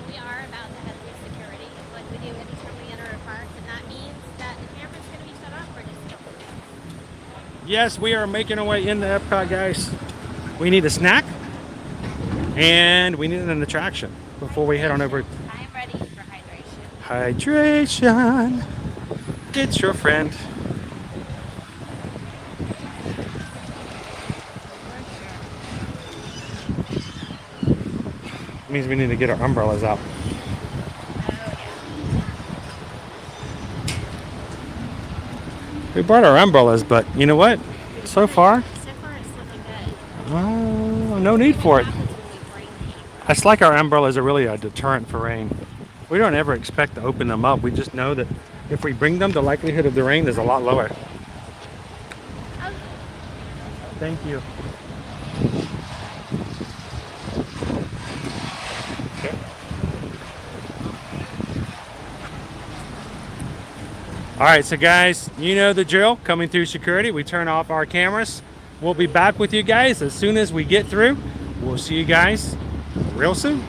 We are about to head through security, like we do anytime we enter a park, and that means that the camera's going to be shut off for just a couple minutes. Yes, we are making our way into Epcot, guys. We need a snack and we need an attraction before we head on over. I am ready for hydration. Hydration. It's your friend. Means we need to get our umbrellas out. We brought our umbrellas, but you know what? So far, So far it's looking good. well, no need for it. It's like our umbrellas are really a deterrent for rain. We don't ever expect to open them up. We just know that if we bring them, the likelihood of the rain is a lot lower. Thank you. Okay. All right, so guys, you know the drill. Coming through security, we turn off our cameras. We'll be back with you guys as soon as we get through. We'll see you guys real soon.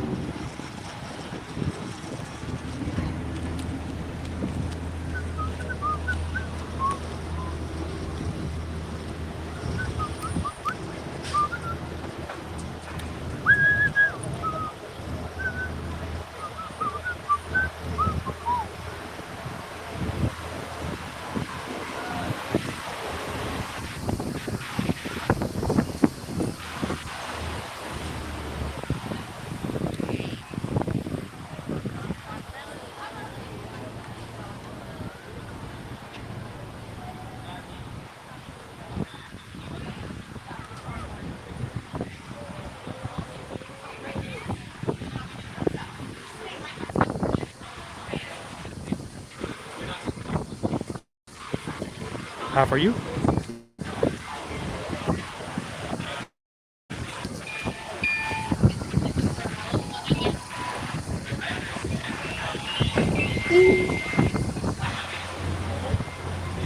How are you?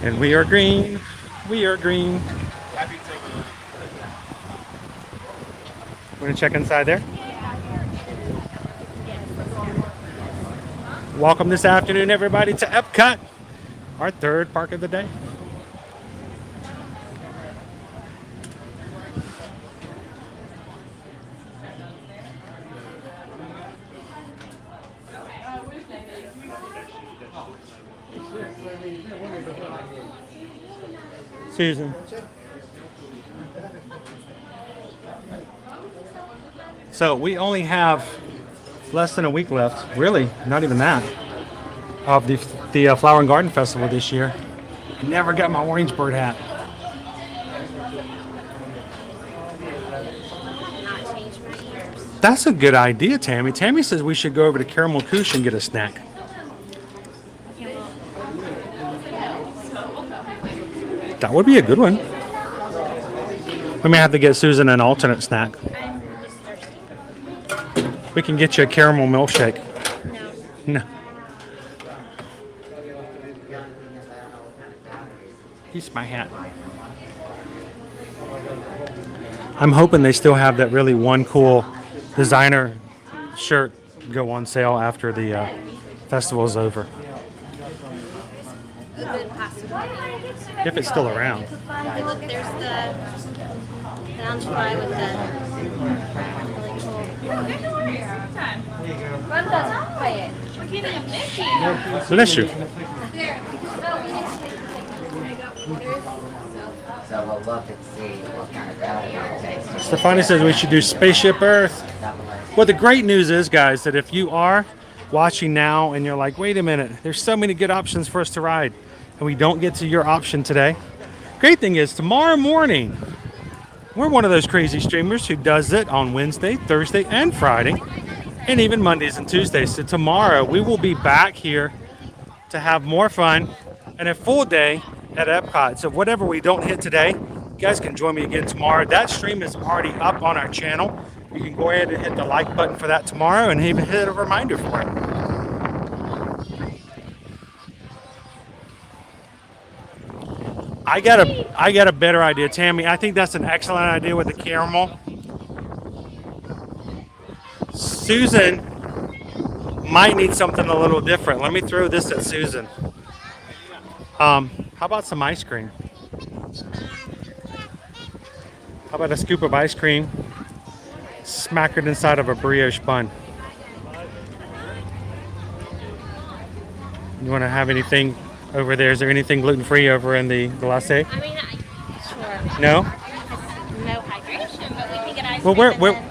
And we are green. We are green. We're gonna check inside there. Welcome this afternoon, everybody, to Epcot, our third park of the day. Susan. So we only have less than a week left, really, not even that, of the Flower and Garden Festival this year. I never got my orange bird hat. That's a good idea, Tammy. Tammy says we should go over to Caramel Couche and get a snack. That would be a good one. We may have to get Susan an alternate snack. We can get you a caramel milkshake. No. Here's my hat. I'm hoping they still have that really one cool designer shirt go on sale after the festival is over. If it's still around. Hey, look, there's the loungefly with the really cool. Bless you. So we'll look and see what kind of value it takes. Stefani says we should do Spaceship Earth. Well, the great news is, guys, that if you are watching now and you're like, wait a minute, there's so many good options for us to ride, and we don't get to your option today. Great thing is, tomorrow morning, we're one of those crazy streamers who does it on Wednesday, Thursday, and Friday, and even Mondays and Tuesdays. So tomorrow, we will be back here to have more fun and a full day at Epcot. So whatever we don't hit today, you guys can join me again tomorrow. That stream is already up on our channel. You can go ahead and hit the like button for that tomorrow and even hit a reminder for it. I got a better idea, Tammy. I think that's an excellent idea with the caramel. Susan might need something a little different. Let me throw this at Susan. How about some ice cream? How about a scoop of ice cream smackered inside of a brioche bun? You want to have anything over there? Is there anything gluten-free over in the glacé? I mean, sure. No? No hydration, but we can get ice Well, cream. where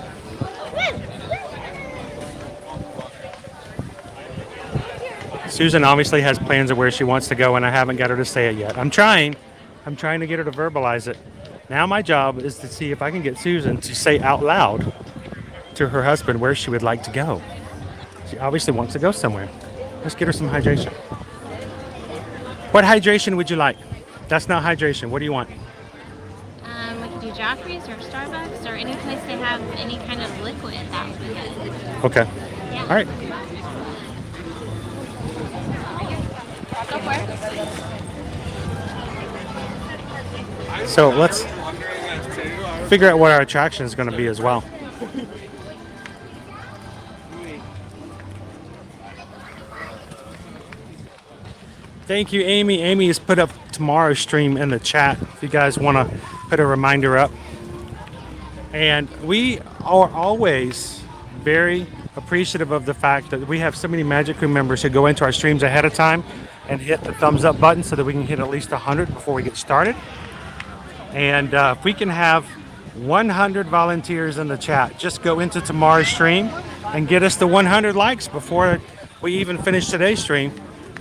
Susan obviously has plans of where she wants to go, and I haven't got her to say it yet. I'm trying to get her to verbalize it. Now my job is to see if I can get Susan to say out loud to her husband where she would like to go. She obviously wants to go somewhere. Let's get her some hydration. What hydration would you like? That's not hydration. What do you want? We could do Joffrey's or Starbucks or any place they have any kind of liquid. That would be good. Okay. Yeah. All right. Go for it. So let's figure out what our attraction is going to be as well. Thank you, Amy. Amy has put up tomorrow's stream in the chat if you guys want to put a reminder up. And we are always very appreciative of the fact that we have so many Magic Crew members who go into our streams ahead of time and hit the thumbs up button so that we can hit at least 100 before we get started. And if we can have 100 volunteers in the chat, just go into tomorrow's stream and get us the 100 likes before we even finish today's stream.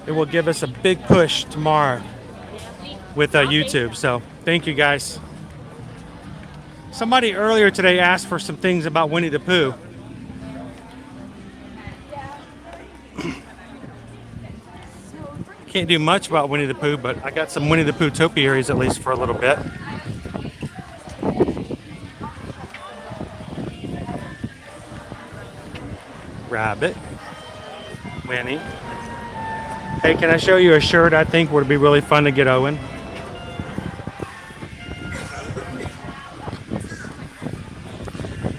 It will give us a big push tomorrow with YouTube. So thank you guys. Somebody earlier today asked for some things about Winnie the Pooh. Can't do much about Winnie the Pooh, but I got some Winnie the Pooh topiaries at least for a little bit. Rabbit. Winnie. Hey, can I show you a shirt I think would be really fun to get Owen?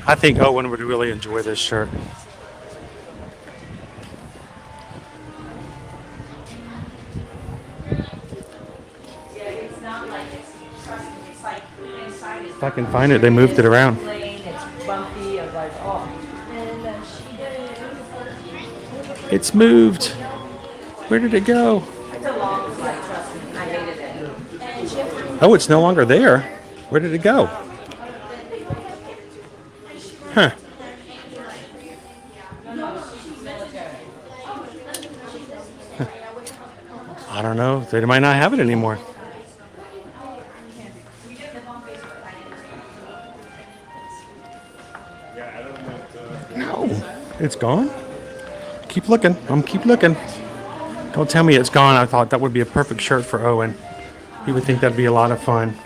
I think Owen would really enjoy this shirt. If I can find it, they moved it around. It's moved. Where did it go? Oh, it's no longer there. Where did it go? Huh. I don't know. They might not have it anymore. No, it's gone. Keep looking. Keep looking. Don't tell me it's gone. I thought that would be a perfect shirt for Owen. He would think that'd be a lot of fun.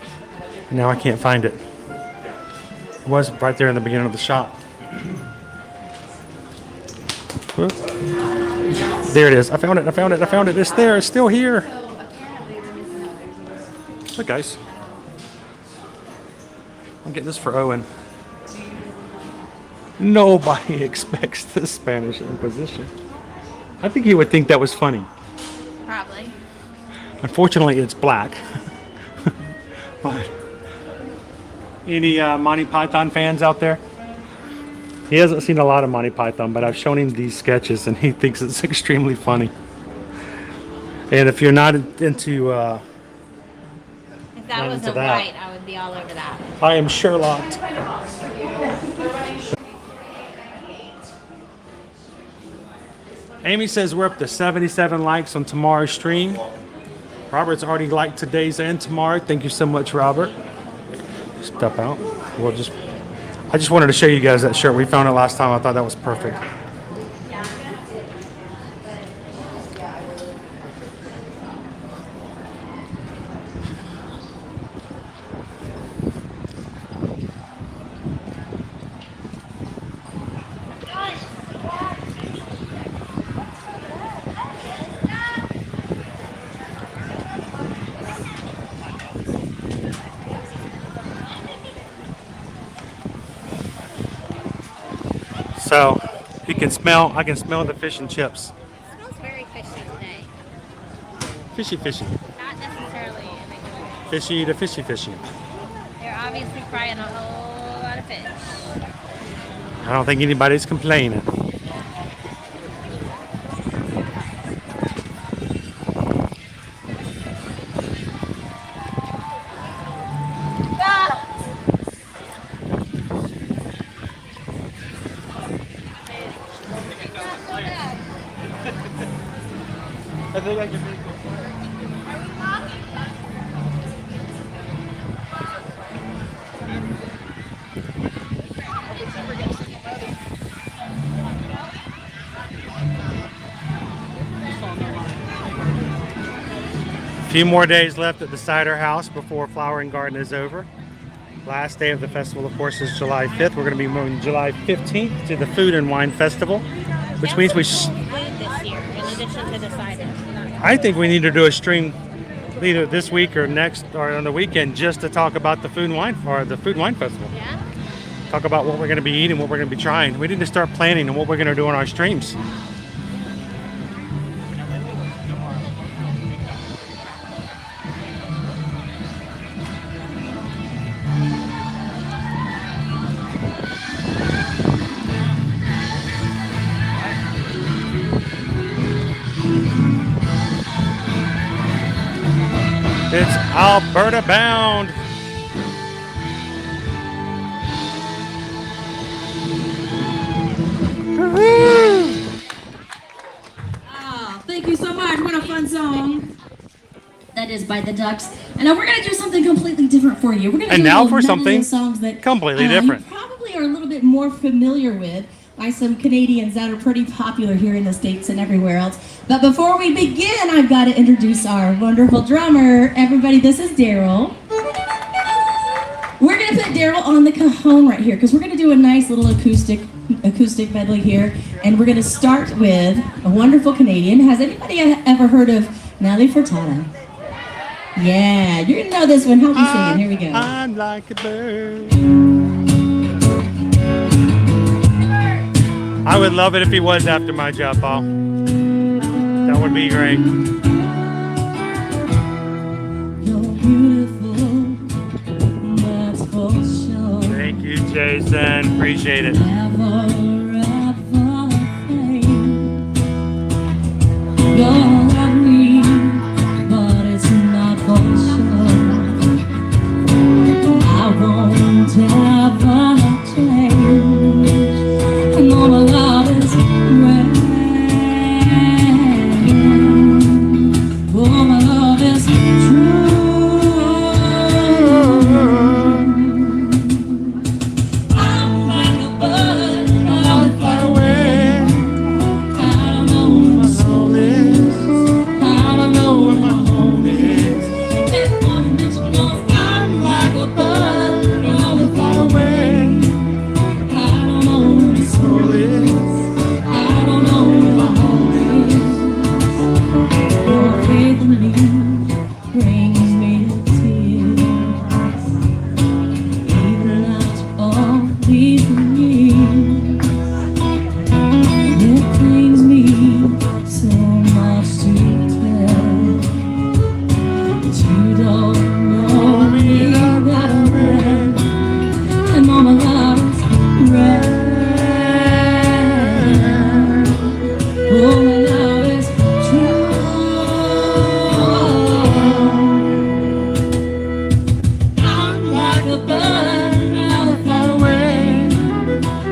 Now I can't find it. It was right there in the beginning of the shop. Whoop. There it is. I found it. I found it. I found it. It's there. It's still here. Look, guys. I'm getting this for Owen. Nobody expects the Spanish Inquisition. I think he would think that was funny. Probably. Unfortunately, it's black. But any Monty Python fans out there? He hasn't seen a lot of Monty Python, but I've shown him these sketches, and he thinks it's extremely funny. And if you're not into if that wasn't white, I would be all over that. I am Sherlock. Amy says we're up to 77 likes on tomorrow's stream. Robert's already liked today's and tomorrow. Thank you so much, Robert. Step out. I just wanted to show you guys that shirt. We found it last time. I thought that was perfect. So you can smell, I can smell the fish and chips. It smells very fishy today. Fishy, fishy. Not necessarily. Fishy to fishy, fishy. There obviously frying a whole lot of fish. I don't think anybody's complaining. I think I can make it. A few more days left at the cider house before Flowering Garden is over. Last day of the festival, of course, is July 5th. We're going to be moving July 15th to the Food and Wine Festival, which means we. Food this year, in addition to the cider. I think we need to do a stream either this week or next or on the weekend just to talk about the Food and Wine or the Food and Wine Festival. Yeah. Talk about what we're going to be eating, what we're going to be trying. We need to start planning on what we're going to do on our streams. It's Alberta bound. Oh, thank you so much. What a fun song. That is by the Ducks. And now we're going to do something completely different for you. We're going to do now a for medley something of songs that completely different. You probably are a little bit more familiar with by some Canadians that are pretty popular here in the States and everywhere else. But before we begin, I've got to introduce our wonderful drummer. Everybody, this is Daryl. We're going to put Daryl on the cajon right here because we're going to do a nice little acoustic medley here. And we're going to start with a wonderful Canadian. Has anybody ever heard of Nelly Furtado? Yeah, you're going to know this one. Help me sing it. Here we go. I'm like a bird. I would love it if he was after my job, Paul. That would be great. You're beautiful, that's for sure. Thank you, Jason. Appreciate it. You'll love me, but it's not for sure. I won't ever change. And all my love is red. All my love is true. I'm like a bird, I'm far away. I don't know where my soul is. I don't know where my home is. If I'm just lost, I'm like a bird, I'm far away. I don't know where my soul is. I don't know where my home is. Your faith in me brings me to tears. Even after all these years, it brings me so much to tell. But you don't know me that well, and all my love is red. All my love is true. I'm like a bird, I'm far away.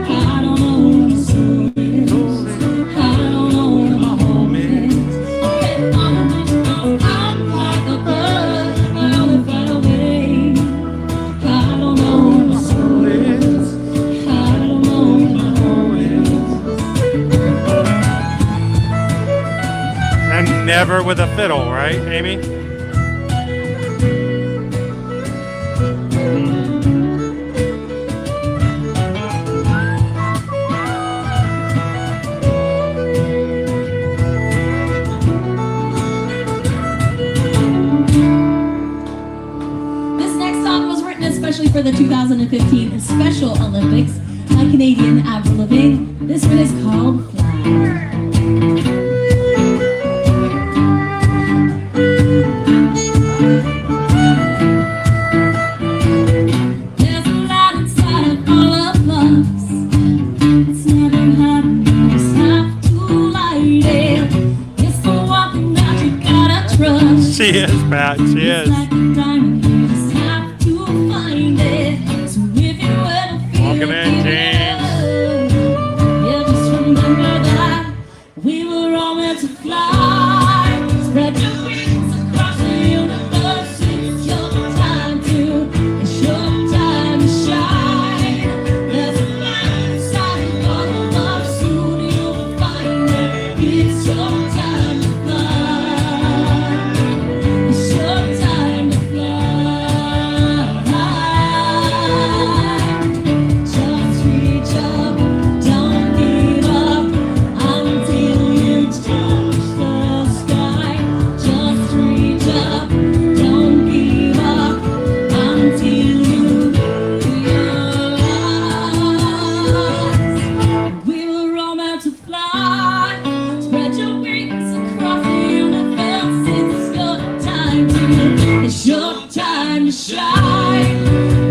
I don't know where my soul is. I don't know where my home is. I'm like a bird, I'm far away. I don't know where my soul is. I don't know where my home is. And never with a fiddle, right, Amy? This next song was written especially for the 2015 Special Olympics by Canadian Avril Lavigne. This one is called Fly. She is, Pat. She is. Welcome in, James. Yeah, just remember that we were all meant to fly. Spread your wings across the universe. It's your time to, it's your time to shine. There's a fire inside of all of us. Soon you'll find it. It's your time to fly. It's your time to fly. Just reach up, don't give up until you touch the sky. Just reach up, don't give up until you realize we were all meant to fly. Spread your wings across the universe. It's your time to, it's your time to shine.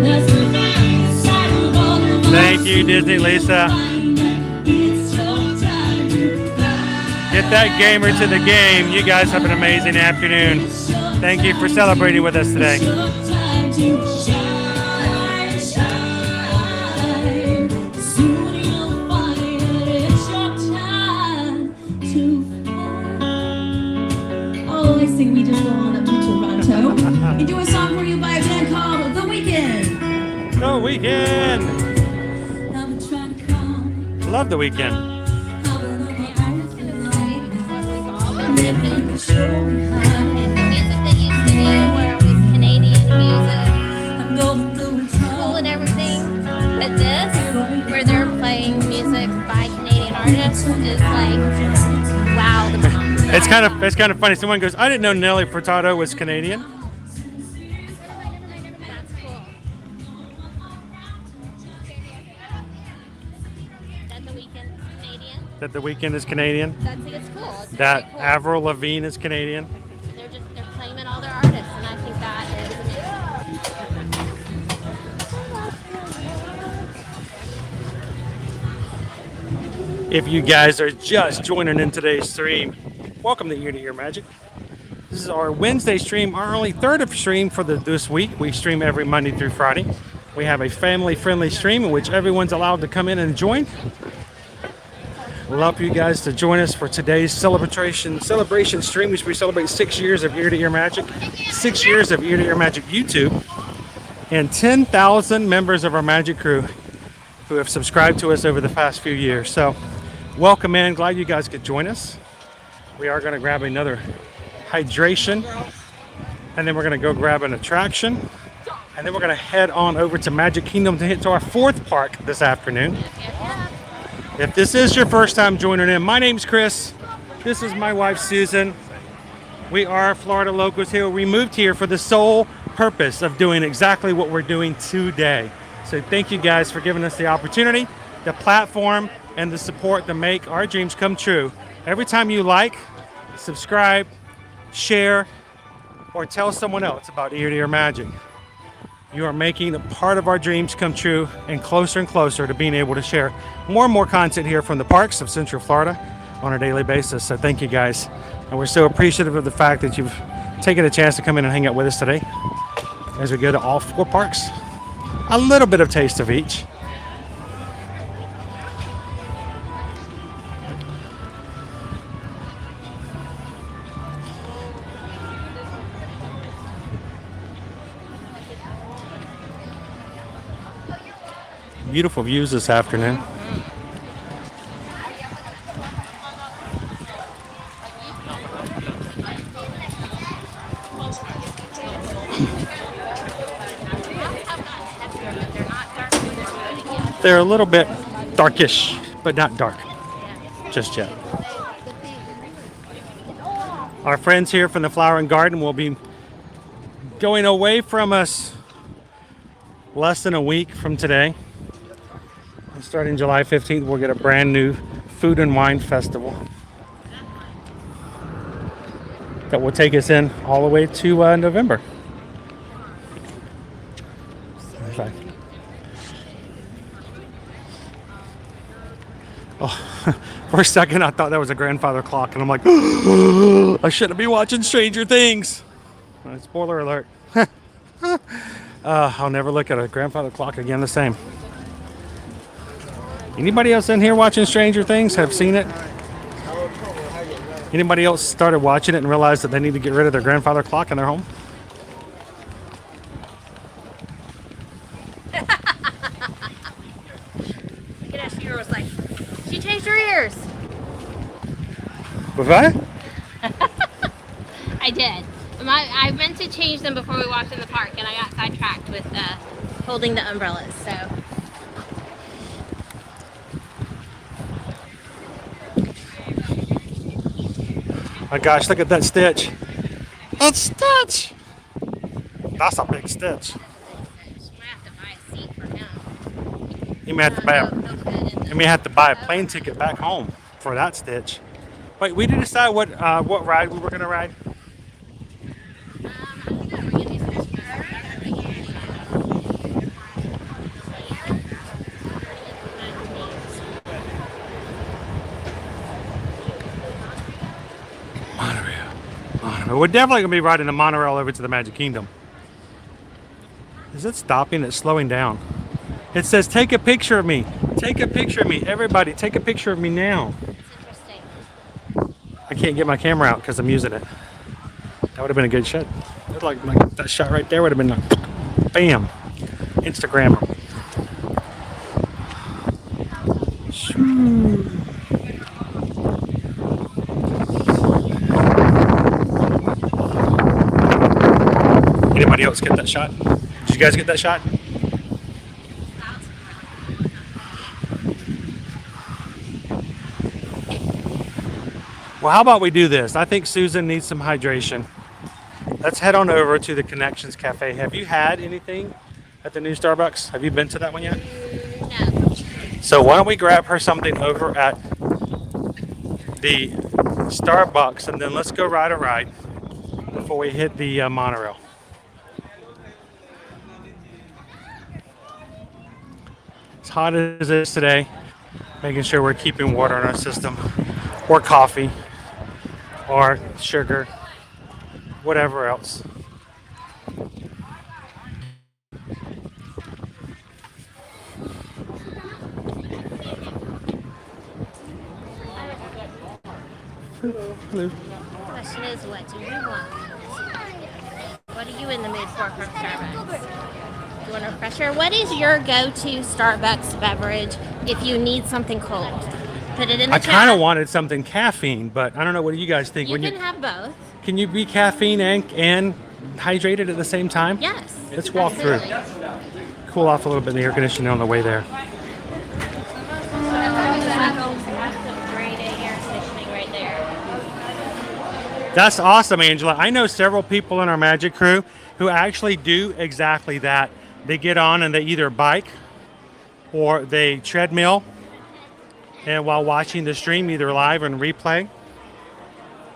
There's a fire inside of all of us. Thank you, Disney Lisa. It's your time to fly. Get that gamer to the game. You guys have an amazing afternoon. Thank you for celebrating with us today. It's your time to shine, shine. Soon you'll find it's your time to fly. Oh, I think we just go on up to Toronto and do a song for you by a band called The Weeknd. The Weekend. I've been trying to come. Love The Weekend. I've been on the earth and living the show behind. Music they used to do where it was Canadian music, I'm going through cool and everything. But this, where they're playing music by Canadian artists, is like, wow, the bomb. It's kind of funny. Someone goes, I didn't know Nelly Furtado was Canadian. That's cool. That the Weeknd Canadian. That The Weekend is Canadian. I think it's cool. It's That very cool. Avril Lavigne is Canadian. They're claiming all their artists, and I think that is amazing. If you guys are just joining in today's stream, welcome to Ear to Ear Magic. This is our Wednesday stream, our only third of stream for this week. We stream every Monday through Friday. We have a family-friendly stream in which everyone's allowed to come in and join. Love for you guys to join us for today's celebration stream, which we celebrate 6 years of Ear to Ear Magic, 6 years of Ear to Ear Magic YouTube, and 10,000 members of our Magic crew who have subscribed to us over the past few years. So welcome in, glad you guys could join us. We are going to grab another hydration, and then we're going to go grab an attraction, and then we're going to head on over to Magic Kingdom to hit to our fourth park this afternoon. If this is your first time joining in, my name's Chris. This is my wife, Susan. We are Florida locals here. We moved here for the sole purpose of doing exactly what we're doing today. So thank you guys for giving us the opportunity, the platform, and the support to make our dreams come true. Every time you like, subscribe, share, or tell someone else about Ear to Ear Magic, you are making a part of our dreams come true and closer to being able to share more and more content here from the parks of Central Florida on a daily basis. So thank you guys. And we're so appreciative of the fact that you've taken a chance to come in and hang out with us today as we go to all 4 parks. A little bit of taste of each. Beautiful views this afternoon. They're a little bit darkish, but not dark just yet. Our friends here from the Flower and Garden will be going away from us less than a week from today. Starting July 15th, we'll get a brand new food and wine festival that will take us in all the way to November. Oh, For a second, I thought that was a grandfather clock, and I'm like, I shouldn't be watching Stranger Things. Spoiler alert. I'll never look at a grandfather clock again the same. Anybody else in here watching Stranger Things have seen it? Anybody else started watching it and realized that they need to get rid of their grandfather clock in their home? Look at her, she was like, she changed her ears. Was I? I did. I meant to change them before we walked in the park, and I got sidetracked with holding the umbrellas. So. My gosh, look at that stitch. That stitch! That's a big stitch. You may have to buy a plane ticket back home for that stitch. Wait, we didn't decide what ride we were gonna ride. We're definitely going to be riding the monorail over to the Magic Kingdom. Is it stopping? It's slowing down. It says, take a picture of me. Take a picture of me. Everybody, take a picture of me now. I can't get my camera out because I'm using it. That would have been a good shot. Like that shot right there would have been like, bam. Instagram. Anybody else get that shot? Did you guys get that shot? Well, how about we do this? I think Susan needs some hydration. Let's head on over to the Connections Cafe. Have you had anything at the new Starbucks? Have you been to that one yet? No. So why don't we grab her something over at the Starbucks, and then let's go ride a ride before we hit the monorail. As hot as it is today, making sure we're keeping water in our system, or coffee, or sugar, whatever else. Hello. The question is, what do you want? What are you in the mood for from Starbucks? You want a refresher? What is your go-to Starbucks beverage if you need something cold? Put it in the I chat. kind of wanted something caffeine, but I don't know. What do you guys think? You can have both. Can you be caffeine and hydrated at the same time? Yes. Let's walk absolutely. through. Cool off a little bit in the air conditioning on the way there. Great air conditioning right there. That's awesome, Angela. I know several people in our Magic crew who actually do exactly that. They get on and they either bike or they treadmill, and while watching the stream, either live or in replay.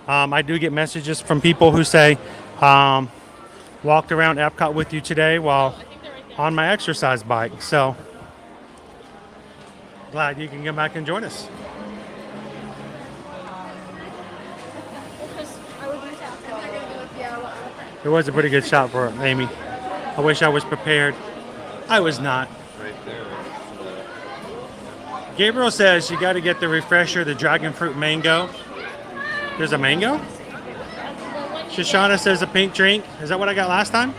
I do get messages from people who say, walked around Epcot with you today while on my exercise bike. So glad you can come back and join us. It was a pretty good shot for Amy. I wish I was prepared. I was not. Gabriel says you got to get the refresher, the dragon fruit mango. There's a mango? Shoshana says a pink drink. Is that what I got last time?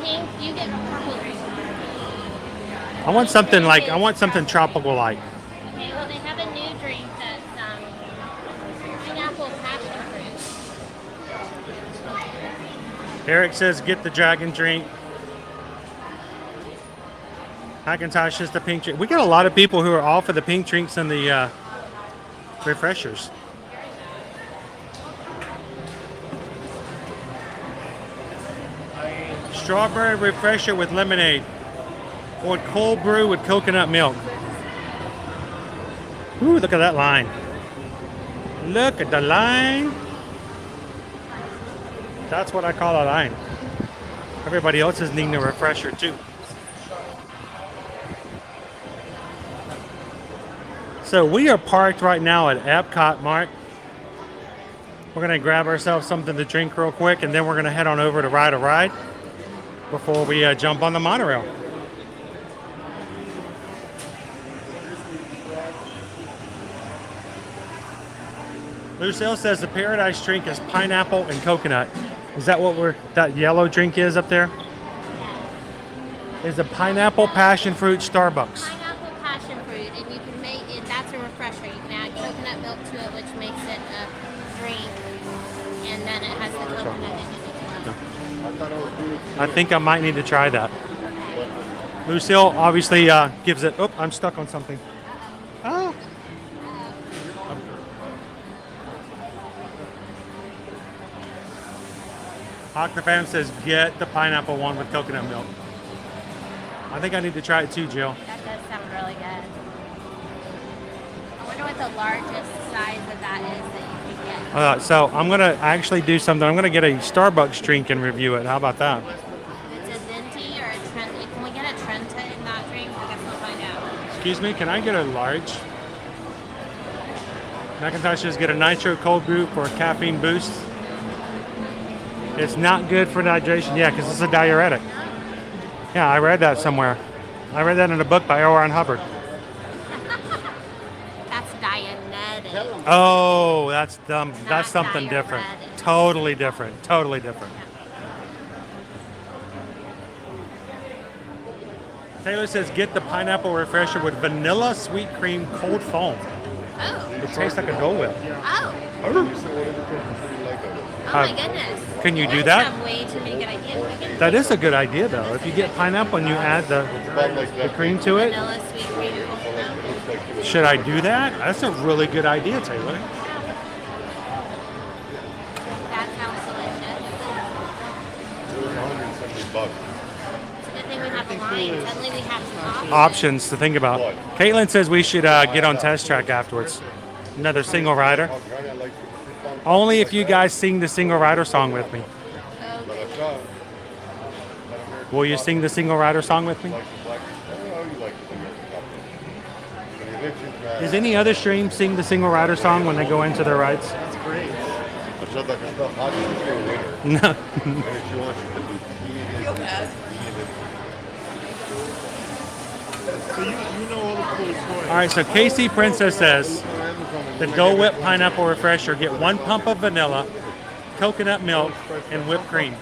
Pink, you get purple drink. I want something tropical like. Okay, well they have a new drink that's pineapple passion fruit. Eric says get the dragon drink. Hackintosh is the pink drink. We got a lot of people who are all for the pink drinks and the refreshers. Strawberry refresher with lemonade or cold brew with coconut milk. Ooh, look at that line. Look at the line. That's what I call a line. Everybody else is needing a refresher too. So we are parked right now at Epcot, Mark. We're gonna grab ourselves something to drink real quick, and then we're gonna head on over to ride a ride before we jump on the monorail. Lucille says the Paradise drink is pineapple and coconut. Is that what that yellow drink is up there? Is a pineapple passion fruit Starbucks. Pineapple passion fruit, and you can make it. That's a refresher. You can add coconut milk to it, which makes it a drink, and then it has the coconut in it as well. I think I might need to try that. Lucille obviously gives it. Oh, I'm stuck on something. Oh. Octafam says get the pineapple one with coconut milk. I think I need to try it too, Jill. That does sound really good. I wonder what the largest size of that is that you can get. So I'm gonna actually do something. I'm gonna get a Starbucks drink and review it. How about that? It's a venti or a Trenta. Can we get a Trenta in that drink? I guess we'll find out. Excuse me, can I get a large? Macintosh says get a nitro cold brew for a caffeine boost. It's not good for digestion. Yeah, because it's a diuretic. Yeah, I read that somewhere. I read that in a book by L. Hubbard. That's Dianetic. Oh, that's dumb. Not That's something different. diuretic. Totally different. Totally different. Taylor says get the pineapple refresher with vanilla sweet cream cold foam. Oh. It tastes like a Dole Whip. Oh. Oh my goodness. Can you do Those that? have way too many good ideas. We can That is a good idea, though. If you get pineapple and you add the cream to it, vanilla sweet cream cold foam. should I do that? That's a really good idea, Taylor. That sounds delicious. It's a good thing we have a line. Suddenly we have some options. Options to think about. Caitlin says we should get on test track afterwards. Another single rider. Only if you guys sing the single rider song with me. Will you sing the single rider song with me? Does any other stream sing the single rider song when they go into their rides? That's great. No. So you know all the cool toys. All right, so KC Princess says the Dole Whip pineapple refresher, get 1 pump of vanilla, coconut milk, and whipped cream.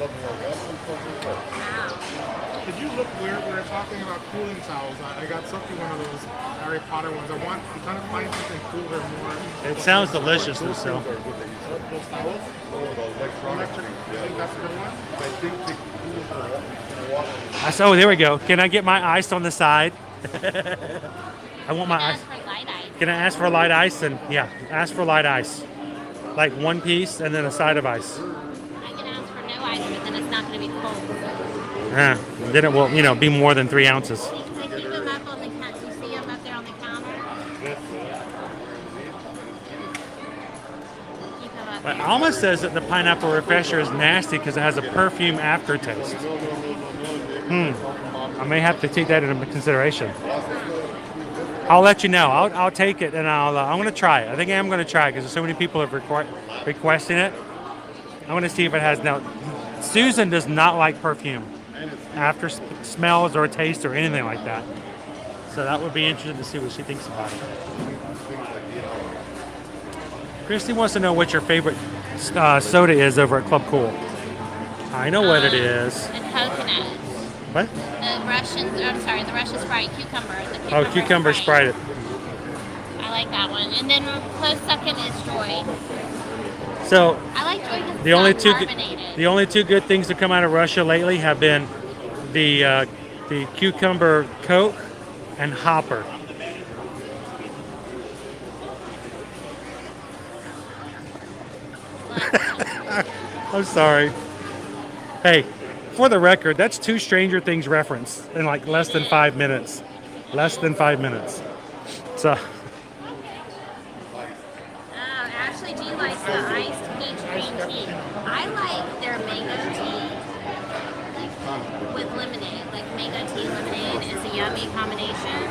Did you look weird? We were talking about cooling towels. I got something one of those Harry Potter ones. I'm trying to find something cooler, more. It sounds delicious, Lucille. Those towels? Electric. I think that's the one. Oh, there we go. Can I get my ice on the side? I want my ice. Can I ask for light ice? And yeah, ask for light ice. Like 1 piece and then a side of ice. I can ask for no ice, but then it's not going to be cold. Then it will, be more than 3 ounces. They keep them up on the counter. You see them up there on the counter? Keep them up But there. Alma says that the pineapple refresher is nasty because it has a perfume aftertaste. I may have to take that into consideration. I'll let you know. I'll take it and I'm going to try it. I think I am going to try it because so many people have requesting it. I'm going to see if it has. Now, Susan does not like perfume after smells or taste or anything like that. So that would be interesting to see what she thinks about it. Christy wants to know what your favorite soda is over at Club Cool. I know what it is. And coconut. What? The Russian Sprite, cucumber. Oh, cucumber Sprite. I like that one. And then close second is Joy. So I like Joy because the only two good things to come out of Russia lately have been the cucumber Coke and Hopper. I'm sorry. Hey, for the record, that's 2 Stranger Things reference in like less than 5 minutes. Less than 5 minutes. So. Ashley G likes the iced peach green tea. I like their mango tea with lemonade. Like mango tea lemonade is a yummy combination.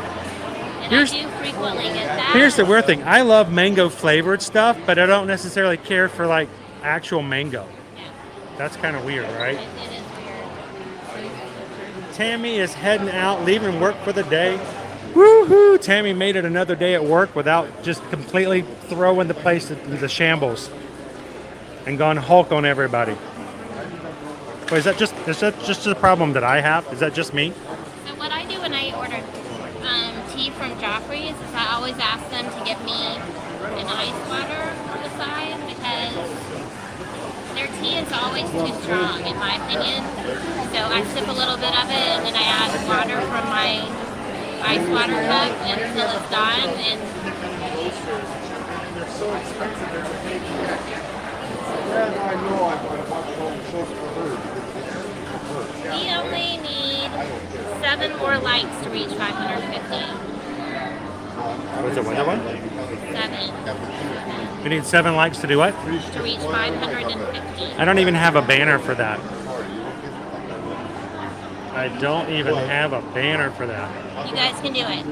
And And I do frequently get that. Here's the weird thing. I love mango flavored stuff, but I don't necessarily care for like actual mango. That's kind of weird, right? It is weird. Tammy is heading out, leaving work for the day. Woohoo! Tammy made it another day at work without just completely throwing the place into shambles and gone Hulk on everybody. Wait, is that just a problem that I have? Is that just me? So what I do when I order tea from Joffrey's is I always ask them to get me an ice water on the side because their tea is always too strong in my opinion. So I sip a little bit of it and then I add water from my ice water cup until it's done. And They're so expensive, they're taking that. Yeah, I know. I bought all the shows for her. we only need 7 more likes to reach 550. What's it, what? 7. We need 7 likes to do what? To reach 550. I don't even have a banner for that. I don't even have a banner for that. You guys can do it.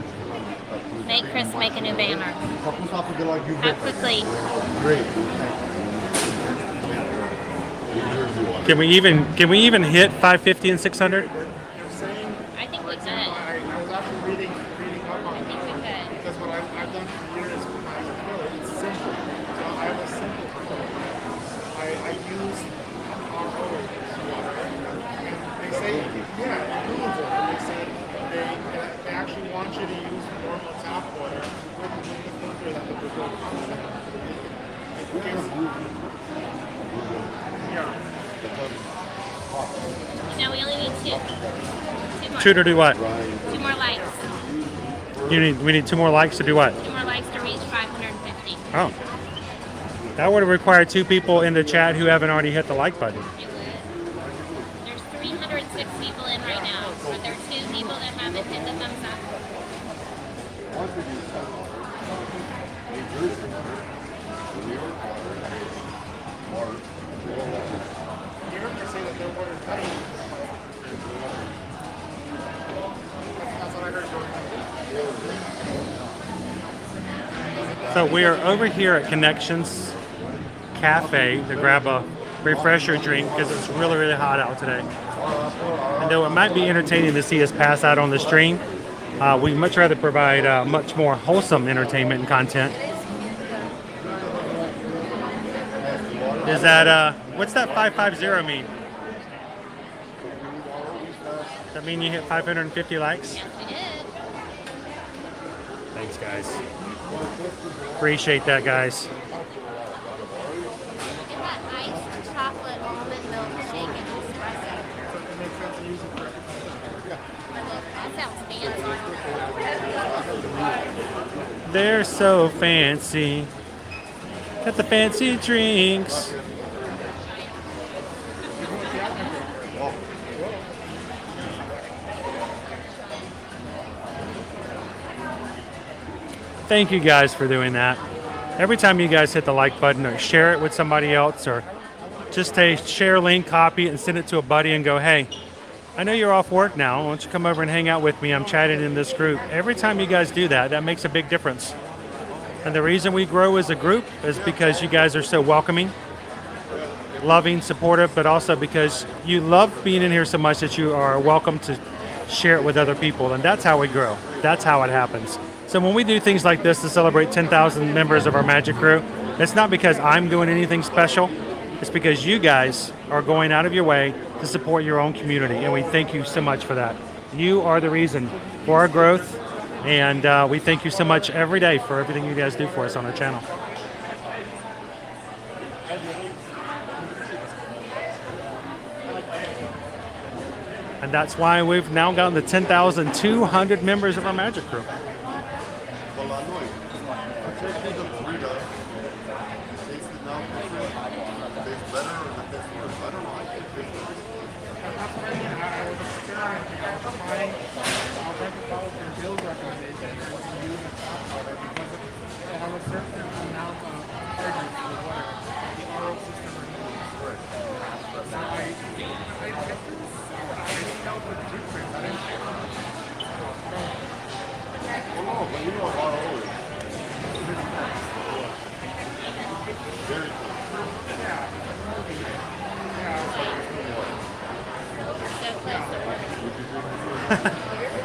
Make Chris make a new banner. How quickly? Great. I Can we even hit 550 and 600? I think we could. I was actually reading up on I think we could. because what I've done for years with my acrylic, it's simple. So I have a simple acrylic. I use RO water. And they say, yeah, it ruins it. And they say they actually want you to use normal tap water with the filter that the Brazil comes in. It gives No, we only need 2. 2 more. 2 to do what? 2 more likes. We need 2 more likes to do what? 2 more likes to reach 550. Oh. That would require 2 people in the chat who haven't already hit the like button. It would. There's 306 people in right now, but there are 2 people that haven't hit the thumbs up. So we are over here at Connections Cafe to grab a refresher drink because it's really, really hot out today. And though it might be entertaining to see us pass out on the stream, we'd much rather provide much more wholesome entertainment and content. Is that, what's that 550 mean? Does that mean you hit 550 likes? Yes, we did. Thanks, guys. Appreciate that, guys. Look at that iced chocolate almond milkshake and espresso. That sounds fancy. They're so fancy. Got the fancy drinks. Thank you guys for doing that. Every time you guys hit the like button or share it with somebody else or just a share link, copy it and send it to a buddy and go, hey, I know you're off work now. Why don't you come over and hang out with me? I'm chatting in this group. Every time you guys do that, that makes a big difference. And the reason we grow as a group is because you guys are so welcoming, loving, supportive, but also because you love being in here so much that you are welcome to share it with other people. And that's how we grow. That's how it happens. So when we do things like this to celebrate 10,000 members of our Magic Crew, it's not because I'm doing anything special. It's because you guys are going out of your way to support your own community. And we thank you so much for that. You are the reason for our growth. And we thank you so much every day for everything you guys do for us on our channel. And that's why we've now gotten the 10,200 members of our Magic Crew.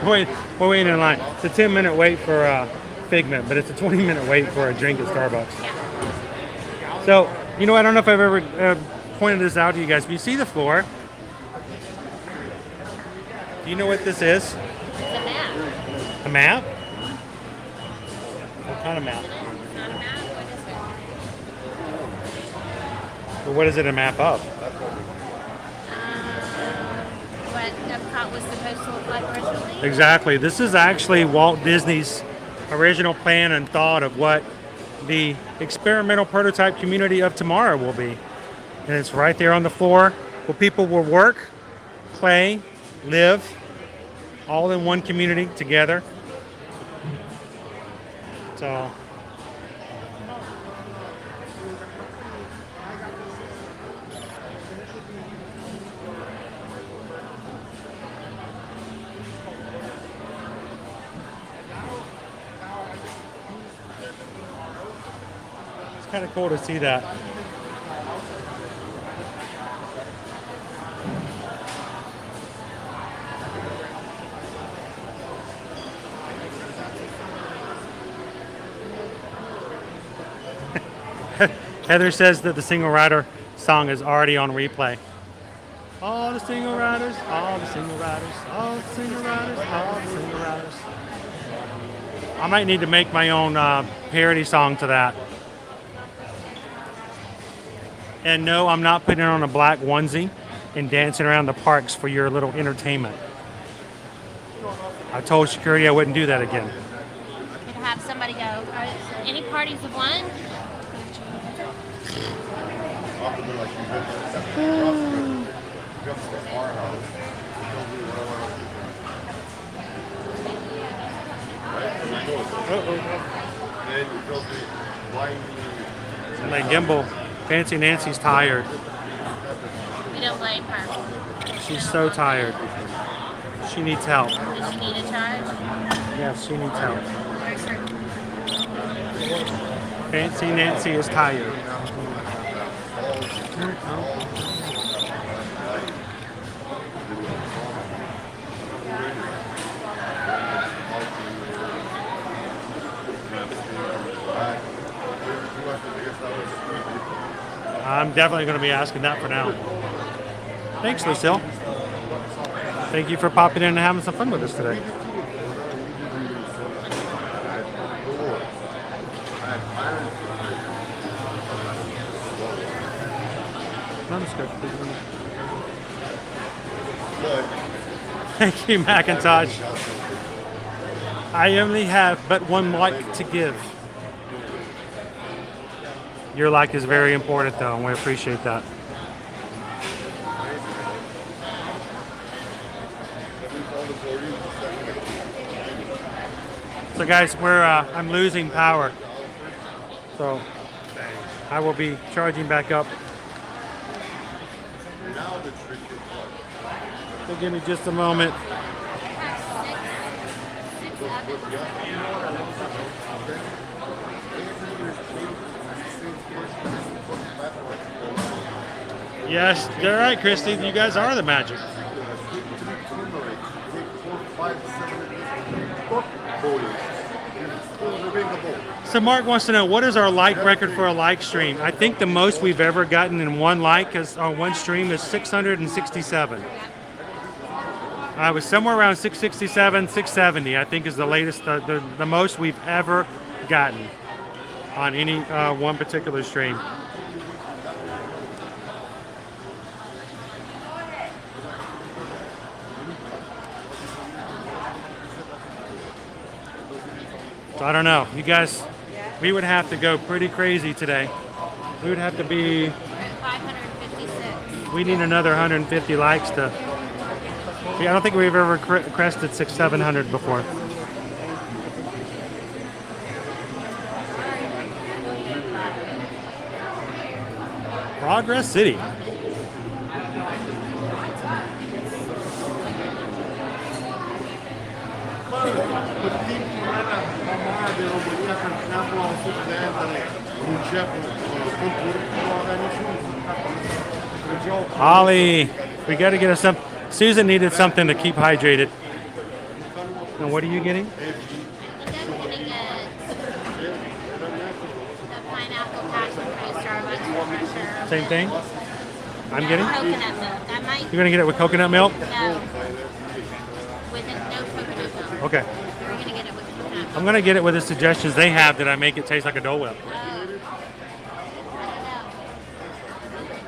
Wait, we're waiting in line. It's a 10-minute wait for Figment, but it's a 20-minute wait for a drink at Starbucks. So, you know, I don't know if I've ever pointed this out to you guys, but you see the floor? Do you know what this is? It's a map. A map? What kind of map? It's not a map. What is it? Well, what is it a map of? What Epcot was supposed to look like originally? Exactly. This is actually Walt Disney's original plan and thought of what the experimental prototype community of tomorrow will be. And it's right there on the floor where people will work, play, live, all in one community together. So it's kind of cool to see that. Heather says that the Single Rider song is already on replay. All the single riders, all the single riders, all the single riders, all the single riders. I might need to make my own parody song to that. And no, I'm not putting on a black onesie and dancing around the parks for your little entertainment. I told security I wouldn't do that again. Could have somebody go, are any parties of one? My gimbal, Fancy Nancy's tired. We don't blame her. She's so tired. She needs help. Does she need a charge? Yes, she needs help. Where's her? Fancy Nancy is tired. I'm definitely going to be asking that for now. Thanks, Lucille. Thank you for popping in and having some fun with us today. Thank you, Macintosh. I only have but one like to give. Your like is very important, though, and we appreciate that. So, guys, I'm losing power, so I will be charging back up. So give me just a moment. Yes, you're right, Christy. You guys are the magic. So Mark wants to know, what is our like record for a like stream? I think the most we've ever gotten in one like on one stream is 667. I was somewhere around 667, 670, I think is the latest, the most we've ever gotten on any one particular stream. So I don't know, you guys, we would have to go pretty crazy today. We would have to be, 556. we need another 150 likes to, I don't think we've ever crested 600-700 before. Progress City. pineapple on the super dan também. Um chefe, cultura, colocar nisso. Holly, we got to get us some. Susan needed something to keep hydrated. And what are you getting? Same thing? I'm getting? Coconut milk. That might. You're going to get it with coconut milk? No. With no coconut milk. Okay. We're going to get it with coconut milk. I'm going to get it with the suggestions they have that I make it taste like a Dole Whip.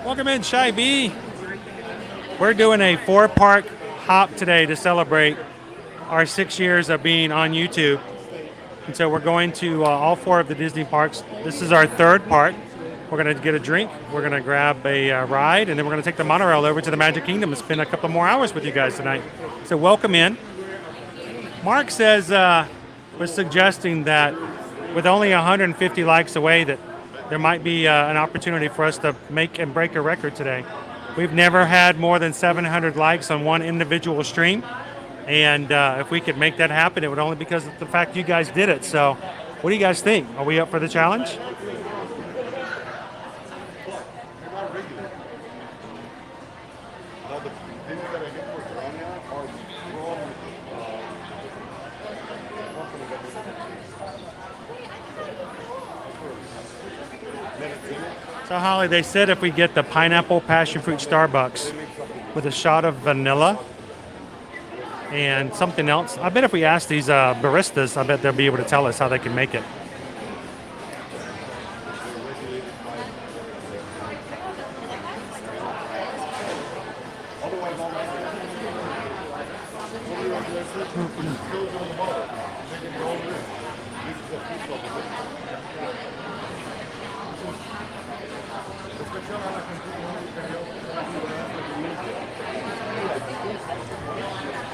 Welcome in, Shy B. We're doing a 4-park hop today to celebrate our 6 years of being on YouTube. And so we're going to all 4 of the Disney parks. This is our 3rd park. We're going to get a drink. We're going to grab a ride, and then we're going to take the monorail over to the Magic Kingdom and spend a couple more hours with you guys tonight. So welcome in. Mark says, was suggesting that with only 150 likes away, that there might be an opportunity for us to make and break a record today. We've never had more than 700 likes on one individual stream. And if we could make that happen, it would only because of the fact you guys did it. So what do you guys think? Are we up for the challenge? So Holly, they said if we get the pineapple passion fruit Starbucks with a shot of vanilla and something else, I bet if we ask these baristas, I bet they'll be able to tell us how they can make it.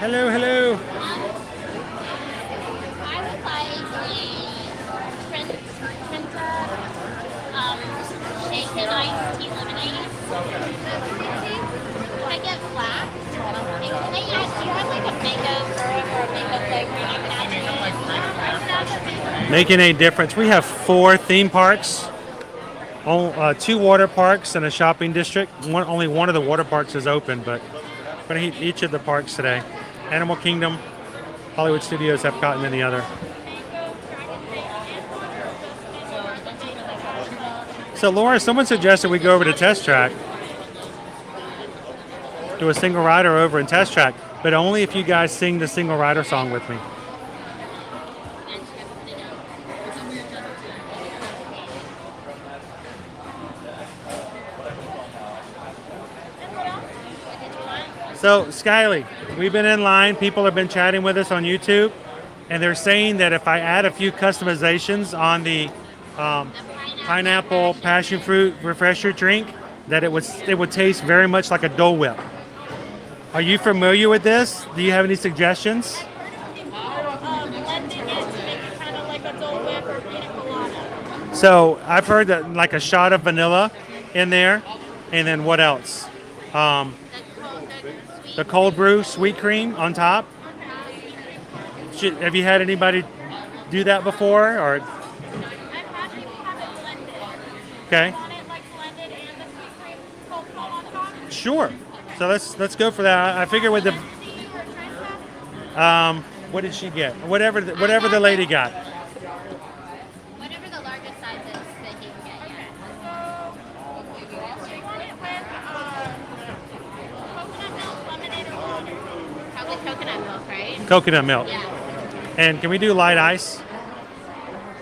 Hello, hello. I would like a shaken iced tea lemonade. Can I get black? And can I ask, do you have like a mango syrup or a mango flavoring I can add? Making a difference. We have 4 theme parks, 2 water parks, and a shopping district. Only one of the water parks is open, but we're going to hit each of the parks today. Animal Kingdom, Hollywood Studios, Epcot, and then the other. So Laura, someone suggested we go over to Test Track, do a single rider over in Test Track, but only if you guys sing the single rider song with me. So, Skyly, we've been in line. People have been chatting with us on YouTube, and they're saying that if I add a few customizations on the pineapple passion fruit refresher drink, that it would taste very much like a Dole Whip. Are you familiar with this? Do you have any suggestions? So I've heard that like a shot of vanilla in there, and then what else? The cold brew sweet cream on top. Have you had anybody do that before? Or I've had people have it blended. okay, Want it like blended and the sweet cream cold foam on top? sure. So let's go for that. I figure with the what did she get? Whatever the lady got. Whatever the largest size is that he can get. Okay. So you want it with coconut milk, lemonade, or probably coconut milk, right? Coconut milk. Yeah. And can we do light ice?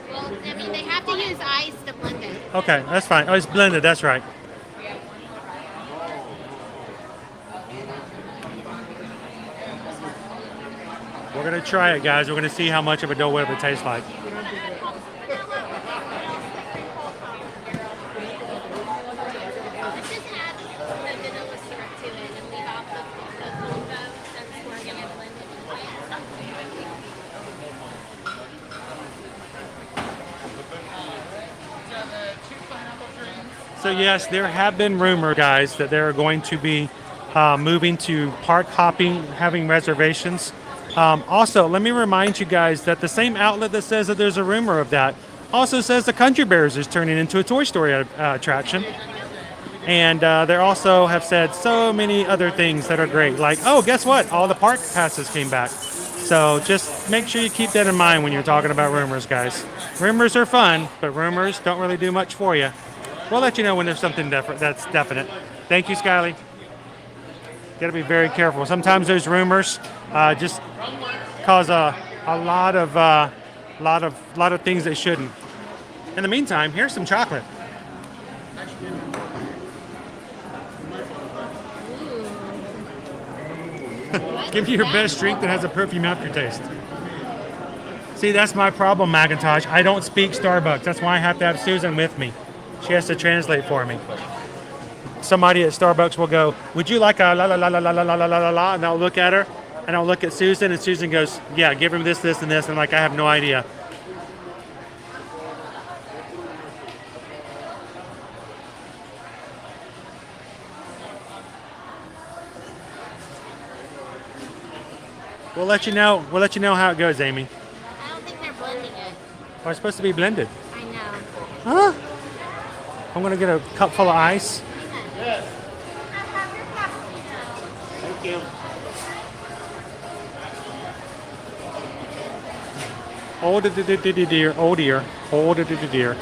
Well, I mean, they have to use ice to blend it. Okay, that's fine. Oh, it's blended. That's right. We're gonna try it, guys. We're gonna see how much of a Dole Whip it tastes like. Let's just add the vanilla syrup to it and leave off the cold foam since we're gonna blend it. So yes, there have been rumors, guys, that they're going to be moving to park hopping, having reservations. Also, let me remind you guys that the same outlet that says that there's a rumor of that Also says the Country Bears is turning into a Toy Story attraction. And they also have said so many other things that are great. Like, oh, guess what? All the park passes came back. So just make sure you keep that in mind when you're talking about rumors, guys. Rumors are fun, but rumors don't really do much for you. We'll let you know when there's something that's definite. Thank you, Skyly. Got to be very careful. Sometimes those rumors just cause a lot of things they shouldn't. In the meantime, here's some chocolate. Give me your best drink that has a perfume aftertaste. See, that's my problem, Macintosh. I don't speak Starbucks. That's why I have to have Susan with me. She has to translate for me. Somebody at Starbucks will go, would you like a la la la la la la la la la la? And I'll look at her, and I'll look at Susan, and Susan goes, yeah, give him this, this, and this. And like, I have no idea. We'll let you know. We'll let you know how it goes, Amy. I don't think they're blending it. Oh, it's supposed to be blended. I know. Huh? I'm gonna get a cup full of ice. Thank you. Oh dear, oh dear, oh dear.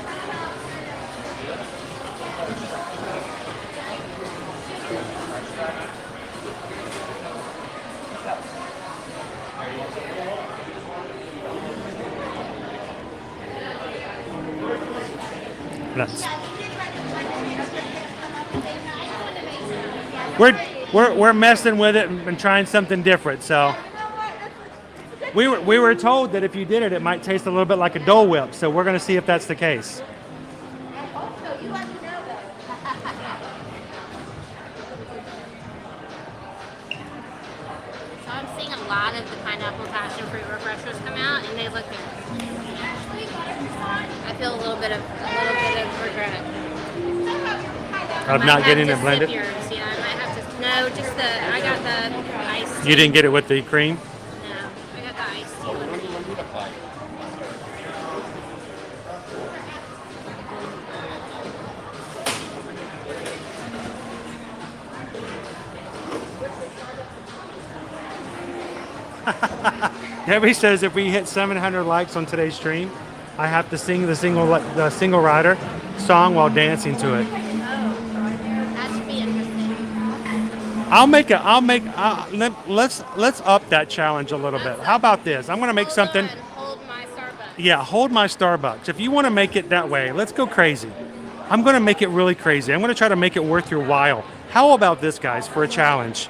Nuts. We're messing with it and trying something different. So we were told that if you did it, it might taste a little bit like a Dole Whip. So we're going to see if that's the case. So I'm seeing a lot of the pineapple passion fruit refreshers come out, and they look. I feel a little bit of regret. Of not getting it blended? Yeah, I might have to. No, just I got the iced tea. You didn't get it with the cream? No, I got the iced tea with it. Debbie says if we hit 700 likes on today's stream, I have to sing the single rider song while dancing to it. Oh, that should be interesting. Let's up that challenge a little bit. How about this? I'm going to make something. Hold my Starbucks. Yeah, hold my Starbucks. If you want to make it that way, let's go crazy. I'm going to make it really crazy. I'm going to try to make it worth your while. How about this, guys, for a challenge?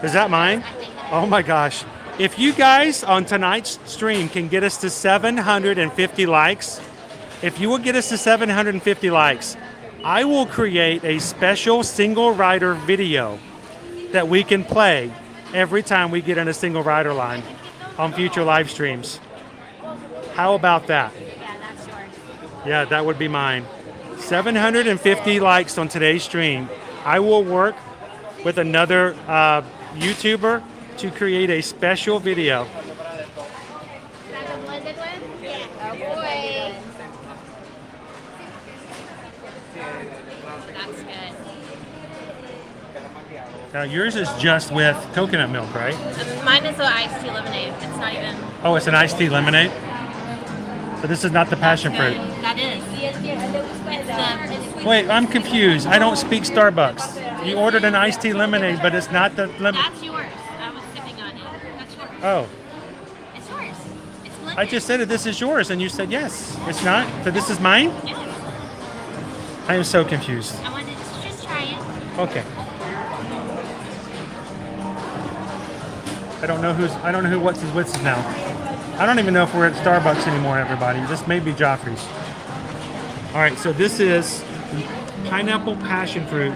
Is that mine? Oh my gosh. If you guys on tonight's stream can get us to 750 likes, if you will get us to 750 likes, I will create a special single rider video that we can play every time we get in a single rider line on future live streams. How about that? Yeah, that's yours. Yeah, that would be mine. 750 likes on today's stream. I will work with another YouTuber to create a special video. Is that the blended one? Yeah. Oh boy. That's good. Now yours is just with coconut milk, right? Mine is the iced tea lemonade. It's not even. Oh, it's an iced tea lemonade? So this is not the passion fruit. That is. It's the. Wait, I'm confused. I don't speak Starbucks. You ordered an iced tea lemonade, but it's not the lemon. That's yours. I was sipping on it. That's yours. Oh. It's yours. It's blended. I just said that this is yours, and you said yes. It's not? So this is mine? Yes. I am so confused. I wanted to just try it. Okay. I don't know who what's his wits is now. I don't even know if we're at Starbucks anymore, everybody. This may be Joffrey's. All right, so this is pineapple passion fruit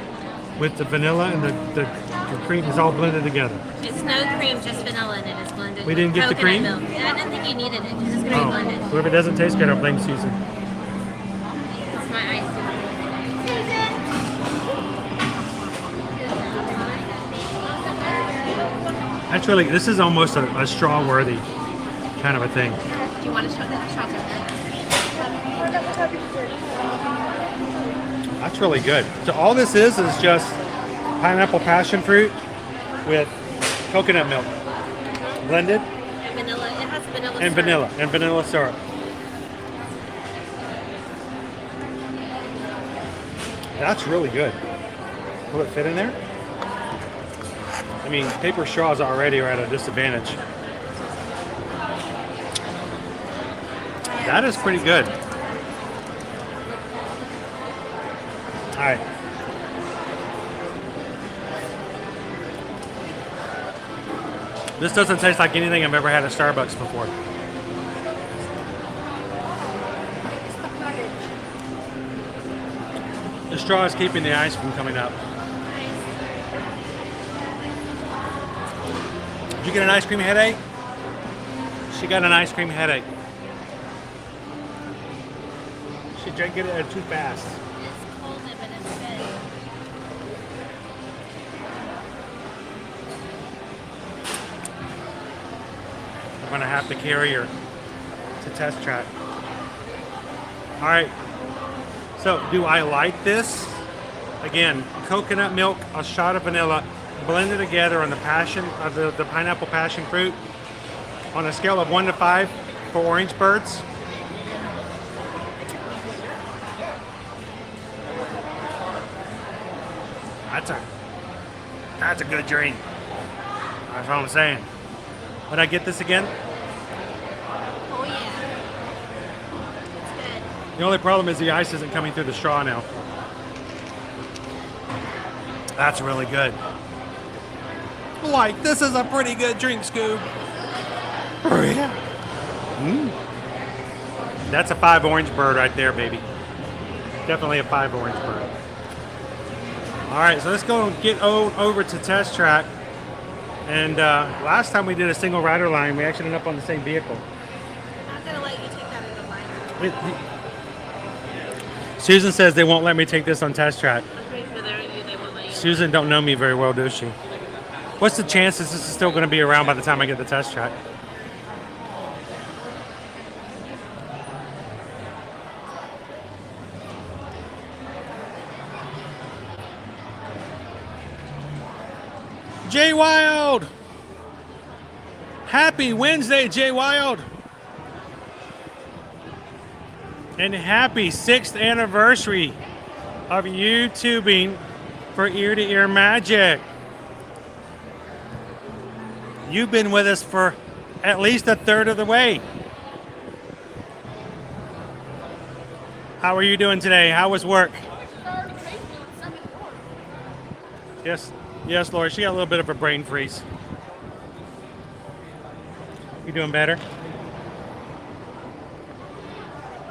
with the vanilla and the cream is all blended together. It's no cream, just vanilla, and it is blended. We didn't get the cream? Milk. Yeah, I didn't think you needed it. It's just going to be blended. Well, if it doesn't taste good, I'll blame Susan. It's my iced tea. That's really, this is almost a straw-worthy kind of a thing. Do you want to show that? That's really good. So all this is just pineapple passion fruit with coconut milk blended And vanilla. It has vanilla. and syrup. vanilla syrup. That's really good. Will it fit in there? I mean, paper straws already are at a disadvantage. That is pretty good. All right. This doesn't taste like anything I've ever had at Starbucks before. The straw is keeping the ice from coming up. Did you get an ice cream headache? She got an ice cream headache. She drank it too fast. It's cold, but it's good. I'm gonna have to carry her to test track. All right. So, do I like this? Again, coconut milk, a shot of vanilla, blended together on the the pineapple passion fruit. On a scale of 1 to 5 for orange birds. That's a good drink. That's what I'm saying. Would I get this again? Oh yeah. It's good. The only problem is the ice isn't coming through the straw now. That's really good. Like, this is a pretty good drink, Scoob. Oh, yeah. That's a 5 orange bird right there, baby. Definitely a 5 orange bird. All right, so let's go get over to test track. And last time we did a single rider line, we actually ended up on the same vehicle. I'm gonna let you take that as a line. Susan says they won't let me take this on test track. They won't let you. Susan don't know me very well, does she? What's the chances this is still going to be around by the time I get the test track? Jay Wild! Happy Wednesday, Jay Wild! And happy 6th anniversary of YouTubing for Ear to Ear Magic. You've been with us for at least a third of the way. How are you doing today? How was work? Yes, Lori. She got a little bit of a brain freeze. You doing better?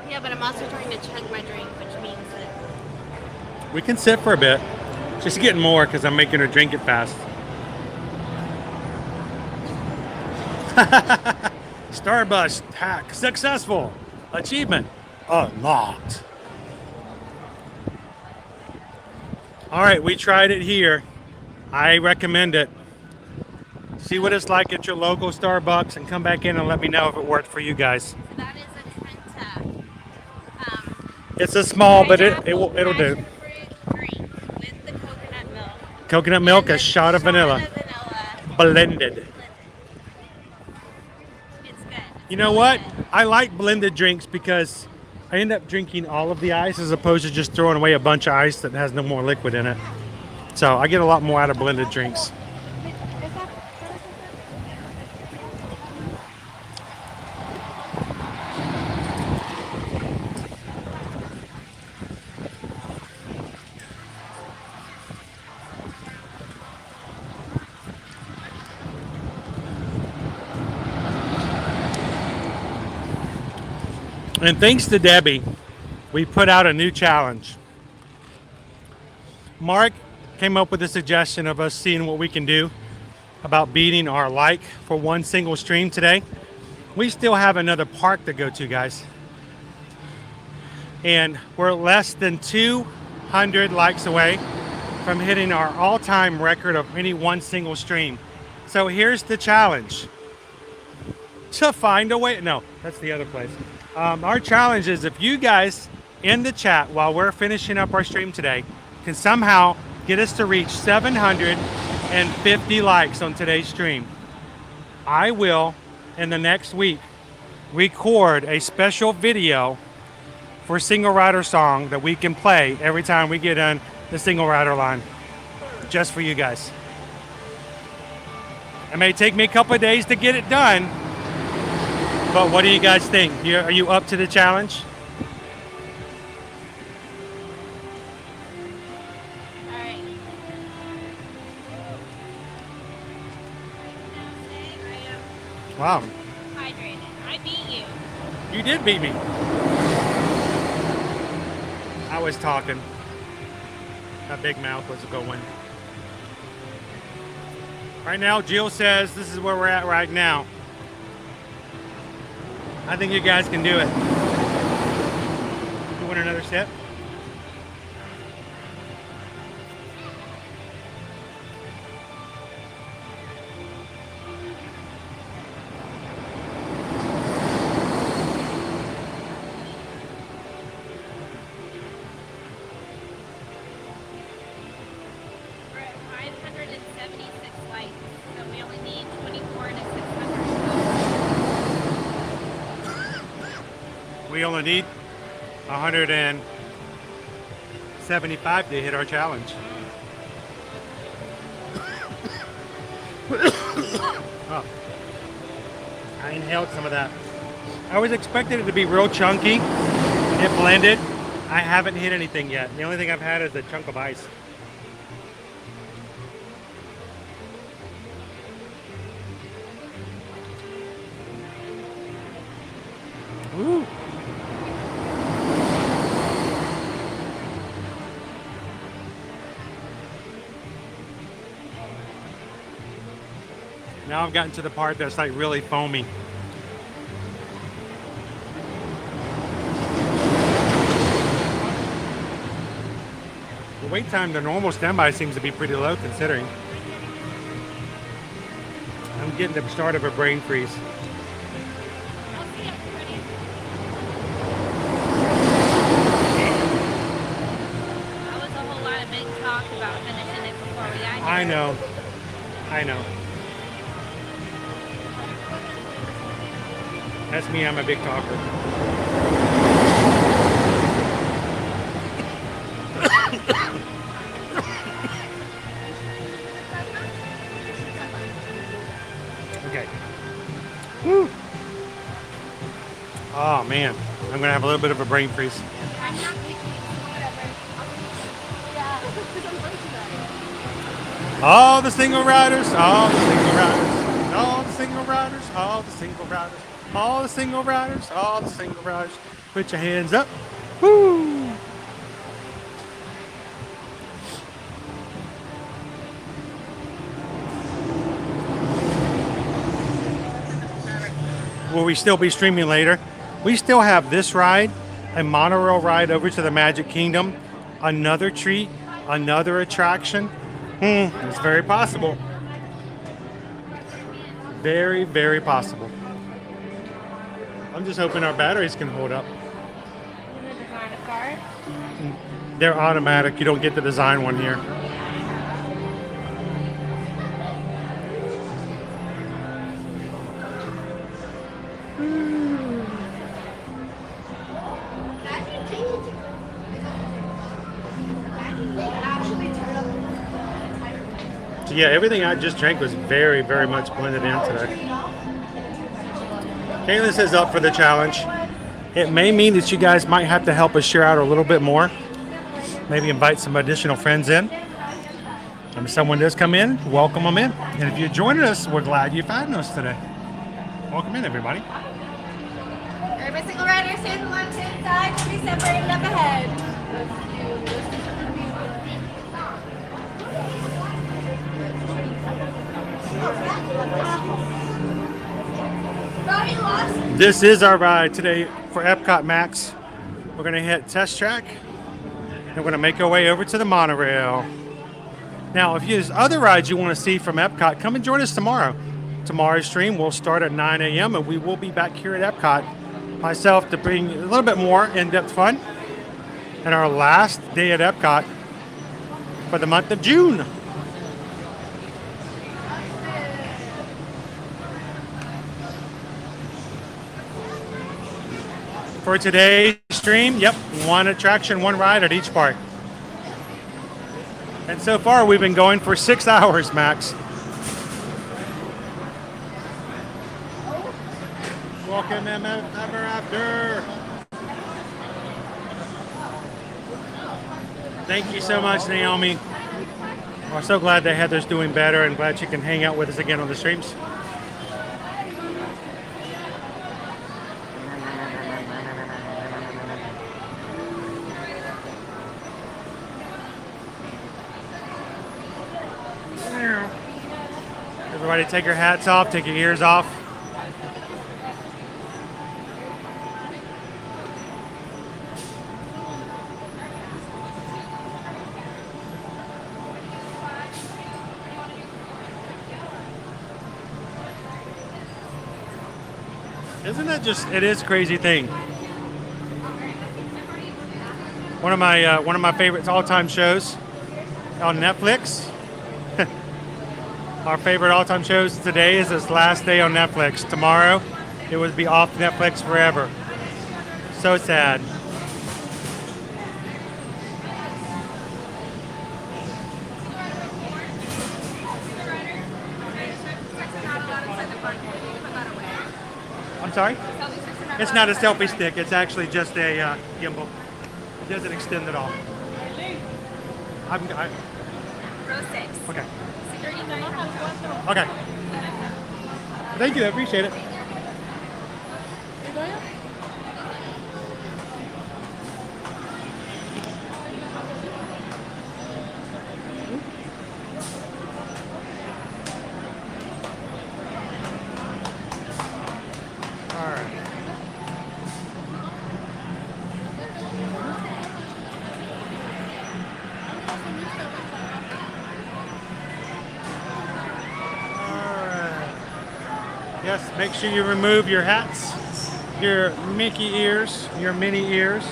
Yeah, but I'm also trying to chug my drink, which means that We can sit for a bit. She's getting more because I'm making her drink it fast. Starburst hack successful. Achievement unlocked. All right, we tried it here. I recommend it. See what it's like at your local Starbucks and come back in and let me know if it worked for you guys. that is a Trenta. It's a small, but it'll do. Drink with the coconut milk. Coconut milk, a shot of vanilla. Blended. It's good. You know what? I like blended drinks because I end up drinking all of the ice as opposed to just throwing away a bunch of ice that has no more liquid in it. So I get a lot more out of blended drinks. And thanks to Debbie, we put out a new challenge. Mark came up with a suggestion of us seeing what we can do about beating our like for one single stream today. We still have another park to go to, guys. And we're less than 200 likes away from hitting our all-time record of any one single stream. So here's the challenge. To find a way, no, that's the other place. Our challenge is if you guys in the chat while we're finishing up our stream today can somehow get us to reach 750 likes on today's stream, I will, in the next week, record a special video for Single Rider Song that we can play every time we get on the Single Rider line, just for you guys. It may take me a couple of days to get it done, but what do you guys think? Are you up to the challenge? Wow. Hydrated. I beat you. You did beat me. I was talking. That big mouth was going. Right now, Jill says this is where we're at right now. I think you guys can do it. You want another sip? We're at 576 likes, so we only need 24 to 600. We only need 175 to hit our challenge. Oh. I inhaled some of that. I was expecting it to be real chunky. It blended. I haven't hit anything yet. The only thing I've had is a chunk of ice. Ooh. Now I've gotten to the part that's like really foamy. The wait time, the normal standby seems to be pretty low considering. I'm getting the start of a brain freeze. That was a whole lot of big talk about finishing it before we got here. I know. I know. That's me, I'm a big talker. Okay. Woo. Oh man, I'm gonna have a little bit of a brain freeze. All the single riders, all the single riders, all the single riders, all the single riders, all the single riders, all the single riders. Put your hands up. Woo! Will we still be streaming later? We still have this ride, a monorail ride over to the Magic Kingdom, another treat, another attraction. It's very possible. Very, very possible. I'm just hoping our batteries can hold up. They're automatic. You don't get the design one here. So yeah, everything I just drank was very, very much blended in today. Caitlin says up for the challenge. It may mean that you guys might have to help us share out a little bit more. Maybe invite some additional friends in. And if someone does come in, welcome them in. And if you're joining us, we're glad you found us today. Welcome in, everybody. Every single rider stand on the left-hand side to be separated up ahead. This is our ride today for Epcot Max. We're going to hit Test Track. And we're going to make our way over to the monorail. Now, if there's other rides you want to see from Epcot, come and join us tomorrow. Tomorrow's stream will start at 9 a.m. and we will be back here at Epcot. Myself to bring a little bit more in-depth fun. and our last day at Epcot for the month of June. For today's stream, yep, one attraction, one ride at each park. And so far, we've been going for 6 hours, Max. Welcome, MF Ever After. Thank you so much, Naomi. We're so glad that Heather's doing better and glad she can hang out with us again on the streams. Everybody take your hats off, take your ears off. Isn't that just, it is a crazy thing. One of my favorite all-time shows on Netflix. Our favorite all-time shows today is this last day on Netflix. Tomorrow, it would be off Netflix forever. So sad. I'm sorry? It's not a selfie stick. It's actually just a gimbal. It doesn't extend at all. Row 6. Okay. Security guard. Okay. Thank you. I appreciate it. All right. Yes, make sure you remove your hats, your Mickey ears, your Minnie ears.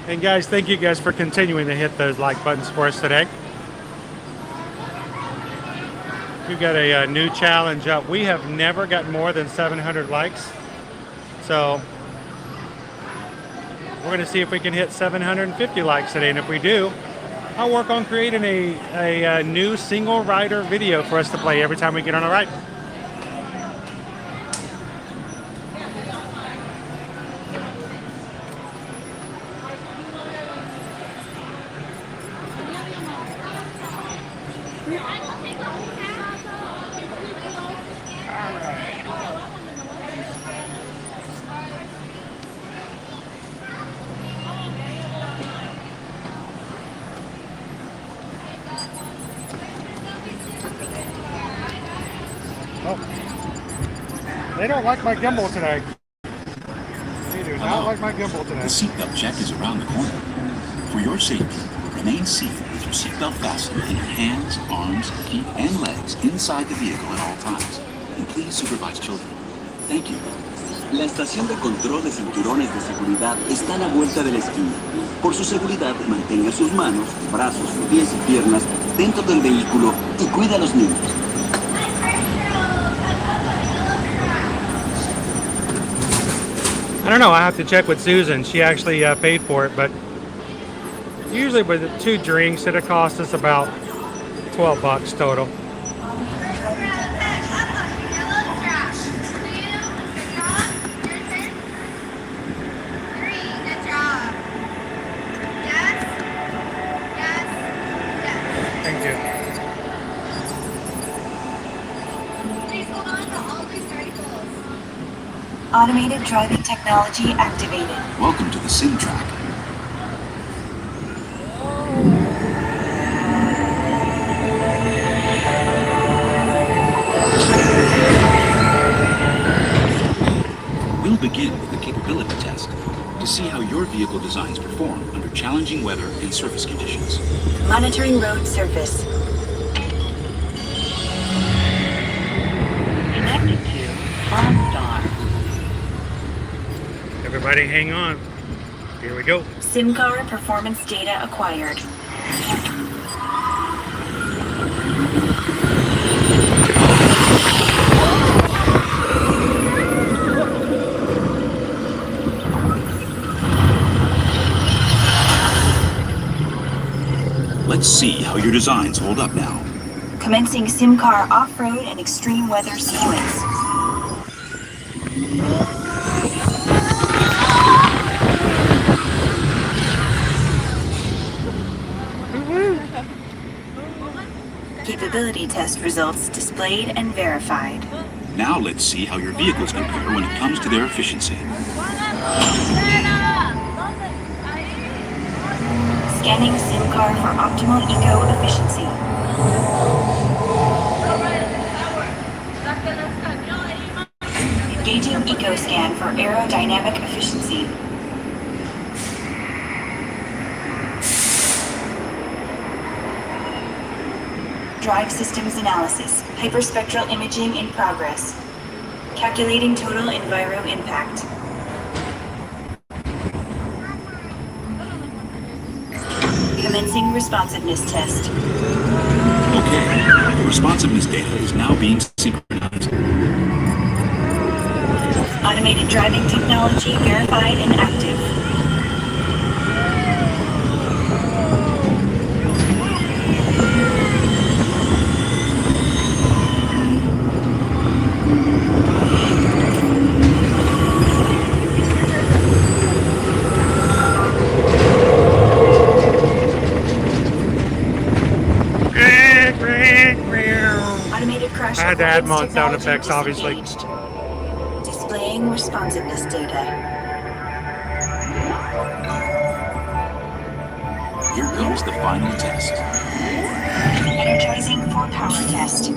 And guys, thank you guys for continuing to hit those like buttons for us today. We've got a new challenge up. We have never got more than 700 likes. So we're going to see if we can hit 750 likes today. And if we do, I'll work on creating a new single rider video for us to play every time we get on a ride. They don't like my gimbal today. They do not like my gimbal today. The seatbelt check is around the corner. For your safety, remain seated with your seatbelt fastened in your hands, arms, feet, and legs inside the vehicle at all times. And please supervise children. Thank you. La estación de control de cinturones de seguridad está a la vuelta de la esquina. Por su seguridad, mantenga sus manos, brazos, pies y piernas dentro del vehículo y cuida a los niños. I don't know. I have to check with Susan. She actually paid for it, but usually with the 2 drinks, it'll cost us about $12 total. Automated driving technology activated. Welcome to the sim track. We'll begin with the capability test to see how your vehicle designs perform under challenging weather and surface conditions. Monitoring road surface. Connected to OnStar. Everybody hang on. Here we go. SimCar performance data acquired. Let's see how your designs hold up now. Commencing SimCar off-road and extreme weather sequence. Capability test results displayed and verified. Now let's see how your vehicles compare when it comes to their efficiency. Scanning SimCar for optimal eco-efficiency. Engaging EcoScan for aerodynamic efficiency. Drive systems analysis. Hyperspectral imaging in progress. Calculating total enviro impact. Commencing responsiveness test. Okay, the responsiveness data is now being synchronized. Automated driving technology verified and active. Automated crash I had to add avoidance mod sound technology effects, obviously. disengaged. Displaying responsiveness data. Here comes the final test. Energizing for power test.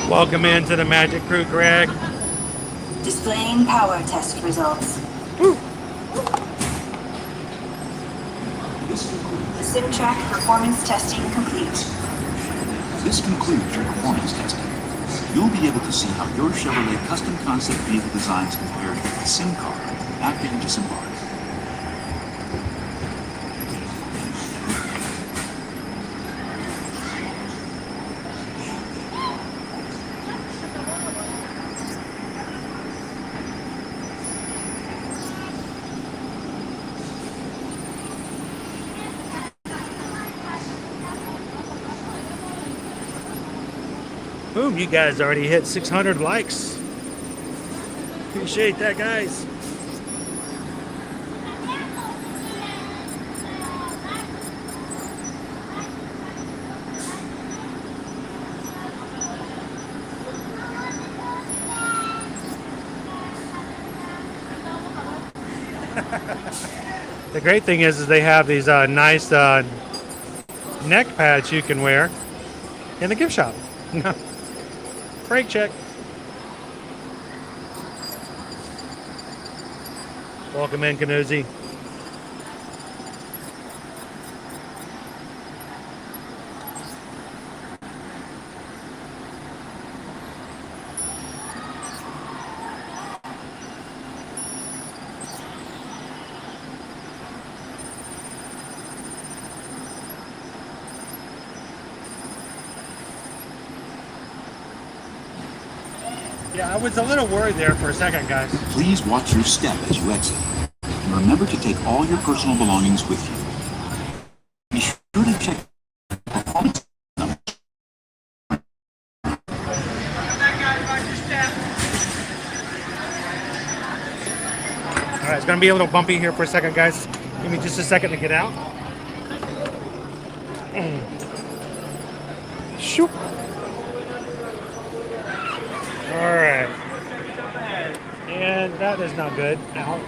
Welcome into the Magic Crew, Greg. Displaying power test results. The SimTrack performance testing complete. This concludes your performance testing. You'll be able to see how your Chevrolet custom concept vehicle designs compare with the SimCar after you disembark. Boom, you guys already hit 600 likes. Appreciate that, guys. The great thing is they have these nice neck pads you can wear in the gift shop. Break check. Welcome in, Canoozy. Yeah, I was a little worried there for a second, guys. Please watch your step as you exit. And remember to take all your personal belongings with you. Be sure to check performance numbers. All right, it's going to be a little bumpy here for a second, guys. Give me just a second to get out. Shoot. All right. And that is not good. Ow.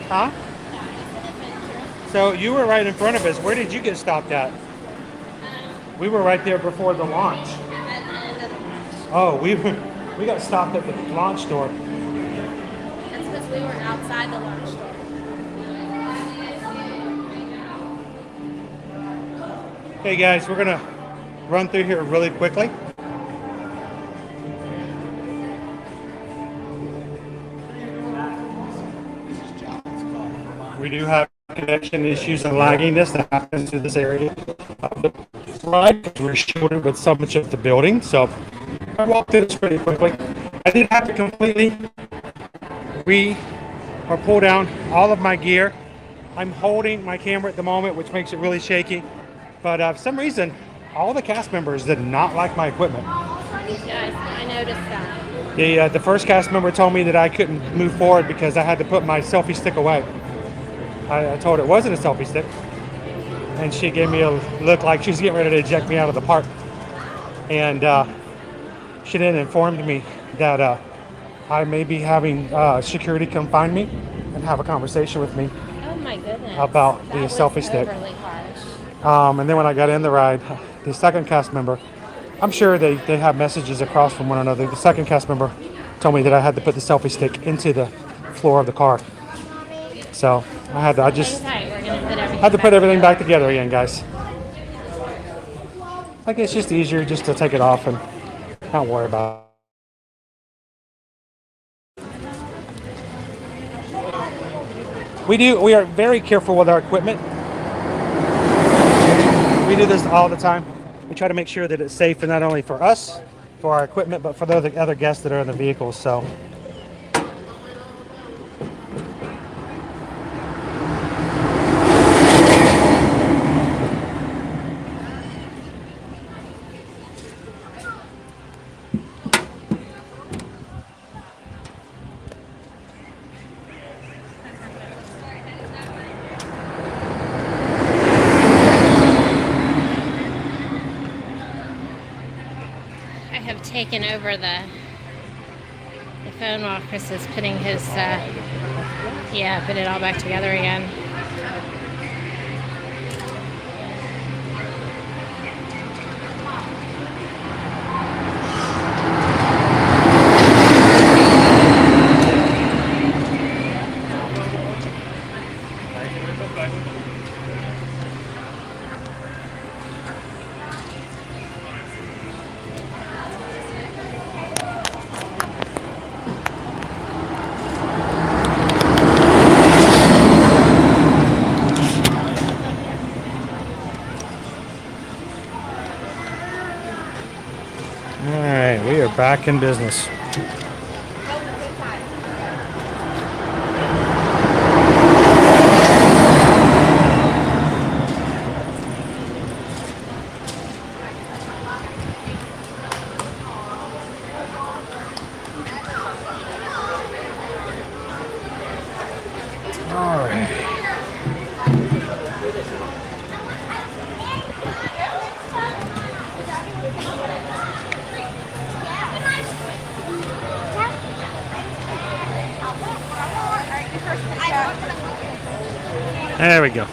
Huh? So you were right in front of us. Where did you get stopped at? We were right there before the launch. Oh, we got stopped at the launch door. That's because we were outside the launch door. Hey guys, we're gonna run through here really quickly. We do have connection issues and lagginess that happens to this area of the slide because we're shielded with so much of the building. So I walked through this pretty quickly. I did have to completely pull down all of my gear. I'm holding my camera at the moment, which makes it really shaky. But for some reason, all the cast members did not like my equipment. Yes, I noticed that. The first cast member told me that I couldn't move forward because I had to put my selfie stick away. I told her it wasn't a selfie stick. And she gave me a look like she was getting ready to eject me out of the park. And she then informed me that I may be having security come find me and have a conversation with me Oh my goodness. about the That was selfie stick. overly harsh. And then when I got in the ride, the second cast member, I'm sure they have messages across from one another. The second cast member told me that I had to put the selfie stick into the floor of the car. So I just had to put everything back together again, guys. Like it's just easier just to take it off and not worry about it. We are very careful with our equipment. We do this all the time. We try to make sure that it's safe, and not only for us, for our equipment, but for the other guests that are in the vehicles. So. Taken over the phone while Chris is putting his put it all back together again. Back in business. There we go.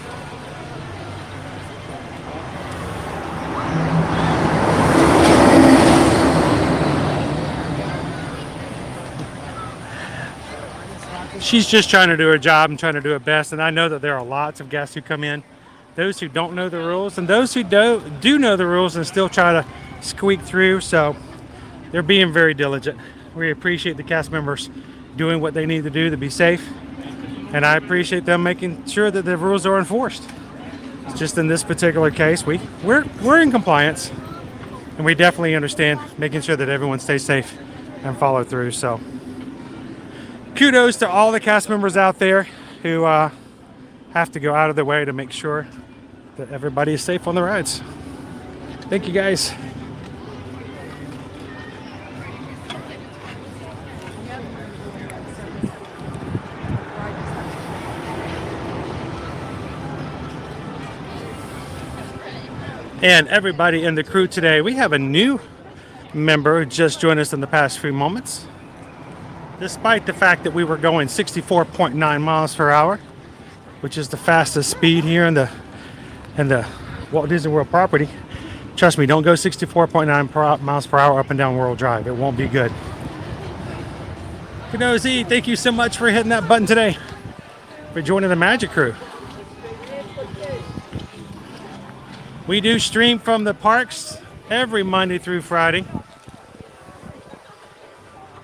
She's just trying to do her job and trying to do her best, and I know that there are lots of guests who come in, those who don't know the rules, and those who do know the rules and still try to squeak through, so they're being very diligent. We appreciate the cast members doing what they need to do to be safe, and I appreciate them making sure that the rules are enforced. It's just in this particular case, we're in compliance, and we definitely understand making sure that everyone stays safe and follow through. So kudos to all the cast members out there who have to go out of their way to make sure that everybody is safe on the rides. Thank you, guys. And everybody in the crew today, we have a new member who just joined us in the past few moments. Despite the fact that we were going 64.9 miles per hour, which is the fastest speed here in the Walt Disney World property. Trust me, don't go 64.9 miles per hour up and down World Drive. It won't be good. Kenozi, thank you so much for hitting that button today, for joining the Magic Crew. We do stream from the parks every Monday through Friday,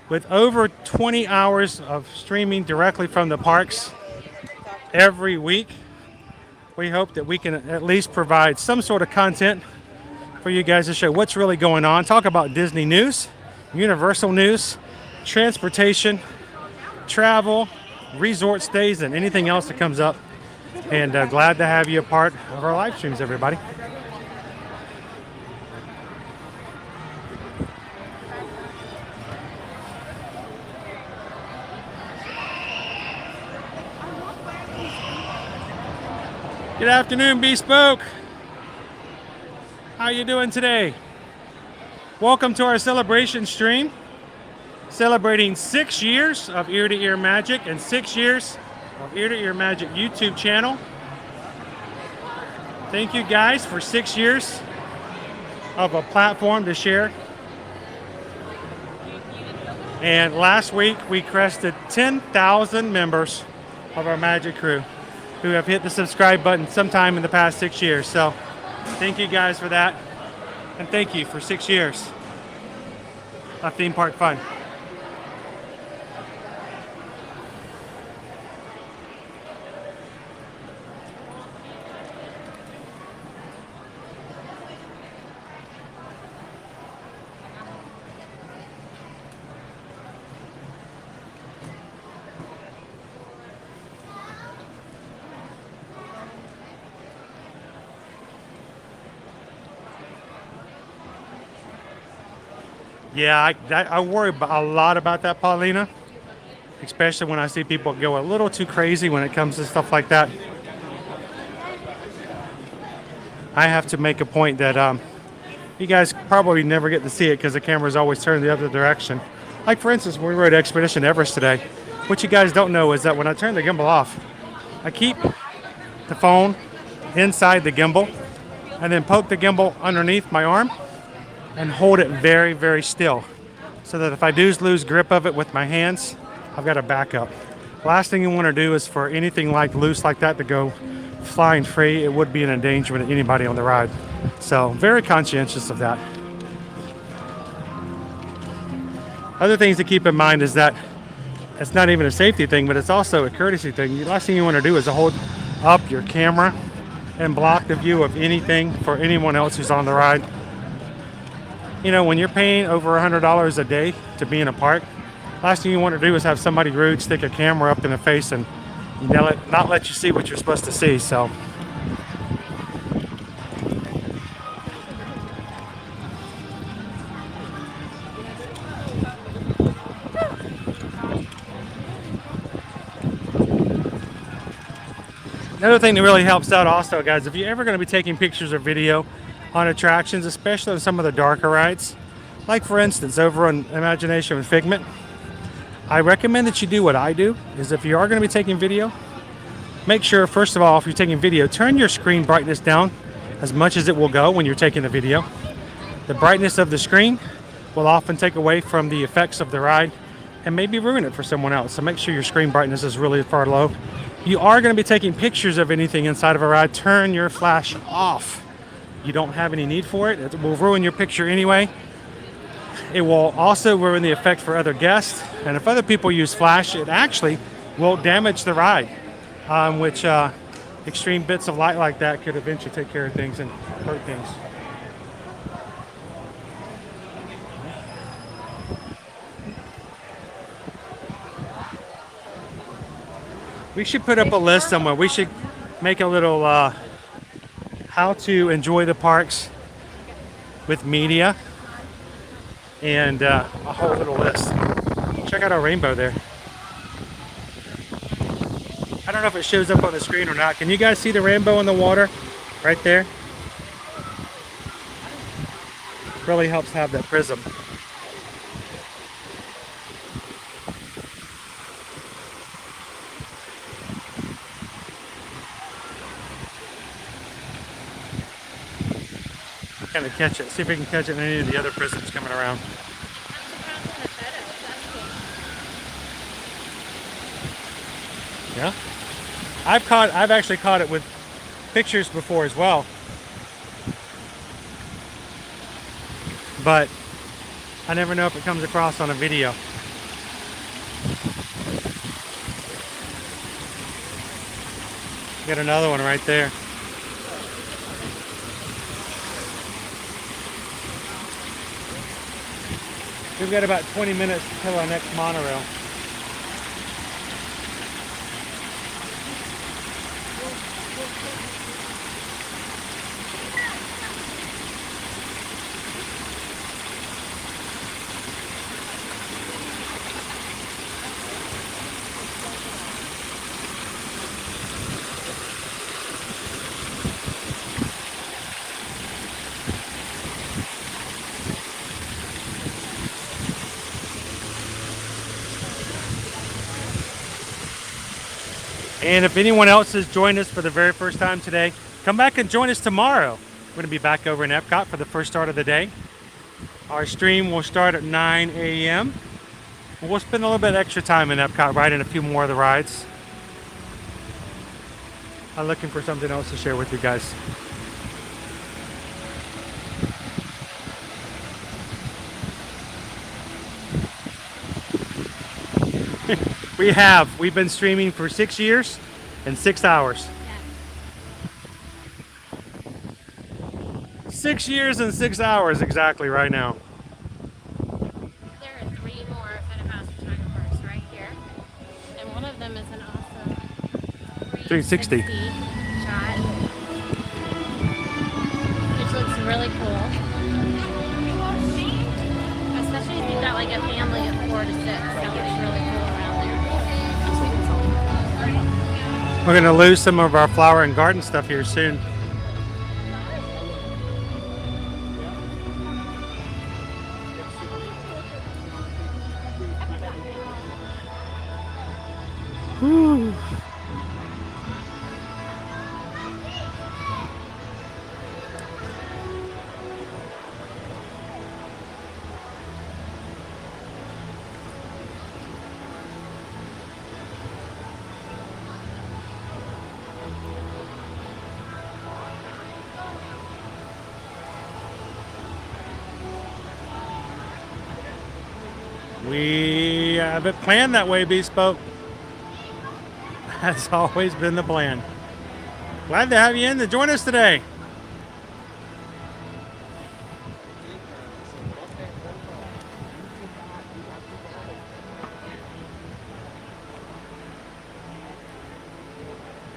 with over 20 hours of streaming directly from the parks every week. We hope that we can at least provide some sort of content for you guys to show what's really going on. Talk about Disney news, Universal news, transportation, travel, resort stays, and anything else that comes up. And glad to have you a part of our live streams, everybody. Good afternoon, Bespoke. How you doing today? Welcome to our celebration stream, celebrating 6 years of Ear to Ear Magic and 6 years of Ear to Ear Magic YouTube channel. Thank you guys for 6 years of a platform to share. And last week we crested 10,000 members of our Magic Crew who have hit the subscribe button sometime in the past 6 years. So thank you guys for that. And thank you for 6 years of theme park fun. Yeah, I worry a lot about that, Paulina, especially when I see people go a little too crazy when it comes to stuff like that. I have to make a point that you guys probably never get to see it because the camera's always turned the other direction. Like, for instance, when we were at Expedition Everest today, what you guys don't know is that when I turn the gimbal off, I keep the phone inside the gimbal and then poke the gimbal underneath my arm and hold it very, very still, so that if I do lose grip of it with my hands, I've got a backup. Last thing you want to do is for anything like loose like that to go flying free. It would be an endangerment to anybody on the ride. So very conscientious of that. Other things to keep in mind is that it's not even a safety thing, but it's also a courtesy thing. The last thing you want to do is to hold up your camera and block the view of anything for anyone else who's on the ride. You know, when you're paying over $100 a day to be in a park, last thing you want to do is have somebody rude stick a camera up in the face and not let you see what you're supposed to see. So another thing that really helps out also, guys, if you're ever going to be taking pictures or video on attractions, especially on some of the darker rides, like for instance over on Imagination and Figment, I recommend that you do what I do, is if you are going to be taking video, make sure, first of all, if you're taking video, turn your screen brightness down as much as it will go when you're taking the video. The brightness of the screen will often take away from the effects of the ride and maybe ruin it for someone else. So make sure your screen brightness is really far low. You are going to be taking pictures of anything inside of a ride. Turn your flash off. You don't have any need for it. It will ruin your picture anyway. It will also ruin the effect for other guests. And if other people use flash, it actually will damage the ride, which extreme bits of light like that could eventually take care of things and hurt things. We should put up a list somewhere. We should make a little how to enjoy the parks with media and a whole little list. Check out our rainbow there. I don't know if it shows up on the screen or not. Can you guys see the rainbow in the water right there? Really helps have that prism. Kind of catch it. See if we can catch it in any of the other prisms coming around. Yeah, I've actually caught it with pictures before as well, but I never know if it comes across on a video. Got another one right there. We've got about 20 minutes till our next monorail. And if anyone else has joined us for the very first time today, come back and join us tomorrow. We're going to be back over in Epcot for the first start of the day. Our stream will start at 9 a.m. We'll spend a little bit extra time in Epcot riding a few more of the rides. I'm looking for something else to share with you guys. We've been streaming for 6 years and 6 hours. 6 years and 6 hours exactly right now. There are 3 more photohouse photographers right here, and one of them is an awesome 360 shot, which looks really cool. Especially if you've got like a family of 4 to 6, that looks really cool around there. We're going to lose some of our flower and garden stuff here soon. Whew. We have it planned that way, Bespoke. That's always been the plan. Glad to have you in to join us today.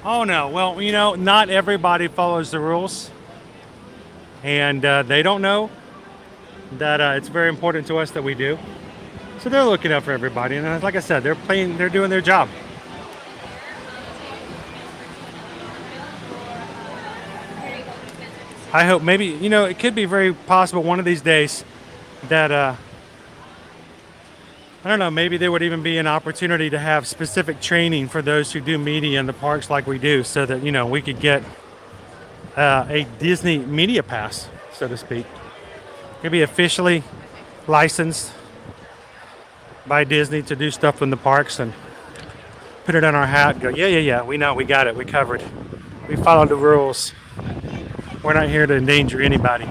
Oh no, well, you know, not everybody follows the rules. And they don't know that it's very important to us that we do. So they're looking out for everybody. And like I said, they're doing their job. I hope maybe, you know, it could be very possible one of these days that I don't know, maybe there would even be an opportunity to have specific training for those who do media in the parks like we do, so that, you know, we could get a Disney media pass, so to speak. Could be officially licensed by Disney to do stuff in the parks and put it on our hat and go, yeah, we know, we got it, we covered. We followed the rules. We're not here to endanger anybody.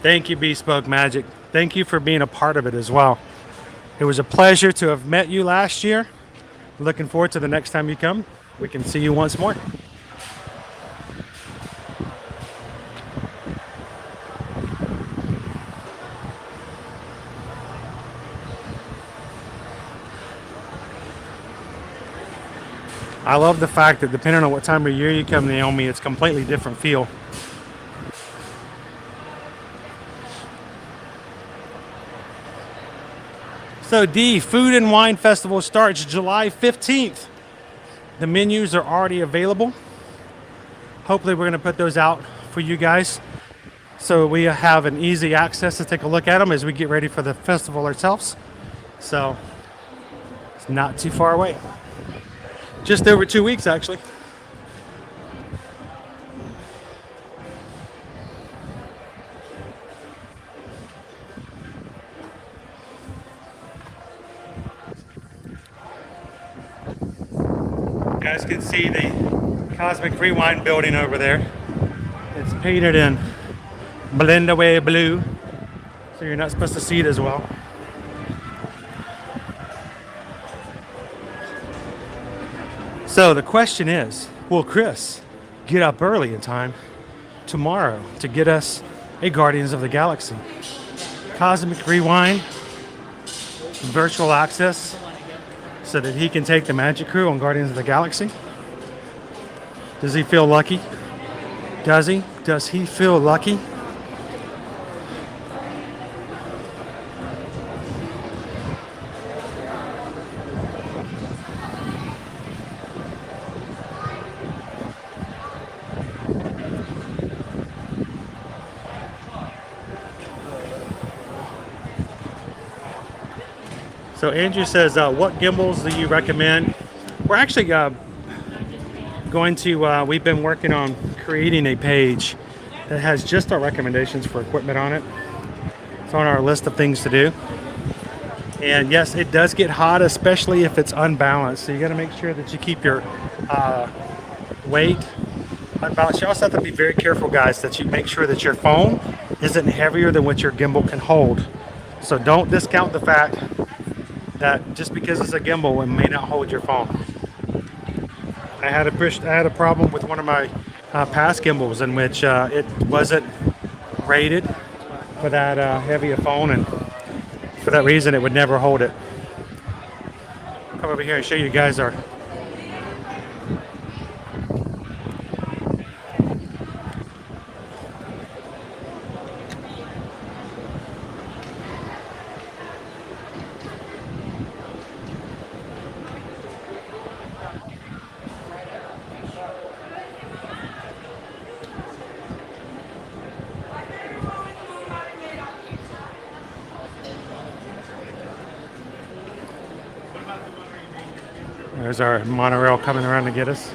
Thank you, Bespoke Magic. Thank you for being a part of it as well. It was a pleasure to have met you last year. Looking forward to the next time you come. We can see you once more. I love the fact that depending on what time of year you come, Naomi, it's a completely different feel. So D, Food and Wine Festival starts July 15th. The menus are already available. Hopefully we're going to put those out for you guys so we have an easy access to take a look at them as we get ready for the festival ourselves. So it's not too far away. Just over 2 weeks, actually. You guys can see the Cosmic Rewind building over there. It's painted in blend away blue, so you're not supposed to see it as well. So the question is, will Chris get up early in time tomorrow to get us a Guardians of the Galaxy Cosmic Rewind virtual access so that he can take the Magic Crew on Guardians of the Galaxy? Does he feel lucky? Does he? Does he feel lucky? So Andrew says, what gimbals do you recommend? We're actually going to, we've been working on creating a page that has just our recommendations for equipment on it. It's on our list of things to do. And yes, it does get hot, especially if it's unbalanced. So you got to make sure that you keep your weight unbalanced. You also have to be very careful, guys, that you make sure that your phone isn't heavier than what your gimbal can hold. So don't discount the fact that just because it's a gimbal, it may not hold your phone. I had a problem with one of my past gimbals in which it wasn't rated for that heavy a phone, and for that reason, it would never hold it. Come over here and show you guys our. There's our monorail coming around to get us.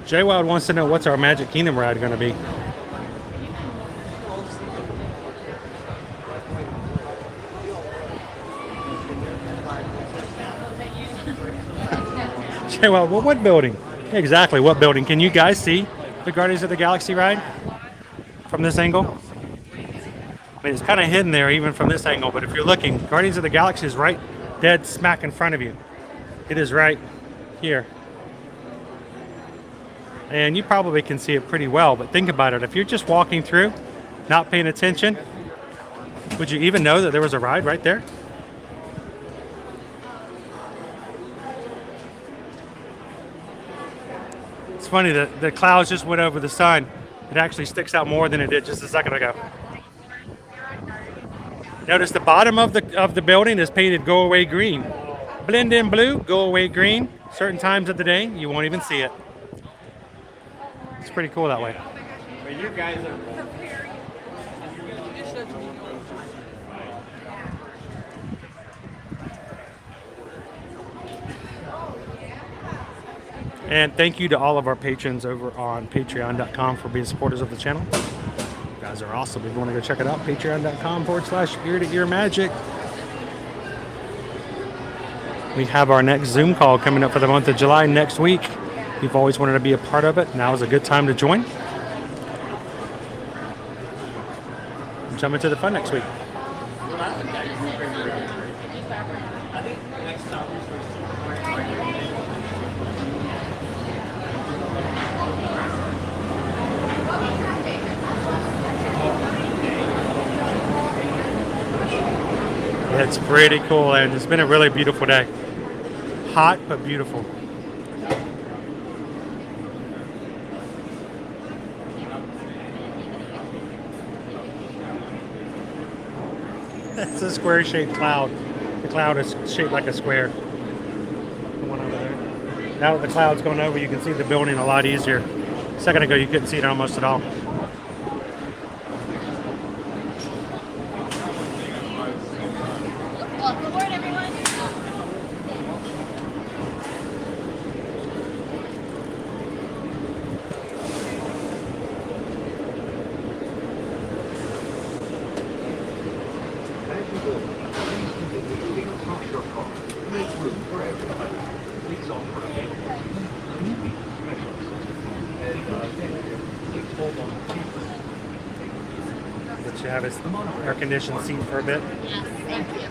Jay Wild wants to know, what's our Magic Kingdom ride going to be? Jay Wild, well, what building? Exactly, what building? Can you guys see the Guardians of the Galaxy ride from this angle? I mean, it's kind of hidden there even from this angle, but if you're looking, Guardians of the Galaxy is right dead smack in front of you. It is right here. And you probably can see it pretty well, but think about it. If you're just walking through, not paying attention, would you even know that there was a ride right there? It's funny that the clouds just went over the sun. It actually sticks out more than it did just a second ago. Notice the bottom of the building is painted go away green. Blend in blue, go away green. Certain times of the day, you won't even see it. It's pretty cool that way. But you guys are. And thank you to all of our patrons over on patreon.com for being supporters of the channel. You guys are awesome. If you want to go check it out, patreon.com/ear-to-ear-magic. We have our next Zoom call coming up for the month of July next week. If you've always wanted to be a part of it, now is a good time to join. Jump into the fun next week. It's pretty cool, and it's been a really beautiful day. Hot, but beautiful. It's a square-shaped cloud. The cloud is shaped like a square. The one over there. Now that the cloud's going over, you can see the building a lot easier. A second ago, you couldn't see it almost at all. Let you have his air-conditioned seat for a bit. Yes, thank you.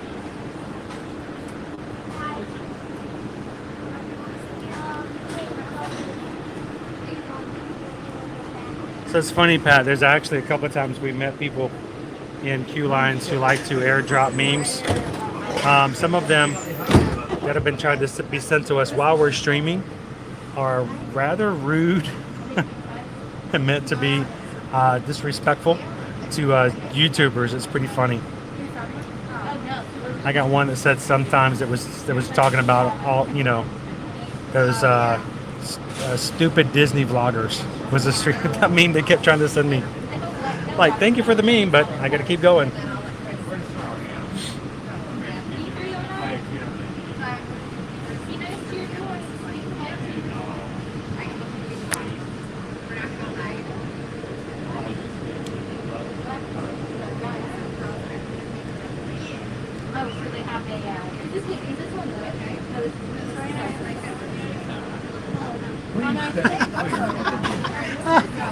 So it's funny, Pat, there's actually a couple of times we met people in queue lines who like to airdrop memes. Some of them that have been tried to be sent to us while we're streaming are rather rude and meant to be disrespectful to YouTubers. It's pretty funny. I got one that said sometimes it was talking about all, you know, those stupid Disney vloggers was a stream that meme they kept trying to send me. Like, thank you for the meme, but I got to keep going.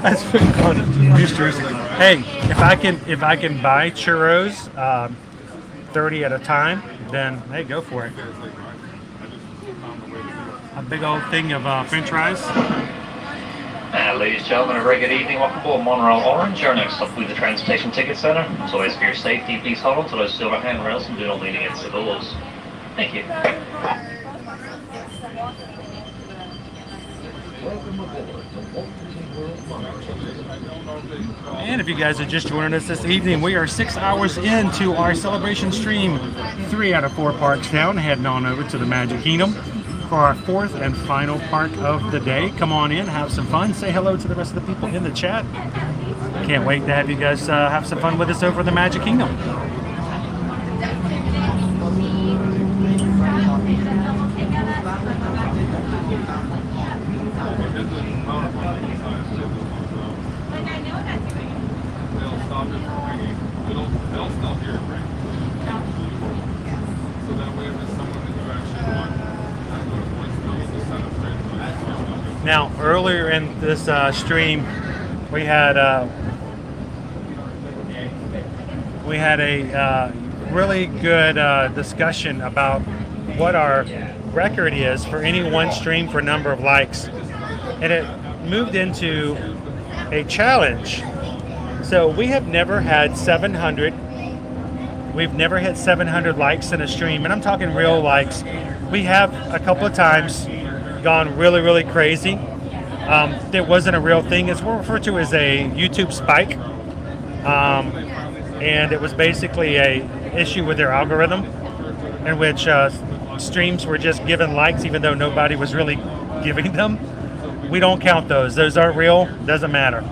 That's pretty funny. Hey, if I can buy churros 30 at a time, then hey, go for it. A big old thing of French fries. Ladies and gentlemen, a very good evening. Welcome aboard Monorail Orange. Our next stop will be the Transportation Ticket Center. As always, for your safety, please hold on to those silver handrails and do not lean against the doors. Thank you. And if you guys are just joining us this evening, we are 6 hours into our celebration stream. 3 out of 4 parks down, heading on over to the Magic Kingdom for our 4th and final park of the day. Come on in, have some fun, say hello to the rest of the people in the chat. Can't wait to have you guys have some fun with us over the Magic Kingdom. Now, earlier in this stream, we had a really good discussion about what our record is for any one stream for number of likes, and it moved into a challenge. So we have never had 700. We've never hit 700 likes in a stream, and I'm talking real likes. We have a couple of times gone really, really crazy. It wasn't a real thing. It's referred to as a YouTube spike. And it was basically a issue with their algorithm, in which streams were just given likes even though nobody was really giving them. We don't count those. Those aren't real. Doesn't matter.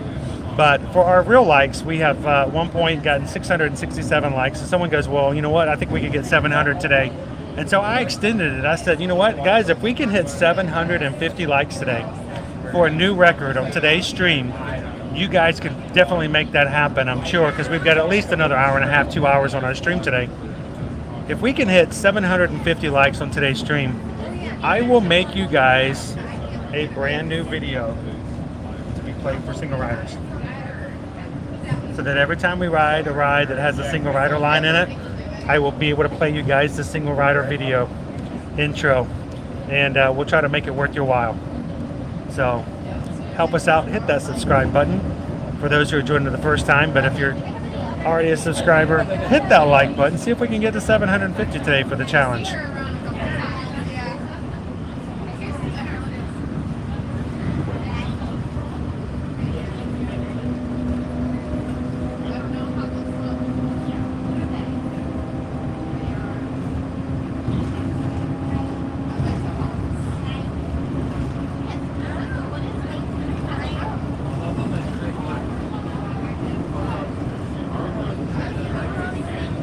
But for our real likes, we have at one point gotten 667 likes. So someone goes, well, you know what? I think we could get 700 today. And so I extended it. I said, you know what, guys, if we can hit 750 likes today for a new record on today's stream, you guys could definitely make that happen, I'm sure, because we've got at least another hour and a half, 2 hours on our stream today. If we can hit 750 likes on today's stream, I will make you guys a brand new video to be played for single riders. So that every time we ride a ride that has a single rider line in it, I will be able to play you guys the single rider video intro. And we'll try to make it worth your while. So help us out, hit that subscribe button for those who are joining for the first time. But if you're already a subscriber, hit that like button. See if we can get to 750 today for the challenge.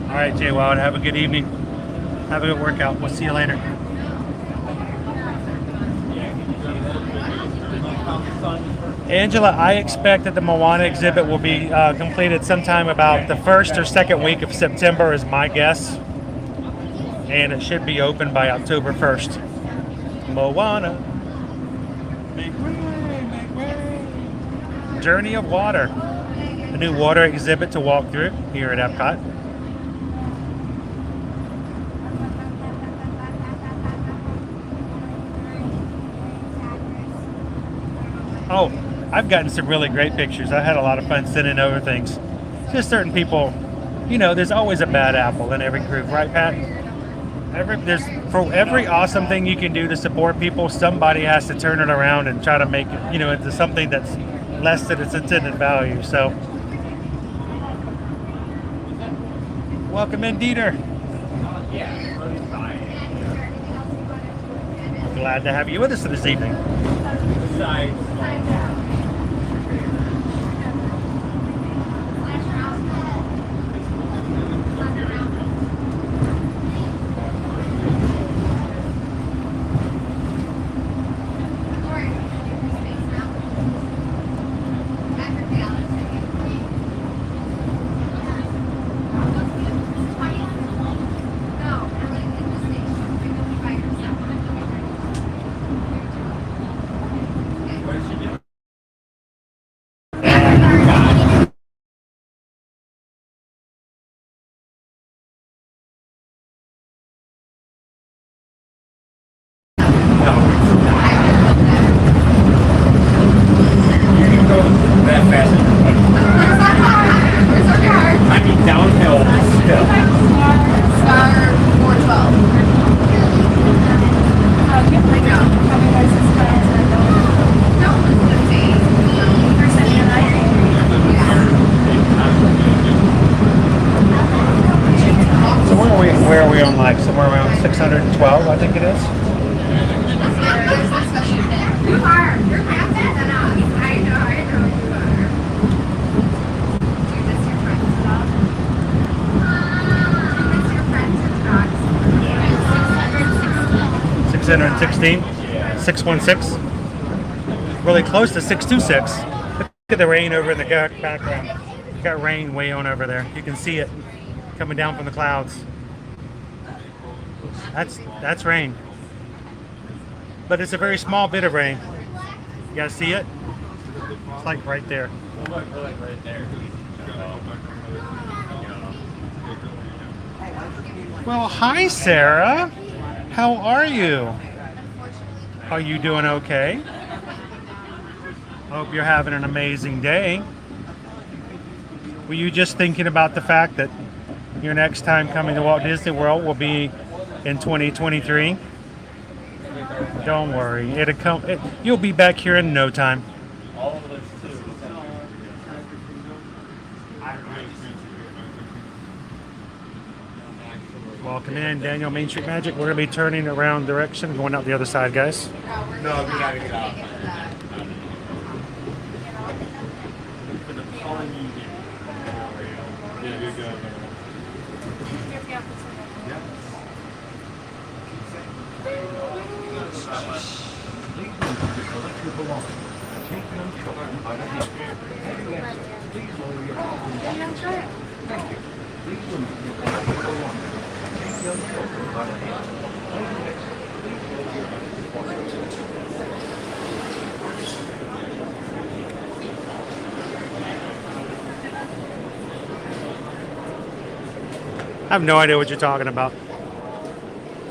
All right, Jay Wild, have a good evening. Have a good workout. We'll see you later. Angela, I expect that the Moana exhibit will be completed sometime about the first or second week of September is my guess. And it should be open by October 1st. Moana. Make way, make way. Journey of Water. A new water exhibit to walk through here at Epcot. Oh, I've gotten some really great pictures. I had a lot of fun sending over things. Just certain people, you know, there's always a bad apple in every group, right, Pat? For every awesome thing you can do to support people, somebody has to turn it around and try to make it, you know, into something that's less than its intended value. So, welcome in, Dieter. Glad to have you with us this evening. Where are we on, like somewhere around 612, I think it is. $616, 616, really close to 626. Look at the rain over in the background. Got rain way on over there. You can see it coming down from the clouds. That's rain, but it's a very small bit of rain. You guys see it? It's like right there. Well, hi Sarah. How are you? Are you doing okay? Hope you're having an amazing day. Were you just thinking about the fact that your next time coming to Walt Disney World will be in 2023? Don't worry, it'll come. You'll be back here in no time. Welcome in, Daniel, Main Street Magic. We're going to be turning around direction, going out the other side, guys. No, we gotta get out. Yeah, you're good. I have no idea what you're talking about.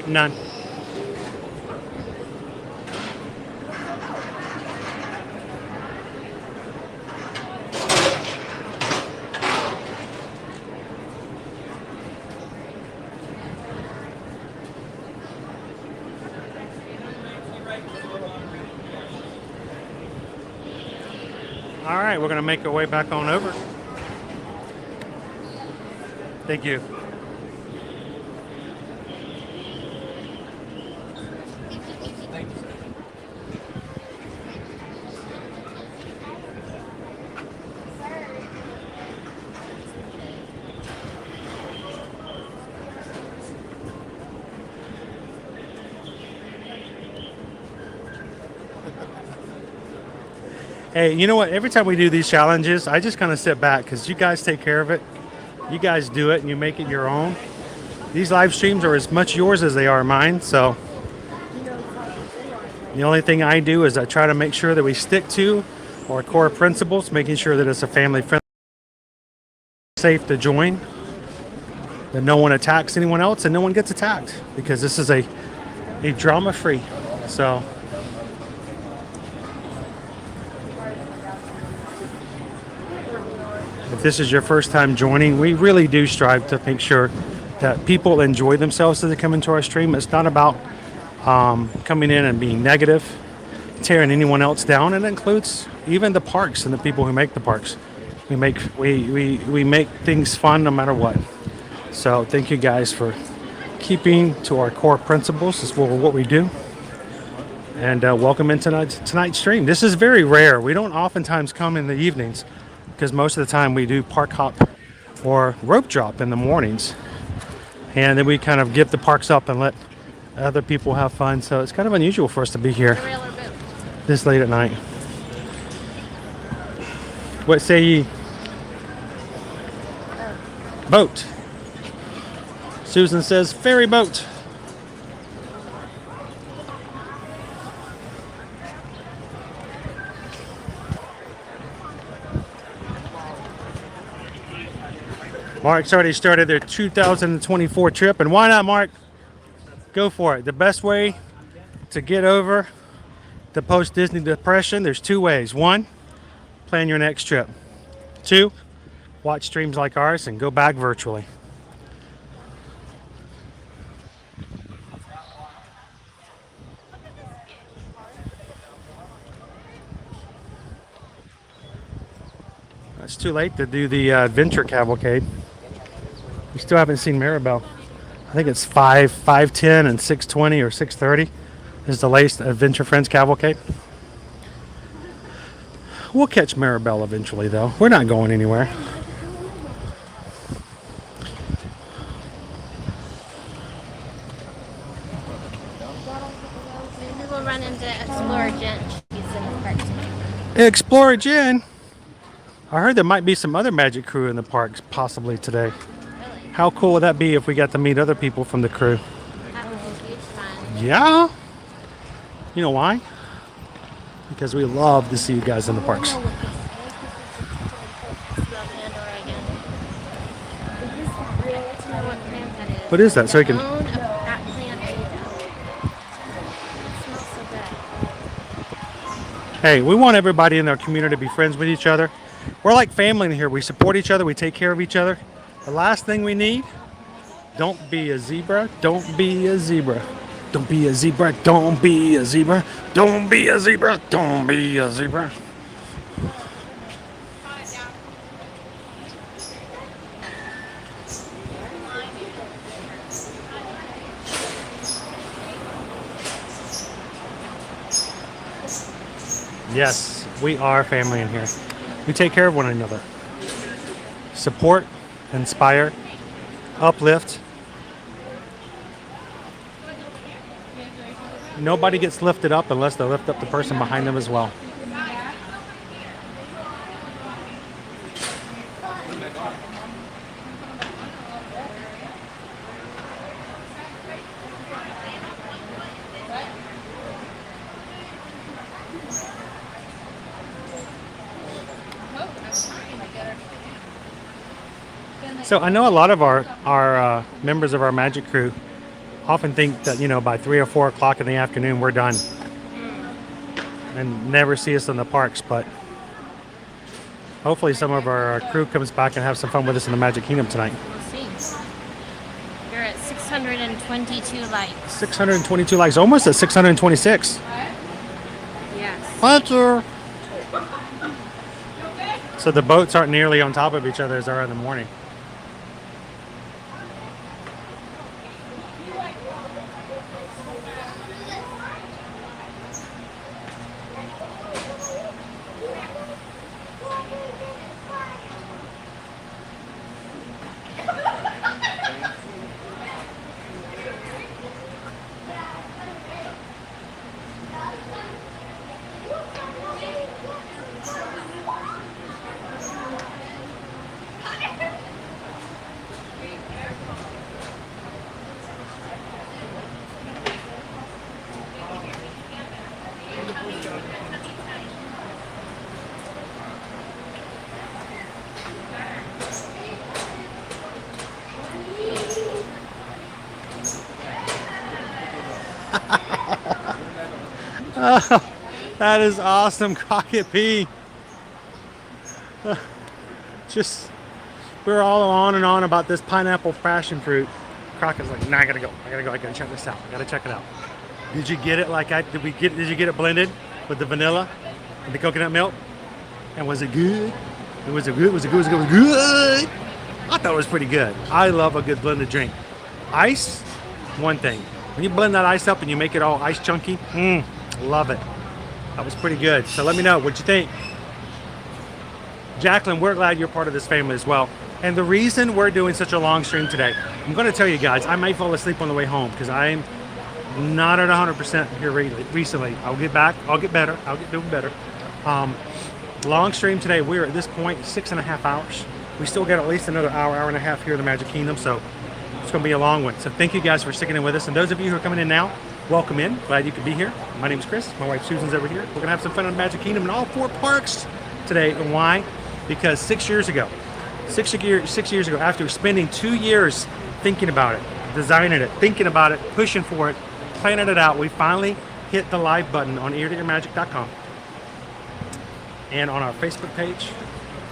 None. All right, we're going to make our way back on over. Thank you. Hey, you know what? Every time we do these challenges, I just kind of sit back because you guys take care of it. You guys do it and you make it your own. These live streams are as much yours as they are mine. So the only thing I do is I try to make sure that we stick to our core principles, making sure that it's a family friendly, safe to join, that no one attacks anyone else and no one gets attacked, because this is a drama free. So if this is your first time joining, we really do strive to make sure that people enjoy themselves as they come into our stream. It's not about coming in and being negative, tearing anyone else down. It includes even the parks and the people who make the parks. We make things fun no matter what. So thank you guys for keeping to our core principles. This is what we do. And welcome in tonight's stream. This is very rare. We don't oftentimes come in the evenings, because most of the time we do park hop or rope drop in the mornings, and then we kind of give the parks up and let other people have fun. So it's kind of unusual for us to be here this late at night. What say ye? Boat. Susan says ferry boat. Mark's already started their 2024 trip, and why not, Mark? Go for it. The best way to get over the post-Disney depression, there's two ways. One, plan your next trip. Two, watch streams like ours and go back virtually. It's too late to do the Adventure Cavalcade. We still haven't seen Maribel. I think it's 5:10 and 6:20 or 6:30 is the latest Adventure Friends Cavalcade. We'll catch Maribel eventually, though. We're not going anywhere. Maybe we'll run into Explorer Jen. She's in the park today. Explorer Jen? I heard there might be some other Magic crew in the parks possibly today. How cool would that be if we got to meet other people from the crew? That would be huge fun. Yeah? You know why? Because we love to see you guys in the parks. What is that? So we can... Hey, we want everybody in our community to be friends with each other. We're like family in here. We support each other. We take care of each other. The last thing we need, don't be a zebra. Don't be a zebra. Don't be a zebra. Don't be a zebra. Don't be a zebra. Don't be a zebra. Yes, we are family in here. We take care of one another. Support, inspire, uplift. Nobody gets lifted up unless they lift up the person behind them as well. So I know a lot of our members of our magic crew often think that, you know, by 3 or 4 o'clock in the afternoon we're done and never see us in the parks, but hopefully some of our crew comes back and have some fun with us in the Magic Kingdom tonight. We'll see. You're at 622 likes. 622 likes, almost at 626. Yes. Thank you. So the boats aren't nearly on top of each other as they are in the morning. Oh, that is awesome, Crockett P. Just, we're all on and on about this pineapple passion fruit. Crockett's like, nah, I gotta go, I gotta check this out, I gotta check it out. Did you get it like did you get it blended with the vanilla and the coconut milk? And was it good? Was it good? Was it good? Was it good? I thought it was pretty good. I love a good blended drink. Ice, one thing. When you blend that ice up and you make it all ice chunky, love it. That was pretty good. So let me know what you think. Jacqueline, we're glad you're part of this family as well. And the reason we're doing such a long stream today, I'm going to tell you guys, I might fall asleep on the way home because I'm not at 100% here recently. I'll get back. I'll get better. I'll get doing better. Long stream today. We're at this point 6.5 hours. We still got at least another hour, hour and a half here in the Magic Kingdom. So it's going to be a long one. So thank you guys for sticking in with us. And those of you who are coming in now, welcome in. Glad you could be here. My name is Chris. My wife Susan's over here. We're going to have some fun in the Magic Kingdom in all 4 parks today. And why? Because 6 years ago, after spending 2 years thinking about it, designing it, thinking about it, pushing for it, planning it out, we finally hit the live button on eartoearmagic.com and on our Facebook page.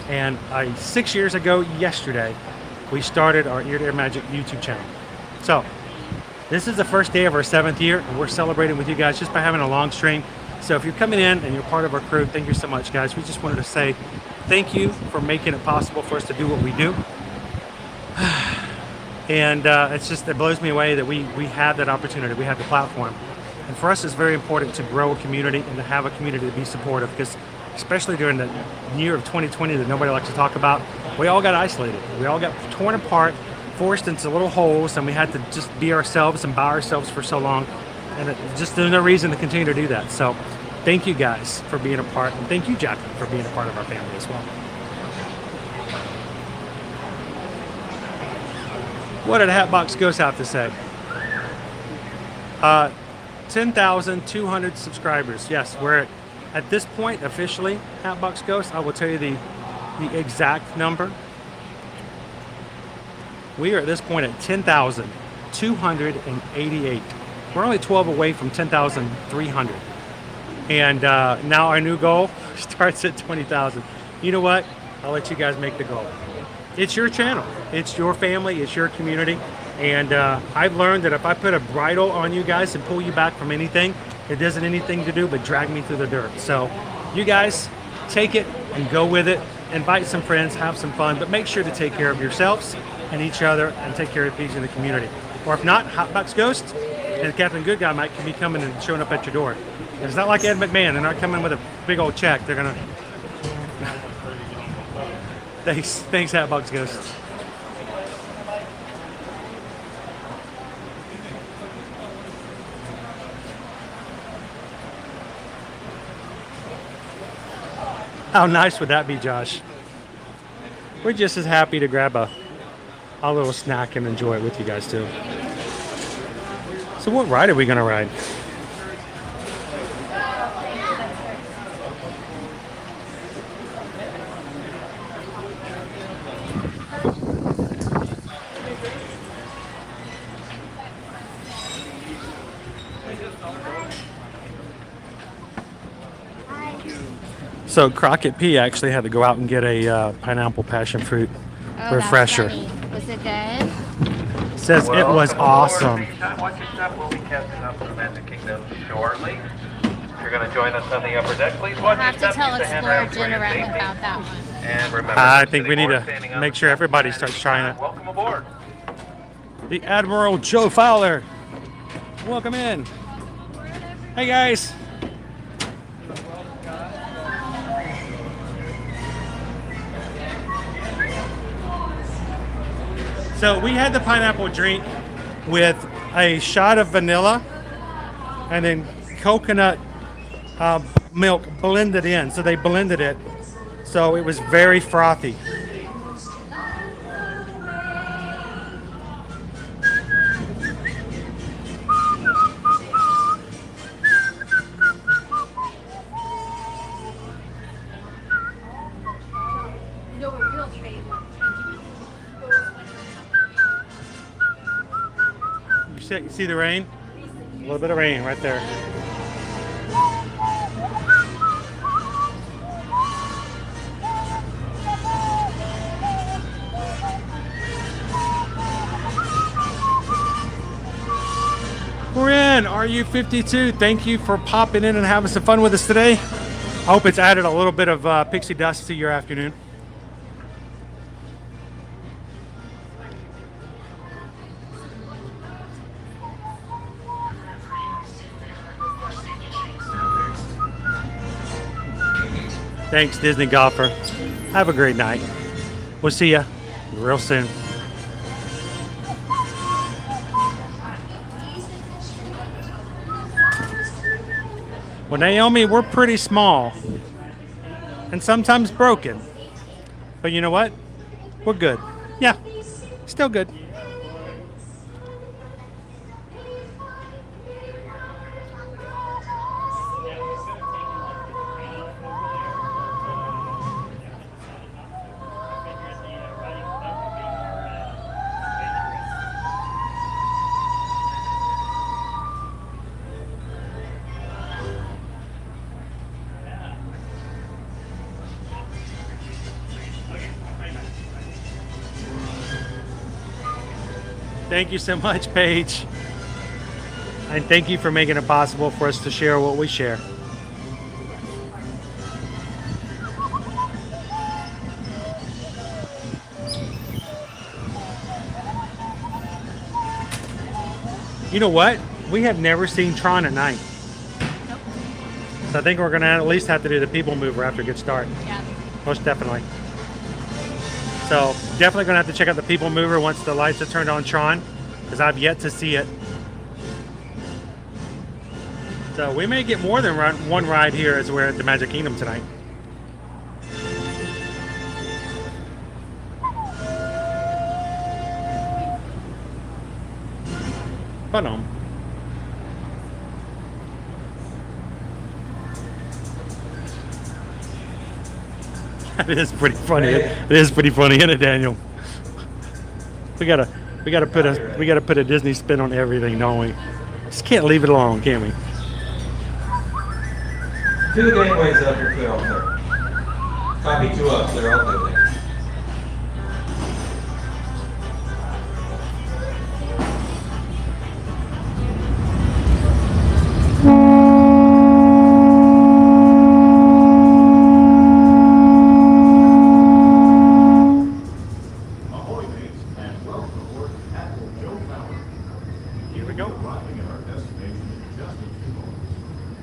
And 6 years ago yesterday, we started our Ear to Ear Magic YouTube channel. So this is the first day of our 7th year, and we're celebrating with you guys just by having a long stream. So if you're coming in and you're part of our crew, thank you so much, guys. We just wanted to say thank you for making it possible for us to do what we do. And it blows me away that we have that opportunity, we have the platform. And for us, it's very important to grow a community and to have a community to be supportive, because especially during the year of 2020 that nobody likes to talk about, we all got isolated. We all got torn apart, forced into little holes, and we had to just be ourselves and by ourselves for so long. And there's no reason to continue to do that. So thank you guys for being a part, and thank you, Jacqueline, for being a part of our family as well. What did Hatbox Ghost have to say? 10,200 subscribers. Yes, we're at this point officially, Hatbox Ghost. I will tell you the exact number. We are at this point at 10,288. We're only 12 away from 10,300. And now our new goal starts at 20,000. You know what? I'll let you guys make the goal. It's your channel. It's your family. It's your community. And I've learned that if I put a bridle on you guys and pull you back from anything, it doesn't anything to do but drag me through the dirt. So you guys take it and go with it. Invite some friends, have some fun, but make sure to take care of yourselves and each other and take care of things in the community. Or if not, Hotbox Ghost and Captain Good Guy might be coming and showing up at your door. It's not like Ed McMahon. They're not coming with a big old check. They're gonna. Thanks, Hatbox Ghost. How nice would that be, Josh? We're just as happy to grab a little snack and enjoy it with you guys too. So what ride are we gonna ride? So Crockett P actually had to go out and get a pineapple passion fruit refresher. Was it good? Says it was awesome. Watch your step. We'll be catching up to the Magic Kingdom shortly. If you're going to join us on the upper deck, please watch We'll your have step. to tell Use the Explorer handrail for your General safety. about that one. And remember, I think we need to make sure everybody starts trying it. welcome aboard. The Admiral Joe Fowler. Welcome in. Hey guys. So we had the pineapple drink with a shot of vanilla and then coconut milk blended in. So they blended it. So it was very frothy. You see the rain? A little bit of rain right there. We're in RU52. Thank you for popping in and having some fun with us today. I hope it's added a little bit of pixie dust to your afternoon. Thanks, Disney Golfer. Have a great night. We'll see you real soon. Well, Naomi, we're pretty small and sometimes broken. But you know what? We're good. Yeah, still good. Thank you so much, Paige. And thank you for making it possible for us to share what we share. You know what? We have never seen Tron at night. Nope. So I think we're going to at least have to do the People Mover after a good start. Yeah. Most definitely. So definitely going to have to check out the People Mover once the lights are turned on Tron, because I've yet to see it. So we may get more than one ride here as we're at the Magic Kingdom tonight. Fun. It is pretty funny. It is pretty funny, isn't it, Daniel? We gotta put a Disney spin on everything, don't we? Just can't leave it alone, can we? Two gateways up here, clear out there. Copy two up, they're out there.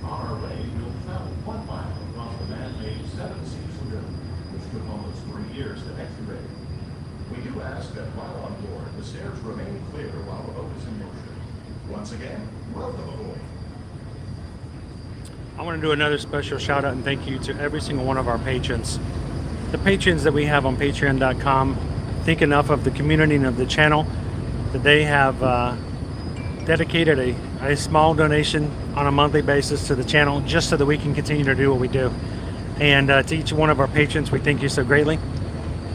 On our way, we'll travel 1 mile across the man-made 7-seat lagoon, which took almost 3 years to excavate. We do ask that while on board, the stairs remain clear while the boat is in motion. Once again, welcome aboard. I want to do another special shout out and thank you to every single one of our patrons. The patrons that we have on patreon.com think enough of the community and of the channel that they have dedicated a small donation on a monthly basis to the channel just so that we can continue to do what we do. And to each one of our patrons, we thank you so greatly.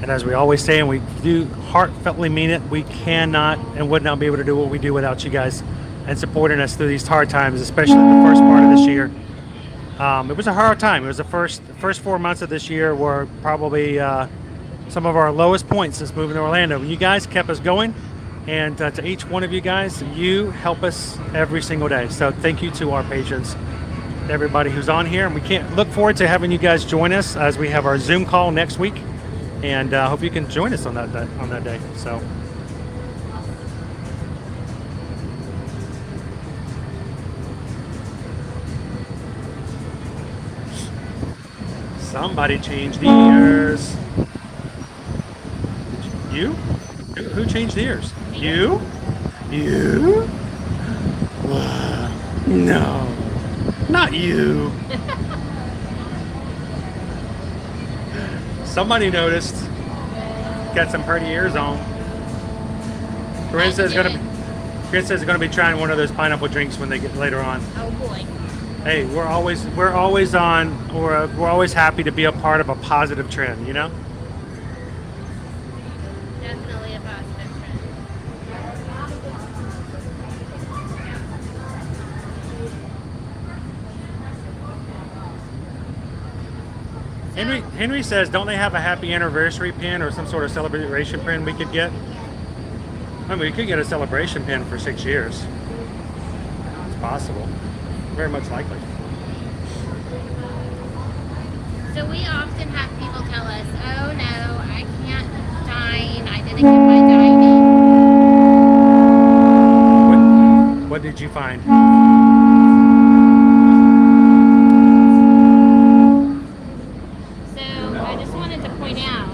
And as we always say, and we do heartfeltly mean it, we cannot and would not be able to do what we do without you guys and supporting us through these hard times, especially the first part of this year. It was a hard time. It was the first 4 months of this year were probably some of our lowest points since moving to Orlando. You guys kept us going, and to each one of you guys, you help us every single day. So thank you to our patrons, everybody who's on here. And we can't look forward to having you guys join us as we have our Zoom call next week, and hope you can join us on that day. So. Somebody changed the ears. You? Who changed the ears? You? You? No. Not you. Somebody noticed. Got some pretty ears on. Corinne says gonna be trying one of those pineapple drinks when they get later on. Oh boy. Hey, we're always happy to be a part of a positive trend, you know? Definitely a positive trend. Henry says, don't they have a happy anniversary pin or some sort of celebration pin we could get? I mean, we could get a celebration pin for 6 years. It's possible. Very much likely. So we often have people tell us, oh no, I can't dine, I didn't get my dining. What did you find? So I just wanted to point out,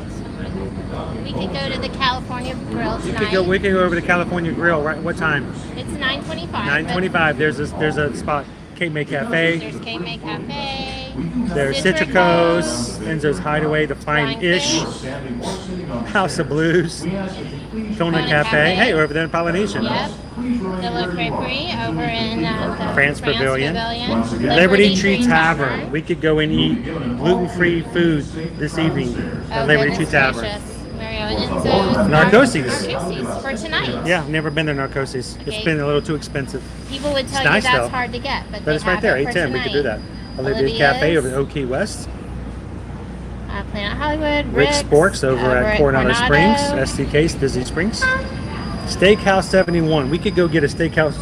we could go to the California Grill tonight. We could go over to California Grill, right? What time? It's 9:25. 9:25. There's a spot. Cape May Cafe. There's Cape May Cafe. There's Citricos, Enzo's Hideaway, The Flying Ish, House of Blues, Kona Cafe. Hey, we're over there in Polynesian. Yep. The Le Crêperie over in the France Pavilion. Liberty Tree Tavern. We could go and eat gluten-free food this evening at Liberty Tree Tavern. Narcosis. Narcosis for tonight. Yeah, I've never been to Narcosis. Okay. It's been a little too expensive. People would tell It's you nice, that's though. hard to get, but It's right there, 810. We could do that. Olivia's Cafe over at Oak Key West. Planet Hollywood. Rick's Sporks over at Coronado Springs. STK's Disney Springs. Steakhouse 71. We could go get a Steakhouse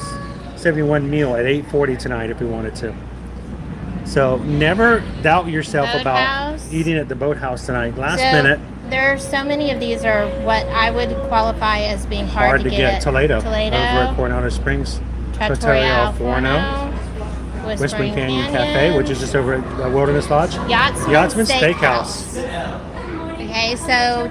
71 meal at 8:40 tonight if we wanted to. So never doubt yourself about eating at the Boathouse tonight. Last minute. There are so many of these are what I would qualify as being hard to get. Toledo. Over at Coronado Springs. Trattoria Al Forno. Whispering Canyon Cafe, which is just over at Wilderness Lodge. Yachtsman Steakhouse. Okay, so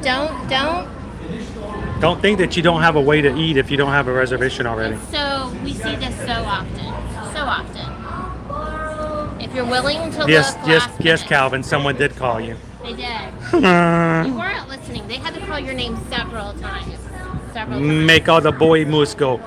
don't think that you don't have a way to eat if you don't have a reservation already. So we see this so often. If you're willing to Yes, look Calvin. Someone did call you. They did. You weren't listening. They had to call your name several times. Make all the boy moose go.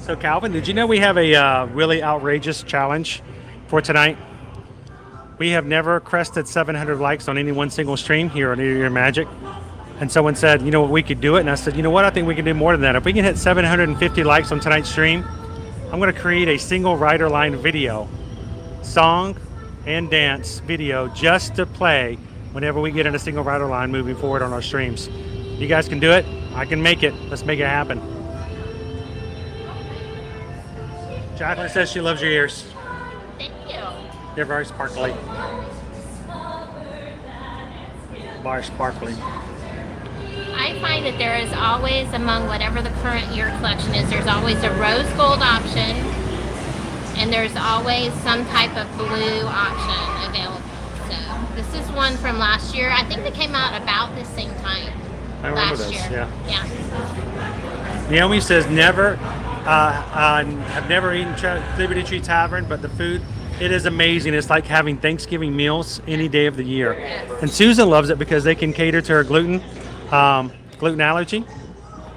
So Calvin, did you know we have a really outrageous challenge for tonight? We have never crested 700 likes on any one single stream here on Ear Magic. And someone said, you know what, we could do it. And I said, you know what, I think we can do more than that. If we can hit 750 likes on tonight's stream, I'm going to create a single rider line video, song and dance video just to play whenever we get in a single rider line moving forward on our streams. You guys can do it. I can make it. Let's make it happen. Jacqueline says she loves your ears. Thank you. They're very sparkly. Very sparkly. I find that there is always, among whatever the current year collection is, there's always a rose gold option, and there's always some type of blue option available. So this is one from last year. I think they came out about the same time. I remember last this, year. yeah. Yeah. Naomi says have never eaten Liberty Tree Tavern, but the food, it is amazing. It's like having Thanksgiving meals any day of the year. And Susan loves it because they can cater to her gluten allergy.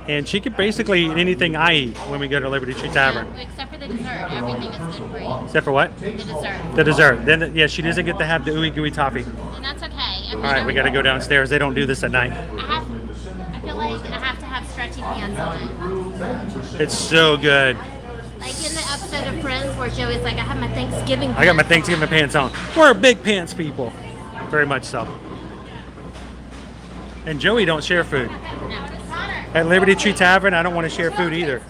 And she could basically eat anything I eat when we go to Liberty Tree Tavern. Except for the dessert. Everything is gluten-free. Except for what? The dessert. The dessert. Then, yeah, she doesn't get to have the ooey gooey toffee. And that's okay. I All mean, right, we got to go downstairs. They don't do this at night. I feel like I have to have stretchy pants on. It's so good. Like in the episode of Friends where Joey's like, I have my Thanksgiving pants. I got my Thanksgiving pants on. We're big pants people. Very much so. And Joey don't share food. At Liberty Tree Tavern, I don't want to share food either.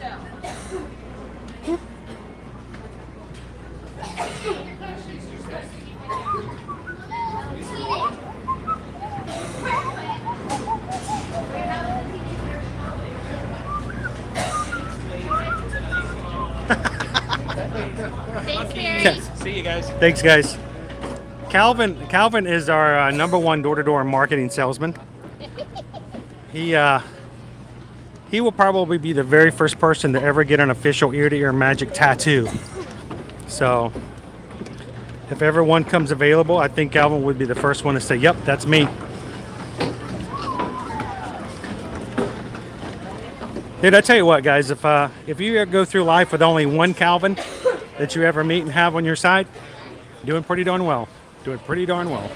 Thanks, Mary. See you guys. Thanks, guys. Calvin is our number one door-to-door marketing salesman. He will probably be the very first person to ever get an official ear-to-ear magic tattoo. So if ever one comes available, I think Calvin would be the first one to say, yep, that's me. Dude, I tell you what, guys, if you ever go through life with only one Calvin that you ever meet and have on your side, doing pretty darn well. Doing pretty darn well.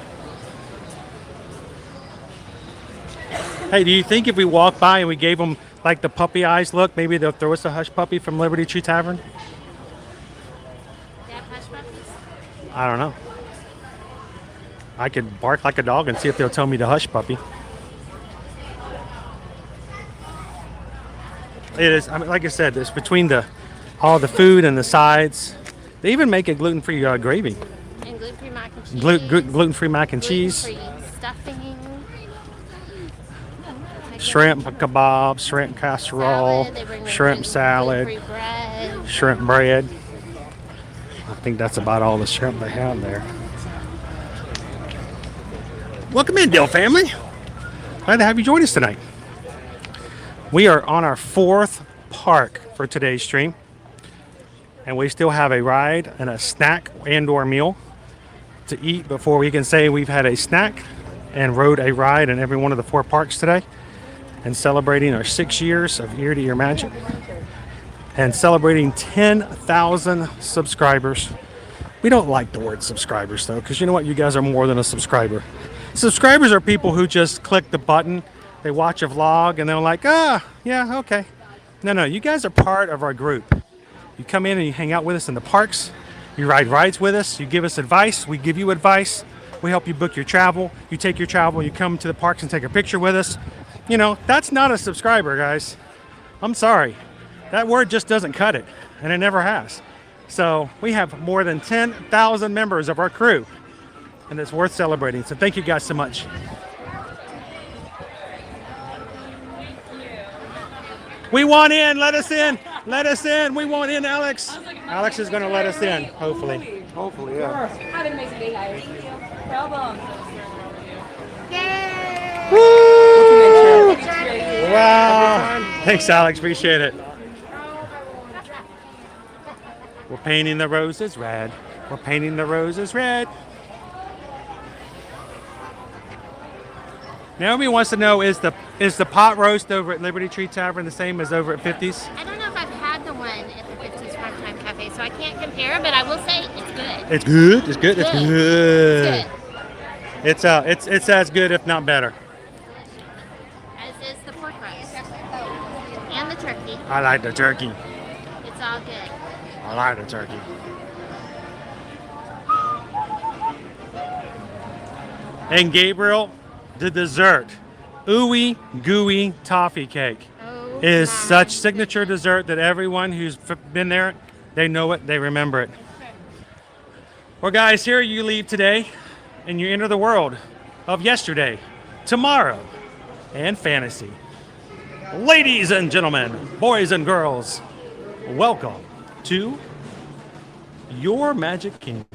Hey, do you think if we walk by and we gave them like the puppy eyes look, maybe they'll throw us a hush puppy from Liberty Tree Tavern? They have hush puppies? I don't know. I could bark like a dog and see if they'll tell me to hush puppy. It is, I mean, like I said, it's between all the food and the sides. They even make a gluten-free gravy. And gluten-free mac and cheese. Gluten-free mac and cheese. Gluten-free stuffing. Shrimp kebab, shrimp casserole, shrimp salad, bread. shrimp bread. I think that's about all the shrimp they have there. Welcome in, Dill family. Glad to have you join us tonight. We are on our 4th park for today's stream. And we still have a ride and a snack and/or meal to eat before we can say we've had a snack and rode a ride in every one of the 4 parks today. And celebrating our 6 years of Ear to Ear Magic. And celebrating 10,000 subscribers. We don't like the word subscribers though, because you know what? You guys are more than a subscriber. Subscribers are people who just click the button, they watch a vlog, and they're like, yeah, okay. No, you guys are part of our group. You come in and you hang out with us in the parks. You ride rides with us. You give us advice. We give you advice. We help you book your travel. You take your travel. You come to the parks and take a picture with us. You know, that's not a subscriber, guys. I'm sorry. That word just doesn't cut it, and it never has. So we have more than 10,000 members of our crew, and it's worth celebrating. So thank you guys so much. We want in. Let us in. Let us in. We want in, Alex. Alex is going to let us in, hopefully. Hopefully, yeah. Have an amazing day, guys. Problem. Woo! Wow. Thanks, Alex. Appreciate it. We're painting the roses red. We're painting the roses red. Naomi wants to know, is the pot roast over at Liberty Tree Tavern the same as over at 50s? I don't know if I've had the one at the 50s Primetime Cafe, so I can't compare, but I will say it's good. It's good. It's good. It's good. It's good. It's as good, if not better. As is the pork roast and the turkey. I like the turkey. It's all good. I like the turkey. And Gabriel, the dessert, ooey gooey toffee cake, is such signature dessert that everyone who's been there, they know it, they remember it. Well, guys, here you leave today, and you enter the world of yesterday, tomorrow, and fantasy. Ladies and gentlemen, boys and girls, welcome to your Magic Kingdom.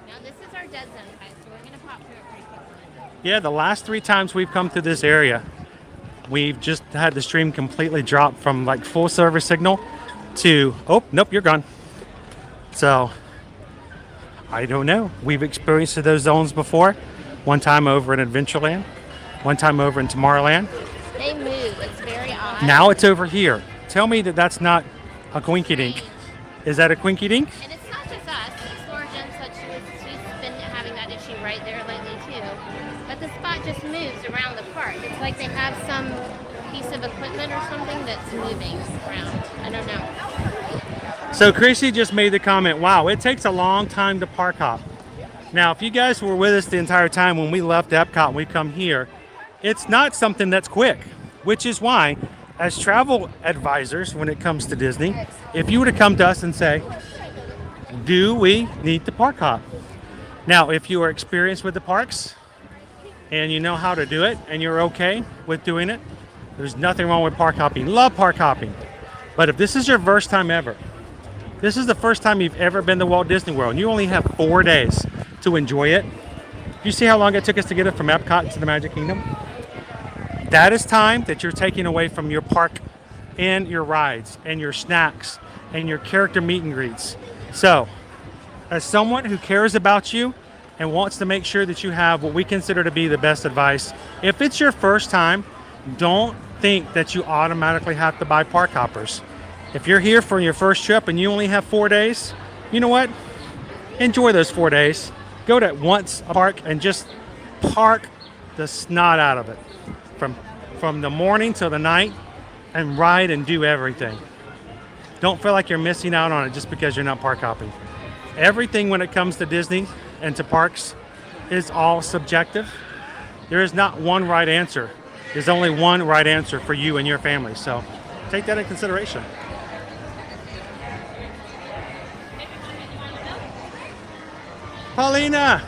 Now this is our dead zone, guys, so we're gonna pop through it pretty quickly. Yeah, the last 3 times we've come through this area, we've just had the stream completely drop from like full service signal to, oh, nope, you're gone. So, I don't know. We've experienced those zones before. One time over in Adventureland, one time over in Tomorrowland. They move. It's very odd. Now it's over here. Tell me that that's not a Quinky Dink. Is that a Quinky Dink? And it's not just us. Explore Jen said she's been having that issue right there lately too. But the spot just moves around the park. It's like they have some piece of equipment or something that's moving around. I don't know. So Chrissy just made the comment, wow, it takes a long time to park hop. Now, if you guys were with us the entire time when we left Epcot and we come here, it's not something that's quick, which is why, as travel advisors when it comes to Disney, if you were to come to us and say, do we need to park hop? Now, if you are experienced with the parks and you know how to do it and you're okay with doing it, there's nothing wrong with park hopping. Love park hopping. But if this is your first time ever, this is the first time you've ever been to Walt Disney World and you only have 4 days to enjoy it. You see how long it took us to get it from Epcot to the Magic Kingdom? That is time that you're taking away from your park and your rides and your snacks and your character meet and greets. So, as someone who cares about you and wants to make sure that you have what we consider to be the best advice, if it's your first time, don't think that you automatically have to buy park hoppers. If you're here for your first trip and you only have 4 days, you know what? Enjoy those 4 days. Go to once a park and just park the snot out of it. From the morning till the night and ride and do everything. Don't feel like you're missing out on it just because you're not park hopping. Everything when it comes to Disney and to parks is all subjective. There is not one right answer. There's only one right answer for you and your family. So take that into consideration. Paulina,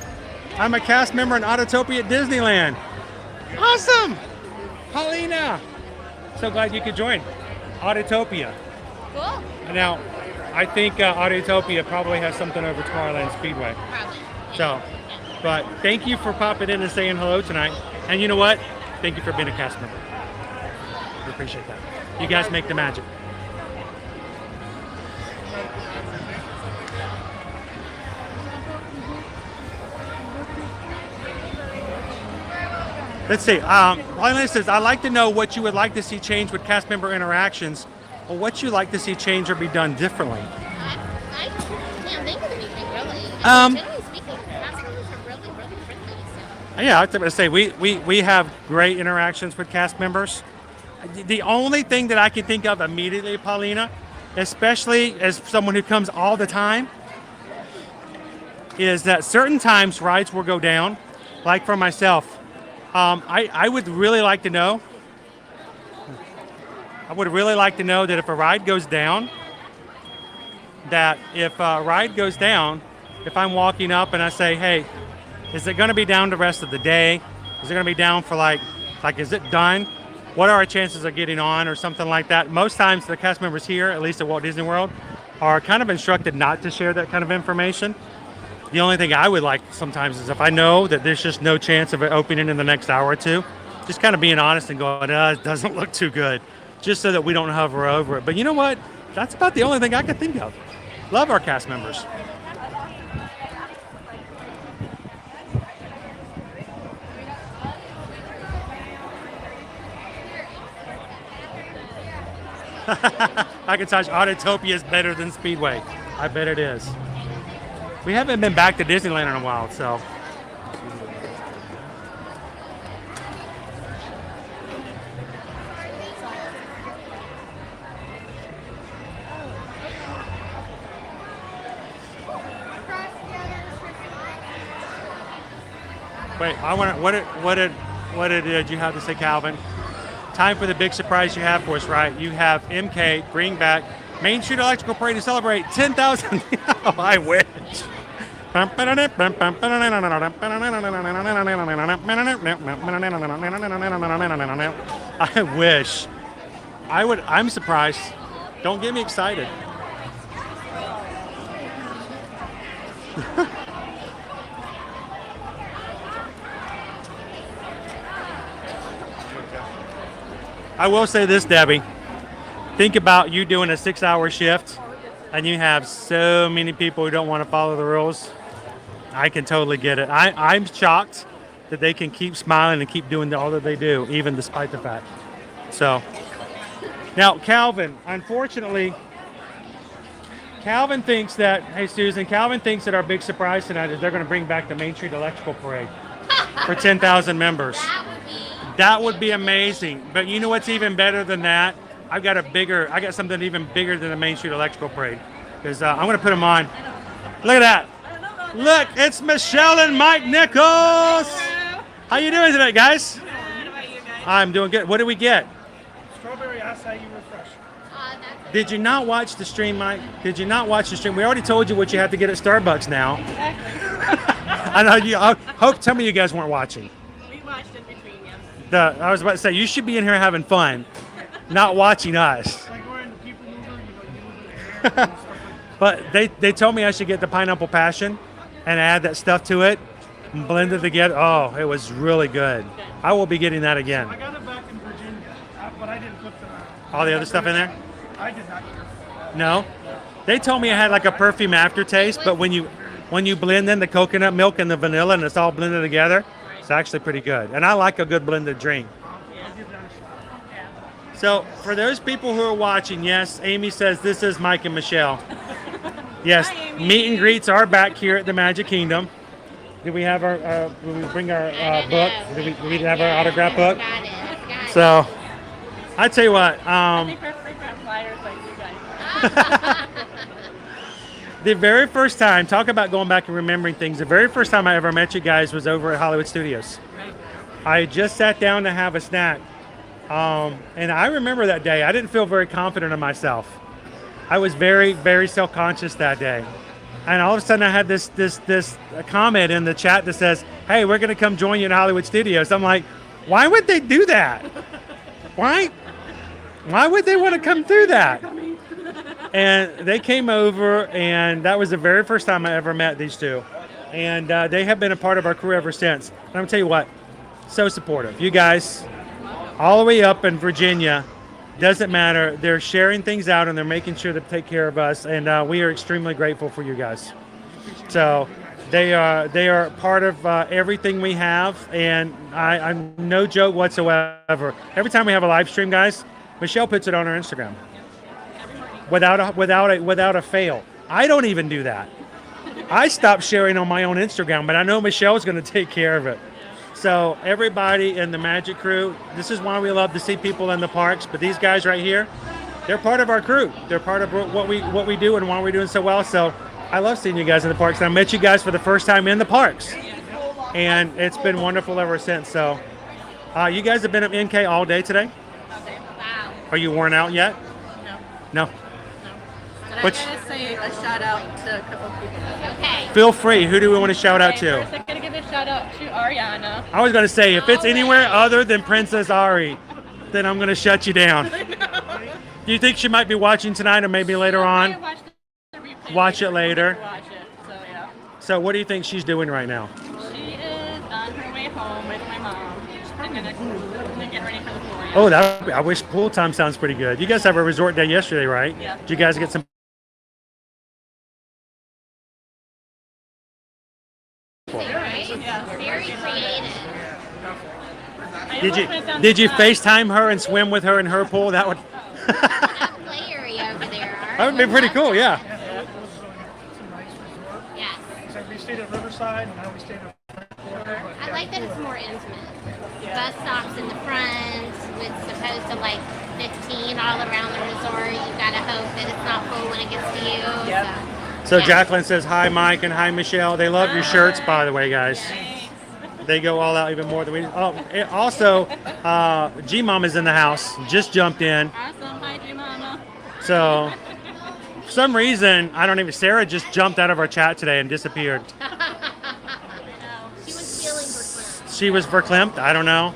I'm a cast member in Autotopia at Disneyland. Awesome! Paulina, so glad you could join Autotopia. Cool. Now, I think Autotopia probably has something over Tomorrowland Speedway. Probably. So, but thank you for popping in and saying hello tonight. And you know what? Thank you for being a cast member. We appreciate that. You guys make the magic. Let's see. Paulina says, I'd like to know what you would like to see change with cast member interactions, or what you'd like to see change or be done differently. I can't think of anything really. Generally speaking, cast members are really, really friendly. So. Yeah, I was going to say, we have great interactions with cast members. The only thing that I can think of immediately, Paulina, especially as someone who comes all the time, is that certain times rides will go down. Like for myself, I would really like to know. I would really like to know that if a ride goes down, if I'm walking up and I say, hey, is it going to be down the rest of the day? Is it going to be down for like, is it done? What are our chances of getting on or something like that? Most times the cast members here, at least at Walt Disney World, are kind of instructed not to share that kind of information. The only thing I would like sometimes is if I know that there's just no chance of it opening in the next hour or two, just kind of being honest and going, it doesn't look too good, just so that we don't hover over it. But you know what? That's about the only thing I could think of. Love our cast members. I can touch Autotopia is better than Speedway. I bet it is. We haven't been back to Disneyland in a while, so. Wait, I want to. What did you have to say, Calvin? Time for the big surprise you have for us, right? You have MK bring back Main Street Electrical Parade to celebrate 10,000. Oh, I wish. I wish. I would. I'm surprised. Don't get me excited. I will say this, Debbie. Think about you doing a 6-hour shift and you have so many people who don't want to follow the rules. I can totally get it. I'm shocked that they can keep smiling and keep doing all that they do, even despite the fact. So, now Calvin, unfortunately, Calvin thinks that, hey Susan, Calvin thinks that our big surprise tonight is they're going to bring back the Main Street Electrical Parade for 10,000 members. That would be amazing. But you know what's even better than that? I got something even bigger than the Main Street Electrical Parade. Because I'm going to put them on. Look at that. Look, it's Michelle and Mike Nichols. How you doing tonight, guys? I'm doing good. What did we get? Strawberry acai refresh. Did you not watch the stream, Mike? Did you not watch the stream? We already told you what you have to get at Starbucks now. I know you. I hope some of you guys weren't watching. We watched in between, yeah. I was about to say, you should be in here having fun, not watching us. But they told me I should get the pineapple passion and add that stuff to it and blend it together. Oh, it was really good. I will be getting that again. I got it back in Virginia, but I didn't put All the other stuff in there? I did not care for that. No? They told me it had like a perfume aftertaste, but when you blend in the coconut milk and the vanilla and it's all blended together, it's actually pretty good. And I like a good blended drink. So for those people who are watching, yes, Amy says this is Mike and Michelle. Yes, meet and greets are back here at the Magic Kingdom. Did we have our? Did we bring our book? Did we have our autograph book? So, I tell you what. I think we're frequent flyers like you guys. The very first time, talk about going back and remembering things. The very first time I ever met you guys was over at Hollywood Studios. I just sat down to have a snack, and I remember that day. I didn't feel very confident in myself. I was very, very self-conscious that day. And all of a sudden I had this comment in the chat that says, hey, we're going to come join you in Hollywood Studios. I'm like, why would they do that? Why would they want to come through that? And they came over, and that was the very first time I ever met these two. And they have been a part of our crew ever since. And I'm going to tell you what, so supportive. You guys, all the way up in Virginia, doesn't matter. They're sharing things out and they're making sure to take care of us, and we are extremely grateful for you guys. So they are part of everything we have, and I'm no joke whatsoever. Every time we have a live stream, guys, Michelle puts it on her Instagram without a fail. I don't even do that. I stopped sharing on my own Instagram, but I know Michelle's going to take care of it. So everybody in the Magic crew, this is why we love to see people in the parks. But these guys right here, they're part of our crew. They're part of what we do and why we're doing so well. So I love seeing you guys in the parks. And I met you guys for the first time in the parks, and it's been wonderful ever since. So you guys have been at NK all day today? Wow. Are you worn out yet? No. But I gotta say a shout out to a couple of people. Okay. Feel free. Who do we want to shout out to? First, I'm gonna give a shout out to Ariana. I was going to say, if it's anywhere other than Princess Ari, then I'm going to shut you down. Do you think she might be watching tonight or maybe later on? Watch it later. Watch it. So yeah. So what do you think she's doing right now? She is on her way home with my mom. I'm gonna get ready for the pool. Oh, I wish pool time sounds pretty good. You guys have a resort day yesterday, right? Yeah. Did you guys get some? Yeah. Very creative. Did you FaceTime her and swim with her in her pool? That would Play area over there. that would be pretty cool. Yeah. Yes. So we stayed at Riverside, and now we stayed at I like that it's more intimate. Bus stops in the front with supposed to like 15 all around the resort. You gotta hope that it's not full when it gets to you. Yep. So Jacqueline says hi, Mike, and hi, Michelle. They love your shirts, by the way, guys. They go all out even more than we. Oh, also, G Mom is in the house. Just jumped in. Awesome. Hi, G Mama. So For some reason, I don't even. Sarah just jumped out of our chat today and disappeared. She was feeling verklempt. She was verklempt. I don't know.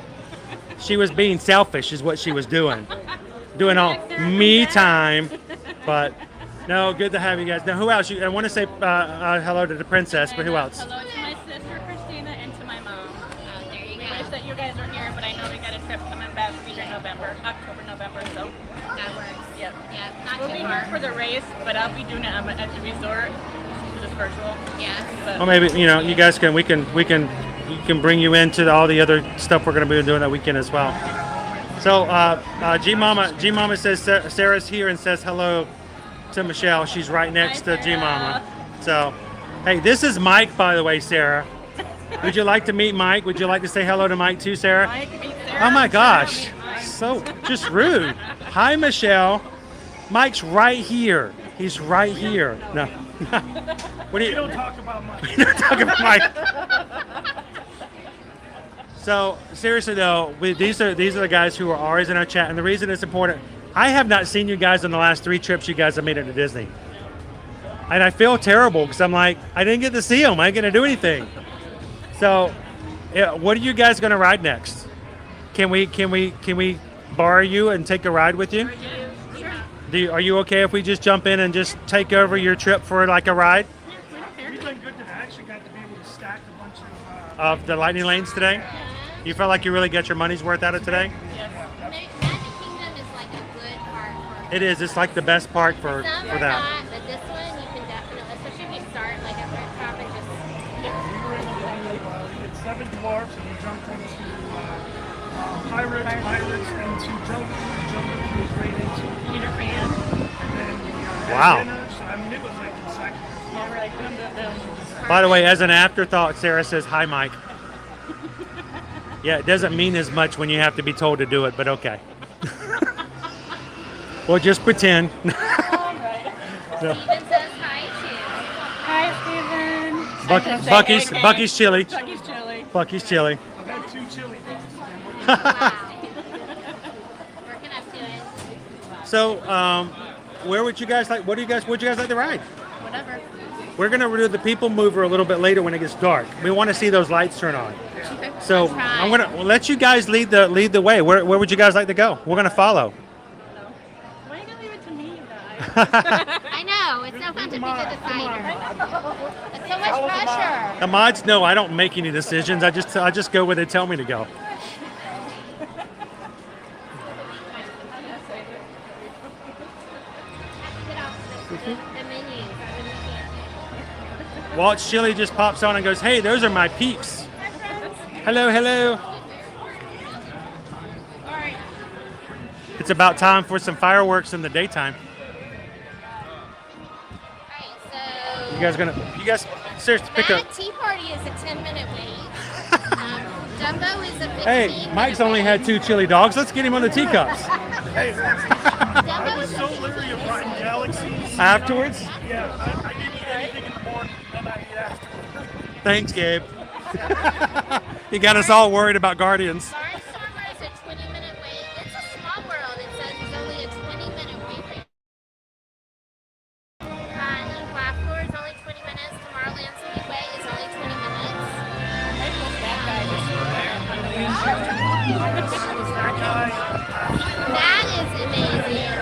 She was being selfish, is what she was doing. Doing all me time, but no, good to have you guys. Now, who else? I want to say hello to the princess, but who else? Hello to my sister Christina and to my mom. There you We go. wish that you guys were here, but I know we got a trip coming back either October, November, so. That works. Yep. Yeah, not We'll too be far. here for the race, but I'll be doing it at the resort, just virtual. Yeah. But Well, maybe you guys can. We can bring you into all the other stuff we're going to be doing that weekend as well. So G Mama says Sarah's here and says hello to Michelle. She's right next to G Mama. So, hey, this is Mike, by the way, Sarah. Would you like to meet Mike? Would you like to say hello to Mike too, Sarah? Mike, meet Sarah. Oh my gosh, so just rude. Hi, Michelle. Mike's right here. He's right here. No. What do you? don't talk about Mike. We don't talk about Mike. So seriously though, these are the guys who are always in our chat, and the reason it's important, I have not seen you guys on the last 3 trips you guys have made it to Disney, and I feel terrible because I'm like, I didn't get to see them. I ain't gonna do anything. So, what are you guys gonna ride next? Can we borrow you and take a ride with you? Are you okay if we just jump in and just take over your trip for like a ride? We've done good today. I actually got to be able to stack a bunch of Of the lightning lanes today? You felt like you really got your money's worth out of today? Magic Kingdom is like a good park for It is. It's like the best park for some are that. not, but this one you can definitely, especially if you start like at Red Top and just we did 7 dwarfs and we jumped into pirates, into jungle cruise right into Peter Pan. And then we had Wow. dinner, so I mean it was like consecutive. Yeah, we're like dum dum dum. By the way, as an afterthought, Sarah says, hi, Mike. Yeah, it doesn't mean as much when you have to be told to do it, but okay. Well, just pretend. Steven says hi too. Hi, Steven. Bucky's chili. Bucky's chili. Bucky's chili. I've had 2 chili. Working up to it. So, where would you guys like? Would you guys like to ride? Whatever. We're gonna do the people mover a little bit later when it gets dark. We want to see those lights turn on. So I'm gonna let you guys lead the way. Where would you guys like to go? We're gonna follow. Why are you gonna leave it to me, you guys? I know, it's no fun to be the decider. It's so much pressure. The mods, no, I don't make any decisions. I just go where they tell me to go. The menu. Walt's chili just pops on and goes, "Hey, those are my peeps." Hello, hello. It's about time for some fireworks in the daytime. You guys seriously pick up. That tea party is a 10-minute wait. Dumbo is a 15-minute Hey, Mike's only had 2 chili dogs. Let's get him on the teacups. Hey, I was so leery of riding Galaxies. Afterwards? Yeah, I didn't eat anything in the morning, and then I ate afterwards. Thanks, Gabe. You got us all worried about Guardians. Barnstormer is a 20-minute wait. It's a small world. It says it's only a 20-minute wait. Laugh Floor is only 20 minutes. Tomorrowland Speedway is only 20 minutes. That is amazing.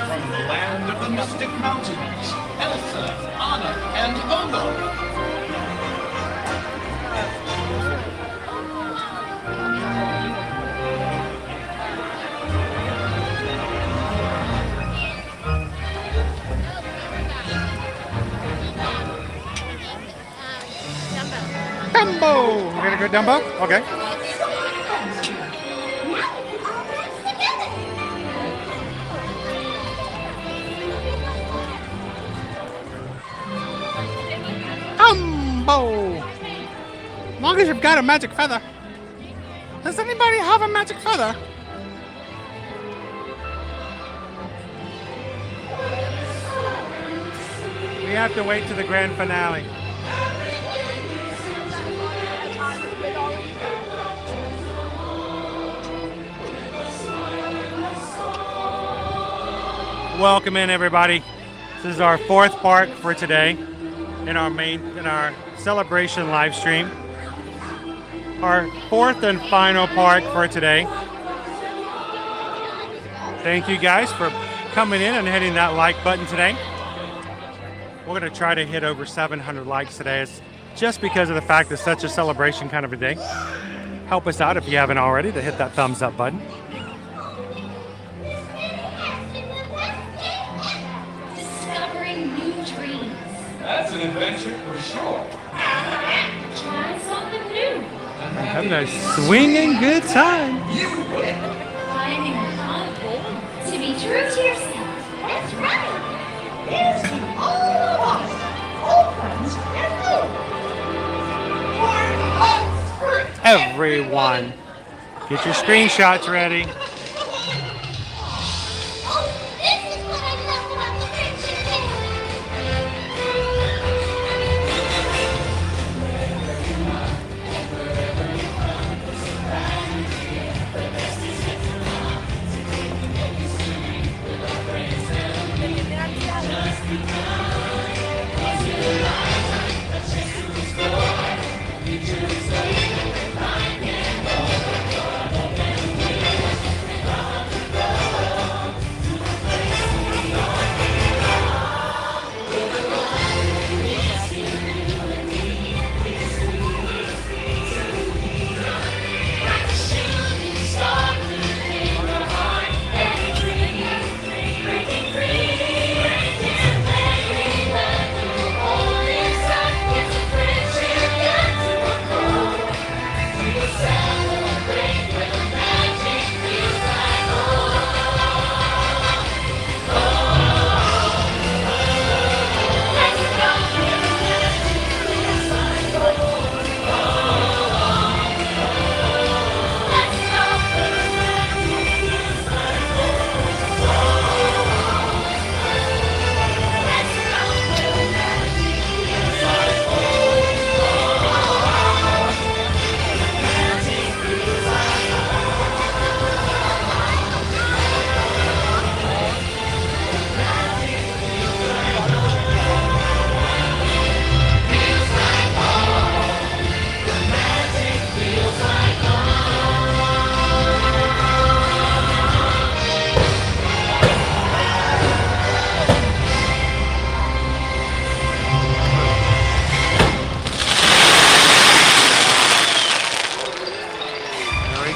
From the land of the mystic mountains, Elsa, Anna, and Ola. Dumbo! We're gonna go Dumbo? Okay. Dumbo! As long as you've got a magic feather. Does anybody have a magic feather? We have to wait to the grand finale. Welcome in, everybody. This is our fourth park for today in our celebration live stream. Our fourth and final park for today. Thank you guys for coming in and hitting that like button today. We're going to try to hit over 700 likes today. It's just because of the fact it's such a celebration kind of a day. Help us out if you haven't already to hit that thumbs up button. Discovering new dreams. That's an adventure for sure. Try something new. Having a swinging good time. Finding a conflict. To be true to yourself. That's right. Here's to all of us. Orphans and Everyone, get your screenshots ready.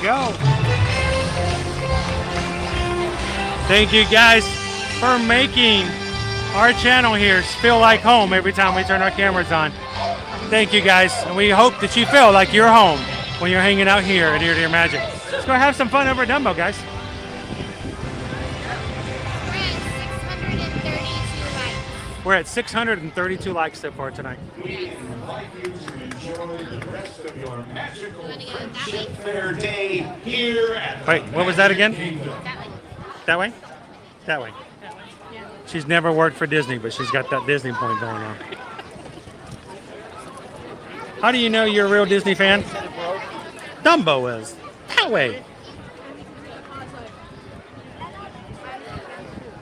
Go. Thank you guys for making our channel here feel like home every time we turn our cameras on. Thank you guys, and we hope that you feel like you're home when you're hanging out here at Ear to Ear Magic. Let's go have some fun over at Dumbo, guys. We're at 632 likes so far tonight. We invite you to enjoy the rest of your magical friendship fair day here at Wait, what was that again? That way? That way. She's never worked for Disney, but she's got that Disney point going on. How do you know you're a real Disney fan? Dumbo is. That way.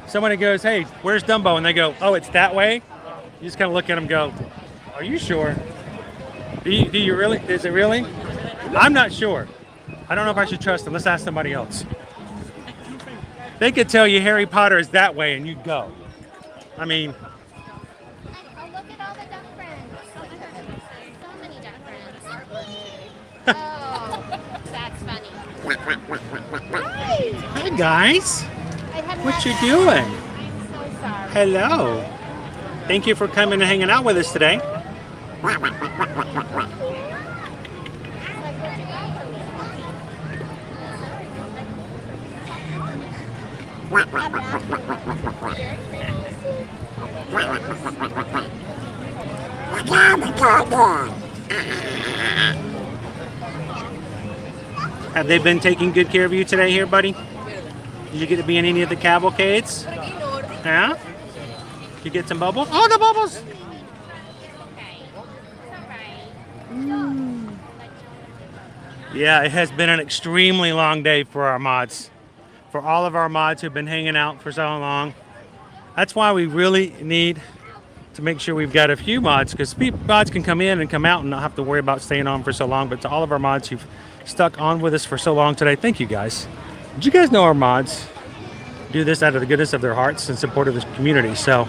Somebody goes, hey, where's Dumbo? And they go, oh, it's that way? You just kind of look at them and go, are you sure? Do you really? Is it really? I'm not sure. I don't know if I should trust them. Let's ask somebody else. They could tell you Harry Potter is that way and you'd go. I mean. Oh, look at all the duck friends. So many duck friends. Oh, that's funny. Hi, guys. What you doing? I'm so sorry. Hello. Thank you for coming and hanging out with us today. Have they been taking good care of you today here, buddy? Did you get to be in any of the cavalcades? Yeah? Did you get some bubbles? Oh, the bubbles! Yeah, it has been an extremely long day for our mods. For all of our mods who've been hanging out for so long. That's why we really need to make sure we've got a few mods, because mods can come in and come out and not have to worry about staying on for so long. But to all of our mods who've stuck on with us for so long today, thank you guys. Did you guys know our mods do this out of the goodness of their hearts and support of this community? So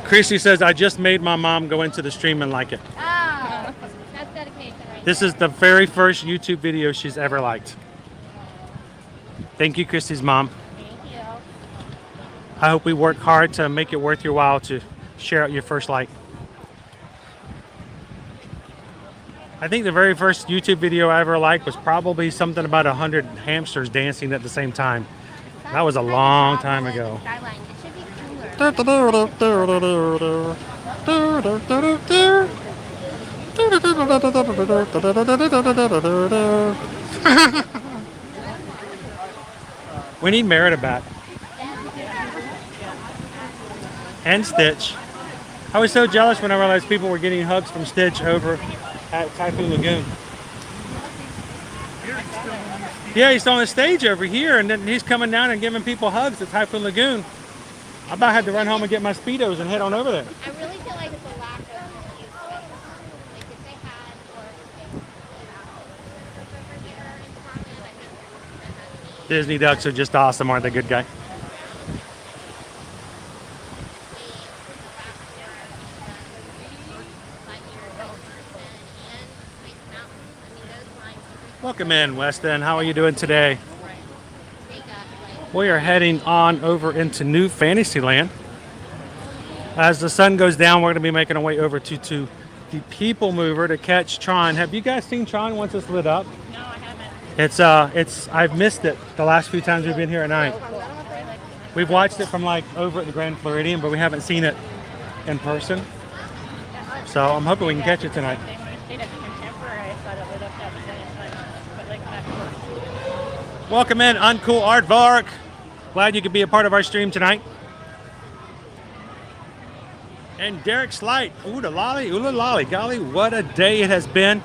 Chrissy says, I just made my mom go into the stream and like it. Oh, that's dedication right This is the very first YouTube video she's ever liked. Thank you, Chrissy's mom. Thank you. I hope we work hard to make it worth your while to share out your first like. I think the very first YouTube video I ever liked was probably something about 100 hamsters dancing at the same time. That was a long time ago. Skyline. It should be cooler. We need Merida back. And Stitch. I was so jealous when I realized people were getting hugs from Stitch over at Typhoon Lagoon. Yeah, he's on the stage over here, and then he's coming down and giving people hugs at Typhoon Lagoon. I about had to run home and get my Speedos and head on over there. I really feel like it's a lack of music. Like if they had or Disney ducks are just awesome, aren't they, good guy? Welcome in, Weston. How are you doing today? We are heading on over into New Fantasyland. As the sun goes down, we're going to be making our way over to the People Mover to catch Tron. Have you guys seen Tron once it's lit up? No, I haven't. I've missed it the last few times we've been here at night. We've watched it from like over at the Grand Floridian, but we haven't seen it in person. So I'm hoping we can catch it tonight. Welcome in, Uncool Aardvark. Glad you could be a part of our stream tonight. And Derek Slight, ooh la lolly, golly, what a day it has been.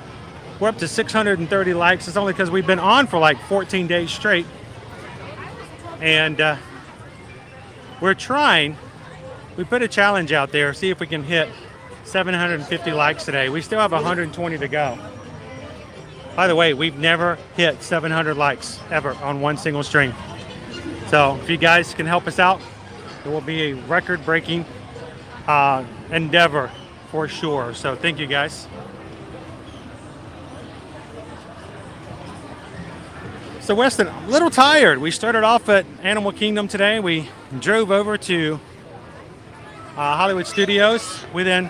We're up to 630 likes. It's only because we've been on for like 14 days straight. And we're trying, we put a challenge out there, see if we can hit 750 likes today. We still have 120 to go. By the way, we've never hit 700 likes ever on one single stream. So if you guys can help us out, it will be a record-breaking endeavor for sure. So thank you guys. So Weston, I'm a little tired. We started off at Animal Kingdom today. We drove over to Hollywood Studios. We then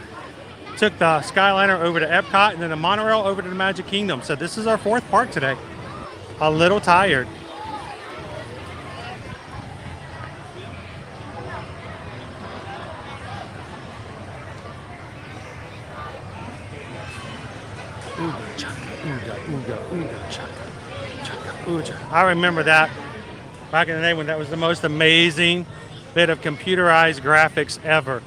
took the Skyliner over to Epcot and then the monorail over to the Magic Kingdom. So this is our fourth park today. A little tired. I remember that back in the day when that was the most amazing bit of computerized graphics ever.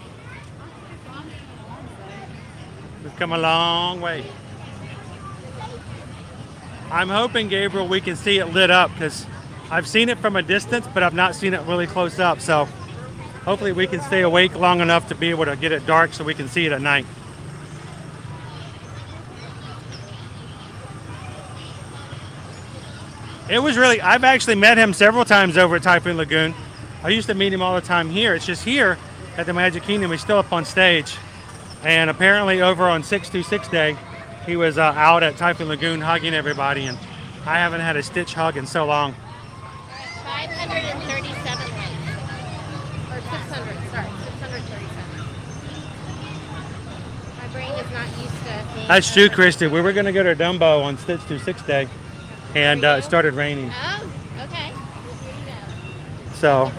We've come a long way. I'm hoping, Gabriel, we can see it lit up because I've seen it from a distance, but I've not seen it really close up. So hopefully we can stay awake long enough to be able to get it dark so we can see it at night. It was really, I've actually met him several times over at Typhoon Lagoon. I used to meet him all the time here. It's just here at the Magic Kingdom, he's still up on stage. And apparently over on 626 Day, he was out at Typhoon Lagoon hugging everybody. And I haven't had a Stitch hug in so long. 537 likes. Or 600, sorry, 637. My brain is not used to being... That's true, Christy. We were going to go to Dumbo on Stitch 26 Day. And it started raining. Oh, okay. So.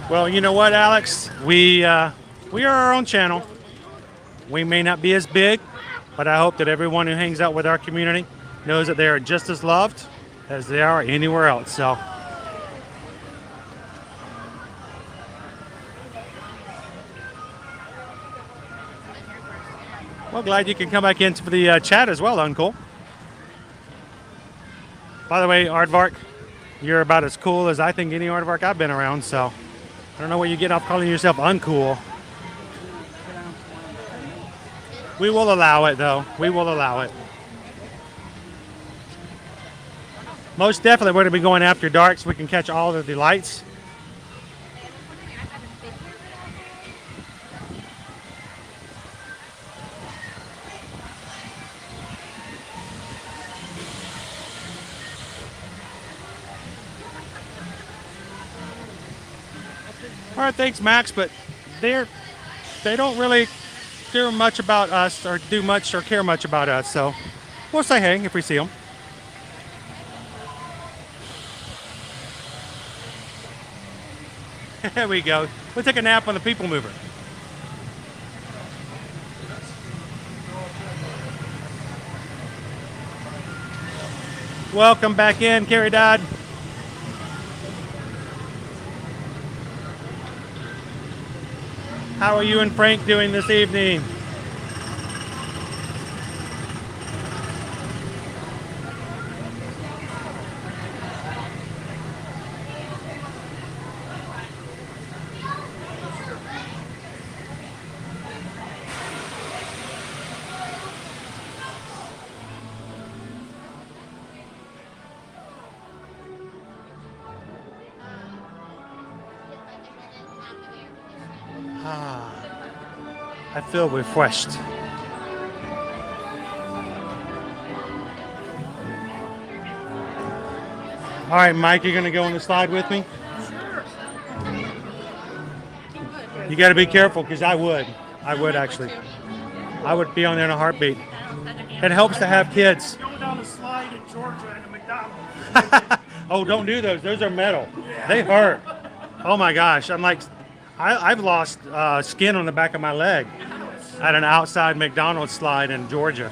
Well, you know what, Alex? We are our own channel. We may not be as big, but I hope that everyone who hangs out with our community knows that they are just as loved as they are anywhere else. So, well, glad you can come back into the chat as well, Uncle. By the way, Aardvark, you're about as cool as I think any Aardvark I've been around. So, I don't know where you get off calling yourself uncool. We will allow it, though. We will allow it. Most definitely, we're going to be going after dark so we can catch all of the lights. All right, thanks, Max. But they don't really do much about us, or do much, or care much about us. So we'll say hey if we see them. There we go. We'll take a nap on the people mover. Welcome back in, Carrie Dodd. How are you and Frank doing this evening? I feel refreshed. All right, Mike, you're gonna go on the slide with me? You got to be careful, because I would actually. I would be on there in a heartbeat. It helps to have kids. Going down a slide in Georgia at a McDonald's. Oh, don't do those. Those are metal. They hurt. Oh my gosh. I'm like, I've lost skin on the back of my leg at an outside McDonald's slide in Georgia.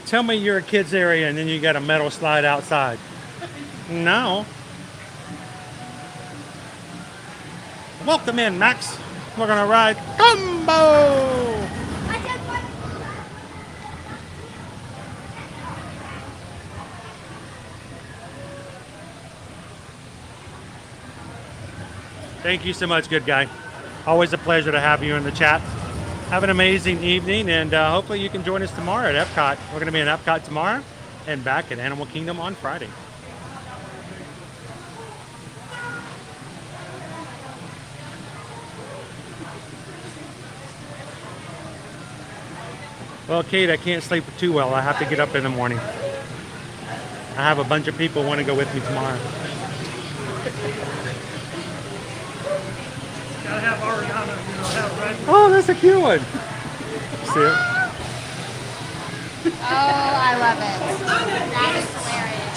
Tell me you're a kids area and then you got a metal slide outside. No. Welcome in, Max. We're gonna ride Combo. Thank you so much, good guy. Always a pleasure to have you in the chat. Have an amazing evening, and hopefully you can join us tomorrow at Epcot. We're going to be in Epcot tomorrow and back at Animal Kingdom on Friday. Well, Kate, I can't sleep too well. I have to get up in the morning. I have a bunch of people who want to go with me tomorrow. Gotta have Ariana, have red. Oh, that's a cute one. See it? Oh, I love it. That is hilarious.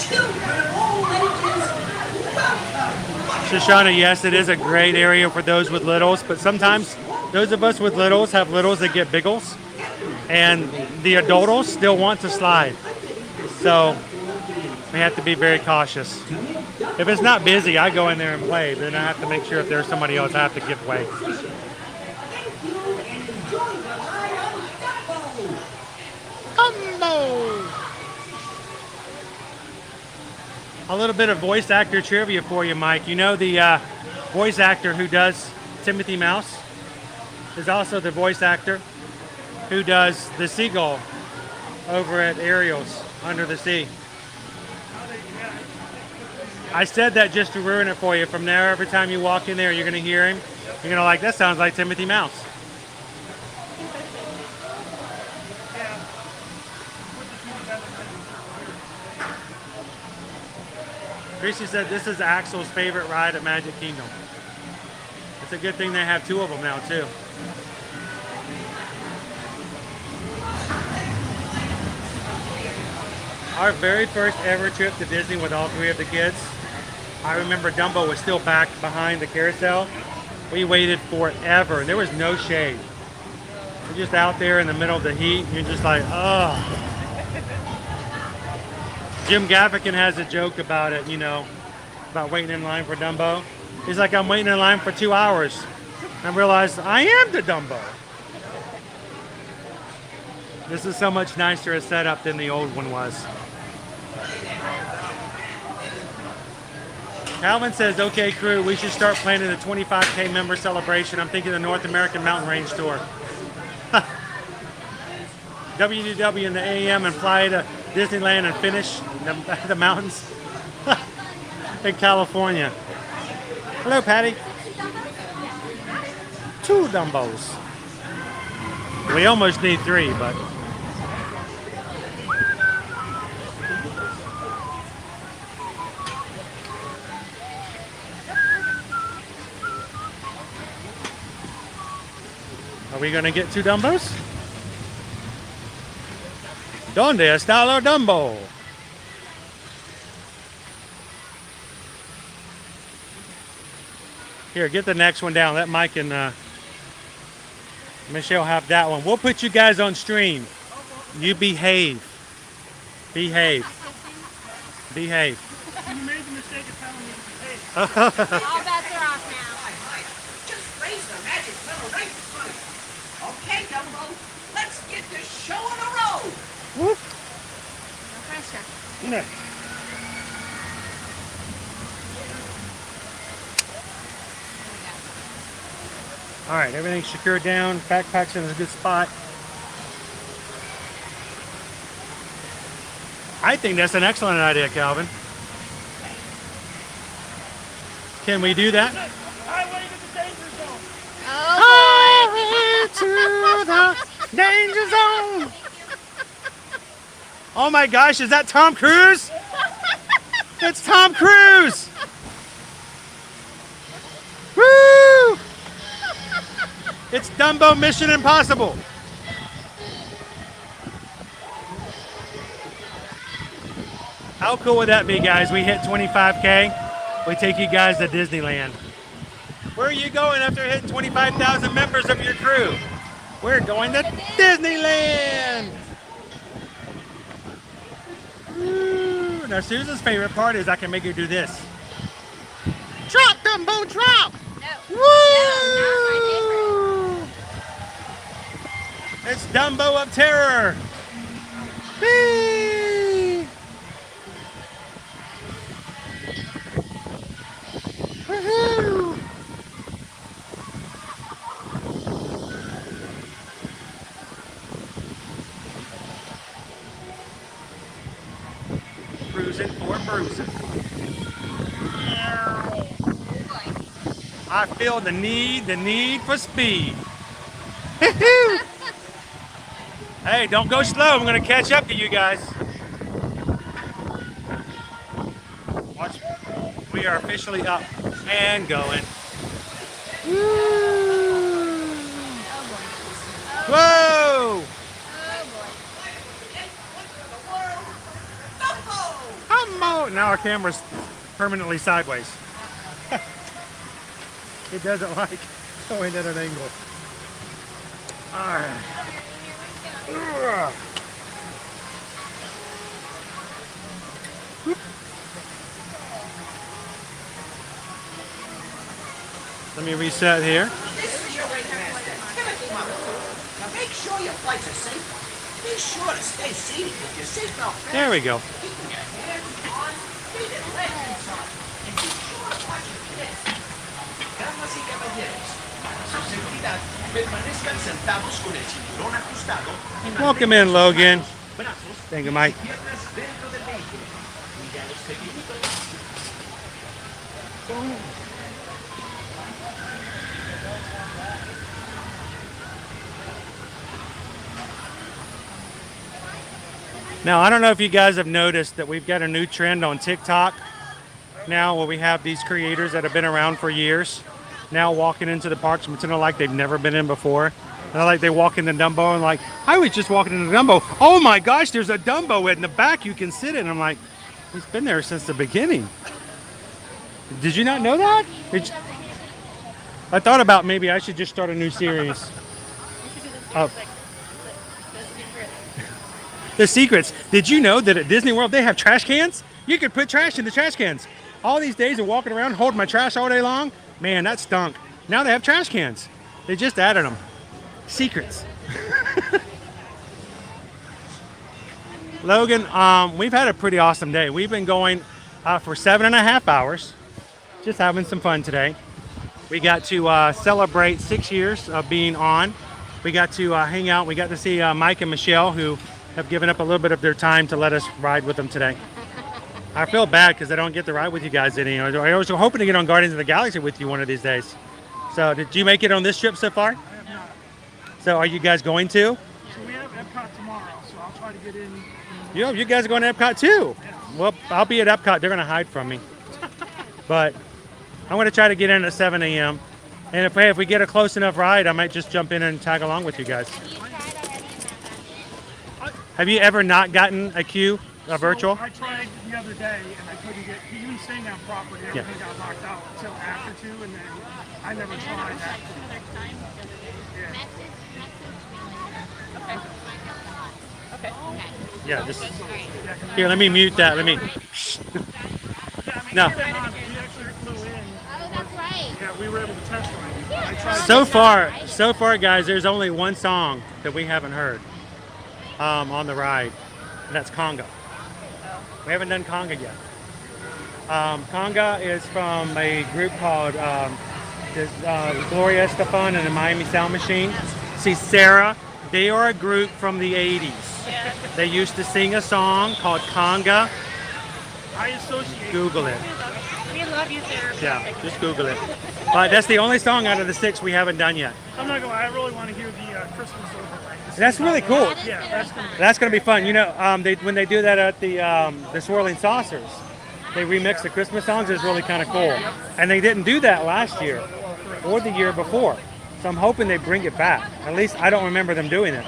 Shoshana, yes, it is a great area for those with littles, but sometimes those of us with littles have littles that get biggles, and the adults still want to slide. So we have to be very cautious. If it's not busy, I go in there and play, but then I have to make sure if there's somebody else, I have to give way. A little bit of voice actor trivia for you, Mike. You know the voice actor who does Timothy Mouse is also the voice actor who does the seagull over at Ariel's Under the Sea. I said that just to ruin it for you. From there, every time you walk in there, you're going to hear him. You're going to like, that sounds like Timothy Mouse. Chrissy said this is Axel's favorite ride at Magic Kingdom. It's a good thing they have two of them now, too. Our very first ever trip to Disney with all three of the kids. I remember Dumbo was still back behind the carousel. We waited forever and there was no shade. We're just out there in the middle of the heat and you're just like, oh. Jim Gaffigan has a joke about it, you know, about waiting in line for Dumbo. He's like, I'm waiting in line for 2 hours. And I realized I am the Dumbo. This is so much nicer a setup than the old one was. Calvin says, okay crew, we should start planning the 25K member celebration. I'm thinking the North American Mountain Range Tour. WDW in the AM and fly to Disneyland and finish the mountains in California. Hello, Patty. 2 Dumbos. We almost need 3, but. Are we gonna get 2 Dumbos? ¿Dónde está el Dumbo? Here, get the next one down. Let Mike and Michelle have that one. We'll put you guys on stream. You behave. Behave. Behave. You made the mistake of telling me to behave. All bets are off now. Just raise the magic little right in front of you. Okay, Dumbo, let's get this show on the road. Whoop. No pressure. No. All right, everything's secured down. Backpack's in a good spot. I think that's an excellent idea, Calvin. Can we do that? Highway to the danger zone. Highway to the danger zone. Oh my gosh, is that Tom Cruise? It's Tom Cruise. Woo! It's Dumbo Mission Impossible. How cool would that be, guys? We hit 25K. We take you guys to Disneyland. Where are you going after hitting 25,000 members of your crew? We're going to Disneyland. Woo. Now, Susan's favorite part is I can make her do this. Drop, Dumbo, drop. No. Woo! It's Dumbo of Terror. Whee! Woohoo! Cruising for bruising. I feel the need for speed. Hey, don't go slow. I'm gonna catch up to you guys. Watch. We are officially up and going. Woo! Whoa! Come on! Now our camera's permanently sideways. It doesn't like going at an angle. All right. Let me reset here. This is your right master. Now make sure your flights are safe. Be sure to stay seated with your seatbelt fastened. There we go. Keeping your hands on, feet and legs inside. And be sure to watch your kids. Damas y caballeros, para su seguridad, permanezcan sentados con el cinturón ajustado. y Welcome in, Logan. brazos Thank you, Mike. y piernas dentro del vehículo. Mira los pequeñitos. Now, I don't know if you guys have noticed that we've got a new trend on TikTok now where we have these creators that have been around for years now walking into the parks pretending like they've never been in before. They're like they walk into Dumbo and like, I was just walking into Dumbo. Oh my gosh, there's a Dumbo in the back you can sit in. I'm like, he's been there since the beginning. Did you not know that? I thought about maybe I should just start a new series. The secrets. Did you know that at Disney World they have trash cans? You could put trash in the trash cans. All these days of walking around holding my trash all day long, man, that stunk. Now they have trash cans. They just added them. Secrets. Logan, we've had a pretty awesome day. We've been going for 7.5 hours, just having some fun today. We got to celebrate 6 years of being on. We got to hang out. We got to see Mike and Michelle, who have given up a little bit of their time to let us ride with them today. I feel bad because I don't get to ride with you guys anymore. I was hoping to get on Guardians of the Galaxy with you one of these days. So did you make it on this trip so far? I have not. So are you guys going to? So we have Epcot tomorrow, so I'll try to get in. You guys are going to Epcot too? Yeah. Well, I'll be at Epcot. They're going to hide from me. But I'm going to try to get in at 7 a.m. And if we get a close enough ride, I might just jump in and tag along with you guys. Have you ever not gotten a queue, a virtual? I tried the other day and I couldn't get, even staying on property, everything got locked out until after 2, and then I never tried that. Yeah, just here. Let me mute that. Let me. No. Yeah, we were able to test ride. So far, guys, there's only one song that we haven't heard on the ride, and that's Conga. We haven't done Conga yet. Conga is from a group called Gloria Estefan and the Miami Sound Machine. See, Sarah, they are a group from the 80s. They used to sing a song called Conga. I associate. Google it. We love you, Sarah. Yeah, just Google it. But that's the only song out of the 6 we haven't done yet. I'm not gonna lie, I really want to hear the Christmas overlay. That's really cool. Yeah, that's gonna be fun. You know, when they do that at the Swirling Saucers, they remix the Christmas songs. It's really kind of cool. And they didn't do that last year or the year before. So I'm hoping they bring it back. At least I don't remember them doing it.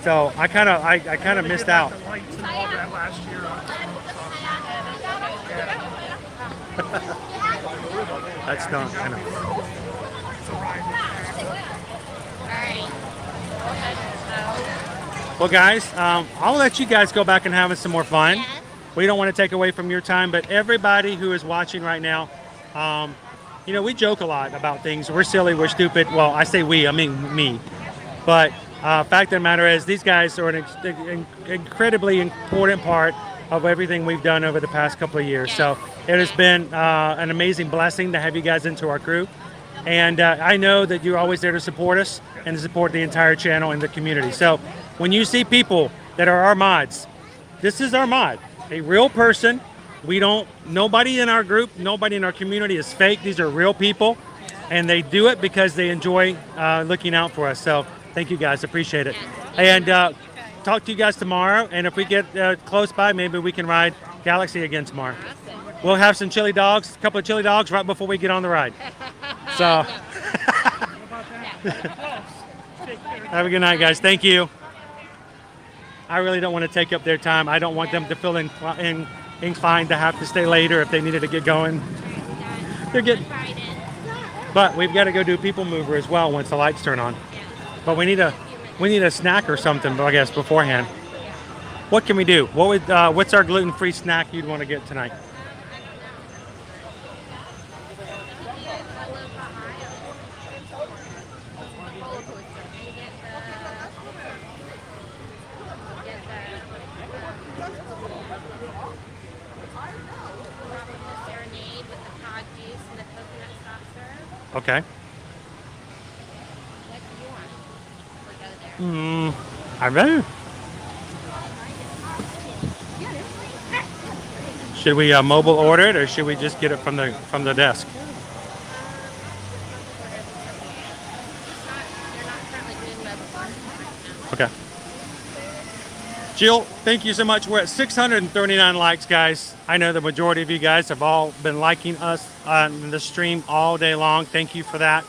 So I kind of missed out. That's not kind of. Well, guys, I'll let you guys go back and have some more fun. We don't want to take away from your time, but everybody who is watching right now, you know, we joke a lot about things. We're silly, we're stupid. Well, I say we, I mean me. But fact of the matter is, these guys are an incredibly important part of everything we've done over the past couple of years. So it has been an amazing blessing to have you guys into our crew. And I know that you're always there to support us and to support the entire channel and the community. So when you see people that are our mods, this is our mod, a real person. Nobody in our group, nobody in our community is fake. These are real people, and they do it because they enjoy looking out for us. So thank you guys, appreciate it. And talk to you guys tomorrow. And if we get close by, maybe we can ride Galaxy again tomorrow. We'll have some chili dogs, a couple of chili dogs right before we get on the ride. So have a good night, guys. Thank you. I really don't want to take up their time. I don't want them to feel inclined to have to stay later if they needed to get going. They're getting. But we've got to go do People Mover as well once the lights turn on. But we need a snack or something, I guess, beforehand. What can we do? What's our gluten-free snack you'd want to get tonight? Okay. I know. Should we mobile order it, or should we just get it from the desk? Okay. Jill, thank you so much. We're at 639 likes, guys. I know the majority of you guys have all been liking us on the stream all day long. Thank you for that.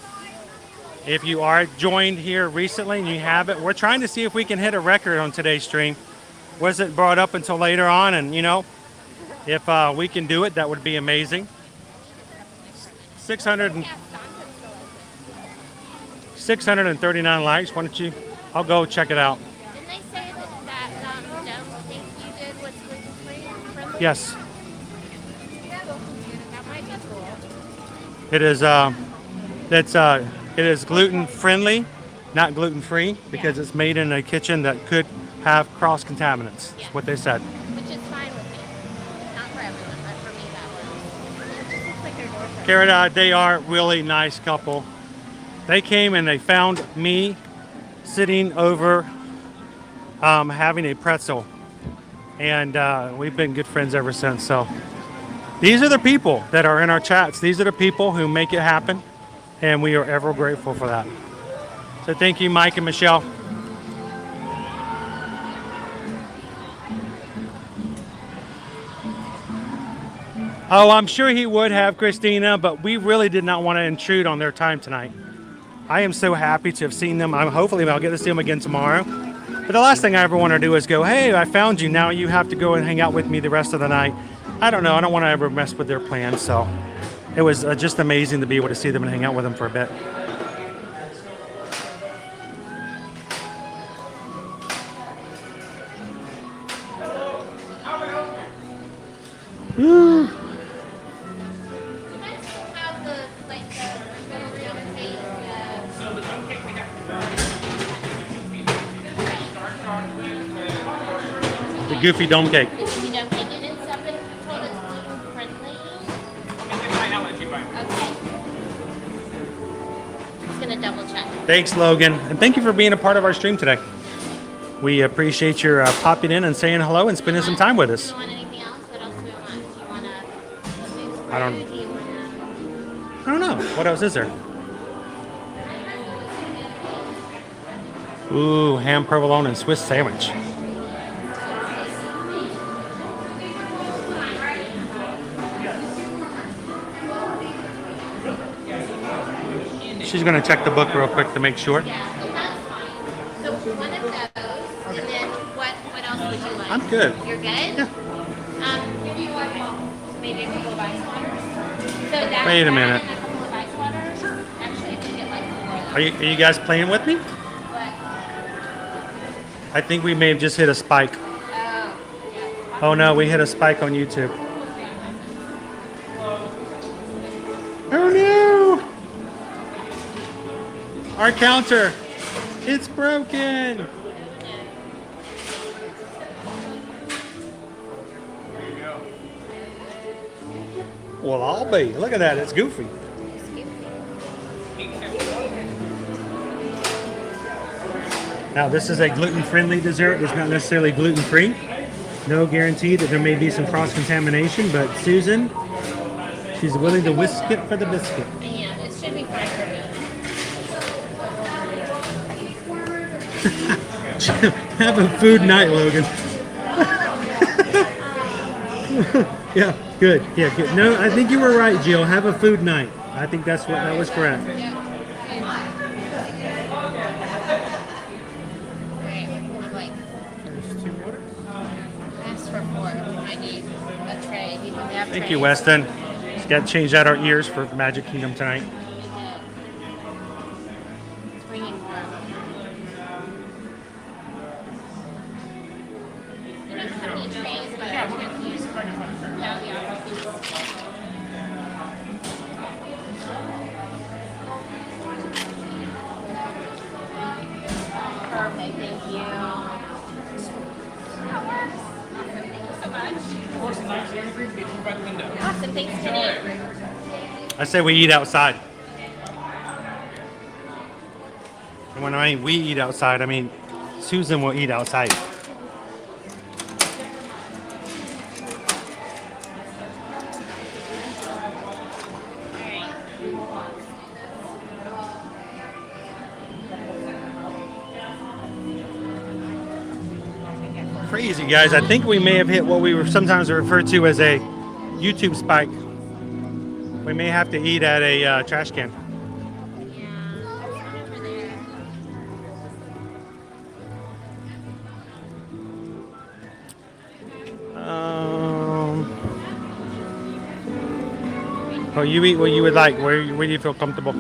If you are joined here recently and you haven't, we're trying to see if we can hit a record on today's stream. Wasn't brought up until later on, and you know, if we can do it, that would be amazing. 639 likes. Why don't you? I'll go check it out. Didn't they say that dome thing you did was gluten-free? Yes, That might be cool. it is. It is gluten friendly, not gluten free, because it's made in a kitchen that could have cross contaminants. That's what they said. Which is fine with me. Not for everyone, but for me that works. It just looks like their door's Cara, they are really nice couple. They came and they found me sitting over having a pretzel, and we've been good friends ever since. So these are the people that are in our chats. These are the people who make it happen, and we are ever grateful for that. So thank you, Mike and Michelle. Oh, I'm sure he would have, Christina, but we really did not want to intrude on their time tonight. I am so happy to have seen them. Hopefully I'll get to see them again tomorrow. But the last thing I ever want to do is go, hey, I found you. Now you have to go and hang out with me the rest of the night. I don't know. I don't want to ever mess with their plans. So it was just amazing to be able to see them and hang out with them for a bit. Woo. The goofy dome cake. Goofy dome cake. And it's somebody told us gluten-friendly. Okay. Just gonna double check. Thanks, Logan. And thank you for being a part of our stream today. We appreciate your popping in and saying hello and spending some time with us. Do you want anything else? What else do you want? Do you want to? I don't know. What else is there? Ooh, ham provolone and Swiss sandwich. She's going to check the book real quick to make sure. Yeah, that's fine. So one of those, and then what else would you like? I'm good. You're good? Yeah. Maybe a couple of ice waters. So that, Wait a minute. and a couple of ice waters. Actually, you can get like four. Are you guys playing with me? What? I think we may have just hit a spike. Oh no, we hit a spike on YouTube. Oh no! Our counter, it's broken. Well, I'll be. Look at that, it's goofy. Now, this is a gluten-friendly dessert. It's not necessarily gluten-free. No guarantee that there may be some cross-contamination, but Susan, she's willing to whisk it for the biscuit. Yeah, it should be fine for me. Have a food night, Logan. Yeah, good. Yeah, good. No, I think you were right, Jill. Have a food night. I think that was correct. Ask for four. I need a tray. You can have Thank trays. you, Weston. Just got to change out our ears for Magic Kingdom tonight. It's ringing warm. They don't have any trays, but I can use them. Perfect, thank you. That works. Awesome, thank you so much. Awesome, thanks, Jenny. I say we eat outside. And when I mean we eat outside, I mean Susan will eat outside. Crazy, guys. I think we may have hit what we were sometimes referred to as a YouTube spike. We may have to eat at a trash can. Well, you eat what you would like. Where do you feel comfortable? I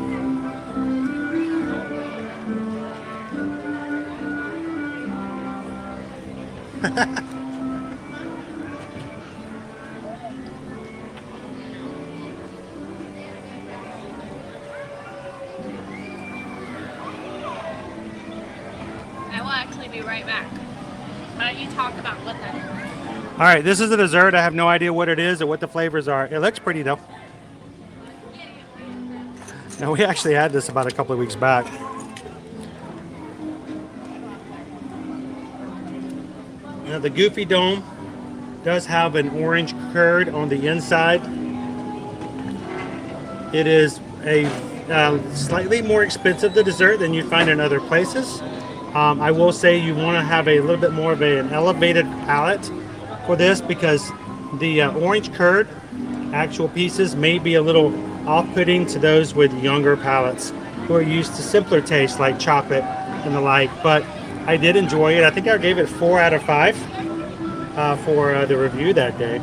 will actually be right back. Why don't you talk about what that is? All right, this is a dessert. I have no idea what it is or what the flavors are. It looks pretty though. Now we actually had this about a couple of weeks back. Now the Goofy Dome does have an orange curd on the inside. It is a slightly more expensive the dessert than you'd find in other places. I will say you want to have a little bit more of an elevated palate for this because the orange curd actual pieces may be a little off-putting to those with younger palates who are used to simpler tastes like chocolate and the like. But I did enjoy it. I think I gave it 4 out of 5 for the review that day.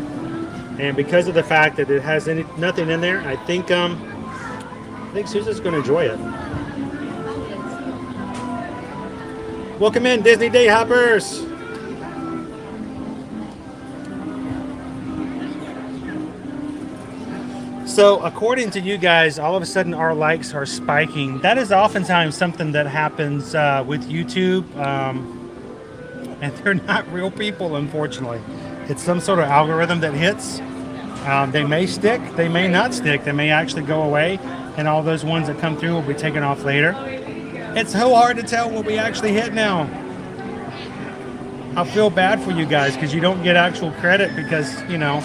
And because of the fact that it has nothing in there, I think Susan's going to enjoy it. Welcome in, Disney Day Hoppers. So according to you guys, all of a sudden our likes are spiking. That is oftentimes something that happens with YouTube. And they're not real people, unfortunately. It's some sort of algorithm that hits. They may stick, they may not stick. They may actually go away. And all those ones that come through will be taken off later. It's so hard to tell what we actually hit now. I feel bad for you guys because you don't get actual credit because, you know,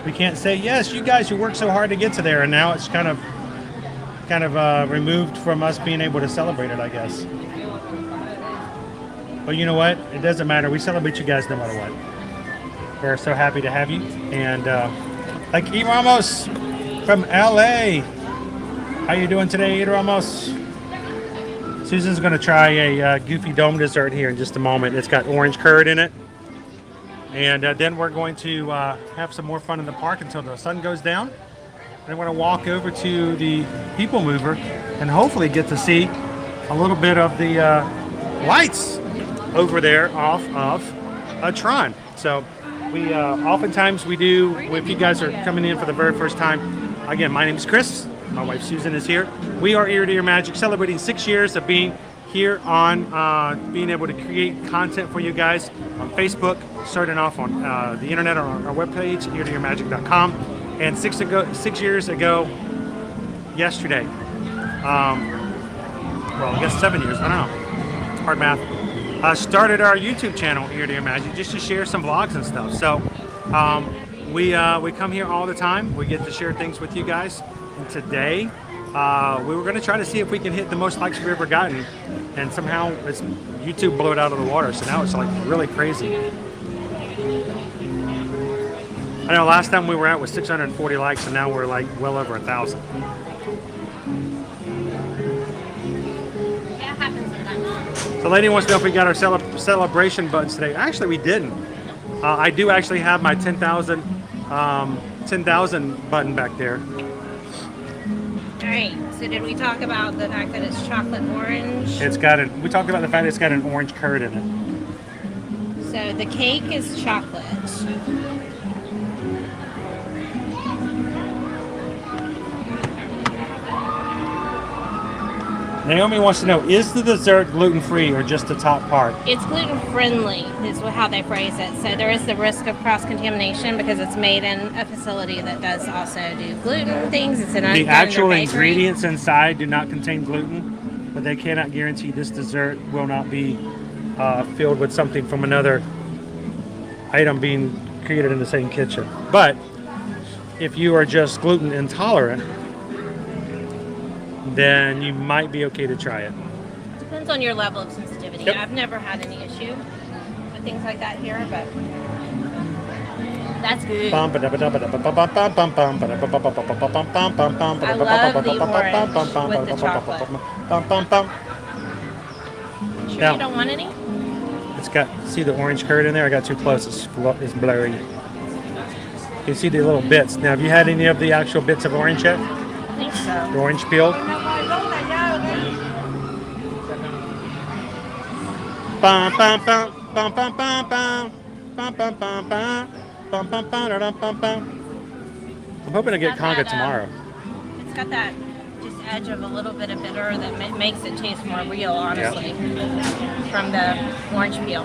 we can't say, yes, you guys, you worked so hard to get to there. And now it's kind of removed from us being able to celebrate it, I guess. But you know what? It doesn't matter. We celebrate you guys no matter what. We're so happy to have you. And like E. Ramos from LA. How you doing today, E. Ramos? Susan's going to try a Goofy Dome dessert here in just a moment. It's got orange curd in it. And then we're going to have some more fun in the park until the sun goes down. And we're going to walk over to the People Mover and hopefully get to see a little bit of the lights over there off of Tron. So we oftentimes we do, if you guys are coming in for the very first time, again, my name is Chris. My wife Susan is here. We are Ear to Ear Magic, celebrating 6 years of being here on being able to create content for you guys on Facebook, starting off on the internet on our webpage, eartoearmagic.com. And 6 years ago, yesterday, well, I guess 7 years, I don't know, hard math, started our YouTube channel, Ear to Ear Magic, just to share some vlogs and stuff. So we come here all the time. We get to share things with you guys. And today, we were going to try to see if we can hit the most likes we've ever gotten, and somehow YouTube blew it out of the water. So now it's like really crazy. I know last time we were at was 640 likes, and now we're like well over 1,000. The lady wants to know if we got our celebration buttons today. Actually, we didn't. I do actually have my 10,000 button back there. All right, so did we talk about the fact that it's chocolate orange? We talked about the fact that it's got an orange curd in it. So the cake is chocolate. Naomi wants to know, is the dessert gluten-free or just the top part? It's gluten-friendly is how they phrase it. So there is the risk of cross-contamination because it's made in a facility that does also do gluten things. It's the actual ingredients inside do not contain gluten, but they cannot guarantee this dessert will not be filled with something from another item being created in the same kitchen. But if you are just gluten intolerant, then you might be okay to try it. Depends on your level of sensitivity. Yep. I've never had any issue with things like that here, but that's good. I love the orange with the chocolate. Sure Now, you don't want any? It's got, see the orange curd in there? I got too close, it's blurry. You can see the little bits. Now, have you had any of the actual bits of orange yet? I think so. The orange peel? Bum, bum, bum, bum, bum, bum, bum. Bum, bum, bum, bum. Bum, bum, bum, da, dum, bum, bum. I'm hoping to get conga tomorrow. It's got that just edge of a little bit of bitter that makes it taste more real, honestly, from the orange peel.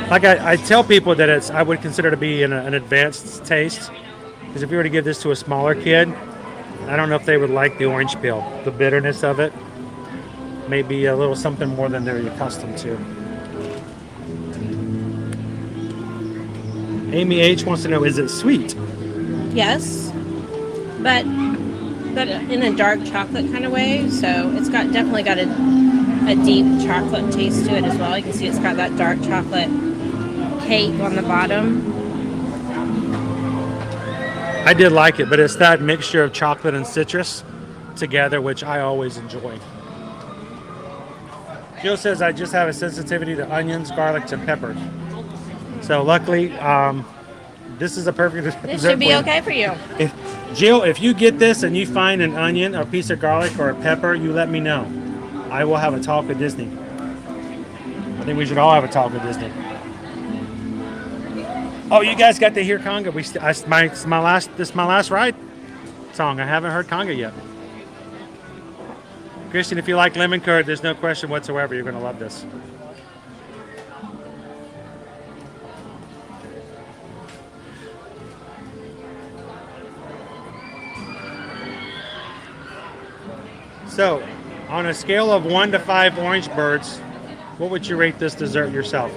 Like I tell people that I would consider to be an advanced taste, because if you were to give this to a smaller kid, I don't know if they would like the orange peel. The bitterness of it may be a little something more than they're accustomed to. Amy H wants to know, is it sweet? Yes, but in a dark chocolate kind of way. So it's definitely got a deep chocolate taste to it as well. You can see it's got that dark chocolate cake on the bottom. I did like it, but it's that mixture of chocolate and citrus together, which I always enjoy. Jill says, I just have a sensitivity to onions, garlics, and pepper. So luckily, this is a perfect This should be okay for you. Jill, if you get this and you find an onion or a piece of garlic or a pepper, you let me know. I will have a talk with Disney. I think we should all have a talk with Disney. Oh, you guys got to hear conga. This is my last ride song. I haven't heard conga yet. Christian, if you like lemon curd, there's no question whatsoever you're going to love this. So, on a scale of 1 to 5 orange birds, what would you rate this dessert yourself?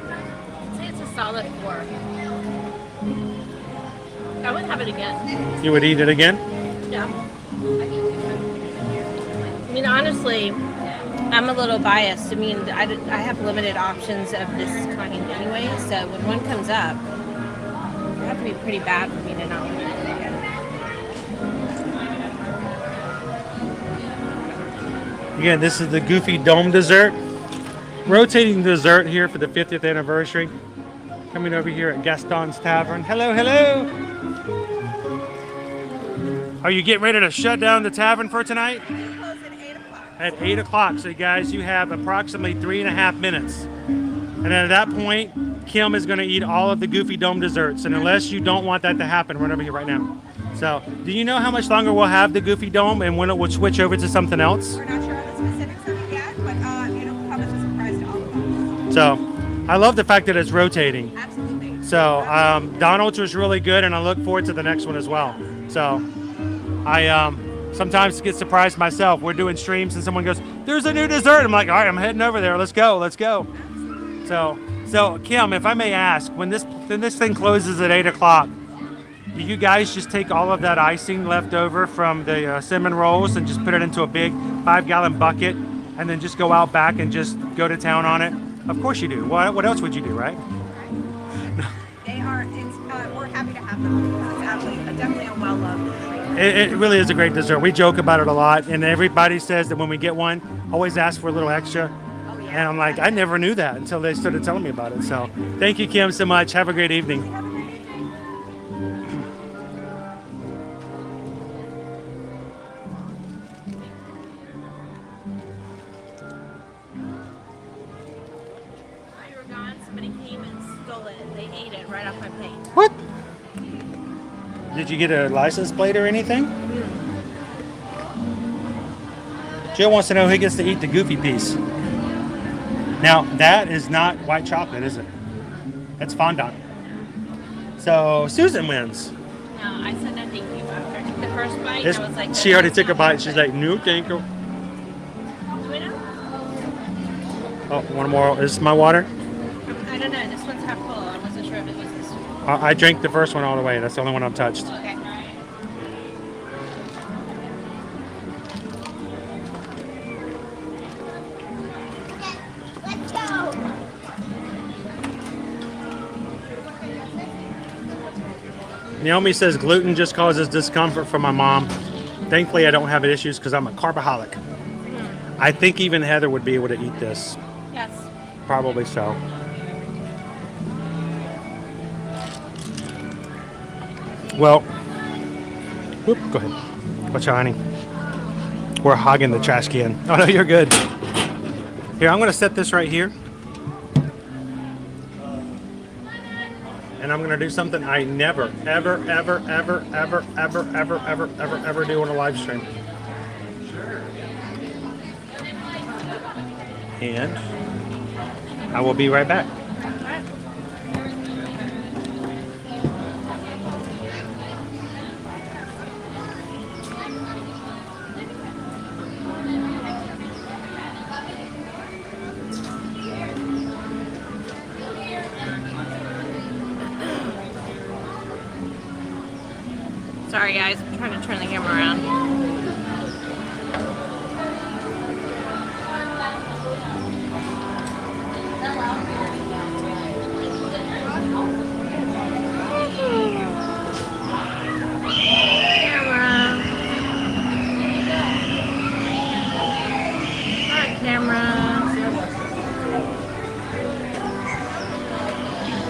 I'd say it's a solid 4. I would have it again. You would eat it again? Yeah. I mean, honestly, I'm a little biased. I mean, I have limited options of this kind anyway, so when one comes up, it would have to be pretty bad for me to not eat it again. Again, this is the Goofy Dome dessert. Rotating dessert here for the 50th anniversary. Coming over here at Gaston's Tavern. Hello, hello! Are you getting ready to shut down the tavern for tonight? At 8 o'clock. So guys, you have approximately 3.5 minutes. And then at that point, Kim is going to eat all of the Goofy Dome desserts. And unless you don't want that to happen, run over here right now. So, do you know how much longer we'll have the Goofy Dome and when it will switch over to something else? We're not sure of the specifics of it yet, but it'll come as a surprise to all of us. So, I love the fact that it's rotating. Absolutely. So, Donald's was really good, and I look forward to the next one as well. So, I sometimes get surprised myself. We're doing streams, and someone goes, "There's a new dessert." I'm like, "All right, I'm heading over there. Let's go, let's go." So Kim, if I may ask, when this thing closes at 8 o'clock, do you guys just take all of that icing left over from the cinnamon rolls and just put it into a big 5-gallon bucket, and then just go out back and just go to town on it? Of course you do. What else would you do, right? They are. We're happy to have them. It's definitely a well-loved. It really is a great dessert. We joke about it a lot, and everybody says that when we get one, always ask for a little extra. And I'm like, I never knew that until they started telling me about it. So thank you, Kim, so much. Have a great evening. While you were gone, somebody came and stole it. They ate it right off my plate. What? Did you get a license plate or anything? Jill wants to know who gets to eat the Goofy piece. Now, that is not white chocolate, is it? That's fondant. So, Susan wins. No, I said no thank you. After I took the first bite, I was like... She already took a bite. She's like, no, thank you. Oh, one more. Is this my water? I don't know. This one's half full. I wasn't sure if it was this one. I drank the first one all the way. That's the only one I've touched. Okay. Naomi says gluten just causes discomfort for my mom. Thankfully, I don't have issues because I'm a carboholic. I think even Heather would be able to eat this. Yes. Probably so. Well, whoop, go ahead. Watch out, honey. We're hogging the trash can. Oh no, you're good. Here, I'm gonna set this right here. And I'm gonna do something I never, ever, ever, ever, ever, ever, ever, ever, ever, ever do on a live stream. And I will be right back. Sorry guys, I'm trying to turn the camera around.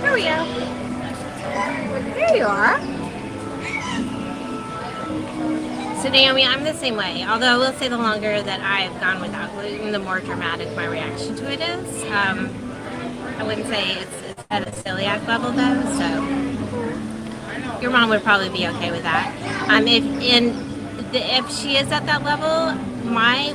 There we go. There you are. So Naomi, I'm the same way. Although I will say the longer that I've gone without gluten, the more dramatic my reaction to it is. I wouldn't say it's at a celiac level though, so your mom would probably be okay with that. If she is at that level,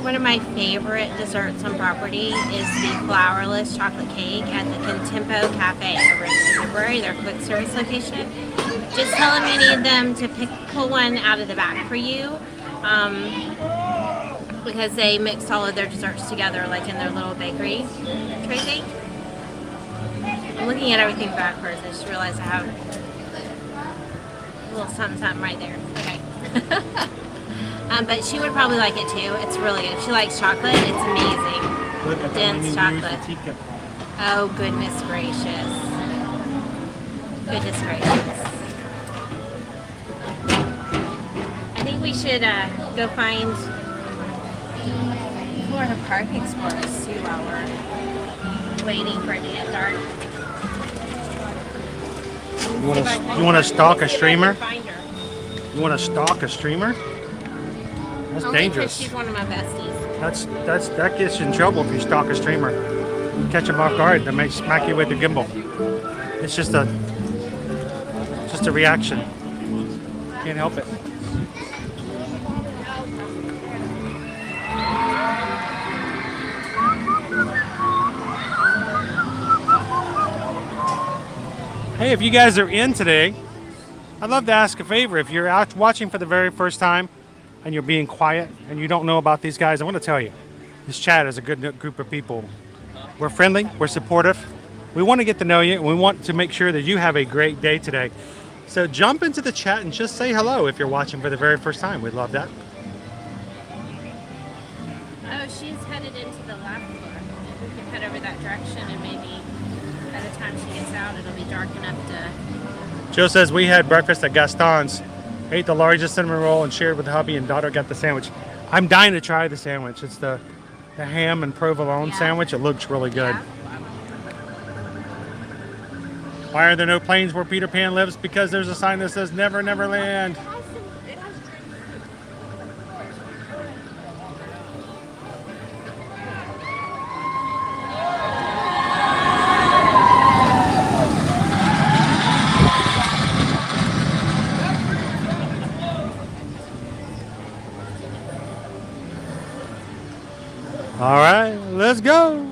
one of my favorite desserts on property is the flourless chocolate cake at the Contempo Cafe over in Newbury, their quick service location. Just tell them you need them to pull one out of the back for you, because they mix all of their desserts together like in their little bakery tray thing. I'm looking at everything backwards. I just realized I have a little something right there. Okay. But she would probably like it too. It's really good. If she likes chocolate, it's amazing. Dense chocolate. Oh, goodness gracious. Goodness gracious. I think we should go find Florida Park Explorers too while we're waiting for it to get dark. You want to stalk a streamer? You want to stalk a streamer? That's only dangerous. She's one of my besties. That gets you in trouble if you stalk a streamer. You catch them off guard, they may smack you with the gimbal. It's just a reaction. Can't help it. Hey, if you guys are in today, I'd love to ask a favor. If you're out watching for the very first time and you're being quiet and you don't know about these guys, I want to tell you, this chat is a good group of people. We're friendly, we're supportive. We want to get to know you, and we want to make sure that you have a great day today. So jump into the chat and just say hello if you're watching for the very first time. We'd love that. Oh, she's headed into the left floor. We can head over that direction, and maybe by the time she gets out, it'll be dark enough to... Joe says, we had breakfast at Gaston's, ate the largest cinnamon roll and shared with hubby, and daughter got the sandwich. I'm dying to try the sandwich. It's the ham and provolone sandwich. It looks really good. Yeah. Why are there no planes where Peter Pan lives? Because there's a sign that says Never, Never Land. All right, let's go.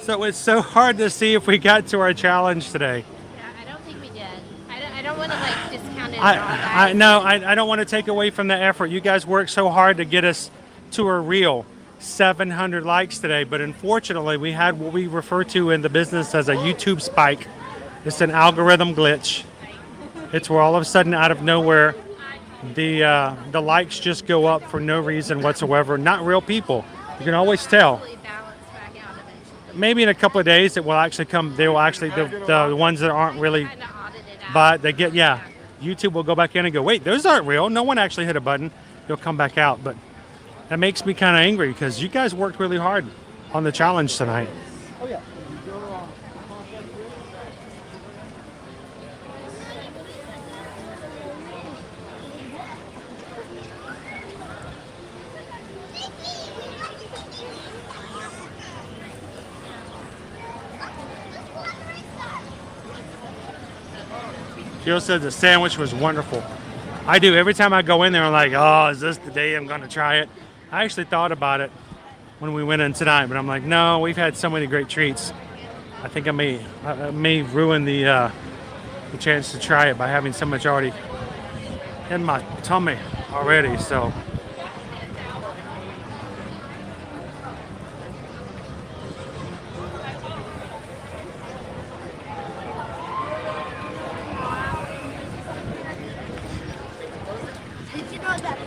So it's so hard to see if we got to our challenge today. Yeah, I don't think we did. I don't want to like discount it. I don't want to take away from the effort. You guys worked so hard to get us to a real 700 likes today, but unfortunately we had what we refer to in the business as a YouTube spike. It's an algorithm glitch. It's where all of a sudden, out of nowhere, the likes just go up for no reason whatsoever. Not real people. You can always tell. Maybe in a couple of days, it will actually come. They will actually the ones that aren't really But they get, yeah, YouTube will go back in and go, wait, those aren't real. No one actually hit a button. They'll come back out. But that makes me kind of angry because you guys worked really hard on the challenge tonight. Oh yeah. Jill said the sandwich was wonderful. I do. Every time I go in there, I'm like, oh, is this the day I'm going to try it? I actually thought about it when we went in tonight, but I'm like, no, we've had so many great treats. I think I may ruin the chance to try it by having so much already in my tummy already. So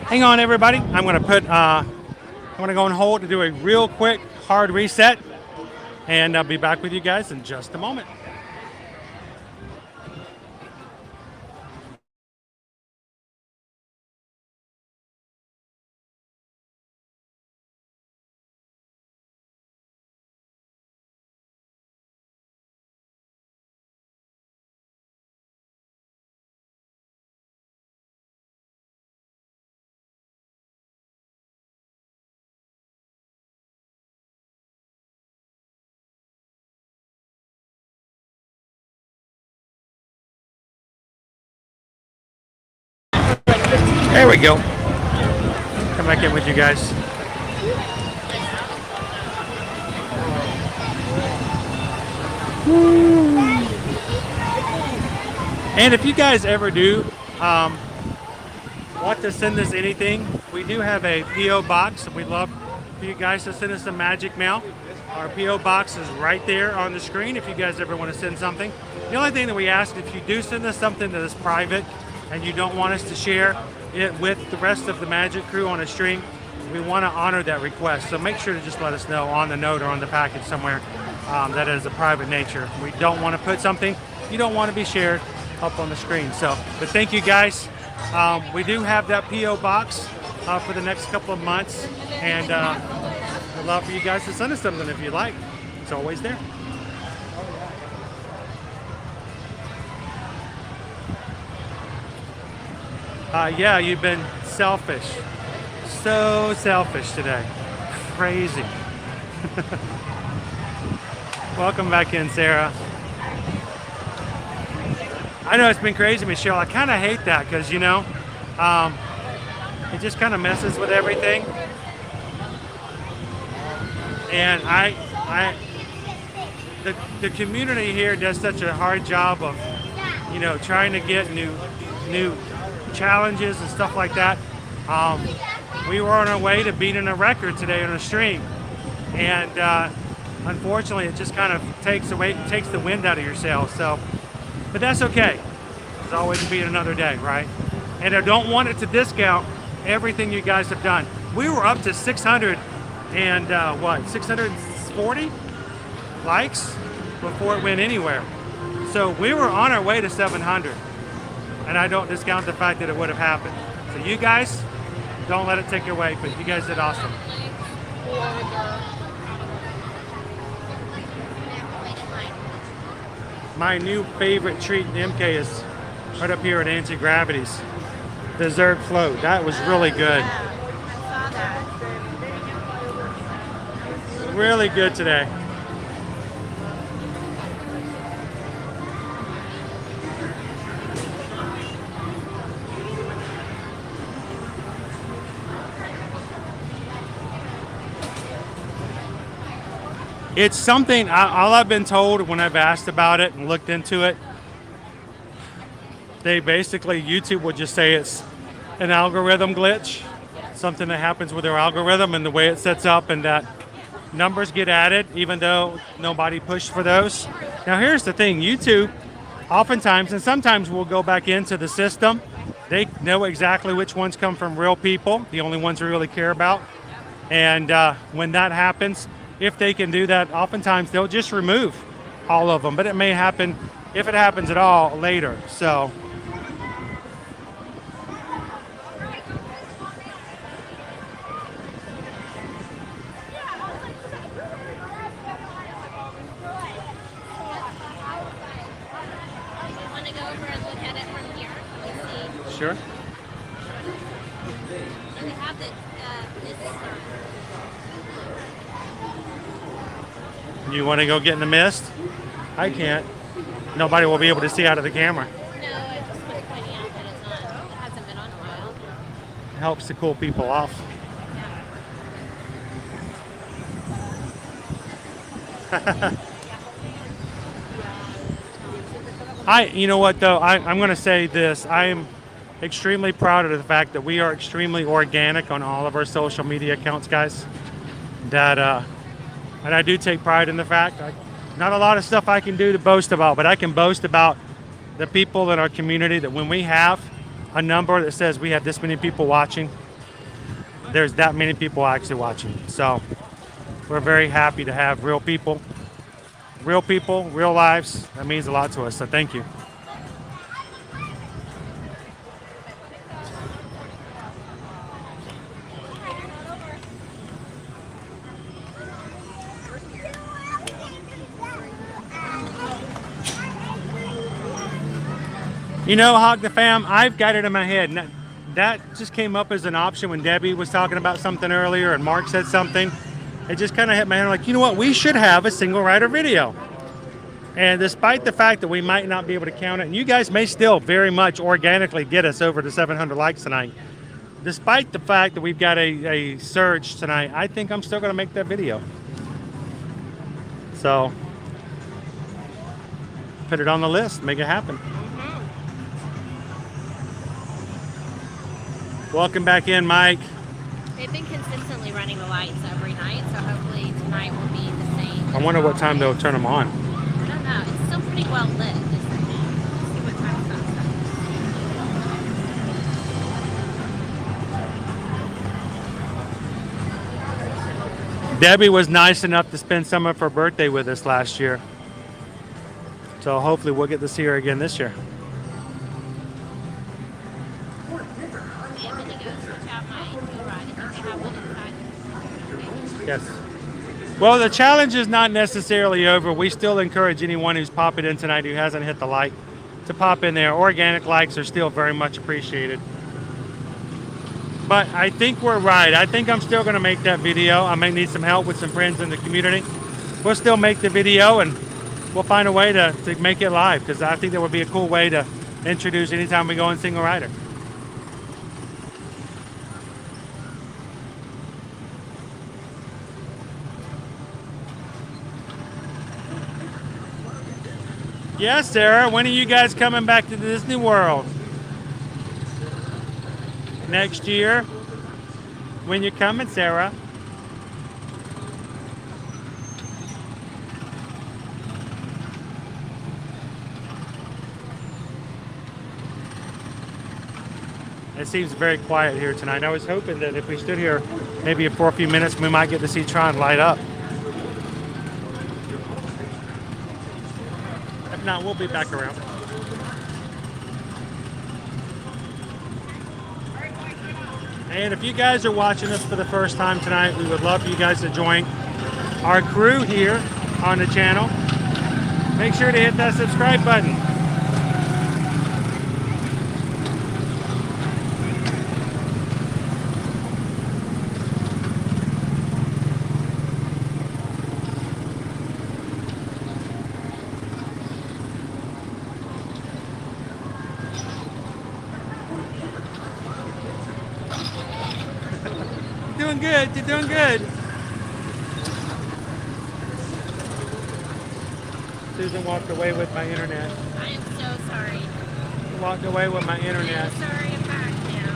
hang on, everybody. I'm going to go on hold to do a real quick hard reset, and I'll be back with you guys in just a moment. There we go. Come back in with you guys. And if you guys ever do want to send us anything, we do have a P.O. box. We'd love for you guys to send us some magic mail. Our P.O. box is right there on the screen if you guys ever want to send something. The only thing that we ask, if you do send us something that is private and you don't want us to share it with the rest of the Magic crew on a stream, we want to honor that request. So make sure to just let us know on the note or on the package somewhere that is a private nature. We don't want to put something you don't want to be shared up on the screen. So, but thank you guys. We do have that P.O. box for the next couple of months, and we'd love for you guys to send us something if you like. It's always there. Yeah, you've been selfish. So selfish today. Crazy. Welcome back in, Sarah. I know it's been crazy, Michelle. I kind of hate that because, you know, it just kind of messes with everything. And the community here does such a hard job of, you know, trying to get new challenges and stuff like that. We were on our way to beating a record today on a stream, and unfortunately it just kind of takes the wind out of your sails. So, but that's okay. There's always to beat another day, right? And I don't want it to discount everything you guys have done. We were up to 600 and 640 likes before it went anywhere. So we were on our way to 700. And I don't discount the fact that it would have happened. So you guys, don't let it take your way, but you guys did awesome. My new favorite treat in MK is right up here at Anti-Gravity's dessert float. That was really good. Really good today. It's something, all I've been told when I've asked about it and looked into it, they basically, YouTube will just say it's an algorithm glitch, something that happens with their algorithm and the way it sets up, and that numbers get added even though nobody pushed for those. Now here's the thing, YouTube oftentimes and sometimes will go back into the system. They know exactly which ones come from real people, the only ones we really care about. And when that happens, if they can do that, oftentimes they'll just remove all of them. But it may happen if it happens at all, later. So. Want to go over and look at it from here? Let me see. Sure. And they have this. You want to go get in the mist? I can't. Nobody will be able to see out of the camera. No, I just was pointing out that it's not. It hasn't been on a while. It helps to cool people off. You know what though? I'm going to say this. I am extremely proud of the fact that we are extremely organic on all of our social media accounts, guys. And I do take pride in the fact, not a lot of stuff I can do to boast about, but I can boast about the people in our community that when we have a number that says we have this many people watching, there's that many people actually watching. So we're very happy to have real people, real lives. That means a lot to us, so thank you. You know, Hog the Fam, I've got it in my head. And that just came up as an option when Debbie was talking about something earlier and Mark said something. It just kind of hit my head like, you know what, we should have a single rider video. And despite the fact that we might not be able to count it, and you guys may still very much organically get us over to 700 likes tonight, despite the fact that we've got a surge tonight, I think I'm still going to make that video. So, put it on the list, make it happen. Welcome back in, Mike. They've been consistently running the lights every night, so hopefully tonight will be the same. I wonder what time they'll turn them on. I don't know. It's still pretty well lit just right now. Let's see what time it's on. Debbie was nice enough to spend some of her birthday with us last year. So hopefully we'll get to see her again this year. Yes. Well, the challenge is not necessarily over. We still encourage anyone who's popping in tonight who hasn't hit the like to pop in there. Organic likes are still very much appreciated. But I think we're right. I think I'm still going to make that video. I may need some help with some friends in the community. We'll still make the video and we'll find a way to make it live, because I think that would be a cool way to introduce anytime we go in single rider. Yes, Sarah. When are you guys coming back to Disney World? Next year? When you coming, Sarah? It seems very quiet here tonight. I was hoping that if we stood here maybe for a few minutes, we might get to see Tron light up. If not, we'll be back around. And if you guys are watching us for the first time tonight, we would love for you guys to join our crew here on the channel. Make sure to hit that subscribe button. Doing good, you're doing good. Susan walked away with my internet. I am so sorry. Walked away with my internet. I'm sorry, I'm back now.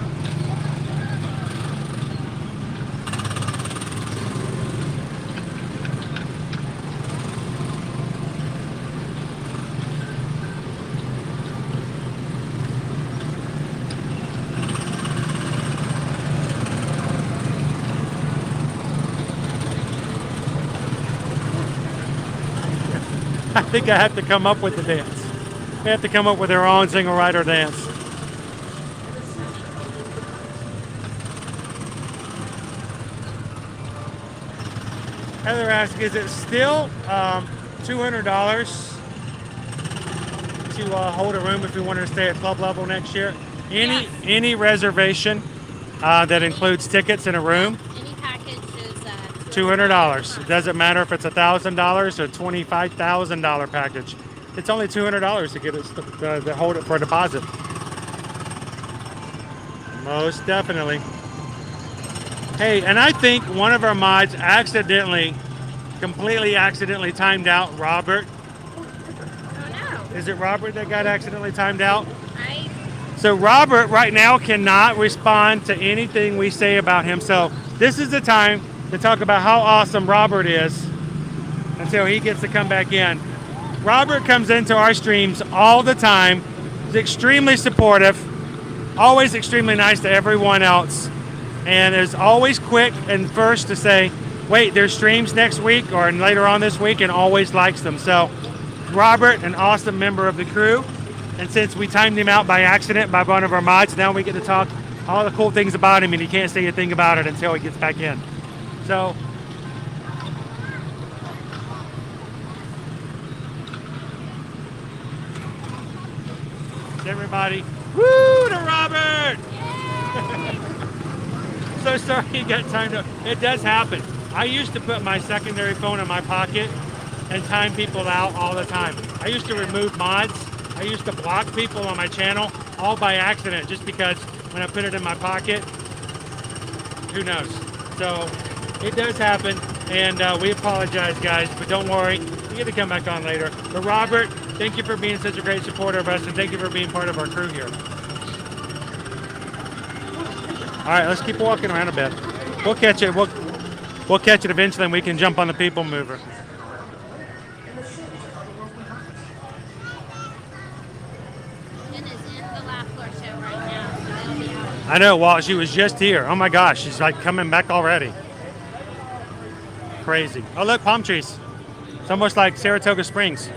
I think I have to come up with the dance. They have to come up with their own single rider dance. Heather asks, is it still $200 to hold a room if we wanted to stay at club level next year? Any reservation that includes tickets and a room, Any package is $200. It doesn't matter if it's $1,000 or $25,000 package. It's only $200 to get it to hold it for a deposit. Most definitely. Hey, and I think one of our mods completely accidentally timed out Robert. Oh no. Is it Robert that got accidentally timed out? So Robert right now cannot respond to anything we say about him. So this is the time to talk about how awesome Robert is until he gets to come back in. Robert comes into our streams all the time. He's extremely supportive, always extremely nice to everyone else, and is always quick and first to say, wait, there's streams next week or later on this week, and always likes them. So Robert, an awesome member of the crew. And since we timed him out by accident by one of our mods, now we get to talk all the cool things about him, and he can't say a thing about it until he gets back in. So, everybody, woo to Robert! So sorry he got timed out. It does happen. I used to put my secondary phone in my pocket and time people out all the time. I used to remove mods. I used to block people on my channel all by accident just because when I put it in my pocket, who knows? So it does happen, and we apologize, guys, but don't worry. You get to come back on later. But Robert, thank you for being such a great supporter of us, and thank you for being part of our crew here. All right, let's keep walking around a bit. We'll catch it. We'll catch it eventually, and we can jump on the people mover. I know, Walt, she was just here. Oh my gosh, she's like coming back already. Crazy. Oh look, palm trees. It's almost like Saratoga Springs.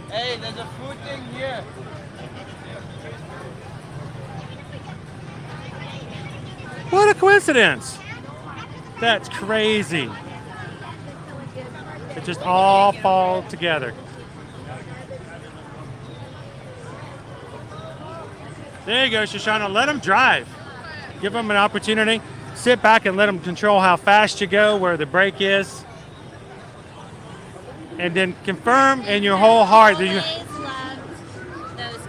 Hey, there's a food thing here. What a coincidence. That's crazy. It just all fall together. There you go, Shoshana. Let them drive. Give them an opportunity. Sit back and let them control how fast you go, where the brake is. And then confirm in your whole heart that you... loved those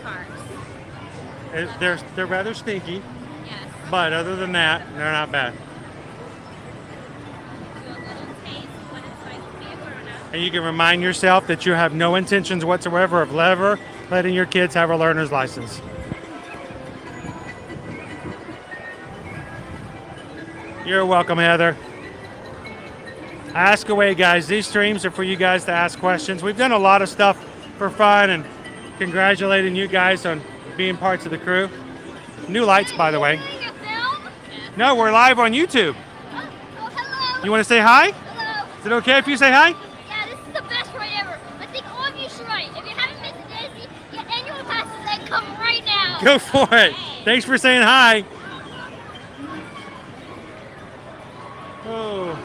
cars. They're rather stinky. Yes. But other than that, they're not bad. And you can remind yourself that you have no intentions whatsoever of ever letting your kids have a learner's license. You're welcome, Heather. Ask away, guys. These streams are for you guys to ask questions. We've done a lot of stuff for fun and congratulating you guys on being parts of the crew. New lights, by the way. No, we're live on YouTube. Hello. You want to say hi? Hello. Is it okay if you say hi? Yeah, this is the best ride ever. I think all of you should ride. If you haven't been to Disney, get annual passes and come right now. Go for it. Thanks for saying hi. Oh.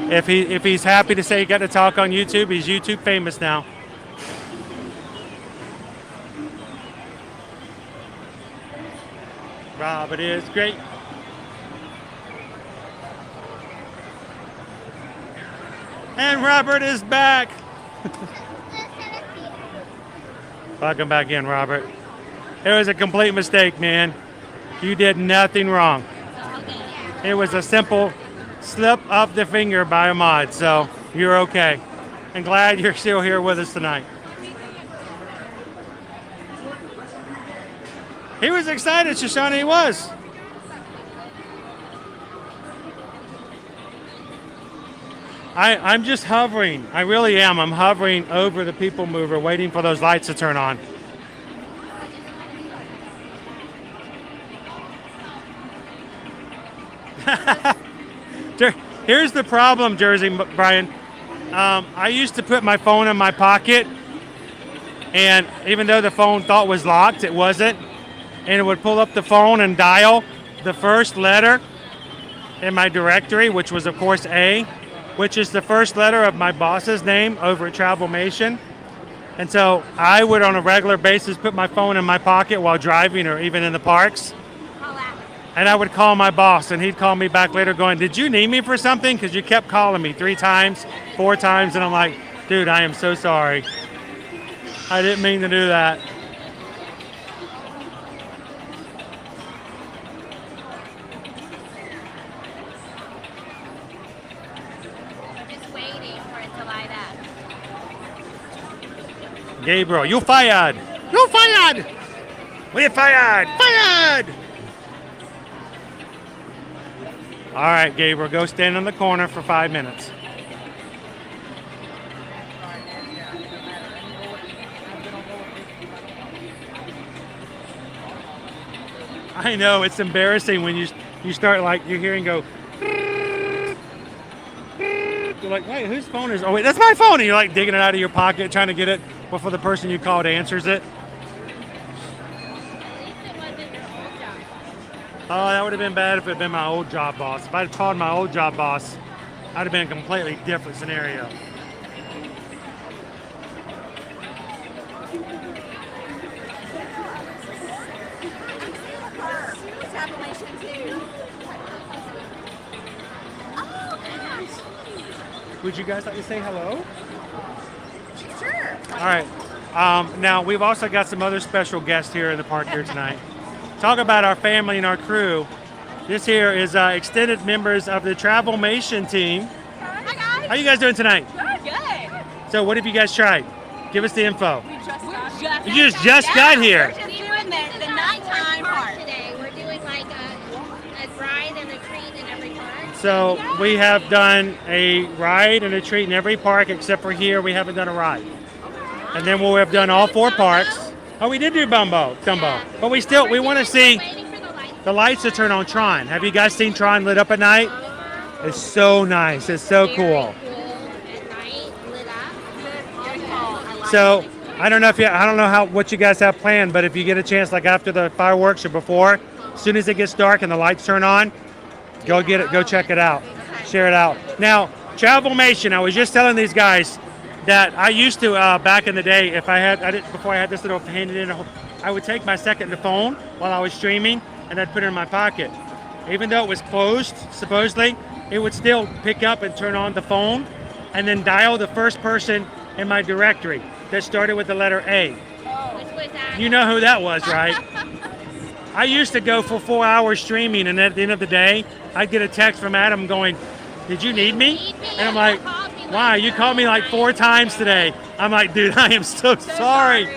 If he's happy to say he got to talk on YouTube, he's YouTube famous now. Robert is great. And Robert is back. Welcome back in, Robert. It was a complete mistake, man. You did nothing wrong. It was a simple slip of the finger by a mod, so you're okay. I'm glad you're still here with us tonight. He was excited, Shoshana, he was. I'm just hovering. I really am. I'm hovering over the people mover, waiting for those lights to turn on. Here's the problem, Jersey Brian. I used to put my phone in my pocket, and even though the phone thought was locked, it wasn't. And it would pull up the phone and dial the first letter in my directory, which was of course A, which is the first letter of my boss's name over at Travelmation. And so I would on a regular basis put my phone in my pocket while driving or even in the parks. And I would call my boss, and he'd call me back later going, did you need me for something? Because you kept calling me 3 times, 4 times, and I'm like, dude, I am so sorry. I didn't mean to do that. Gabriel, you fired! You fired! We fired! Fired! All right, Gabriel, go stand in the corner for 5 minutes. I know, it's embarrassing when you start like, you're hearing go, you're like, wait, whose phone is, oh wait, that's my phone! And you're like digging it out of your pocket, trying to get it before the person you called answers it. Oh, that would have been bad if it had been my old job boss. If I'd called my old job boss, I'd have been a completely different scenario. Would you guys like to say hello? Sure. All right. Now, we've also got some other special guests here in the park here tonight. Talk about our family and our crew. This here is extended members of the Travelmation team. Hi, guys. How you guys doing tonight? Good. So what have you guys tried? Give us the info. We just got here. We're just doing the nighttime part today. We're doing like a ride and a treat in every park. So we have done a ride and a treat in every park except for here. We haven't done a ride. And then we'll have done all 4 parks. Oh, we did do Dumbo. But we want to see the lights to turn on Tron. Have you guys seen Tron lit up at night? It's so nice. It's so cool. So I don't know what you guys have planned, but if you get a chance, like after the fireworks or before, as soon as it gets dark and the lights turn on, go get it. Go check it out. Share it out. Now, Travelmation. I was just telling these guys that I used to back in the day, before I had this little handed in, I would take my second phone while I was streaming and I'd put it in my pocket. Even though it was closed, supposedly, it would still pick up and turn on the phone and then dial the first person in my directory that started with the letter A. You know who that was, right? I used to go for 4 hours streaming, and at the end of the day, I'd get a text from Adam going, did you need me? And I'm like, wow, you called me like 4 times today. I'm like, dude, I am so sorry.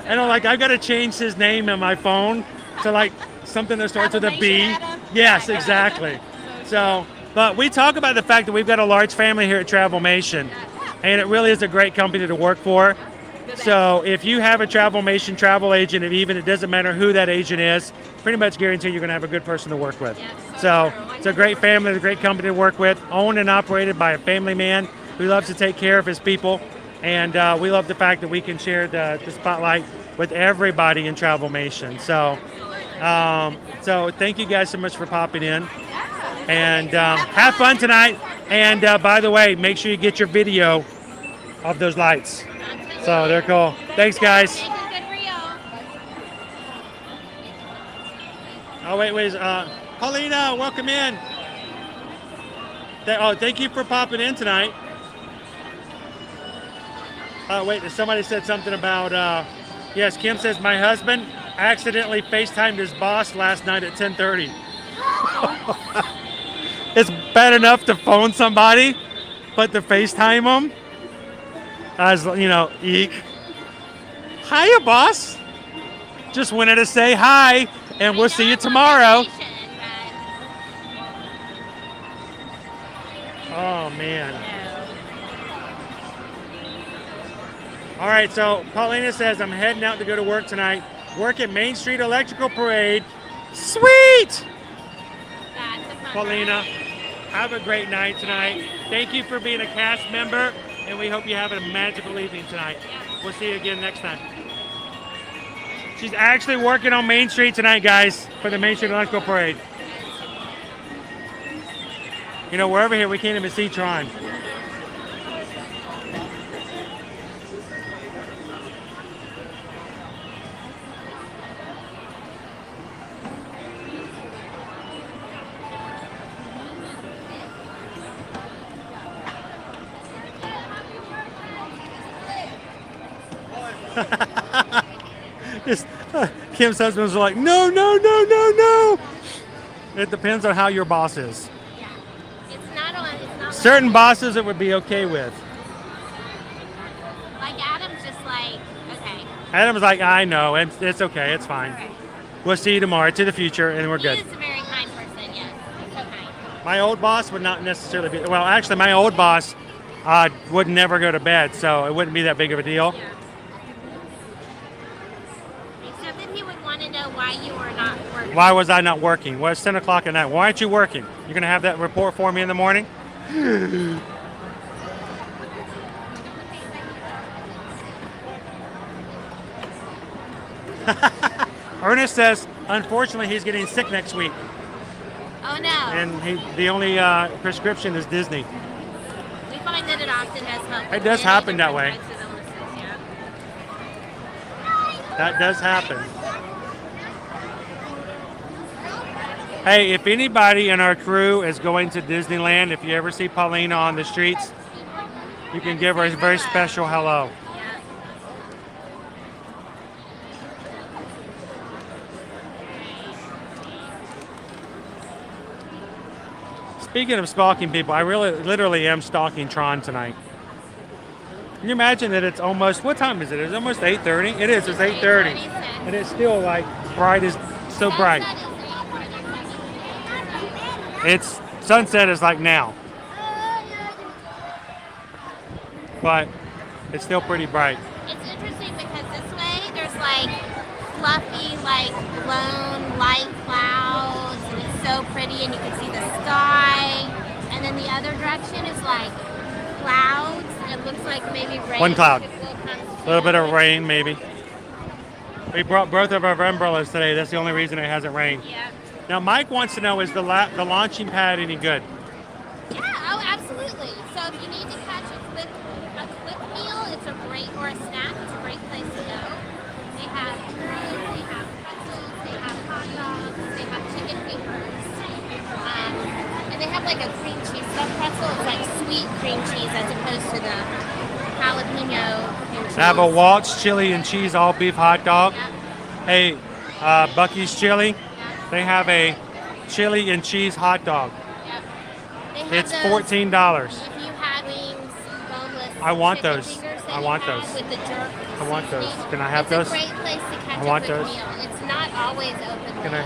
And I'm like, I've got to change his name in my phone to like something that starts with a B. Yes, exactly. So, but we talk about the fact that we've got a large family here at Travelmation, and it really is a great company to work for. So if you have a Travelmation travel agent, even it doesn't matter who that agent is, pretty much guarantee you're going to have a good person to work with. So it's a great family, a great company to work with, owned and operated by a family man who loves to take care of his people. And we love the fact that we can share the spotlight with everybody in Travelmation. So, so thank you guys so much for popping in. And have fun tonight. And by the way, make sure you get your video of those lights. So they're cool. Thanks, guys. Oh, wait. Paulina, welcome in. Thank you for popping in tonight. Wait, somebody said something about, yes, Kim says, my husband accidentally FaceTimed his boss last night at 10:30. It's bad enough to phone somebody, but to FaceTime them, as you know, eek. Hiya, boss. Just wanted to say hi, and we'll see you tomorrow. Oh, man. All right, so Paulina says, I'm heading out to go to work tonight. Work at Main Street Electrical Parade. Sweet! Paulina. Have a great night tonight. Thank you for being a cast member, and we hope you have a magical evening tonight. We'll see you again next time. She's actually working on Main Street tonight, guys, for the Main Street Electrical Parade. You know, we're over here, we can't even see Tron. Just, Kim's husband was like, no, no, no, no, no. It depends on how your boss is. It's not Certain bosses it would be okay with. like Adam's just like, okay. Adam's like, I know, it's okay, it's fine. All right. We'll see you tomorrow, to the future, and we're He good. is a very kind person, yes. He's so kind. My old boss would not necessarily be, well, actually, my old boss would never go to bed, so it wouldn't be that big of a deal. Yeah. Except that he would want to know why you were not working. Why was I not working? Well, it's 10 o'clock at night. Why aren't you working? You're going to have that report for me in the morning? Ernest says, unfortunately, he's getting sick next week. Oh no. And the only prescription is Disney. We find that it often does help. It does with happen many that way. different types of illnesses, yeah. That does happen. Hey, if anybody in our crew is going to Disneyland, if you ever see Paulina on the streets, you can give her a very special hello. Speaking of stalking people, I literally am stalking Tron tonight. Can you imagine that it's almost, what time is it? It's almost 8:30? It is, it's 8:30. And it's still like bright as, so bright. It's, sunset is like now. But it's still pretty bright. It's interesting because this way there's like fluffy, like blown light clouds, and it's so pretty, and you can see the sky. And then the other direction is like clouds. It looks like maybe rain. One cloud. A A little bit of rain, maybe. We brought both of our umbrellas today. That's the only reason it hasn't rained. Yeah. Now, Mike wants to know, is the launching pad any good? Yeah, oh, absolutely. So if you need to catch a quick meal, it's a great, or a snack, it's a great place to go. They have churros, they have pretzels, they have hot dogs, they have chicken fingers. And they have like a cream cheese stuffed pretzel. It's like sweet cream cheese as opposed to the jalapeno cream cheese. They have a Walt's chili and cheese all beef hot dog. Hey, Bucky's Chili. They have a chili and cheese hot dog. They have It's those, $14. If you have wings, boneless I want chicken those. fingers that I you want have those. with the jerk I want those. seasoning. Can I have It's those? a great place to catch I want a quick those. meal. It's not always open. Can I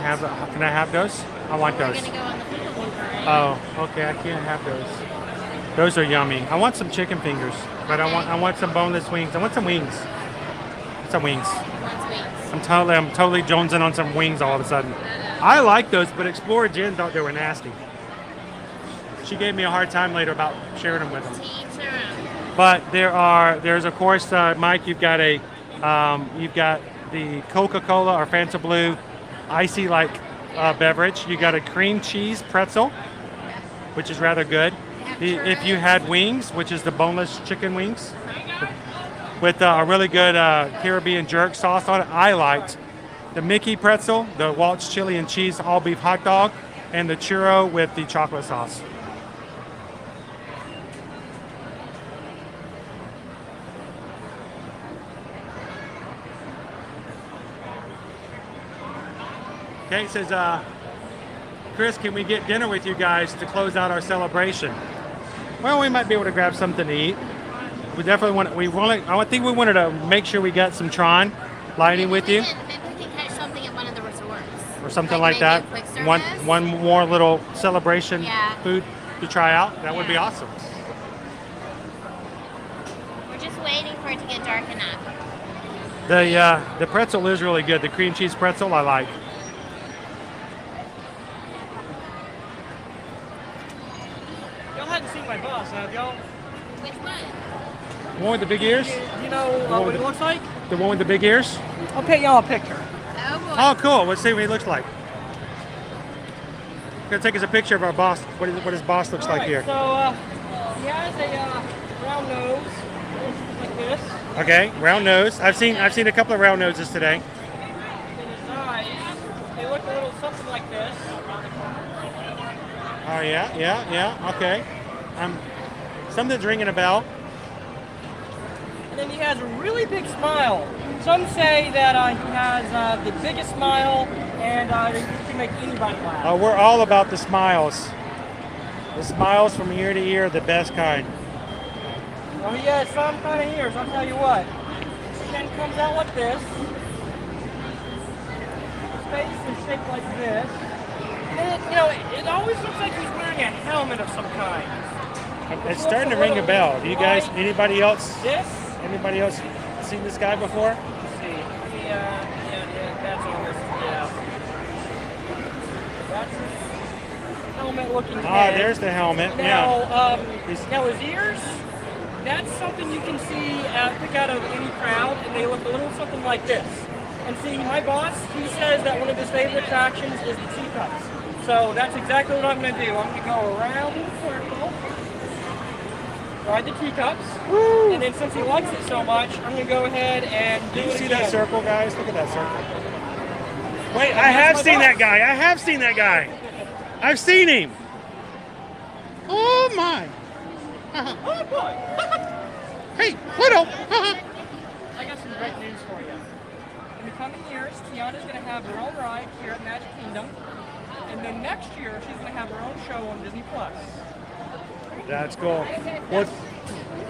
have those? I want We're those. gonna go on the food parade. Oh, okay. I can't have those. Those are yummy. I want some chicken fingers, but I want some boneless wings. I want some wings. Some wings. Lots of wings. I'm totally jonesing on some wings all of a sudden. I like those, but Explorer Jen thought they were nasty. She gave me a hard time later about sharing them with them. Teams around. But there's of course, Mike, you've got the Coca-Cola or Fanta Blue icy like beverage. You got a cream cheese pretzel, which is rather good. If you had wings, which is the boneless chicken wings, with a really good Caribbean jerk sauce on it, I liked the Mickey pretzel, the Walt's chili and cheese all beef hot dog, and the churro with the chocolate sauce. Okay, it says, Chris, can we get dinner with you guys to close out our celebration? Well, we might be able to grab something to eat. We definitely I think we wanted to make sure we got some Tron lighting with you. Maybe we can catch something at one of the resorts. Or something like maybe that. a quick service. One more little celebration Yeah. food to try out. That would be awesome. We're just waiting for it to get dark enough. The pretzel is really good. The cream cheese pretzel I like. boss, have y'all? Which one? The one with the big ears? You know what it looks like? The one with the big ears? I'll paint y'all a picture. Oh boy. Oh, cool. Let's see what he looks like. Gonna take us a picture of our boss. What his boss looks like here. So he has a round nose, like this. Okay, round nose. I've seen a couple of round noses today. And his eyes, they look a little something like this. Oh yeah. Okay. Something's ringing a bell. And then he has a really big smile. Some say that he has the biggest smile, and he can make anybody laugh. Oh, we're all about the smiles. The smiles from ear to ear, the best kind. Well, he has some kind of ears, I'll tell you what. His chin comes out like this. His face is shaped like this. And then, it always looks like he's wearing a helmet of some kind. It's starting to ring a bell. Do you guys, anybody else? This? Anybody else seen this guy before? Let's see. Yeah, that's on this. Yeah. That's his helmet-looking head. There's the helmet. Now, now his ears. That's something you can see pick out of any crowd, and they look a little something like this. And see, my boss, he says that one of his favorite attractions is the teacups. So that's exactly what I'm going to do. I'm going to go around in a circle, ride the teacups, and then since he likes it so much, I'm going to go ahead and do it again. See that circle, guys? Look at that circle. Wait, I have seen that guy. I have seen that guy. I've seen him. Oh my. Oh boy. Hey, Pluto. I got some great news for you. In the coming years, Tiana's going to have her own ride here at Magic Kingdom. And then next year, she's going to have her own show on Disney Plus. That's cool.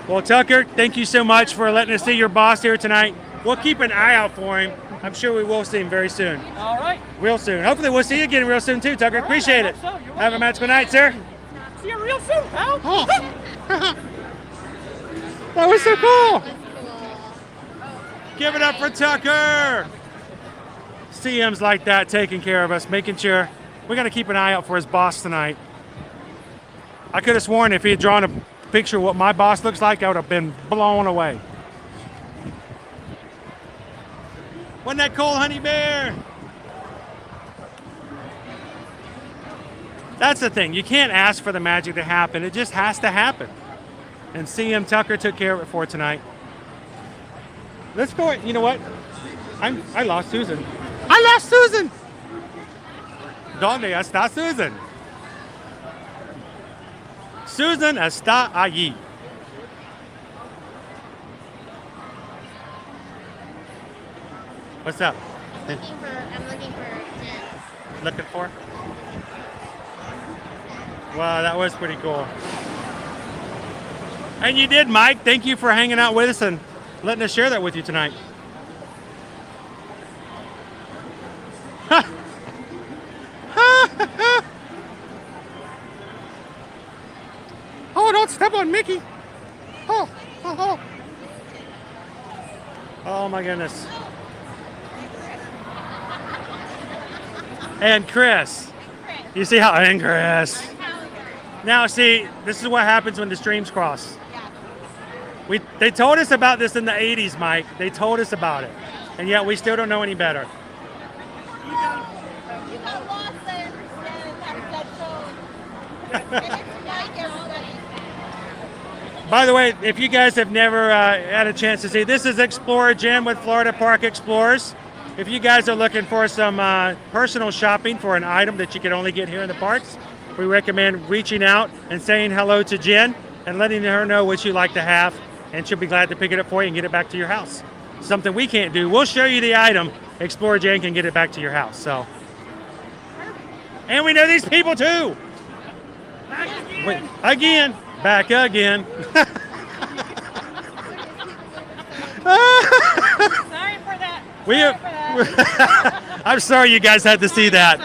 Well, Tucker, thank you so much for letting us see your boss here tonight. We'll keep an eye out for him. I'm sure we will see him very soon. All right. Real soon. Hopefully we'll see you again real soon too, Tucker. Appreciate it. Have a magical night, sir. See you real soon, pal. Oh. That was so cool. Give it up for Tucker. CM's like that, taking care of us, making sure. We got to keep an eye out for his boss tonight. I could have sworn if he had drawn a picture of what my boss looks like, I would have been blown away. Wasn't that cool, honey bear? That's the thing. You can't ask for the magic to happen. It just has to happen. And CM Tucker took care of it for tonight. Let's go. You know what? I lost Susan. I lost Susan. ¿Dónde está Susan? Susan está allí. What's up? I'm looking for gems. Looking for? Wow, that was pretty cool. And you did, Mike. Thank you for hanging out with us and letting us share that with you tonight. Oh, don't step on Mickey. Oh. Oh my goodness. And Chris. You see how, and Chris. Now see, this is what happens when the streams cross. They told us about this in the 80s, Mike. They told us about it. And yet we still don't know any better. By the way, if you guys have never had a chance to see, this is Explorer Jim with Florida Park Explorers. If you guys are looking for some personal shopping for an item that you can only get here in the parks, we recommend reaching out and saying hello to Jen and letting her know what you'd like to have, and she'll be glad to pick it up for you and get it back to your house. Something we can't do. We'll show you the item. Explorer Jen can get it back to your house. So, and we know these people too. Again. Back again. Sorry for that. I'm sorry you guys had to see that.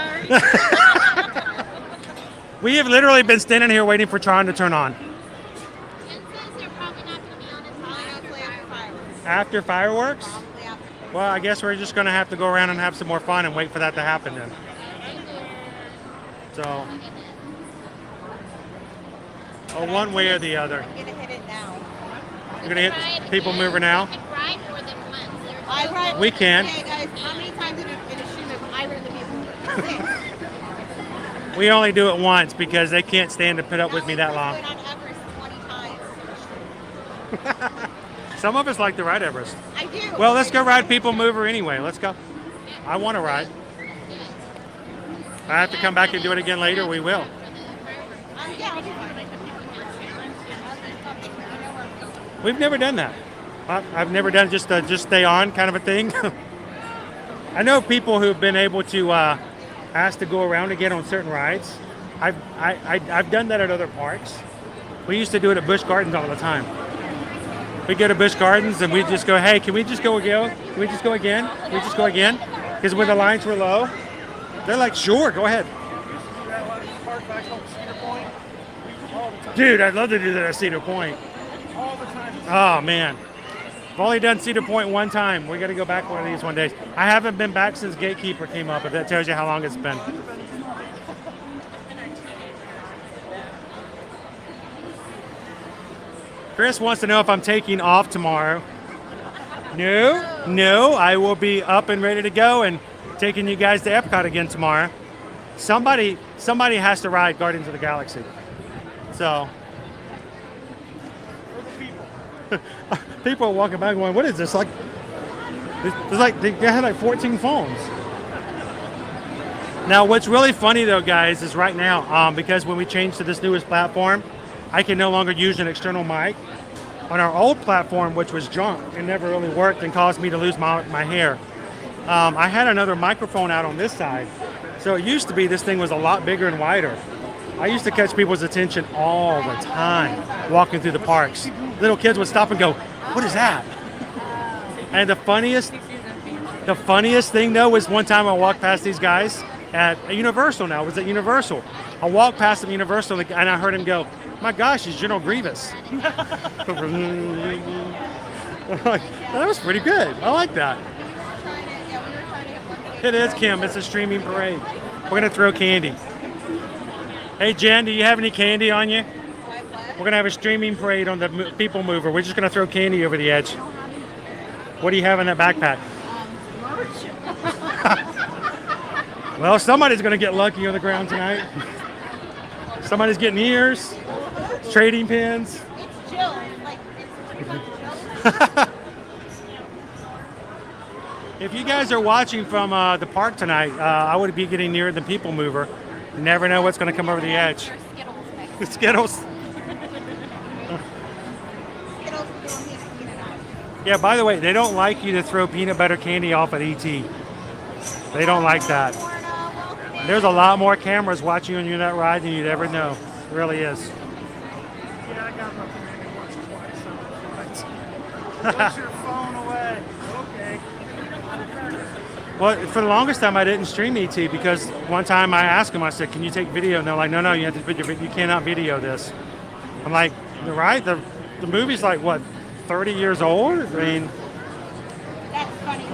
We have literally been standing here waiting for Tron to turn on. After fireworks? Well, I guess we're just going to have to go around and have some more fun and wait for that to happen then. So, Oh, one way or the other. I'm gonna hit it now. You're gonna hit the people mover now. Ride more than once. I ride. We can. Okay, guys, how many times in a stream have I ridden the people? We only do it once because they can't stand to put up with me that long. I've been on Everest 20 times. Some of us like to ride Everest. I do. Well, let's go ride people mover anyway. Let's go. I want to ride. I have to come back and do it again later. We will. Yeah, I'll do it. We've never done that. I've never done just stay on kind of a thing. I know people who've been able to ask to go around again on certain rides. I've done that at other parks. We used to do it at Busch Gardens all the time. We go to Busch Gardens and we just go, hey, can we just go again? Can we just go again? Can we just go again? Because when the lines were low, they're like, sure, go ahead. Dude, I'd love to do that at Cedar Point. Oh, man. I've only done Cedar Point one time. We got to go back one of these one day. I haven't been back since Gatekeeper came up, if that tells you how long it's been. Chris wants to know if I'm taking off tomorrow. No, I will be up and ready to go and taking you guys to Epcot again tomorrow. Somebody has to ride Guardians of the Galaxy. So people are walking by going, what is this? Like, it's like they had like 14 phones. Now, what's really funny though, guys, is right now, because when we changed to this newest platform, I can no longer use an external mic. On our old platform, which was junk, it never really worked and caused me to lose my hair. I had another microphone out on this side. So it used to be this thing was a lot bigger and wider. I used to catch people's attention all the time walking through the parks. Little kids would stop and go, what is that? And the funniest thing though was one time I walked past these guys at Universal now. It was at Universal. I walked past them at Universal and I heard him go, my gosh, it's General Grievous. That was pretty good. I like that. It is, Kim. It's a streaming parade. We're going to throw candy. Hey, Jen, do you have any candy on you? We're going to have a streaming parade on the People Mover. We're just going to throw candy over the edge. What do you have in that backpack? Well, somebody's going to get lucky on the ground tonight. Somebody's getting ears, trading pins. It's chill. Like, it's If you guys are watching from the park tonight, I would be getting nearer the People Mover. You never know what's going to come over the edge. Skittles. Yeah, by the way, they don't like you to throw peanut butter candy off at ET. They don't like that. There's a lot more cameras watching you on that ride than you'd ever know. It really is. Yeah, I got up maybe once or twice. Put your phone away. Okay. Well, for the longest time, I didn't stream ET because one time I asked them, I said, can you take video? And they're like, no, you have to put you cannot video this. I'm like, right? The movie's like, what, 30 years old? I mean, That's funny.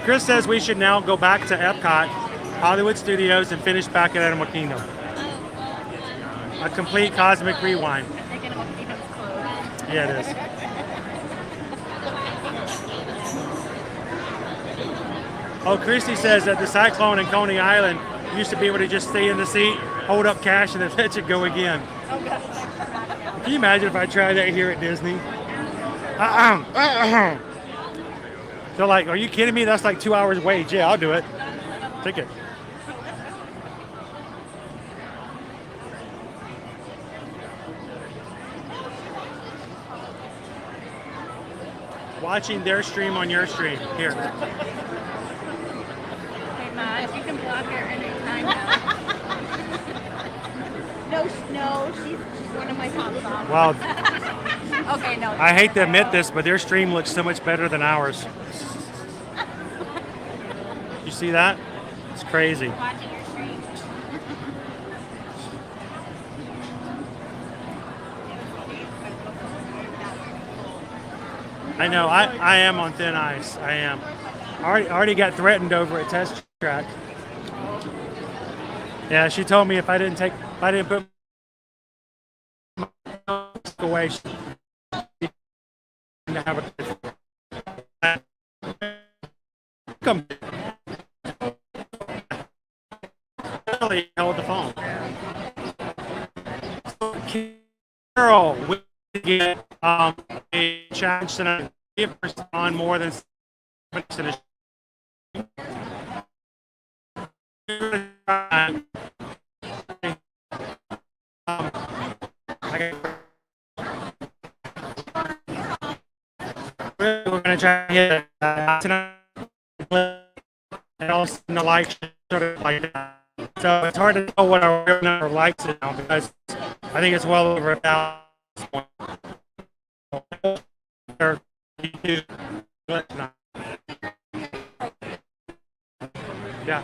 Chris says we should now go back to Epcot, Hollywood Studios, and finish back at Animal Kingdom. A complete cosmic rewind. Yeah, it is. Oh, Christy says that the Cyclone in Coney Island used to be able to just stay in the seat, hold up cash, and then let it go again. Can you imagine if I tried that here at Disney? They're like, are you kidding me? That's like 2 hours wage. Yeah, I'll do it. Ticket. Watching their stream on your stream. Here. Hey, Ma, if you can block her anytime now. No, she's one of my top songs. Wow. Okay, no. I hate to admit this, but their stream looks so much better than ours. You see that? It's crazy. Watching your stream. I know. I am on thin ice. I am. I already got threatened over at Test Track. Yeah, she told me if I didn't put away. To have a come. Really held the phone. Carol, we get a challenge tonight. If on more than 7 minutes we're going to try to hit tonight, and also in the likes sort of like that. So it's hard to know what our real number of likes is now because I think it's well over 1,000. Yeah.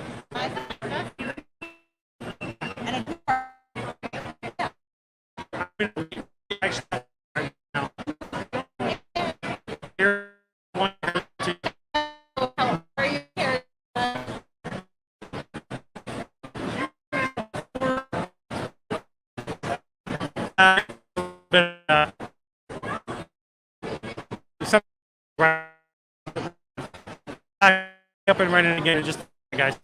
Up and running again, just guys.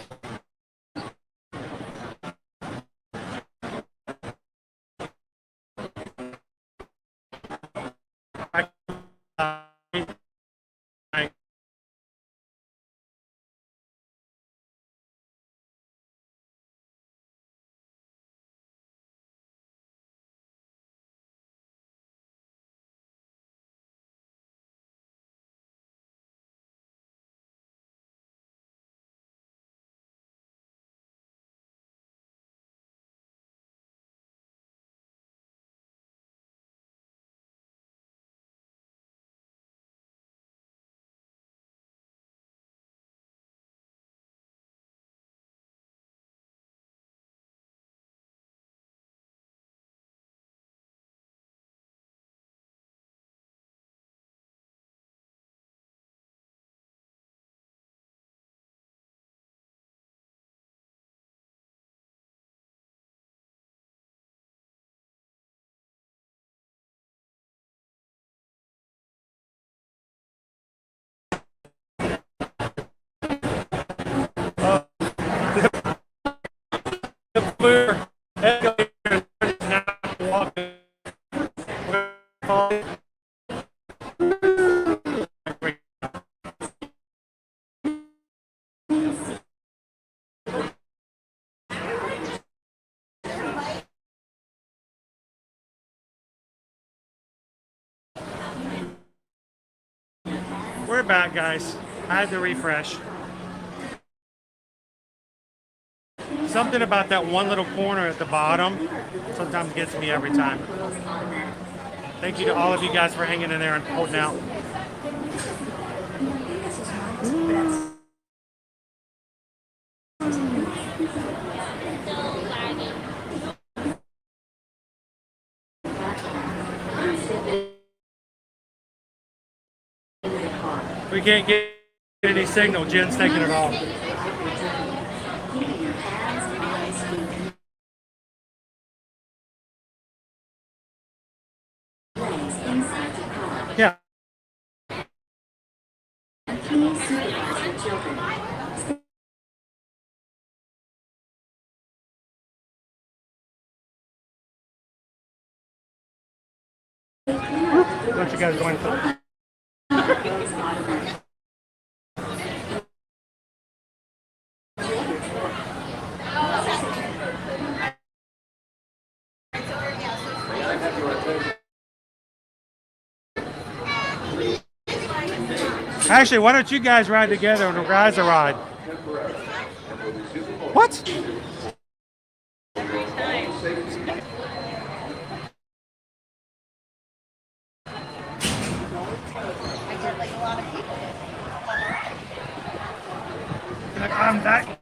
We're back, guys. I had to refresh. Something about that one little corner at the bottom sometimes gets me every time. Thank you to all of you guys for hanging in there and holding out. We can't get any signal. Jen's taking it off. Yeah. What you guys going for? Actually, why don't you guys ride together and the guys will ride? What? I'm back.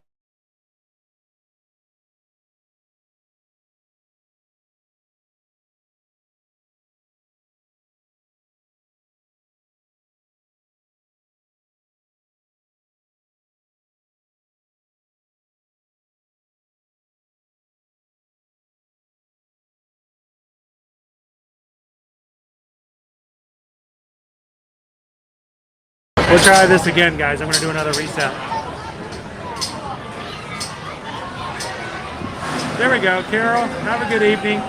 We'll try this again, guys. I'm going to do another reset. There we go, Carol. Have a good evening.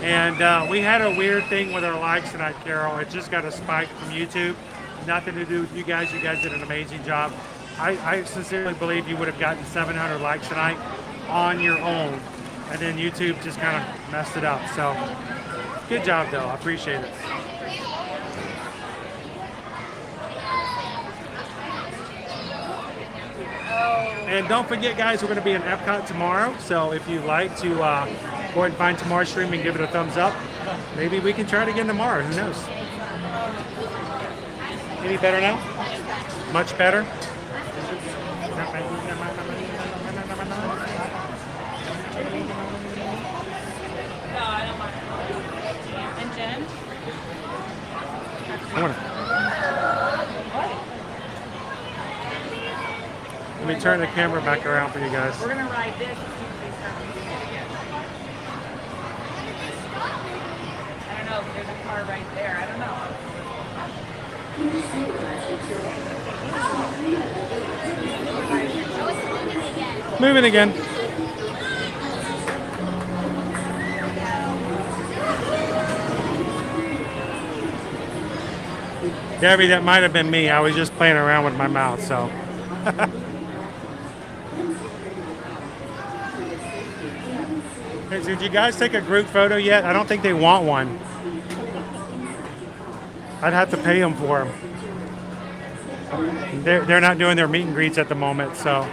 And we had a weird thing with our likes tonight, Carol. It just got a spike from YouTube. Nothing to do with you guys. You guys did an amazing job. I sincerely believe you would have gotten 700 likes tonight on your own. And then YouTube just kind of messed it up. So good job, though. I appreciate it. And don't forget, guys, we're going to be in Epcot tomorrow. So if you'd like to go ahead and find tomorrow's stream and give it a thumbs up, maybe we can try it again tomorrow. Who knows? Any better now? Much better? And Jen? Let me turn the camera back around for you guys. We're gonna ride this. I don't know, but there's a car right there. I don't know. Moving again. Gabby, that might have been me. I was just playing around with my mouth, so. Hey, did you guys take a group photo yet? I don't think they want one. I'd have to pay them for them. They're not doing their meet and greets at the moment, so.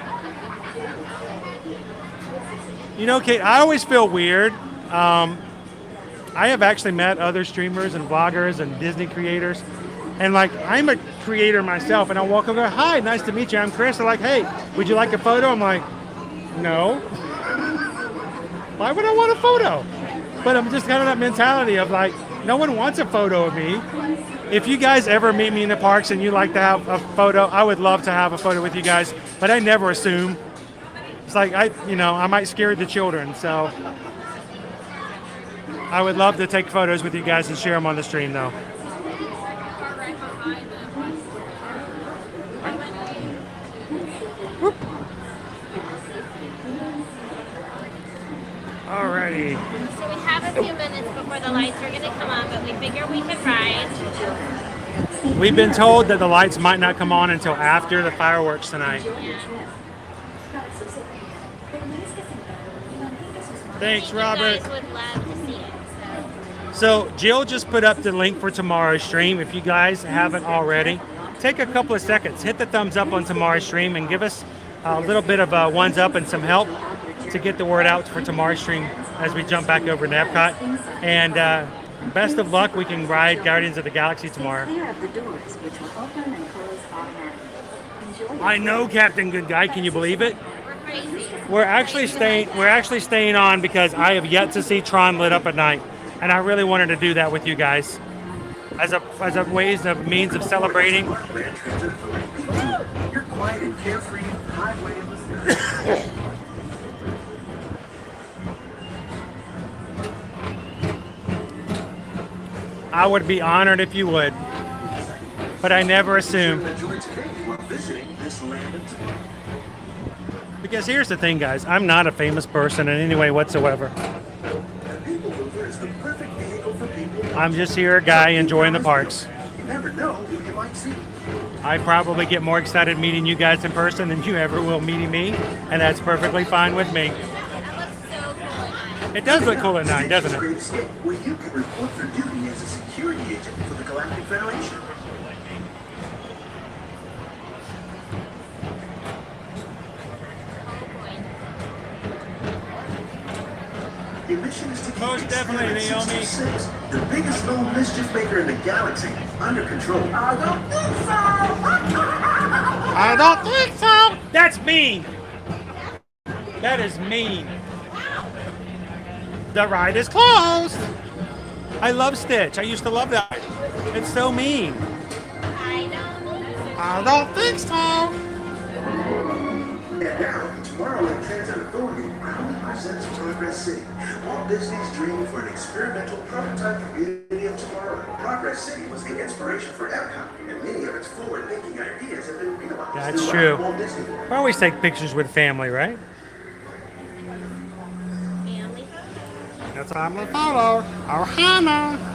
You know, Kate, I always feel weird. I have actually met other streamers and vloggers and Disney creators. And like, I'm a creator myself, and I walk over, hi, nice to meet you, I'm Chris. They're like, hey, would you like a photo? I'm like, no. Why would I want a photo? But I'm just kind of that mentality of like, no one wants a photo of me. If you guys ever meet me in the parks and you'd like to have a photo, I would love to have a photo with you guys, but I never assume. It's like, I might scare the children, so. I would love to take photos with you guys and share them on the stream though. Alrighty. So we have a few minutes before the lights are going to come on, but we figure we could ride. We've been told that the lights might not come on until after the fireworks tonight. Thanks, Robert. You guys would love to see it. So Jill just put up the link for tomorrow's stream. If you guys haven't already, take a couple of seconds, hit the thumbs up on tomorrow's stream and give us a little bit of ones up and some help to get the word out for tomorrow's stream as we jump back over to Epcot. And best of luck. We can ride Guardians of the Galaxy tomorrow. I know, Captain Good Guy. Can you believe it? We're actually staying on because I have yet to see Tron lit up at night, and I really wanted to do that with you guys as a means of celebrating. You're quiet and carefree highway. I would be honored if you would, but I never assume. Because here's the thing, guys, I'm not a famous person in any way whatsoever. I'm just here, a guy enjoying the parks. I probably get more excited meeting you guys in person than you ever will meeting me, and that's perfectly fine with me. It does look cool at night, doesn't it? Where you can report for duty as a security agent for the Galactic Federation. The mission is to keep Most definitely, Naomi. the biggest little mischief maker in the galaxy, under control. I don't think so. I don't think so. That's mean. That is mean. The ride is closed. I love Stitch. I used to love that. It's so mean. I don't think so. And now, tomorrow at Transit Authority, presents Progress City, Walt Disney's dream for an experimental prototype community of tomorrow. Progress City was the inspiration for Epcot, and many of its forward-thinking ideas have been realized. That's throughout true. Walt Disney. We always take pictures with family, right? Family. That's what I'm gonna follow. Our Hannah.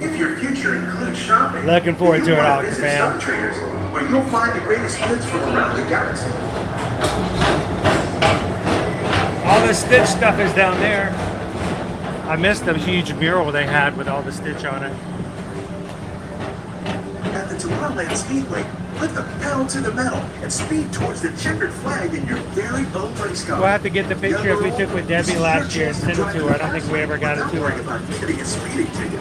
If your future includes shopping, Looking forward to it all, visit fam. some traders where you'll find the greatest goods from around the galaxy. All the Stitch stuff is down there. I missed the huge mural they had with all the Stitch on it. At the Tomorrowland Speedway, put the pedal to the metal and speed towards the checkered flag in your very own race car. We'll have to get the picture we took with Debbie last year and send it to her. I don't think we ever got it to her. About getting a speeding ticket.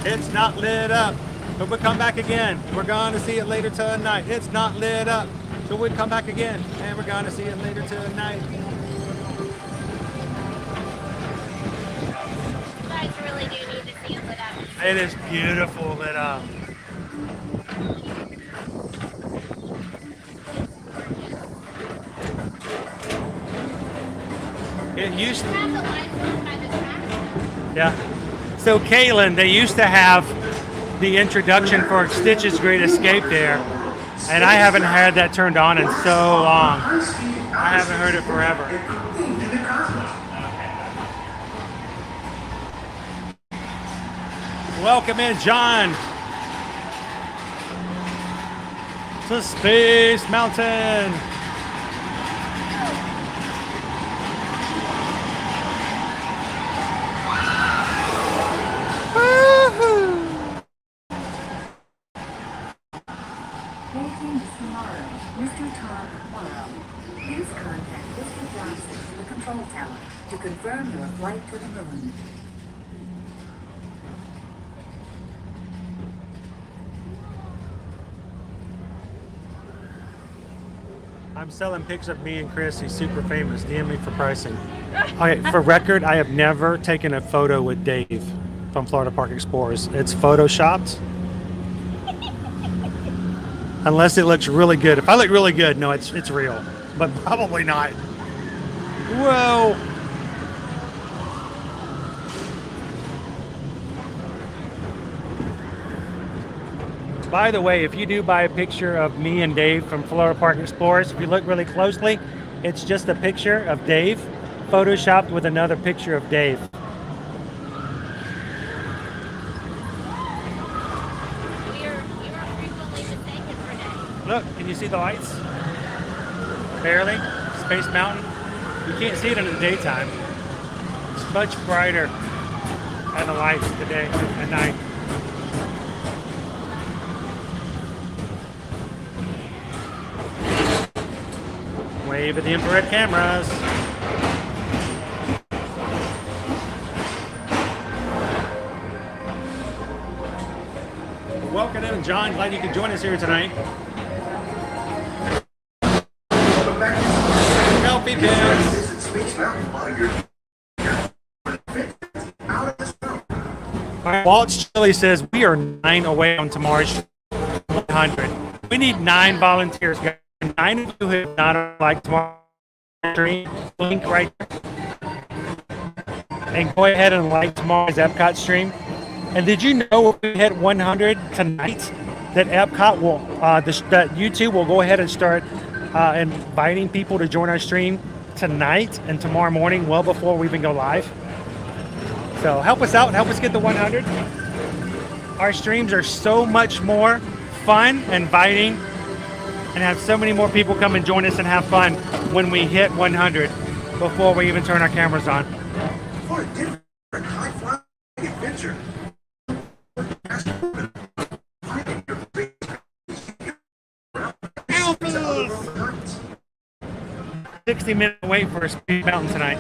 It's not lit up, but we'll come back again. We're going to see it later tonight. It's not lit up, so we'll come back again, and we're going to see it later tonight. You guys really do need to see it lit up. It is beautiful lit up. It used to. Yeah. So Kaylin, they used to have the introduction for Stitch's Great Escape there, and I haven't had that turned on in so long. I haven't heard it forever. Welcome in, John, to Space Mountain. To confirm your flight to the moon. I'm selling pics of me and Chris. He's super famous. DM me for pricing. Okay, for record, I have never taken a photo with Dave from Florida Park Explorers. It's photoshopped. Unless it looks really good. If I look really good, no, it's real. But probably not. Whoa. By the way, if you do buy a picture of me and Dave from Florida Park Explorers, if you look really closely, it's just a picture of Dave photoshopped with another picture of Dave. Look, can you see the lights? Barely. Space Mountain. You can't see it in the daytime. It's much brighter at the lights today at night. Wave at the infrared cameras. Welcome in, John. Glad you could join us here tonight. Selfie All right, Walt Chili says we are 9 away on tomorrow's 100. We need 9 volunteers, guys. 9 of you who have not liked tomorrow's stream, link right there. And go ahead and like tomorrow's Epcot stream. And did you know if we hit 100 tonight, that Epcot will, that YouTube will go ahead and start inviting people to join our stream tonight and tomorrow morning, well before we even go live. So help us out, help us get to 100. Our streams are so much more fun, inviting, and have so many more people come and join us and have fun when we hit 100 before we even turn our cameras on. For a different high-flying adventure. 60-minute wait for a Space Mountain tonight.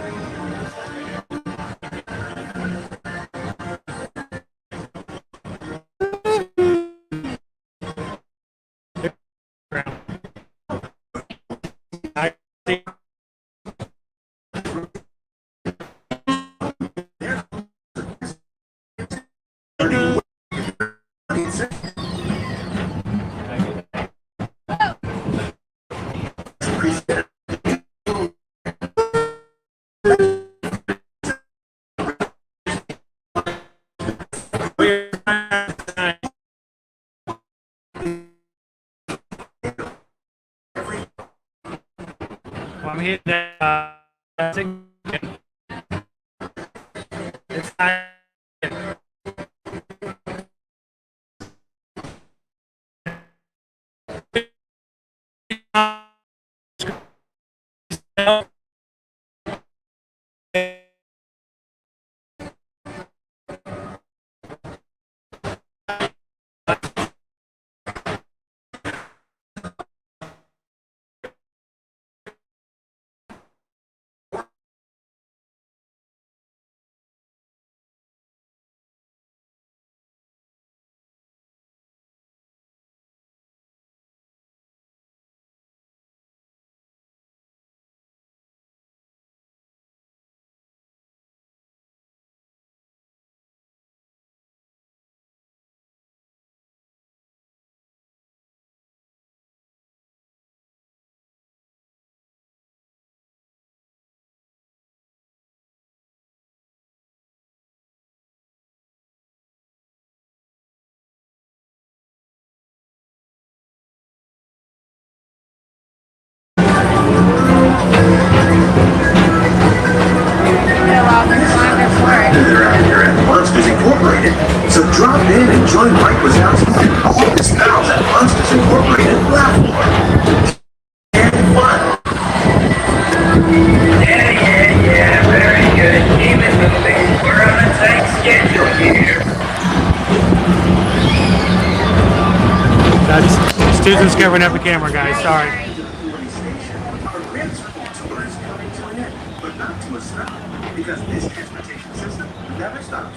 hit that. It's not. Monsters Incorporated. So drop in and join Mike Wazowski and all of his pals at Monsters Incorporated. Laugh more and fun. Yeah, very good. Keep it moving. We're on a tight schedule here. That's Susan's covering up the camera, guys. Sorry. Our Grand Circle tour is coming to an end, but not to a stop, because this transportation system never stops.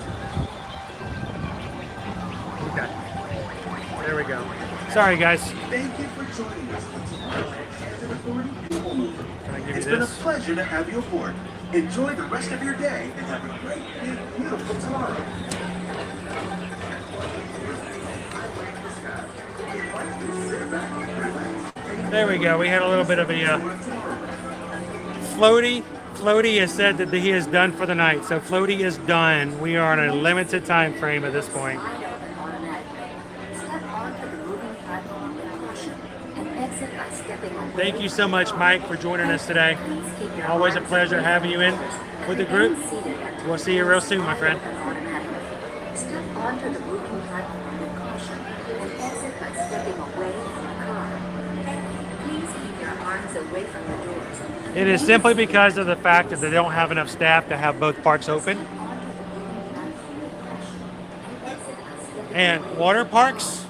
Okay. There we go. Sorry, guys. Thank you for joining us on tomorrow's Transit Authority People Mover. Can I give you It's been a this? pleasure to have you aboard. Enjoy the rest of your day and have a great, big, beautiful tomorrow. There we go. We had a little bit of a floaty. Floaty has said that he is done for the night. So Floaty is done. We are on a limited time frame at this point. Thank you so much, Mike, for joining us today. Always a pleasure having you in with the group. We'll see you real soon, my friend. Step onto the moving platform with caution and exit by stepping away from the car. Please keep your arms away from the doors. It is simply because of the fact that they don't have enough staff to have both parks open. And water parks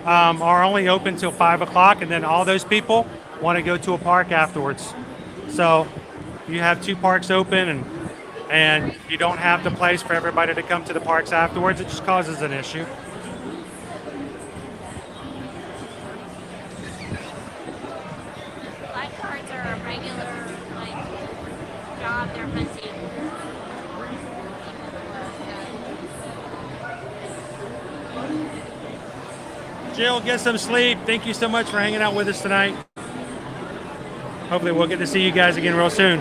are only open till 5 o'clock, and then all those people want to go to a park afterwards. So you have two parks open, and you don't have the place for everybody to come to the parks afterwards. It just causes an issue. Lifeguards are a regular job. They're busy. Jill, get some sleep. Thank you so much for hanging out with us tonight. Hopefully we'll get to see you guys again real soon.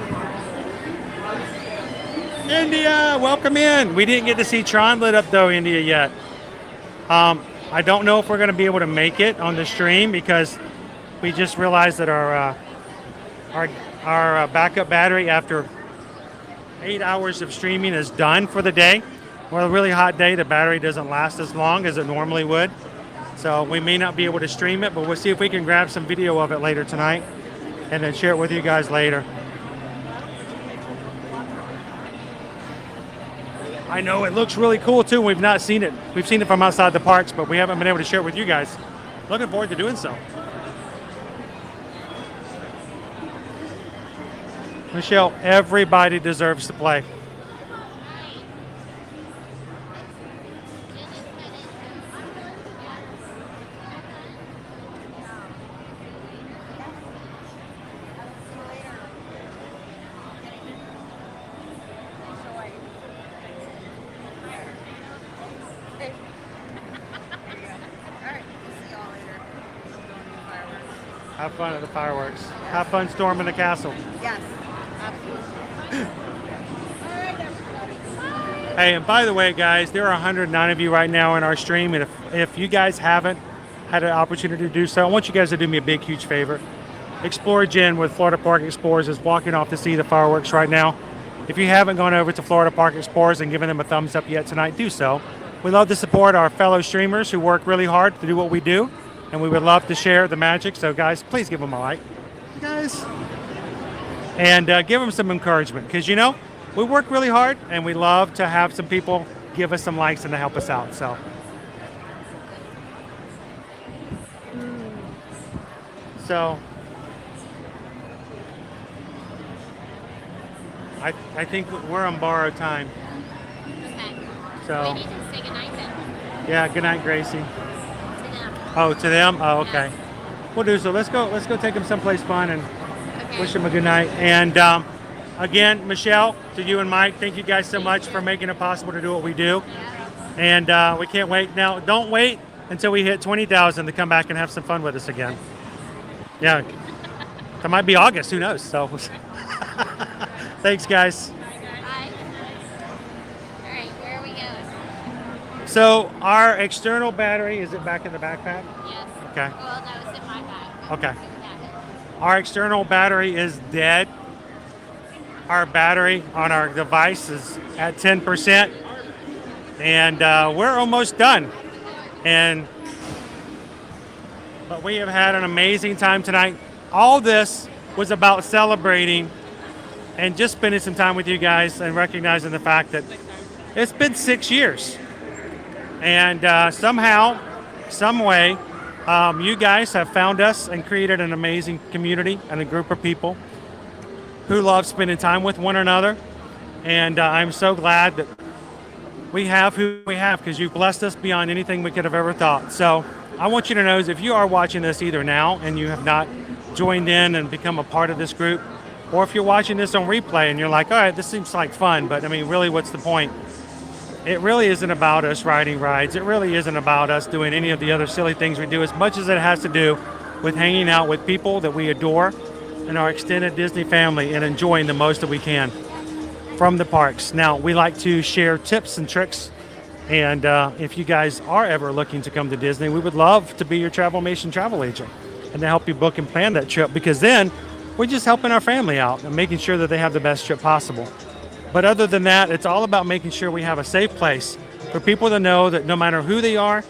India, welcome in. We didn't get to see Tron lit up though, India, yet. I don't know if we're going to be able to make it on the stream because we just realized that our backup battery after 8 hours of streaming is done for the day. Well, a really hot day, the battery doesn't last as long as it normally would. So we may not be able to stream it, but we'll see if we can grab some video of it later tonight and then share it with you guys later. I know it looks really cool too. We've not seen it. We've seen it from outside the parks, but we haven't been able to share it with you guys. Looking forward to doing so. Michelle, everybody deserves to play. Have fun at the fireworks. Have fun storming the castle. Yes, absolutely. Hey, and by the way, guys, there are 109 of you right now in our stream, and if you guys haven't had an opportunity to do so, I want you guys to do me a big, huge favor. Explorer Jen with Florida Park Explorers is walking off to see the fireworks right now. If you haven't gone over to Florida Park Explorers and given them a thumbs up yet tonight, do so. We love to support our fellow streamers who work really hard to do what we do, and we would love to share the magic. So guys, please give them a like. Guys. And give them some encouragement, because you know, we work really hard and we love to have some people give us some likes and to help us out. So I think we're on borrowed time. Okay. So We need to say goodnight then. yeah, good night, Gracie. To them. Oh, to them? Oh, okay. We'll do so. Let's go take them someplace fun and wish them a good night. And again, Michelle, to you and Mike, thank you guys so much for making it possible to do what we do. And we can't wait. Now, don't wait until we hit 20,000 to come back and have some fun with us again. Yeah, that might be August. Who knows? So, thanks, guys. Bye. All right, where are we going? So, our external battery, is it back in the backpack? Yes. Okay. Well, that was in my bag. Okay. Our external battery is dead. Our battery on our device is at 10%. And we're almost done. But we have had an amazing time tonight. All this was about celebrating and just spending some time with you guys and recognizing the fact that it's been 6 years. And somehow, some way, you guys have found us and created an amazing community and a group of people who love spending time with one another. And I'm so glad that we have who we have, because you've blessed us beyond anything we could have ever thought. So I want you to know is if you are watching this either now and you have not joined in and become a part of this group, or if you're watching this on replay and you're like, all right, this seems like fun, but I mean, really, what's the point? It really isn't about us riding rides. It really isn't about us doing any of the other silly things we do, as much as it has to do with hanging out with people that we adore and our extended Disney family and enjoying the most that we can from the parks. Now, we like to share tips and tricks, and if you guys are ever looking to come to Disney, we would love to be your Travelmation travel agent and to help you book and plan that trip, because then we're just helping our family out and making sure that they have the best trip possible. But other than that, it's all about making sure we have a safe place for people to know that no matter who they are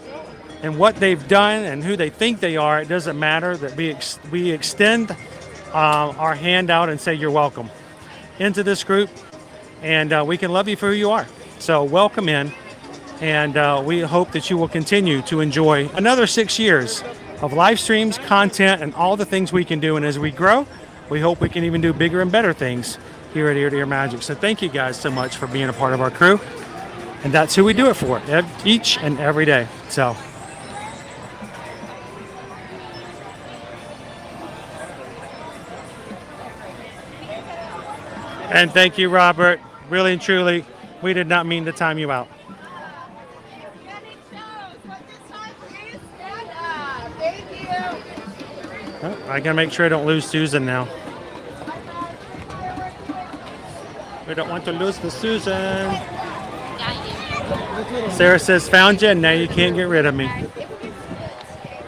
and what they've done and who they think they are, it doesn't matter, that we extend our hand out and say you're welcome into this group, and we can love you for who you are. So welcome in, and we hope that you will continue to enjoy another 6 years of live streams, content, and all the things we can do. And as we grow, we hope we can even do bigger and better things here at Ear to Ear Magic. So thank you guys so much for being a part of our crew. And that's who we do it for, each and every day. So and thank you, Robert. Really and truly, we did not mean to time you out. Oh, I gotta make sure I don't lose Susan now. We don't want to lose the Susan. Sarah says, found you, and now you can't get rid of me.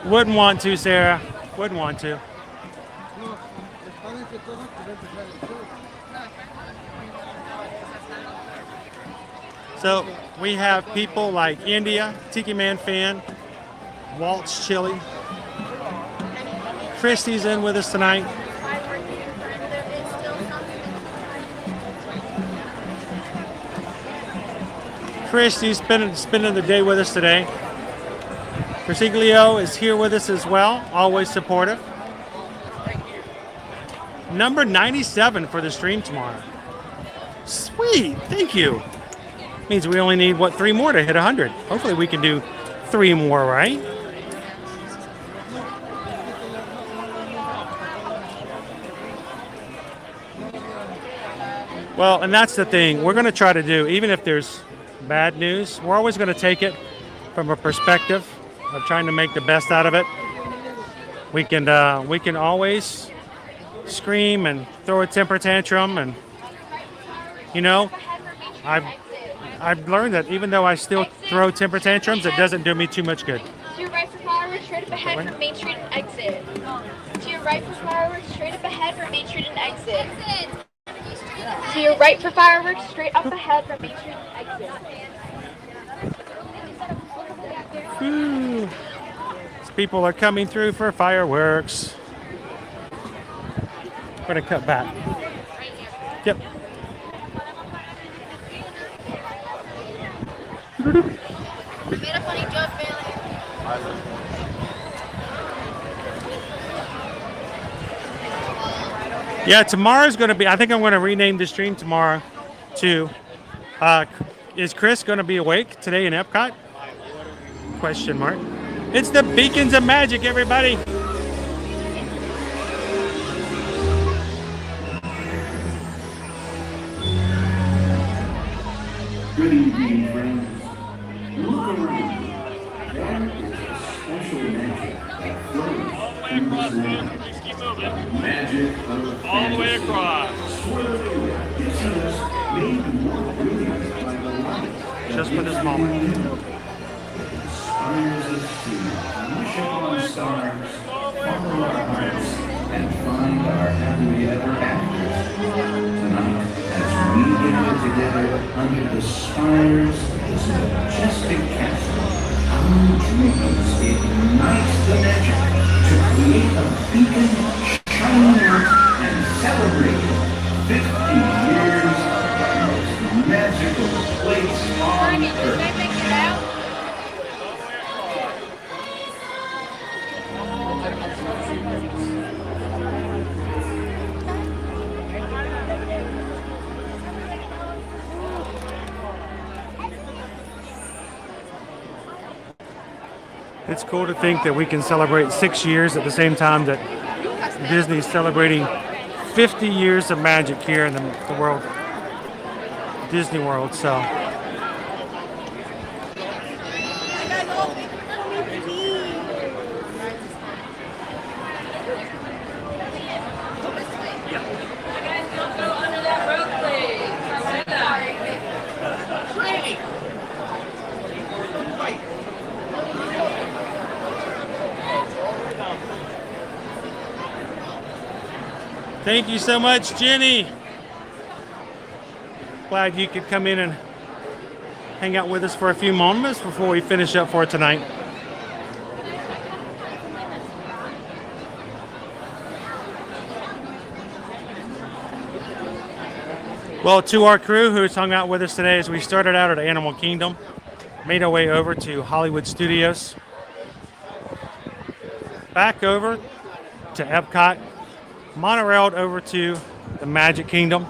Wouldn't want to, Sarah. Wouldn't want to. So we have people like India, Tiki Man fan, Walt's Chili. Christy's in with us tonight. Christy's spending the day with us today. Presiglio is here with us as well, always supportive. Number 97 for the stream tomorrow. Sweet, thank you. Means we only need, what, 3 more to hit 100. Hopefully we can do 3 more, right? Well, and that's the thing. We're going to try to do, even if there's bad news, we're always going to take it from a perspective of trying to make the best out of it. We can always scream and throw a temper tantrum, and you know, I've learned that even though I still throw temper tantrums, it doesn't do me too much good. Do you rice and flour, straight up ahead from Main Street and exit. To your right for fireworks, straight up ahead from Main Street and exit. To your right for fireworks, straight up ahead from Main Street and exit. Whew. These people are coming through for fireworks. We're gonna cut back. Yep. Made a funny joke, Bailey. Yeah, tomorrow's gonna be. I think I'm gonna rename the stream tomorrow to. Is Chris gonna be awake today in Epcot? Question mark. It's the Beacons of Magic, everybody. Good evening, friends. Look around. There is a special magic that flows in this land. Magic of all the way across. Swirling, gets us made more brilliant by the light. Just for this moment. Spires of sea, wish upon stars, follow our hearts, and find our happily ever afters. Tonight, as we gather together under the spires of this majestic castle, our dreams ignite the magic to create a beacon shining out and celebrating 50 years of the most magical place on earth. It's cool to think that we can celebrate 6 years at the same time that Disney's celebrating 50 years of magic here in the world, Disney World. So thank you so much, Jenny. Glad you could come in and hang out with us for a few moments before we finish up for tonight. Well, to our crew who's hung out with us today, as we started out at Animal Kingdom, made our way over to Hollywood Studios, back over to Epcot, monorailed over to the Magic Kingdom,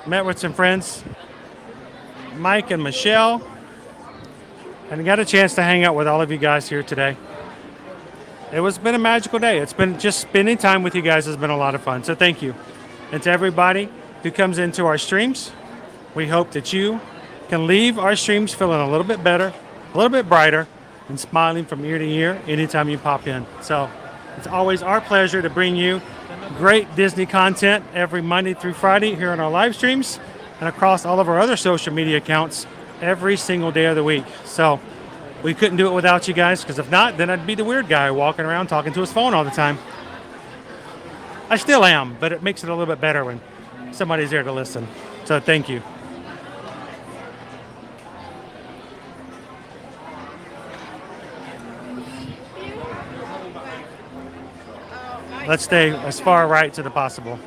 met with some friends, Mike and Michelle, and got a chance to hang out with all of you guys here today. It's been a magical day. It's been just spending time with you guys has been a lot of fun. So thank you. And to everybody who comes into our streams, we hope that you can leave our streams feeling a little bit better, a little bit brighter, and smiling from ear to ear anytime you pop in. So it's always our pleasure to bring you great Disney content every Monday through Friday here on our live streams and across all of our other social media accounts every single day of the week. So we couldn't do it without you guys, because if not, then I'd be the weird guy walking around talking to his phone all the time. I still am, but it makes it a little bit better when somebody's there to listen. So thank you. Let's stay as far right to the possible.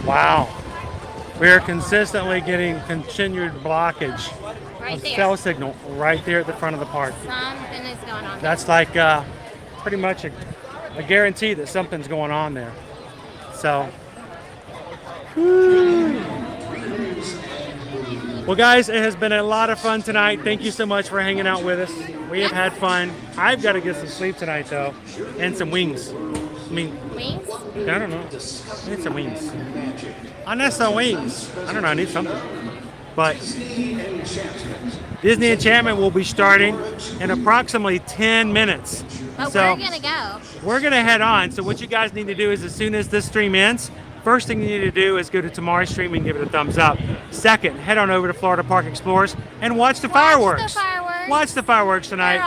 Wow. We are consistently getting continued blockage Right of there. cell signal right there at the front of the park. Something is going on. That's like pretty much a guarantee that something's going on there. So, well, guys, it has been a lot of fun tonight. Thank you so much for hanging out with us. We have had fun. I've got to get some sleep tonight, though, and some wings. I mean, Wings? I don't know. I need some wings. I need some wings. I don't know. I need something. But Disney Enchantment will be starting in approximately 10 minutes. But So we're gonna go. we're going to head on. So what you guys need to do is as soon as this stream ends, first thing you need to do is go to tomorrow's stream and give it a thumbs up. Second, head on over to Florida Park Explorers and watch the fireworks. Watch the fireworks tonight. They're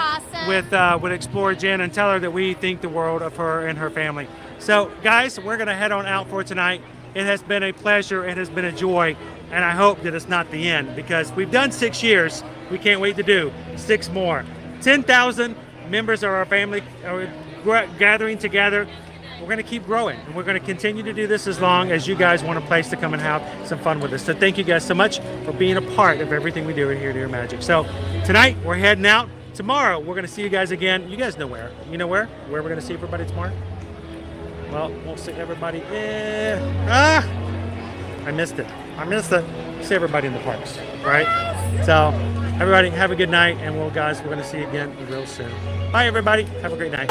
awesome. with Explorer Jen and tell her that we think the world of her and her family. So guys, we're going to head on out for tonight. It has been a pleasure. It has been a joy. And I hope that it's not the end because we've done 6 years. We can't wait to do 6 more. 10,000 members of our family are gathering together. We're going to keep growing, and we're going to continue to do this as long as you guys want a place to come and have some fun with us. So thank you guys so much for being a part of everything we do here at Ear Magic. So tonight we're heading out. Tomorrow we're going to see you guys again. You guys know where. You know where? Where we're going to see everybody tomorrow? Well, we'll see everybody I missed it. See everybody in the parks, right? So everybody have a good night, and we're going to see you again real soon. Bye, everybody. Have a great night.